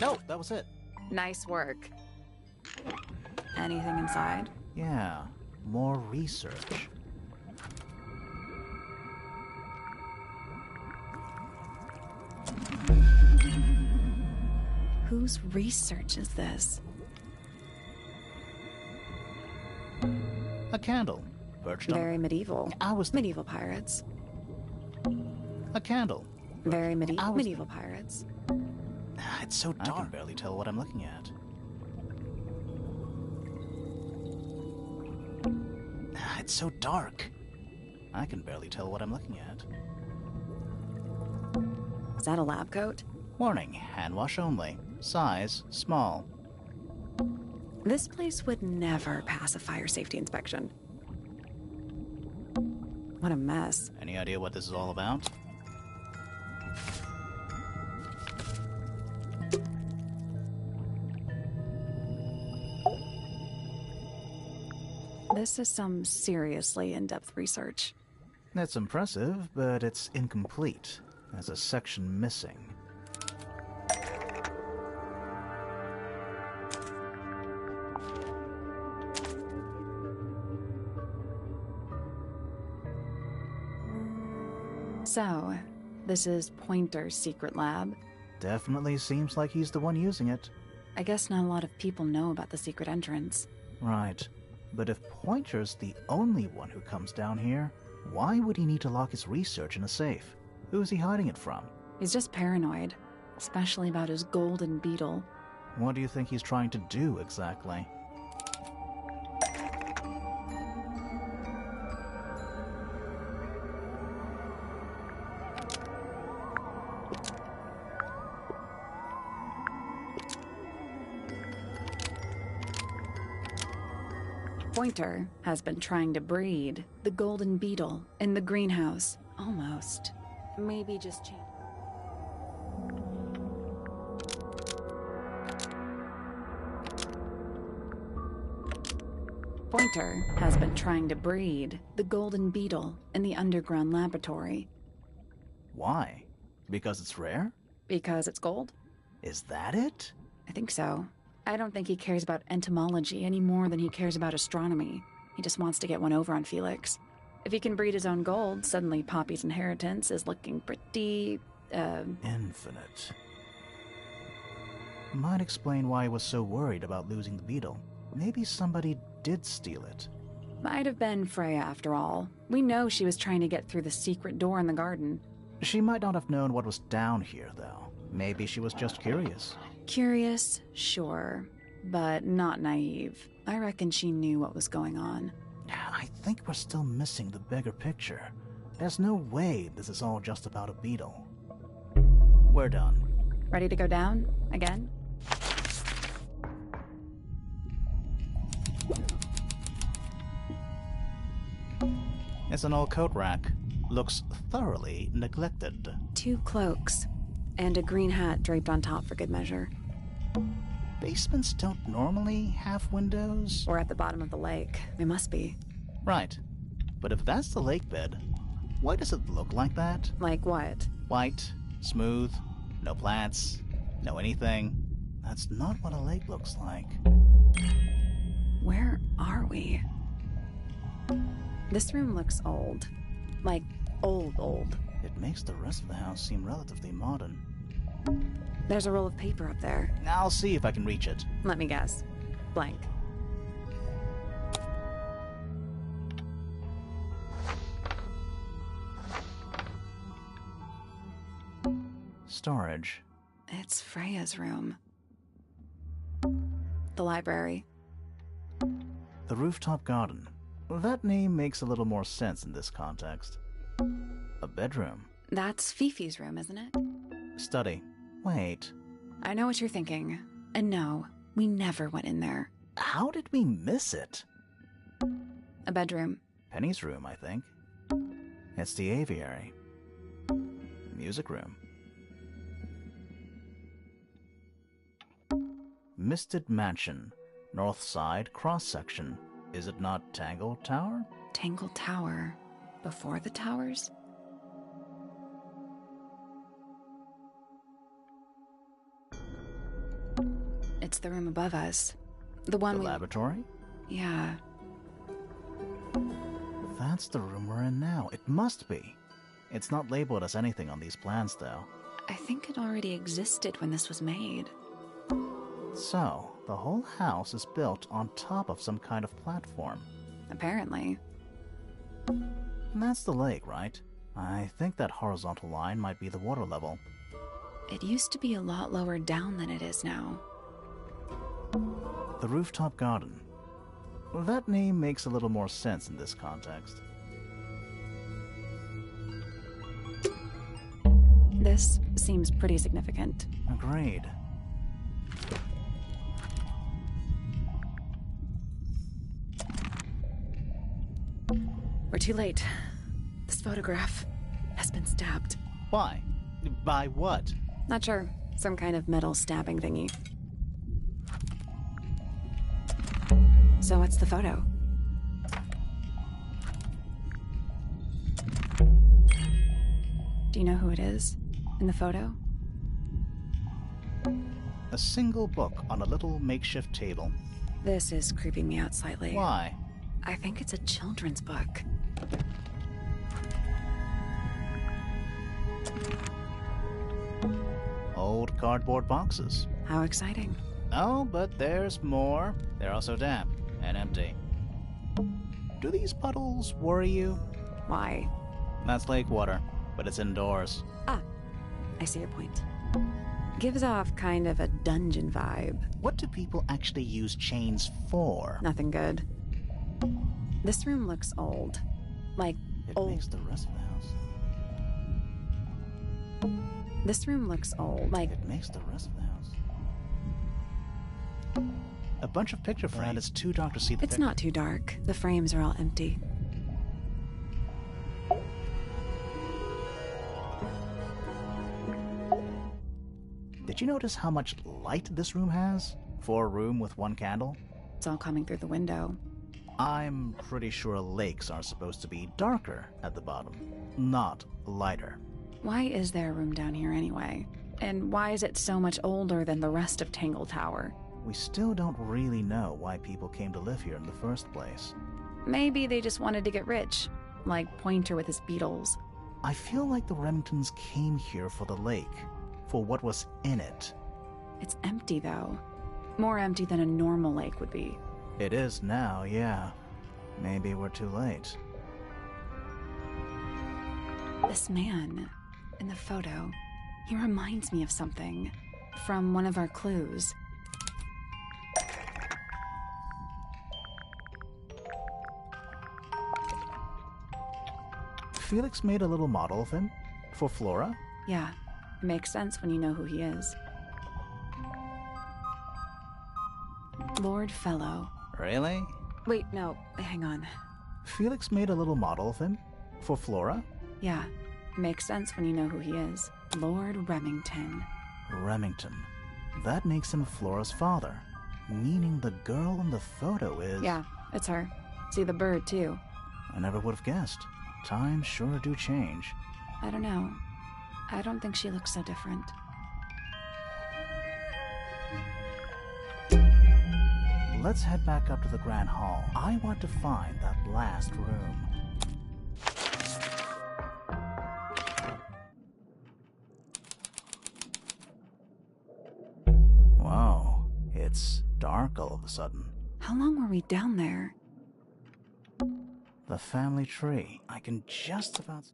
No, that was it. Nice work. Anything inside? Yeah, more research. Whose research is this? A candle. Perched on... Very medieval. I was... Medieval pirates. A candle. Very medieval pirates. It's so dark. I can barely tell what I'm looking at. It's so dark. I can barely tell what I'm looking at. Is that a lab coat? Warning, hand wash only. Size, small. This place would never pass a fire safety inspection. What a mess. Any idea what this is all about? This is some seriously in-depth research. That's impressive, but it's incomplete. There's a section missing. So, this is Pointer's secret lab. Definitely seems like he's the one using it. I guess not a lot of people know about the secret entrance. Right. But if Pointer's the only one who comes down here, why would he need to lock his research in a safe? Who is he hiding it from? He's just paranoid, especially about his golden beetle. What do you think he's trying to do exactly? Pointer has been trying to breed the golden beetle in the greenhouse. Almost. Maybe just change. Pointer has been trying to breed the golden beetle in the underground laboratory. Why? Because it's rare? Because it's gold? Is that it? I think so. I don't think he cares about entomology any more than he cares about astronomy. He just wants to get one over on Felix. If he can breed his own gold, suddenly Poppy's inheritance is looking pretty, infinite. Might explain why he was so worried about losing the beetle. Maybe somebody did steal it. Might have been Freya after all. We know she was trying to get through the secret door in the garden. She might not have known what was down here, though. Maybe she was just curious. Curious, sure, but not naive. I reckon she knew what was going on. I think we're still missing the bigger picture. There's no way this is all just about a beetle. We're done. Ready to go down? Again? It's an old coat rack. Looks thoroughly neglected. 2 cloaks. And a green hat draped on top for good measure. Basements don't normally have windows? We're at the bottom of the lake. We must be. Right. But if that's the lake bed, why does it look like that? Like what? White, smooth, no plants, no anything. That's not what a lake looks like. Where are we? This room looks old. Like, old. It makes the rest of the house seem relatively modern. There's a roll of paper up there. I'll see if I can reach it. Let me guess. Blank. Storage. It's Freya's room. The library. The rooftop garden. That name makes a little more sense in this context. A bedroom. That's Fifi's room, isn't it? Study. Wait. I know what you're thinking. And no, we never went in there. How did we miss it? A bedroom. Penny's room, I think. It's the aviary. Music room. Misted Mansion. North side cross-section. Is it not Tangled Tower? Tangled Tower. Before the towers? It's the room above us. The one The laboratory? Yeah. That's the room we're in now. It must be. It's not labeled as anything on these plans, though. I think it already existed when this was made. So, the whole house is built on top of some kind of platform. Apparently. And that's the lake, right? I think that horizontal line might be the water level. It used to be a lot lower down than it is now. The rooftop garden. Well, that name makes a little more sense in this context. This seems pretty significant. Agreed. We're too late. This photograph has been stabbed. Why? By what? Not sure. Some kind of metal stabbing thingy. So what's the photo? Do you know who it is in the photo? A single book on a little makeshift table. This is creeping me out slightly. Why? I think it's a children's book. Old cardboard boxes. How exciting. Oh, but there's more. They're also damp and empty. Do these puddles worry you? Why? That's lake water, but it's indoors. Ah, I see your point. Gives off kind of a dungeon vibe. What do people actually use chains for? Nothing good. This room looks old. Like, It old. makes the rest of the house. This room looks old. Like, It makes the rest of the house. A bunch of picture frames. And it's too dark to see the it's not too dark. The frames are all empty. Did you notice how much light this room has? For a room with one candle? It's all coming through the window. I'm pretty sure lakes are supposed to be darker at the bottom, not lighter. Why is there a room down here anyway? And why is it so much older than the rest of Tangled Tower? We still don't really know why people came to live here in the first place. Maybe they just wanted to get rich, like Pointer with his beetles. I feel like the Remingtons came here for the lake, for what was in it. It's empty, though. More empty than a normal lake would be. It is now, yeah. Maybe we're too late. This man in the photo, he reminds me of something from one of our clues. Felix made a little model of him for Flora. Yeah, it makes sense when you know who he is. Lord Fellow. Really? Wait, no, hang on. Felix made a little model of him for Flora. Yeah, it makes sense when you know who he is. Lord Remington. Remington. That makes him Flora's father, meaning the girl in the photo is... Yeah, it's her. See the bird, too. I never would have guessed. Times sure do change. I don't know. I don't think she looks so different. Let's head back up to the Grand Hall. I want to find that last room. Wow, it's dark all of a sudden. How long were we down there? The family tree. I can just about...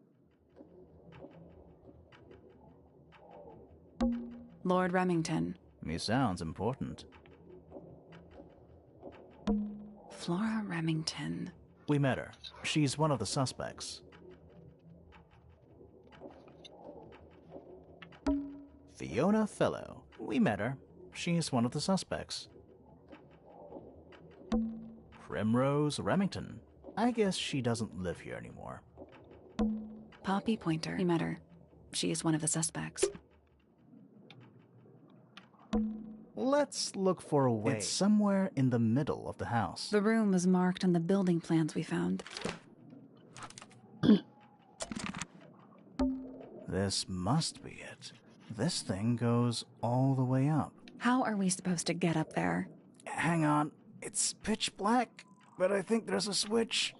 Lord Remington. He sounds important. Flora Remington. We met her. She's one of the suspects. Fiona Fellow. We met her. She's one of the suspects. Primrose Remington. I guess she doesn't live here anymore. Poppy Pointer. We met her. She is one of the suspects. Let's look for a way. It's somewhere in the middle of the house. The room was marked on the building plans we found. This must be it. This thing goes all the way up. How are we supposed to get up there? Hang on. It's pitch black, but I think there's a switch.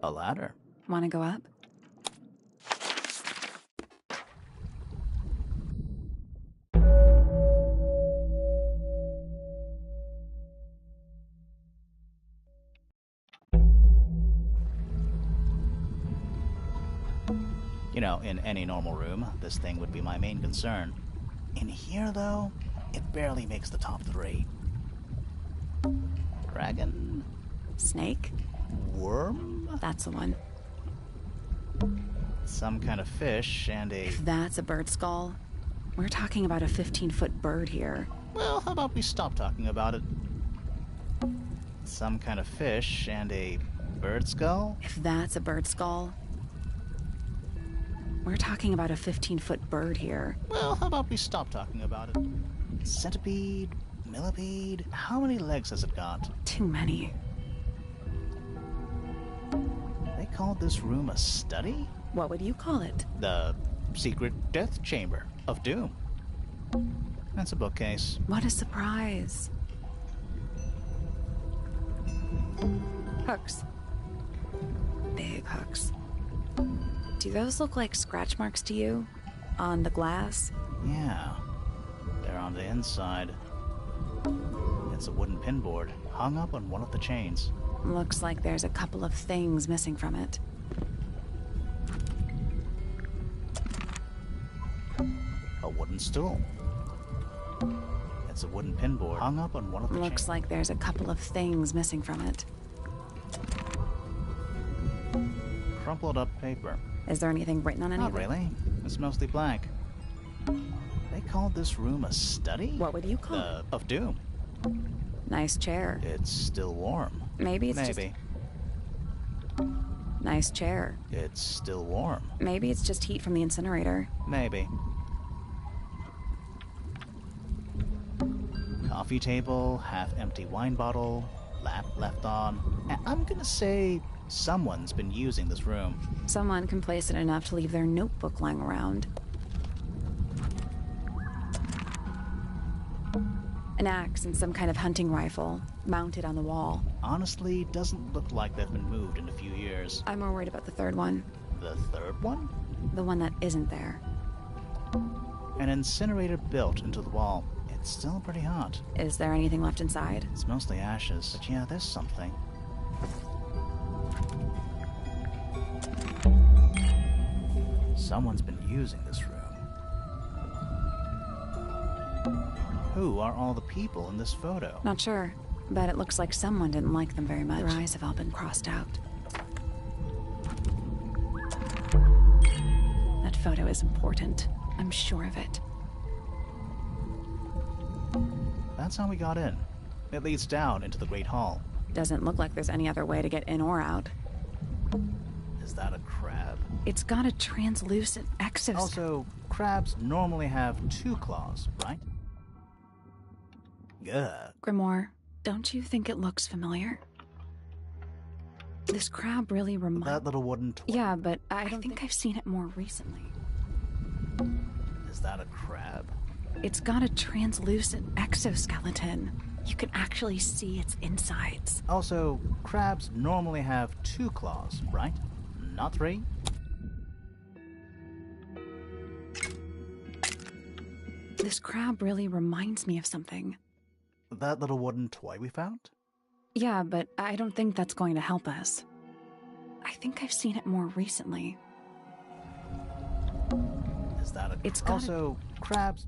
A ladder. Want to go up? You know, in any normal room, this thing would be my main concern. In here, though, it barely makes the top 3. Dragon? Snake? Worm? That's the one. Some kind of fish and a... If that's a bird skull, we're talking about a 15-foot bird here. Well, how about we stop talking about it? Some kind of fish and a bird skull? If that's a bird skull, we're talking about a 15-foot bird here. Well, how about we stop talking about it? Centipede? Millipede? How many legs has it got? Too many. They called this room a study? What would you call it? The secret death chamber of doom. That's a bookcase. What a surprise. Hooks. Big hooks. Do those look like scratch marks to you? On the glass? Yeah. They're on the inside. It's a wooden pinboard hung up on one of the chains. Looks like there's a couple of things missing from it. A wooden stool. It's a wooden pinboard hung up on one of the chains. Looks like there's a couple of things missing from it. Crumpled up paper. Is there anything written on any Not of it? really. It's mostly blank. They called this room a study? What would you call it? Of doom. Nice chair. It's still warm. Maybe it's Maybe. just... Nice chair. It's still warm. Maybe it's just heat from the incinerator. Maybe. Coffee table, half-empty wine bottle, lamp left on. I'm gonna say someone's been using this room. Someone complacent enough to leave their notebook lying around. An axe and some kind of hunting rifle, mounted on the wall. Honestly, doesn't look like they've been moved in a few years. I'm more worried about the third one. The third one? The one that isn't there. An incinerator built into the wall. It's still pretty hot. Is there anything left inside? It's mostly ashes, but yeah, there's something. Someone's been using this room. Who are all the people in this photo? Not sure, but it looks like someone didn't like them very much. Their eyes have all been crossed out. That photo is important. I'm sure of it. That's how we got in. It leads down into the Great Hall. Doesn't look like there's any other way to get in or out. Is that a crab? It's got a translucent exoskeleton. Also, crabs normally have 2 claws, right? Ugh. Grimoire, don't you think it looks familiar? This crab really reminds... That little wooden toy. Yeah, but I think I've seen it more recently. Is that a crab? It's got a translucent exoskeleton. You can actually see its insides. Also, crabs normally have 2 claws, right? Not 3? This crab really reminds me of something. That little wooden toy we found? Yeah, but I don't think that's going to help us. I think I've seen it more recently. Is that a... It's got also, crabs...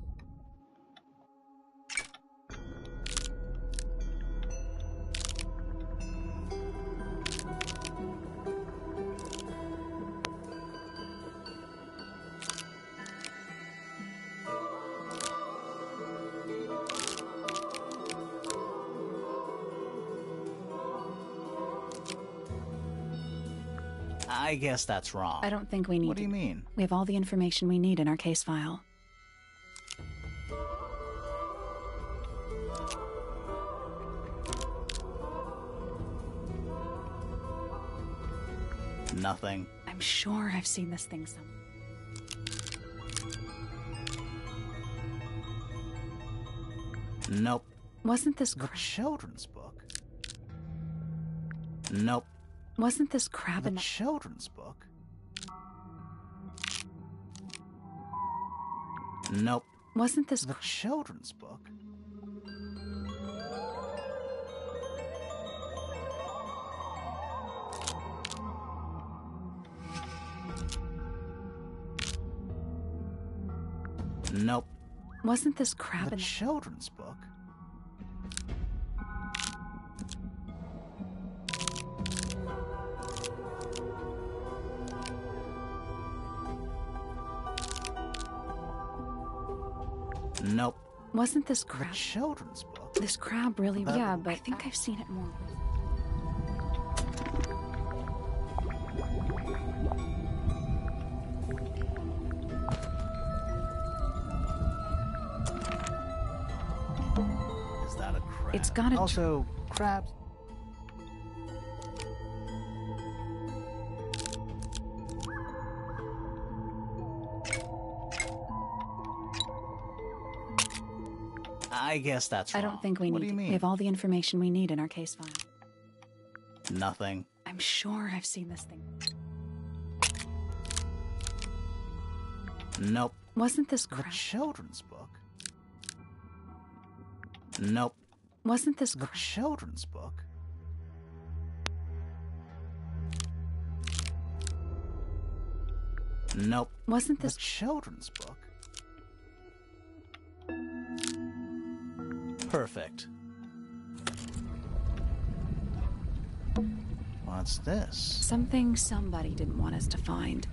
I guess that's wrong. I don't think we need What do you mean? We have all the information we need in our case file. Nothing. I'm sure I've seen this thing somewhere. Nope. Wasn't this The children's book? Nope. Wasn't this crab in the children's book? Nope. Wasn't this the children's book? Nope. Wasn't this crab the in children's book? Nope. Wasn't this crab? The children's book? This crab really... Yeah, but I think I've seen it more. Is that a crab? It's got a... Also, crabs... I guess that's wrong. I don't think we need What do you mean? We have all the information we need in our case file. Nothing. I'm sure I've seen this thing. Nope. Wasn't this The crab? children's book? Nope. Wasn't this The children's book? Nope. Wasn't this the children's book? Perfect. What's this? something somebody didn't want us to find?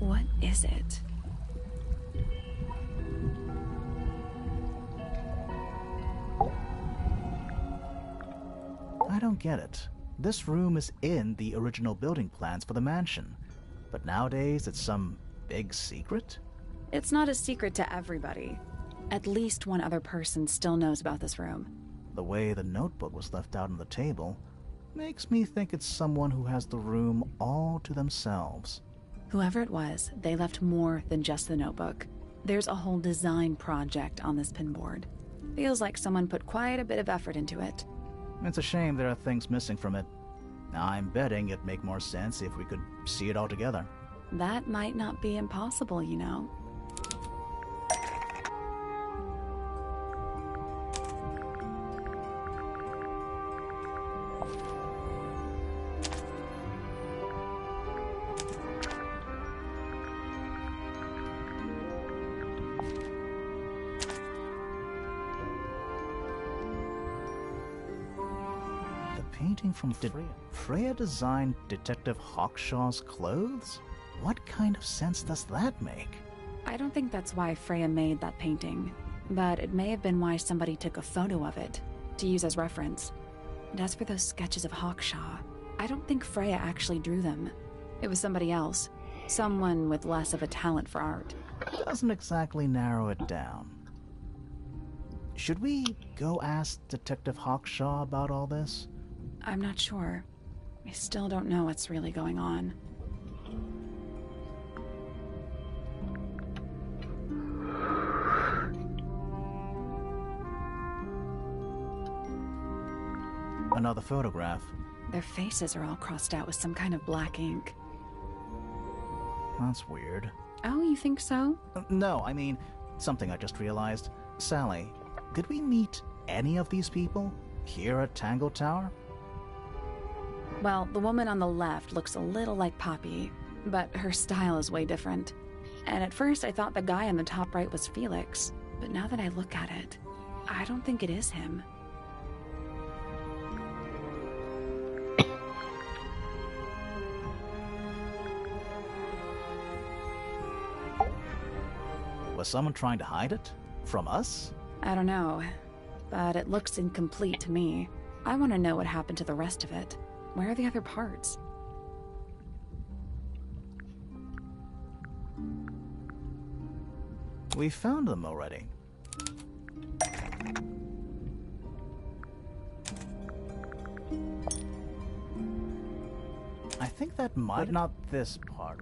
What is it? I don't get it. This room is in the original building plans for the mansion, but nowadays it's some big secret? It's not a secret to everybody. At least one other person still knows about this room. The way the notebook was left out on the table makes me think it's someone who has the room all to themselves. Whoever it was, they left more than just the notebook. There's a whole design project on this pinboard. Feels like someone put quite a bit of effort into it. It's a shame there are things missing from it. Now, I'm betting it'd make more sense if we could see it all together. That might not be impossible, you know. Painting from Freya designed Detective Hawkshaw's clothes? What kind of sense does that make? I don't think that's why Freya made that painting, but it may have been why somebody took a photo of it to use as reference. And as for those sketches of Hawkshaw, I don't think Freya actually drew them. It was somebody else, someone with less of a talent for art. Doesn't exactly narrow it down. Should we go ask Detective Hawkshaw about all this? I'm not sure. I still don't know what's really going on. Another photograph. Their faces are all crossed out with some kind of black ink. That's weird. Oh, you think so? No, I mean, something I just realized. Sally, did we meet any of these people here at Tangled Tower? Well, the woman on the left looks a little like Poppy, but her style is way different. And at first I thought the guy on the top right was Felix, but now that I look at it, I don't think it is him. Was someone trying to hide it? From us? I don't know, but it looks incomplete to me. I want to know what happened to the rest of it. Where are the other parts? We found them already. I think that might not this part.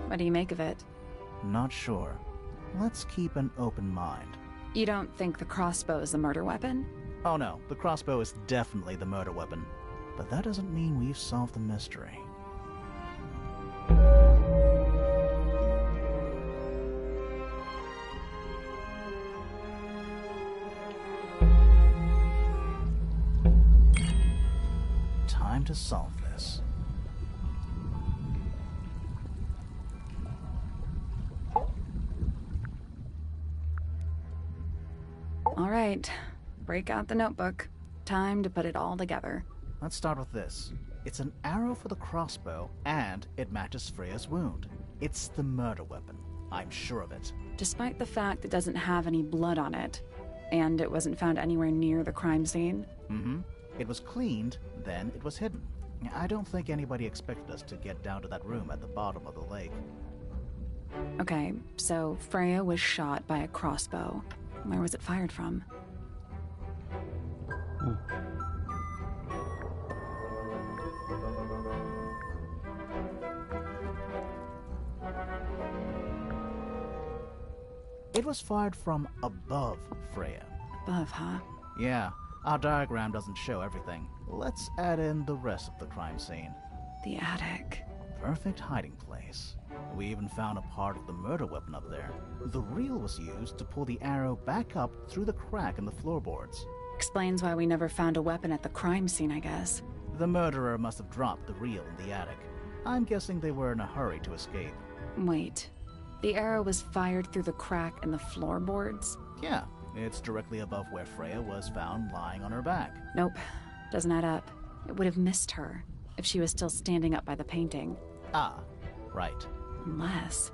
What do you make of it? Not sure. Let's keep an open mind. You don't think the crossbow is the murder weapon? Oh no, the crossbow is definitely the murder weapon. But that doesn't mean we've solved the mystery. Time to solve this. All right, break out the notebook. Time to put it all together. Let's start with this. It's an arrow for the crossbow, and it matches Freya's wound. It's the murder weapon. I'm sure of it. Despite the fact it doesn't have any blood on it, and it wasn't found anywhere near the crime scene. Mm-hmm. It was cleaned, then it was hidden. I don't think anybody expected us to get down to that room at the bottom of the lake. Okay, so Freya was shot by a crossbow. Where was it fired from? It was fired from above Freya. Above, huh? Yeah, our diagram doesn't show everything. Let's add in the rest of the crime scene. The attic. Perfect hiding place. We even found a part of the murder weapon up there. The reel was used to pull the arrow back up through the crack in the floorboards. Explains why we never found a weapon at the crime scene, I guess. The murderer must have dropped the reel in the attic. I'm guessing they were in a hurry to escape. Wait. The arrow was fired through the crack in the floorboards? Yeah, it's directly above where Freya was found lying on her back. Nope. Doesn't add up. It would have missed her if she was still standing up by the painting. Ah, right. Unless...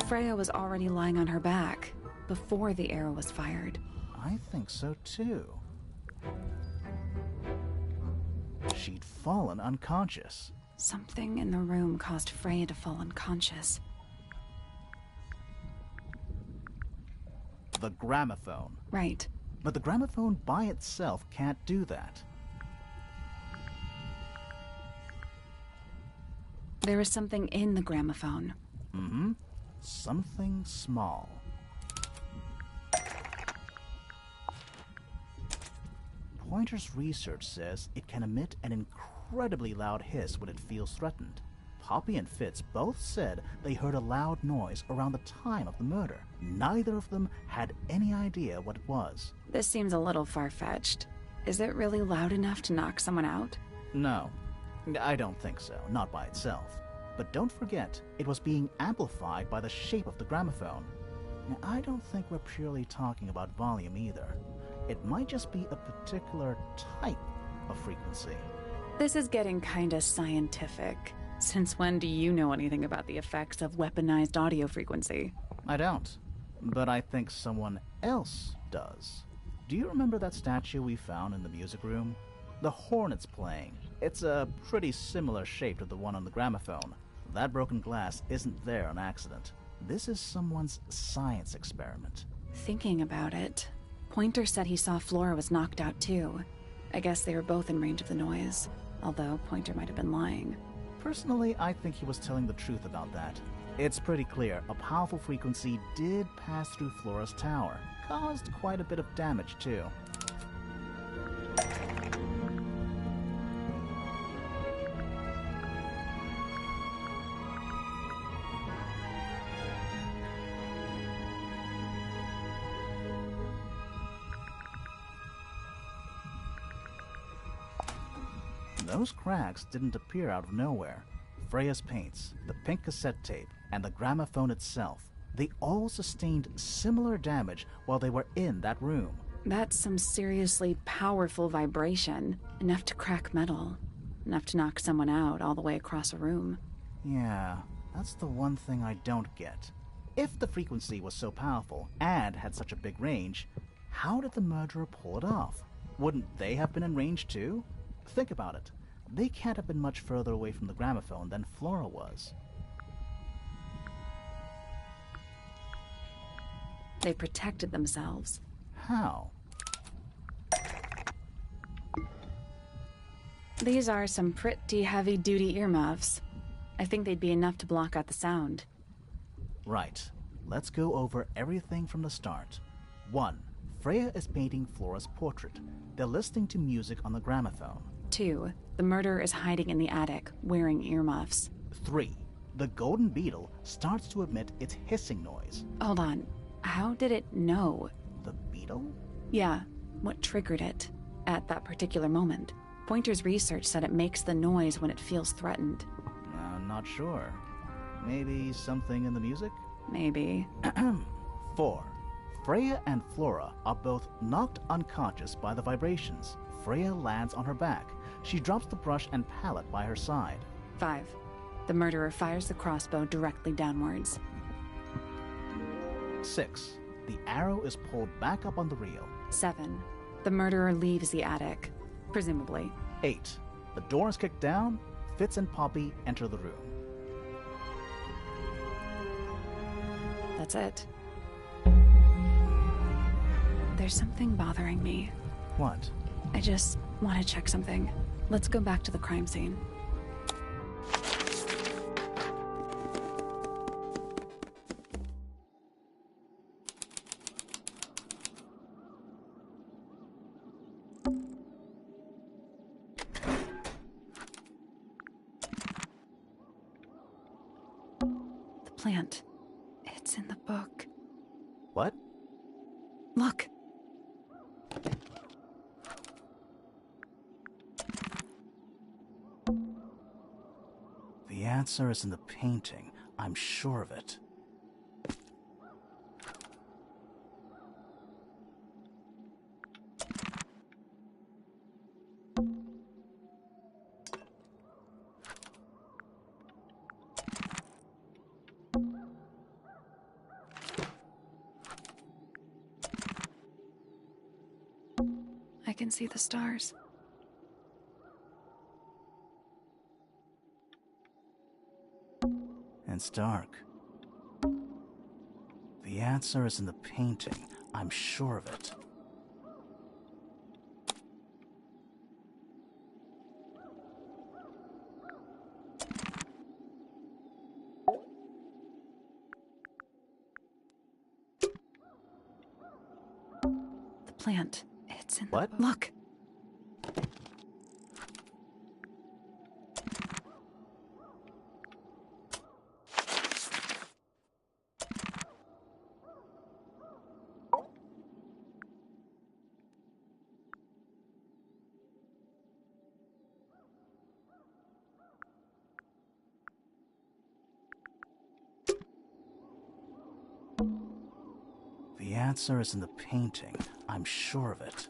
Freya was already lying on her back before the arrow was fired. I think so too. She'd fallen unconscious. Something in the room caused Freya to fall unconscious. The gramophone. Right. But the gramophone by itself can't do that. There is something in the gramophone. Mm-hmm. Something small. Pointer's research says it can emit an incredibly loud hiss when it feels threatened. Poppy and Fitz both said they heard a loud noise around the time of the murder. Neither of them had any idea what it was. This seems a little far-fetched. Is it really loud enough to knock someone out? No, I don't think so, not by itself. But don't forget, it was being amplified by the shape of the gramophone. I don't think we're purely talking about volume either. It might just be a particular type of frequency. This is getting kinda scientific. Since when do you know anything about the effects of weaponized audio frequency? I don't, but I think someone else does. Do you remember that statue we found in the music room? The horn it's playing. It's a pretty similar shape to the one on the gramophone. That broken glass isn't there on accident. This is someone's science experiment. Thinking about it, Pointer said he saw Flora was knocked out too. I guess they were both in range of the noise, although Pointer might have been lying. Personally, I think he was telling the truth about that. It's pretty clear a powerful frequency did pass through Flora's tower. Caused quite a bit of damage too. Those cracks didn't appear out of nowhere. Freya's paints, the pink cassette tape, and the gramophone itself, they all sustained similar damage while they were in that room. That's some seriously powerful vibration. Enough to crack metal. Enough to knock someone out all the way across a room. Yeah, that's the one thing I don't get. If the frequency was so powerful and had such a big range, how did the murderer pull it off? Wouldn't they have been in range too? Think about it. They can't have been much further away from the gramophone than Flora was. They protected themselves. How? These are some pretty heavy-duty earmuffs. I think they'd be enough to block out the sound. Right. Let's go over everything from the start. 1. Freya is painting Flora's portrait. They're listening to music on the gramophone. 2. The murderer is hiding in the attic, wearing earmuffs. 3. The golden beetle starts to emit its hissing noise. Hold on. How did it know? The beetle? Yeah. What triggered it? At that particular moment. Pointer's research said it makes the noise when it feels threatened. I'm not sure. Maybe something in the music? Maybe. 4. Freya and Flora are both knocked unconscious by the vibrations. Freya lands on her back. She drops the brush and palette by her side. 5. The murderer fires the crossbow directly downwards. 6. The arrow is pulled back up on the reel. 7. The murderer leaves the attic. Presumably. 8. The door is kicked down. Fitz and Poppy enter the room. That's it. There's something bothering me. What? I just want to check something. Let's go back to the crime scene. The plant. It's in the book. What? Look. The answer is in the painting. I'm sure of it. I can see the stars. It's dark. The answer is in the painting. I'm sure of it. The plant. It's in What? the... Look. The answer is in the painting. I'm sure of it.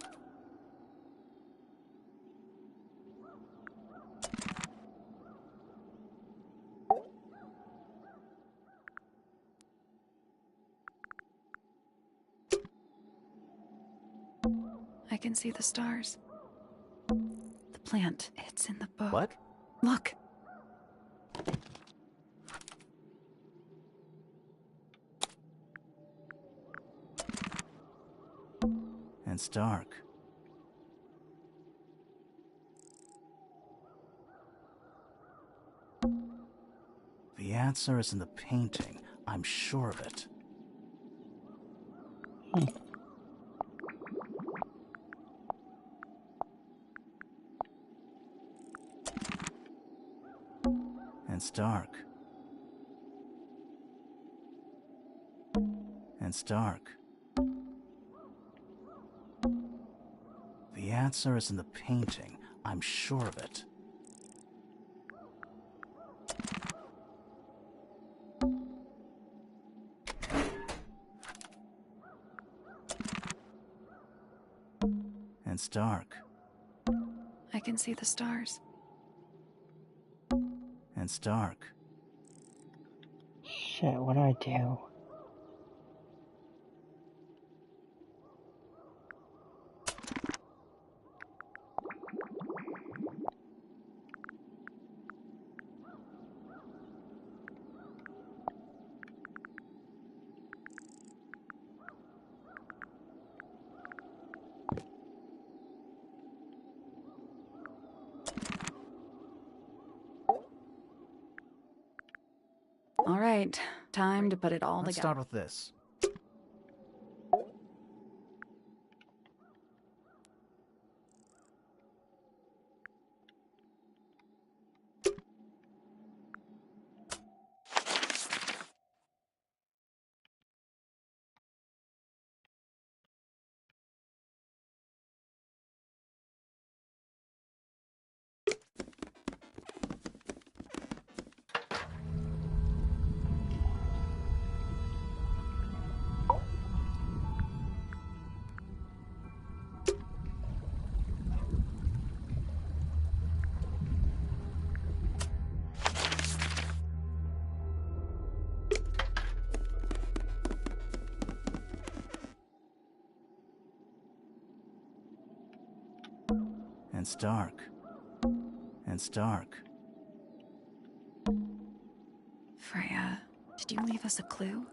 I can see the stars. The plant. It's in the book. What? Look. It's dark. The answer is in the painting. I'm sure of it. It's dark. It's dark. The answer is in the painting. I'm sure of it. It's dark. I can see the stars. It's dark. Shit, what do I do? right, time to put it all Let's together. start with this. It's dark. It's dark. Freya, did you leave us a clue?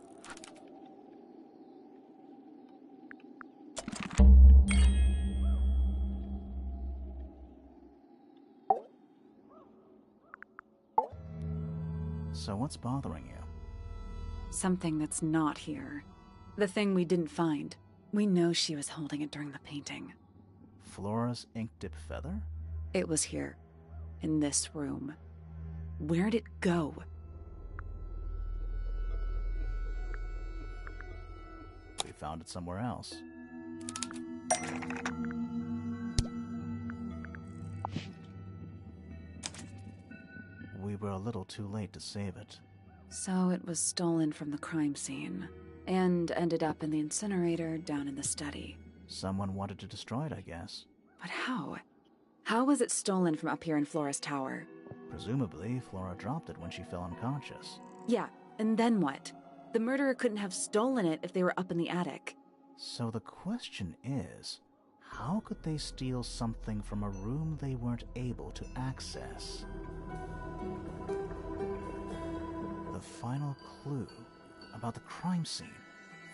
So what's bothering you? Something that's not here. The thing we didn't find. We know she was holding it during the painting. Flora's ink dip feather? It was here. In this room. Where'd it go? We found it somewhere else. We were a little too late to save it. So it was stolen from the crime scene. And ended up in the incinerator down in the study. Someone wanted to destroy it, I guess. But how? How was it stolen from up here in Flora's tower? Presumably, Flora dropped it when she fell unconscious. Yeah, and then what? The murderer couldn't have stolen it if they were up in the attic. So the question is, how could they steal something from a room they weren't able to access? The final clue about the crime scene.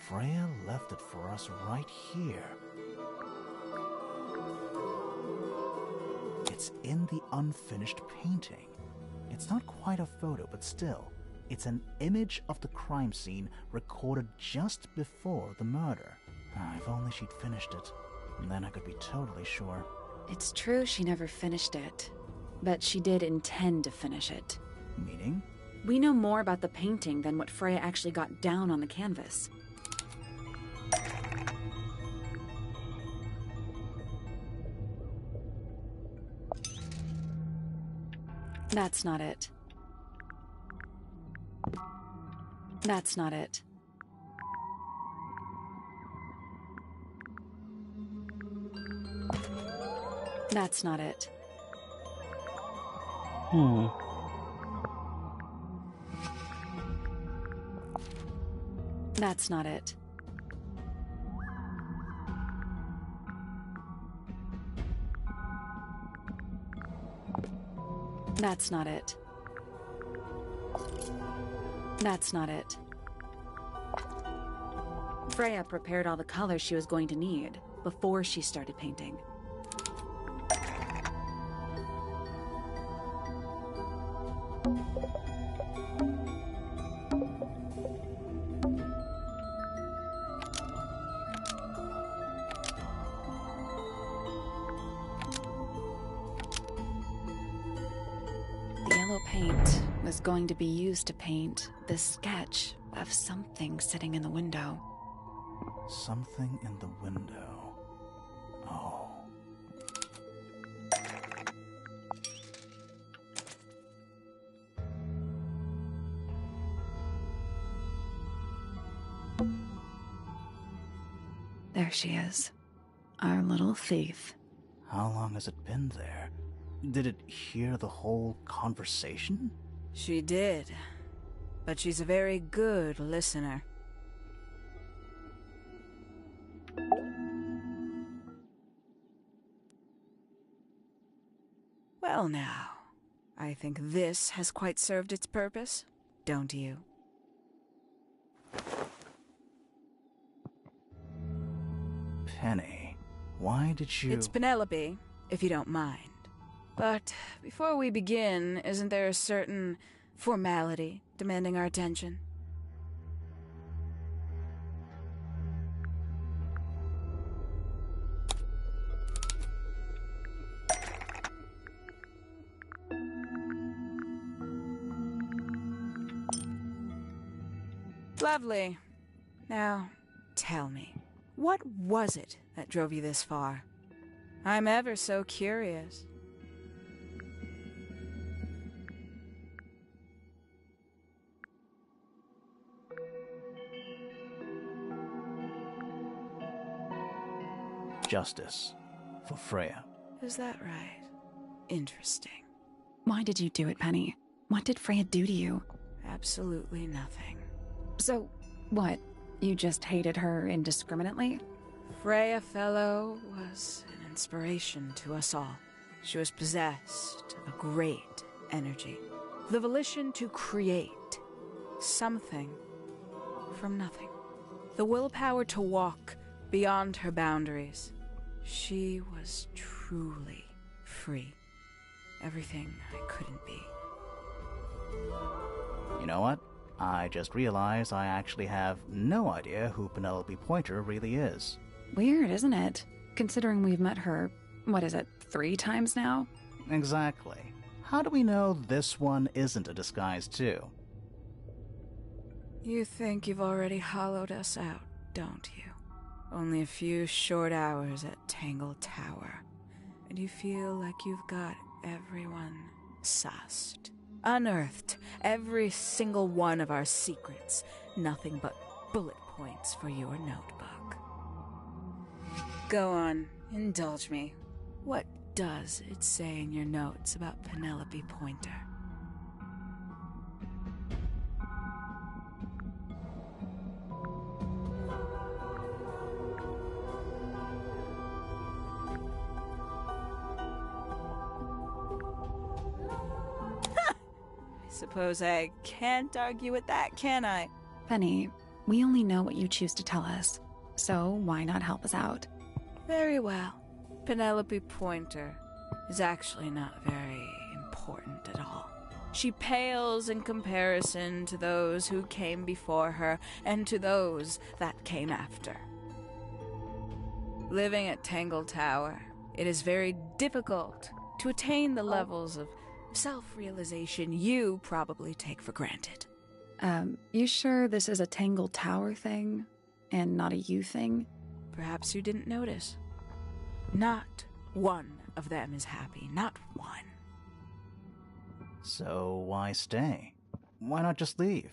Freya left it for us right here. It's in the unfinished painting. It's not quite a photo, but still, it's an image of the crime scene recorded just before the murder. If only she'd finished it, and then I could be totally sure. It's true she never finished it, but she did intend to finish it. Meaning? We know more about the painting than what Freya actually got down on the canvas. That's not it. That's not it. That's not it. That's not it. That's not it. That's not it. Freya prepared all the colors she was going to need before she started painting. The yellow paint was going to be used to paint this sketch of something sitting in the window. Something in the window. Oh. There she is. Our little thief. How long has it been there? Did it hear the whole conversation? She did. But she's a very good listener. Well now, I think this has quite served its purpose, don't you? Penny, why did you... It's Penelope, if you don't mind. But before we begin, isn't there a certain formality demanding our attention. Lovely. Now, tell me, what was it that drove you this far? I'm ever so curious. Justice for Freya. Is that right? Interesting. Why did you do it, Penny? What did Freya do to you? Absolutely nothing. So, what? You just hated her indiscriminately? Freya Fellow was an inspiration to us all. She was possessed of a great energy, the volition to create something from nothing, the willpower to walk beyond her boundaries. She was truly free. Everything I couldn't be. You know what? I just realized I actually have no idea who Penelope Pointer really is. Weird, isn't it? Considering we've met her, 3 times now? Exactly. How do we know this one isn't a disguise too? You think you've already hollowed us out, don't you? Only a few short hours at Tangled Tower, and you feel like you've got everyone sussed. Unearthed every single one of our secrets. Nothing but bullet points for your notebook. Go on, indulge me. What does it say in your notes about Penelope Pointer? Suppose I can't argue with that, can I? Penny, we only know what you choose to tell us, so why not help us out? Very well. Penelope Pointer is actually not very important at all. She pales in comparison to those who came before her and to those that came after. Living at Tangled Tower, it is very difficult to attain the levels of self-realization you probably take for granted. You sure this is a Tangled Tower thing, and not a you thing? Perhaps you didn't notice. Not one of them is happy, not one. So why stay? Why not just leave?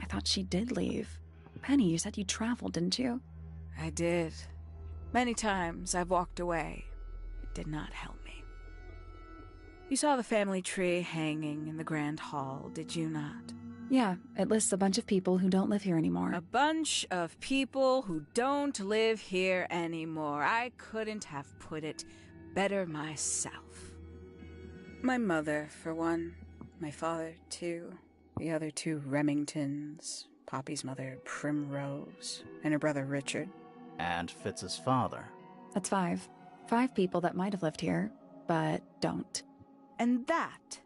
I thought she did leave. Penny, you said you traveled, didn't you? I did. Many times I've walked away. It did not help me. You saw the family tree hanging in the grand hall, did you not? Yeah, it lists a bunch of people who don't live here anymore. A bunch of people who don't live here anymore. I couldn't have put it better myself. My mother, for one. My father, too. The other 2 Remingtons. Poppy's mother, Primrose. And her brother, Richard. And Fitz's father. That's 5. 5 people that might have lived here, but don't. And that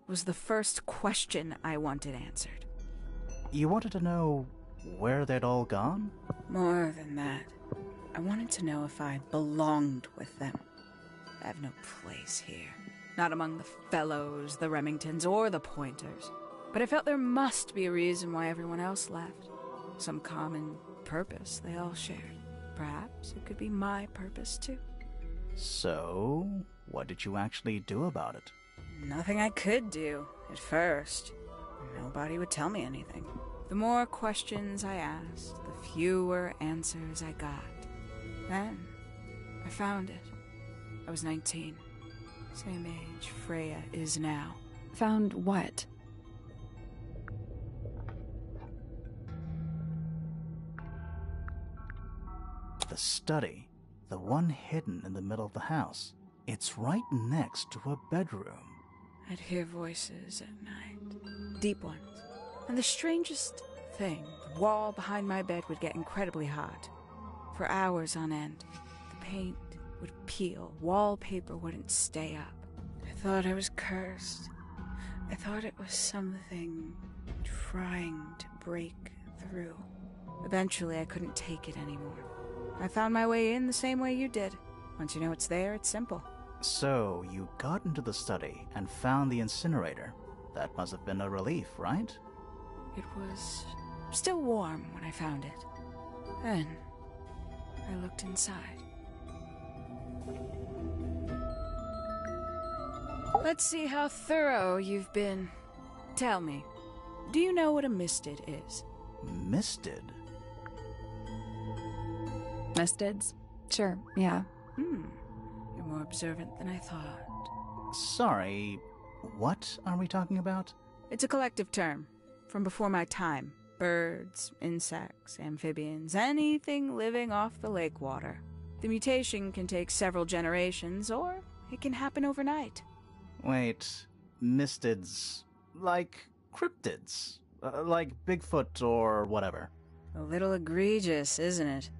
was the first question I wanted answered. You wanted to know where they'd all gone? More than that, I wanted to know if I belonged with them. I have no place here. Not among the Fellows, the Remingtons, or the Pointers. But I felt there must be a reason why everyone else left. Some common purpose they all shared. Perhaps it could be my purpose, too. So, what did you actually do about it? Nothing I could do, at first. Nobody would tell me anything. The more questions I asked, the fewer answers I got. Then, I found it. I was 19. Same age Freya is now. Found what? The study. The one hidden in the middle of the house. It's right next to a bedroom. I'd hear voices at night. Deep ones. And the strangest thing, the wall behind my bed would get incredibly hot. For hours on end. The paint would peel. Wallpaper wouldn't stay up. I thought I was cursed. I thought it was something trying to break through. Eventually, I couldn't take it anymore. I found my way in the same way you did. Once you know it's there, it's simple. So, you got into the study and found the incinerator. That must have been a relief, right? It was still warm when I found it. Then, I looked inside. Let's see how thorough you've been. Tell me, do you know what a misted is? Misted? Mistids? Sure, yeah. You're more observant than I thought. Sorry, what are we talking about? It's a collective term from before my time. Birds, insects, amphibians, anything living off the lake water. The mutation can take several generations, or it can happen overnight. Wait, mistids, like cryptids, like Bigfoot or whatever. A little egregious, isn't it?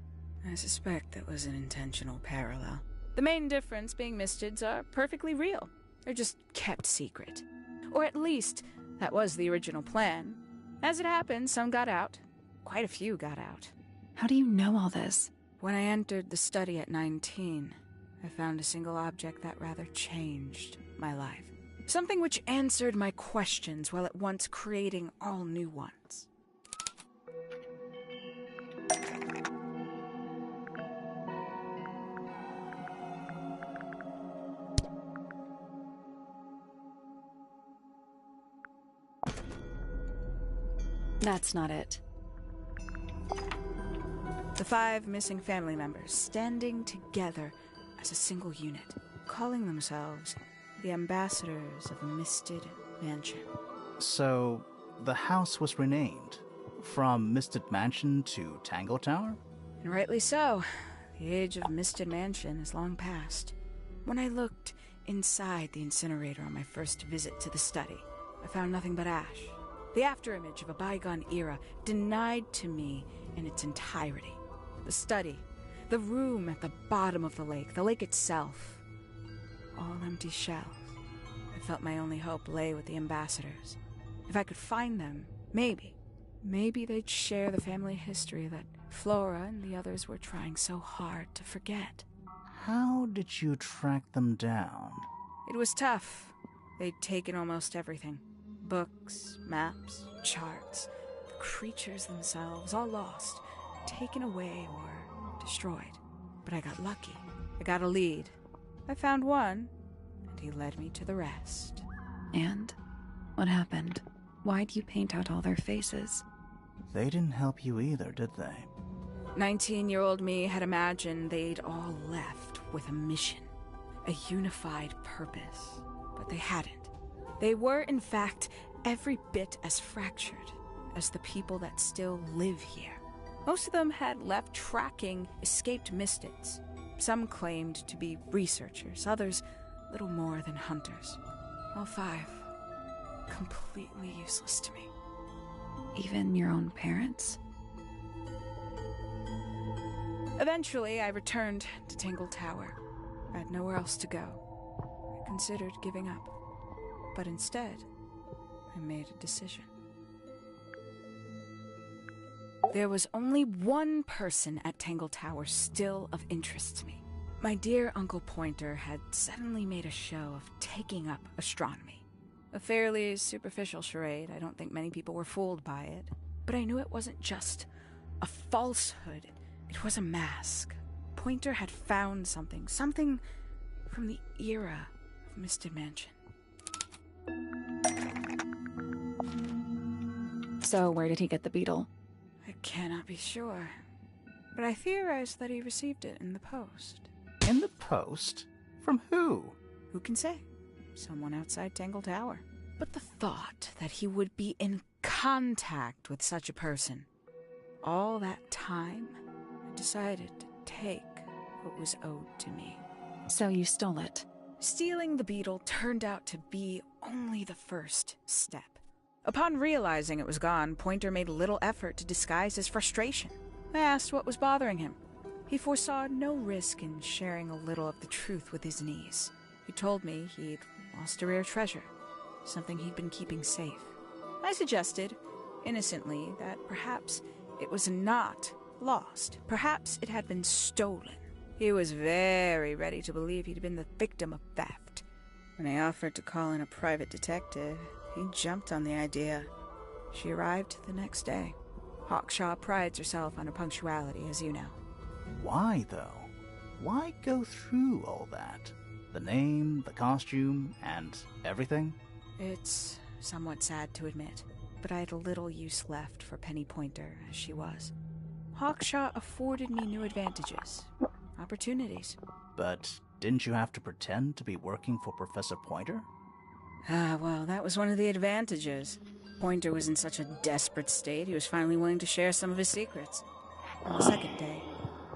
I suspect that was an intentional parallel. The main difference being mistids are perfectly real. They're just kept secret. Or at least, that was the original plan. As it happened, some got out. Quite a few got out. How do you know all this? When I entered the study at 19, I found a single object that rather changed my life. Something which answered my questions while at once creating all new ones. That's not it. The 5 missing family members standing together as a single unit, calling themselves the ambassadors of a misted mansion. So, the house was renamed from Misted Mansion to Tangled Tower? And rightly so. The age of Misted Mansion is long past. When I looked inside the incinerator on my first visit to the study, I found nothing but ash. The afterimage of a bygone era denied to me in its entirety. The study, the room at the bottom of the lake itself, all empty shells. I felt my only hope lay with the ambassadors. If I could find them, maybe they'd share the family history that Flora and the others were trying so hard to forget. How did you track them down? It was tough. They'd taken almost everything. Books, maps, charts, the creatures themselves, all lost, taken away or destroyed. But I got lucky. I got a lead. I found one, and he led me to the rest. And? What happened? Why'd you paint out all their faces? They didn't help you either, did they? 19-year-old me had imagined they'd all left with a mission, a unified purpose, but they hadn't. They were, in fact, every bit as fractured as the people that still live here. Most of them had left tracking escaped mistids. Some claimed to be researchers, others little more than hunters. All 5 completely useless to me. Even your own parents? Eventually, I returned to Tangled Tower. I had nowhere else to go. I considered giving up. But instead, I made a decision. There was only one person at Tangled Tower still of interest to me. My dear Uncle Pointer had suddenly made a show of taking up astronomy. A fairly superficial charade. I don't think many people were fooled by it. But I knew it wasn't just a falsehood. It was a mask. Pointer had found something from the era of Misted Mansion. So where did he get the beetle? I cannot be sure, but I theorize that he received it in the post. In the post? From who? Who can say? Someone outside Tangled Tower. But the thought that he would be in contact with such a person, all that time, I decided to take what was owed to me. So you stole it. Stealing the beetle turned out to be only the first step. Upon realizing it was gone, Pointer made little effort to disguise his frustration. I asked what was bothering him. He foresaw no risk in sharing a little of the truth with his niece. He told me he'd lost a rare treasure. something he'd been keeping safe. I suggested, innocently, that perhaps it was not lost. Perhaps it had been stolen. He was very ready to believe he'd been the victim of theft. When I offered to call in a private detective, he jumped on the idea. She arrived the next day. Hawkshaw prides herself on her punctuality, as you know. Why, though? Why go through all that? The name, the costume, and everything? It's somewhat sad to admit, but I had little use left for Penny Pointer as she was. Hawkshaw afforded me new advantages, opportunities. But didn't you have to pretend to be working for Professor Pointer? Well, that was one of the advantages. Pointer was in such a desperate state, he was finally willing to share some of his secrets. On the second day,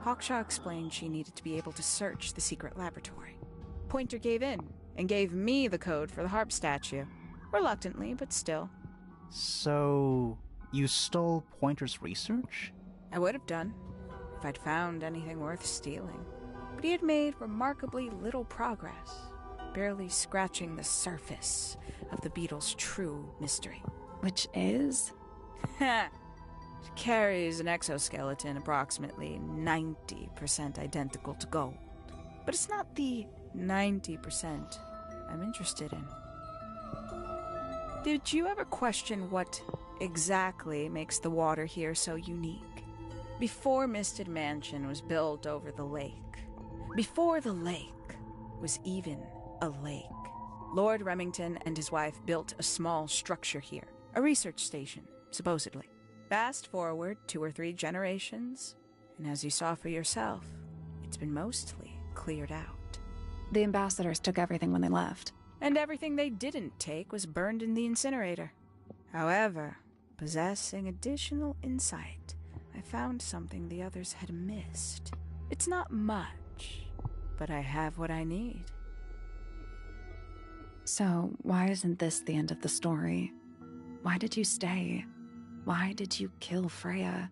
Hawkshaw explained she needed to be able to search the secret laboratory. Pointer gave in and gave me the code for the harp statue. Reluctantly, but still. So, you stole Pointer's research? I would have done, if I'd found anything worth stealing. But he had made remarkably little progress, barely scratching the surface of the beetle's true mystery. Which is? She carries an exoskeleton approximately 90% identical to gold. But it's not the 90% I'm interested in. Did you ever question what exactly makes the water here so unique? Before Misted Mansion was built over the lake, before the lake was even a lake, Lord Remington and his wife built a small structure here, a research station, supposedly. Fast forward 2 or 3 generations, and as you saw for yourself, it's been mostly cleared out. The ambassadors took everything when they left. And everything they didn't take was burned in the incinerator. However, possessing additional insight, I found something the others had missed. It's not much, but I have what I need. So, why isn't this the end of the story? Why did you stay? Why did you kill Freya?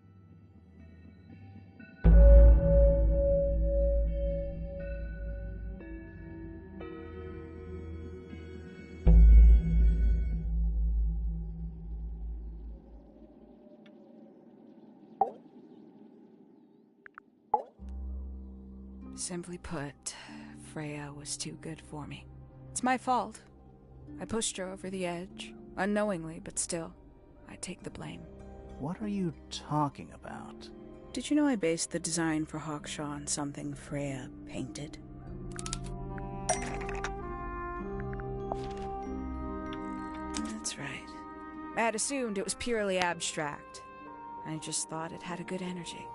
Simply put, Freya was too good for me. It's my fault. I pushed her over the edge, unknowingly, but still, I take the blame. What are you talking about? Did you know I based the design for Hawkshaw on something Freya painted? That's right. I had assumed it was purely abstract. I just thought it had a good energy.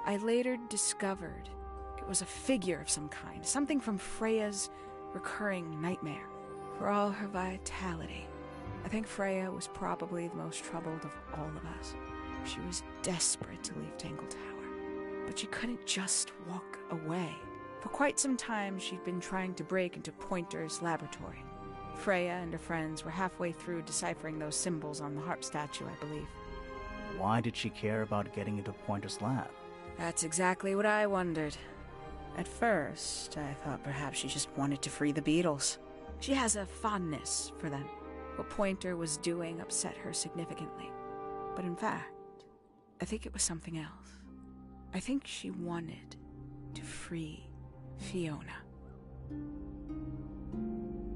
I later discovered it was a figure of some kind, something from Freya's recurring nightmare. For all her vitality, I think Freya was probably the most troubled of all of us. She was desperate to leave Tangled Tower, but she couldn't just walk away. For quite some time, she'd been trying to break into Pointer's laboratory. Freya and her friends were halfway through deciphering those symbols on the harp statue, I believe. Why did she care about getting into Pointer's lab? That's exactly what I wondered. At first, I thought perhaps she just wanted to free the beetles. She has a fondness for them. What Pointer was doing upset her significantly. But in fact, I think it was something else. I think she wanted to free Fiona.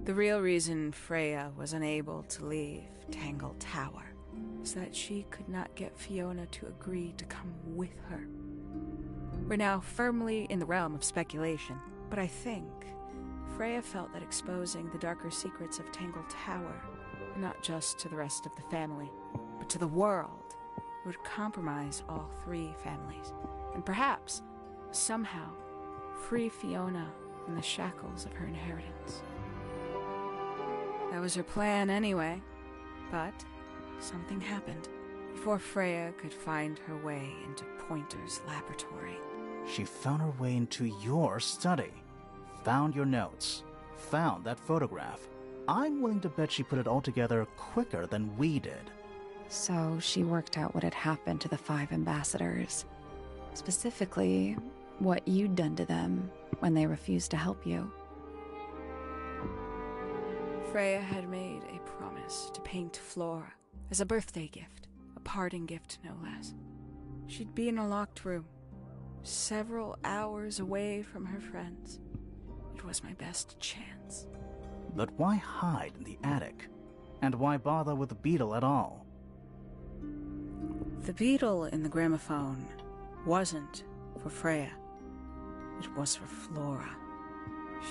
The real reason Freya was unable to leave Tangled Tower is that she could not get Fiona to agree to come with her. We're now firmly in the realm of speculation, but I think Freya felt that exposing the darker secrets of Tangled Tower, not just to the rest of the family, but to the world, would compromise all 3 families, and perhaps, somehow, free Fiona from the shackles of her inheritance. That was her plan anyway, but something happened. Before Freya could find her way into Pointer's laboratory. She found her way into your study, found your notes, found that photograph. I'm willing to bet she put it all together quicker than we did. So she worked out what had happened to the 5 ambassadors. Specifically, what you'd done to them when they refused to help you. Freya had made a promise to paint Flora as a birthday gift, a parting gift no less. She'd be in a locked room, several hours away from her friends. It was my best chance. But why hide in the attic? And why bother with the beetle at all? The beetle in the gramophone wasn't for Freya. It was for Flora.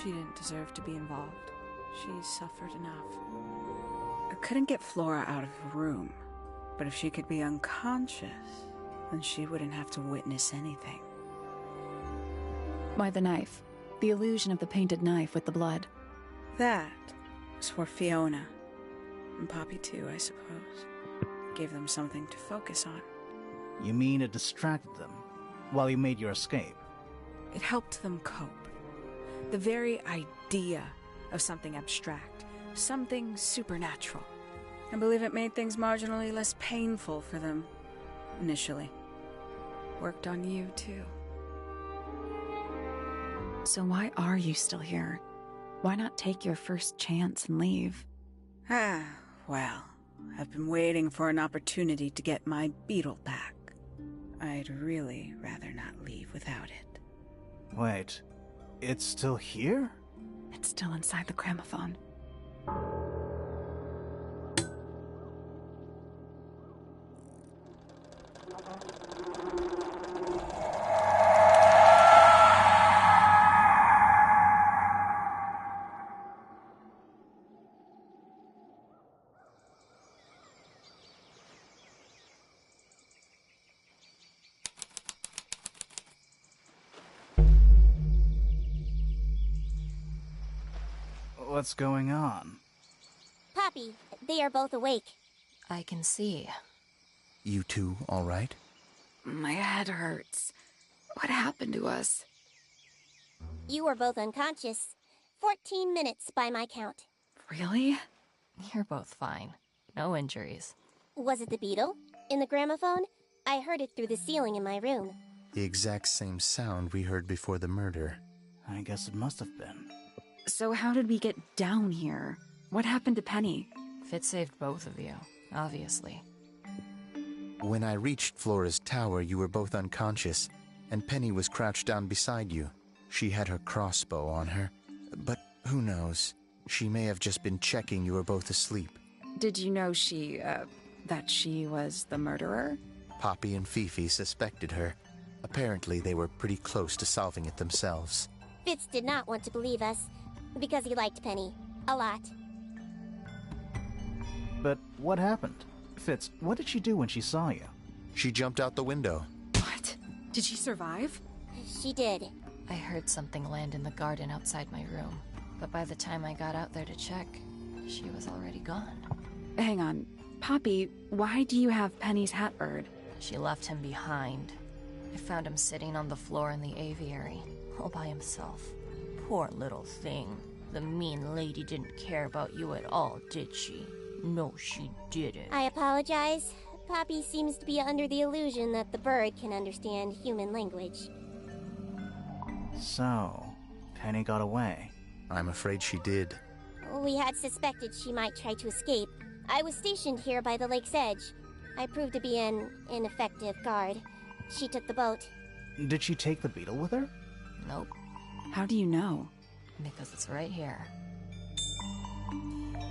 She didn't deserve to be involved. She suffered enough. I couldn't get Flora out of the room, but if she could be unconscious, then she wouldn't have to witness anything. Why the knife? The illusion of the painted knife with the blood. That was for Fiona. And Poppy too, I suppose. Gave them something to focus on. You mean it distracted them while you made your escape? It helped them cope. The very idea of something abstract, something supernatural. I believe it made things marginally less painful for them, initially. Worked on you, too. So why are you still here? Why not take your first chance and leave? Well, I've been waiting for an opportunity to get my beetle back. I'd really rather not leave without it. Wait, it's still here? It's still inside the gramophone. What's going on? Poppy, they are both awake. I can see. You two all right? My head hurts. What happened to us? You were both unconscious. 14 minutes by my count. Really? You're both fine. No injuries. Was it the beetle? In the gramophone? I heard it through the ceiling in my room. The exact same sound we heard before the murder. I guess it must have been. So how did we get down here? What happened to Penny? Fit saved both of you, obviously. When I reached Flora's tower, you were both unconscious, and Penny was crouched down beside you. She had her crossbow on her, but who knows? She may have just been checking you were both asleep. Did you know that she was the murderer? Poppy and Fifi suspected her. Apparently, they were pretty close to solving it themselves. Fitz did not want to believe us, because he liked Penny. A lot. But what happened? Fitz, what did she do when she saw you? She jumped out the window. What? Did she survive? She did. I heard something land in the garden outside my room, but by the time I got out there to check, she was already gone. Hang on. Poppy, why do you have Penny's hat bird? She left him behind. I found him sitting on the floor in the aviary, all by himself. Poor little thing. The mean lady didn't care about you at all, did she? No, she didn't. I apologize. Poppy seems to be under the illusion that the bird can understand human language. So, Penny got away. I'm afraid she did. We had suspected she might try to escape. I was stationed here by the lake's edge. I proved to be an ineffective guard. She took the boat. Did she take the beetle with her? Nope. How do you know? Because it's right here.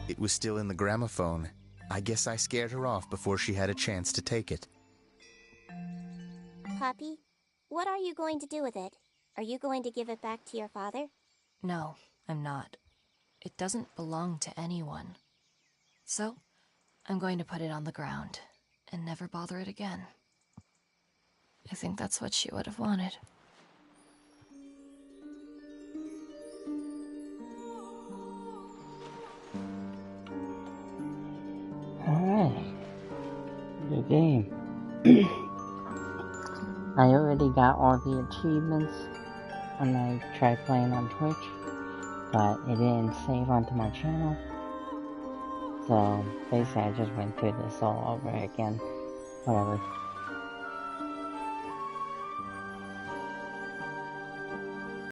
It was still in the gramophone. I guess I scared her off before she had a chance to take it. Poppy, what are you going to do with it? Are you going to give it back to your father? No, I'm not. It doesn't belong to anyone. So, I'm going to put it on the ground and never bother it again. I think that's what she would have wanted. Alright. Good game. I already got all the achievements when I tried playing on Twitch, but it didn't save onto my channel. So basically I just went through this all over again. Whatever.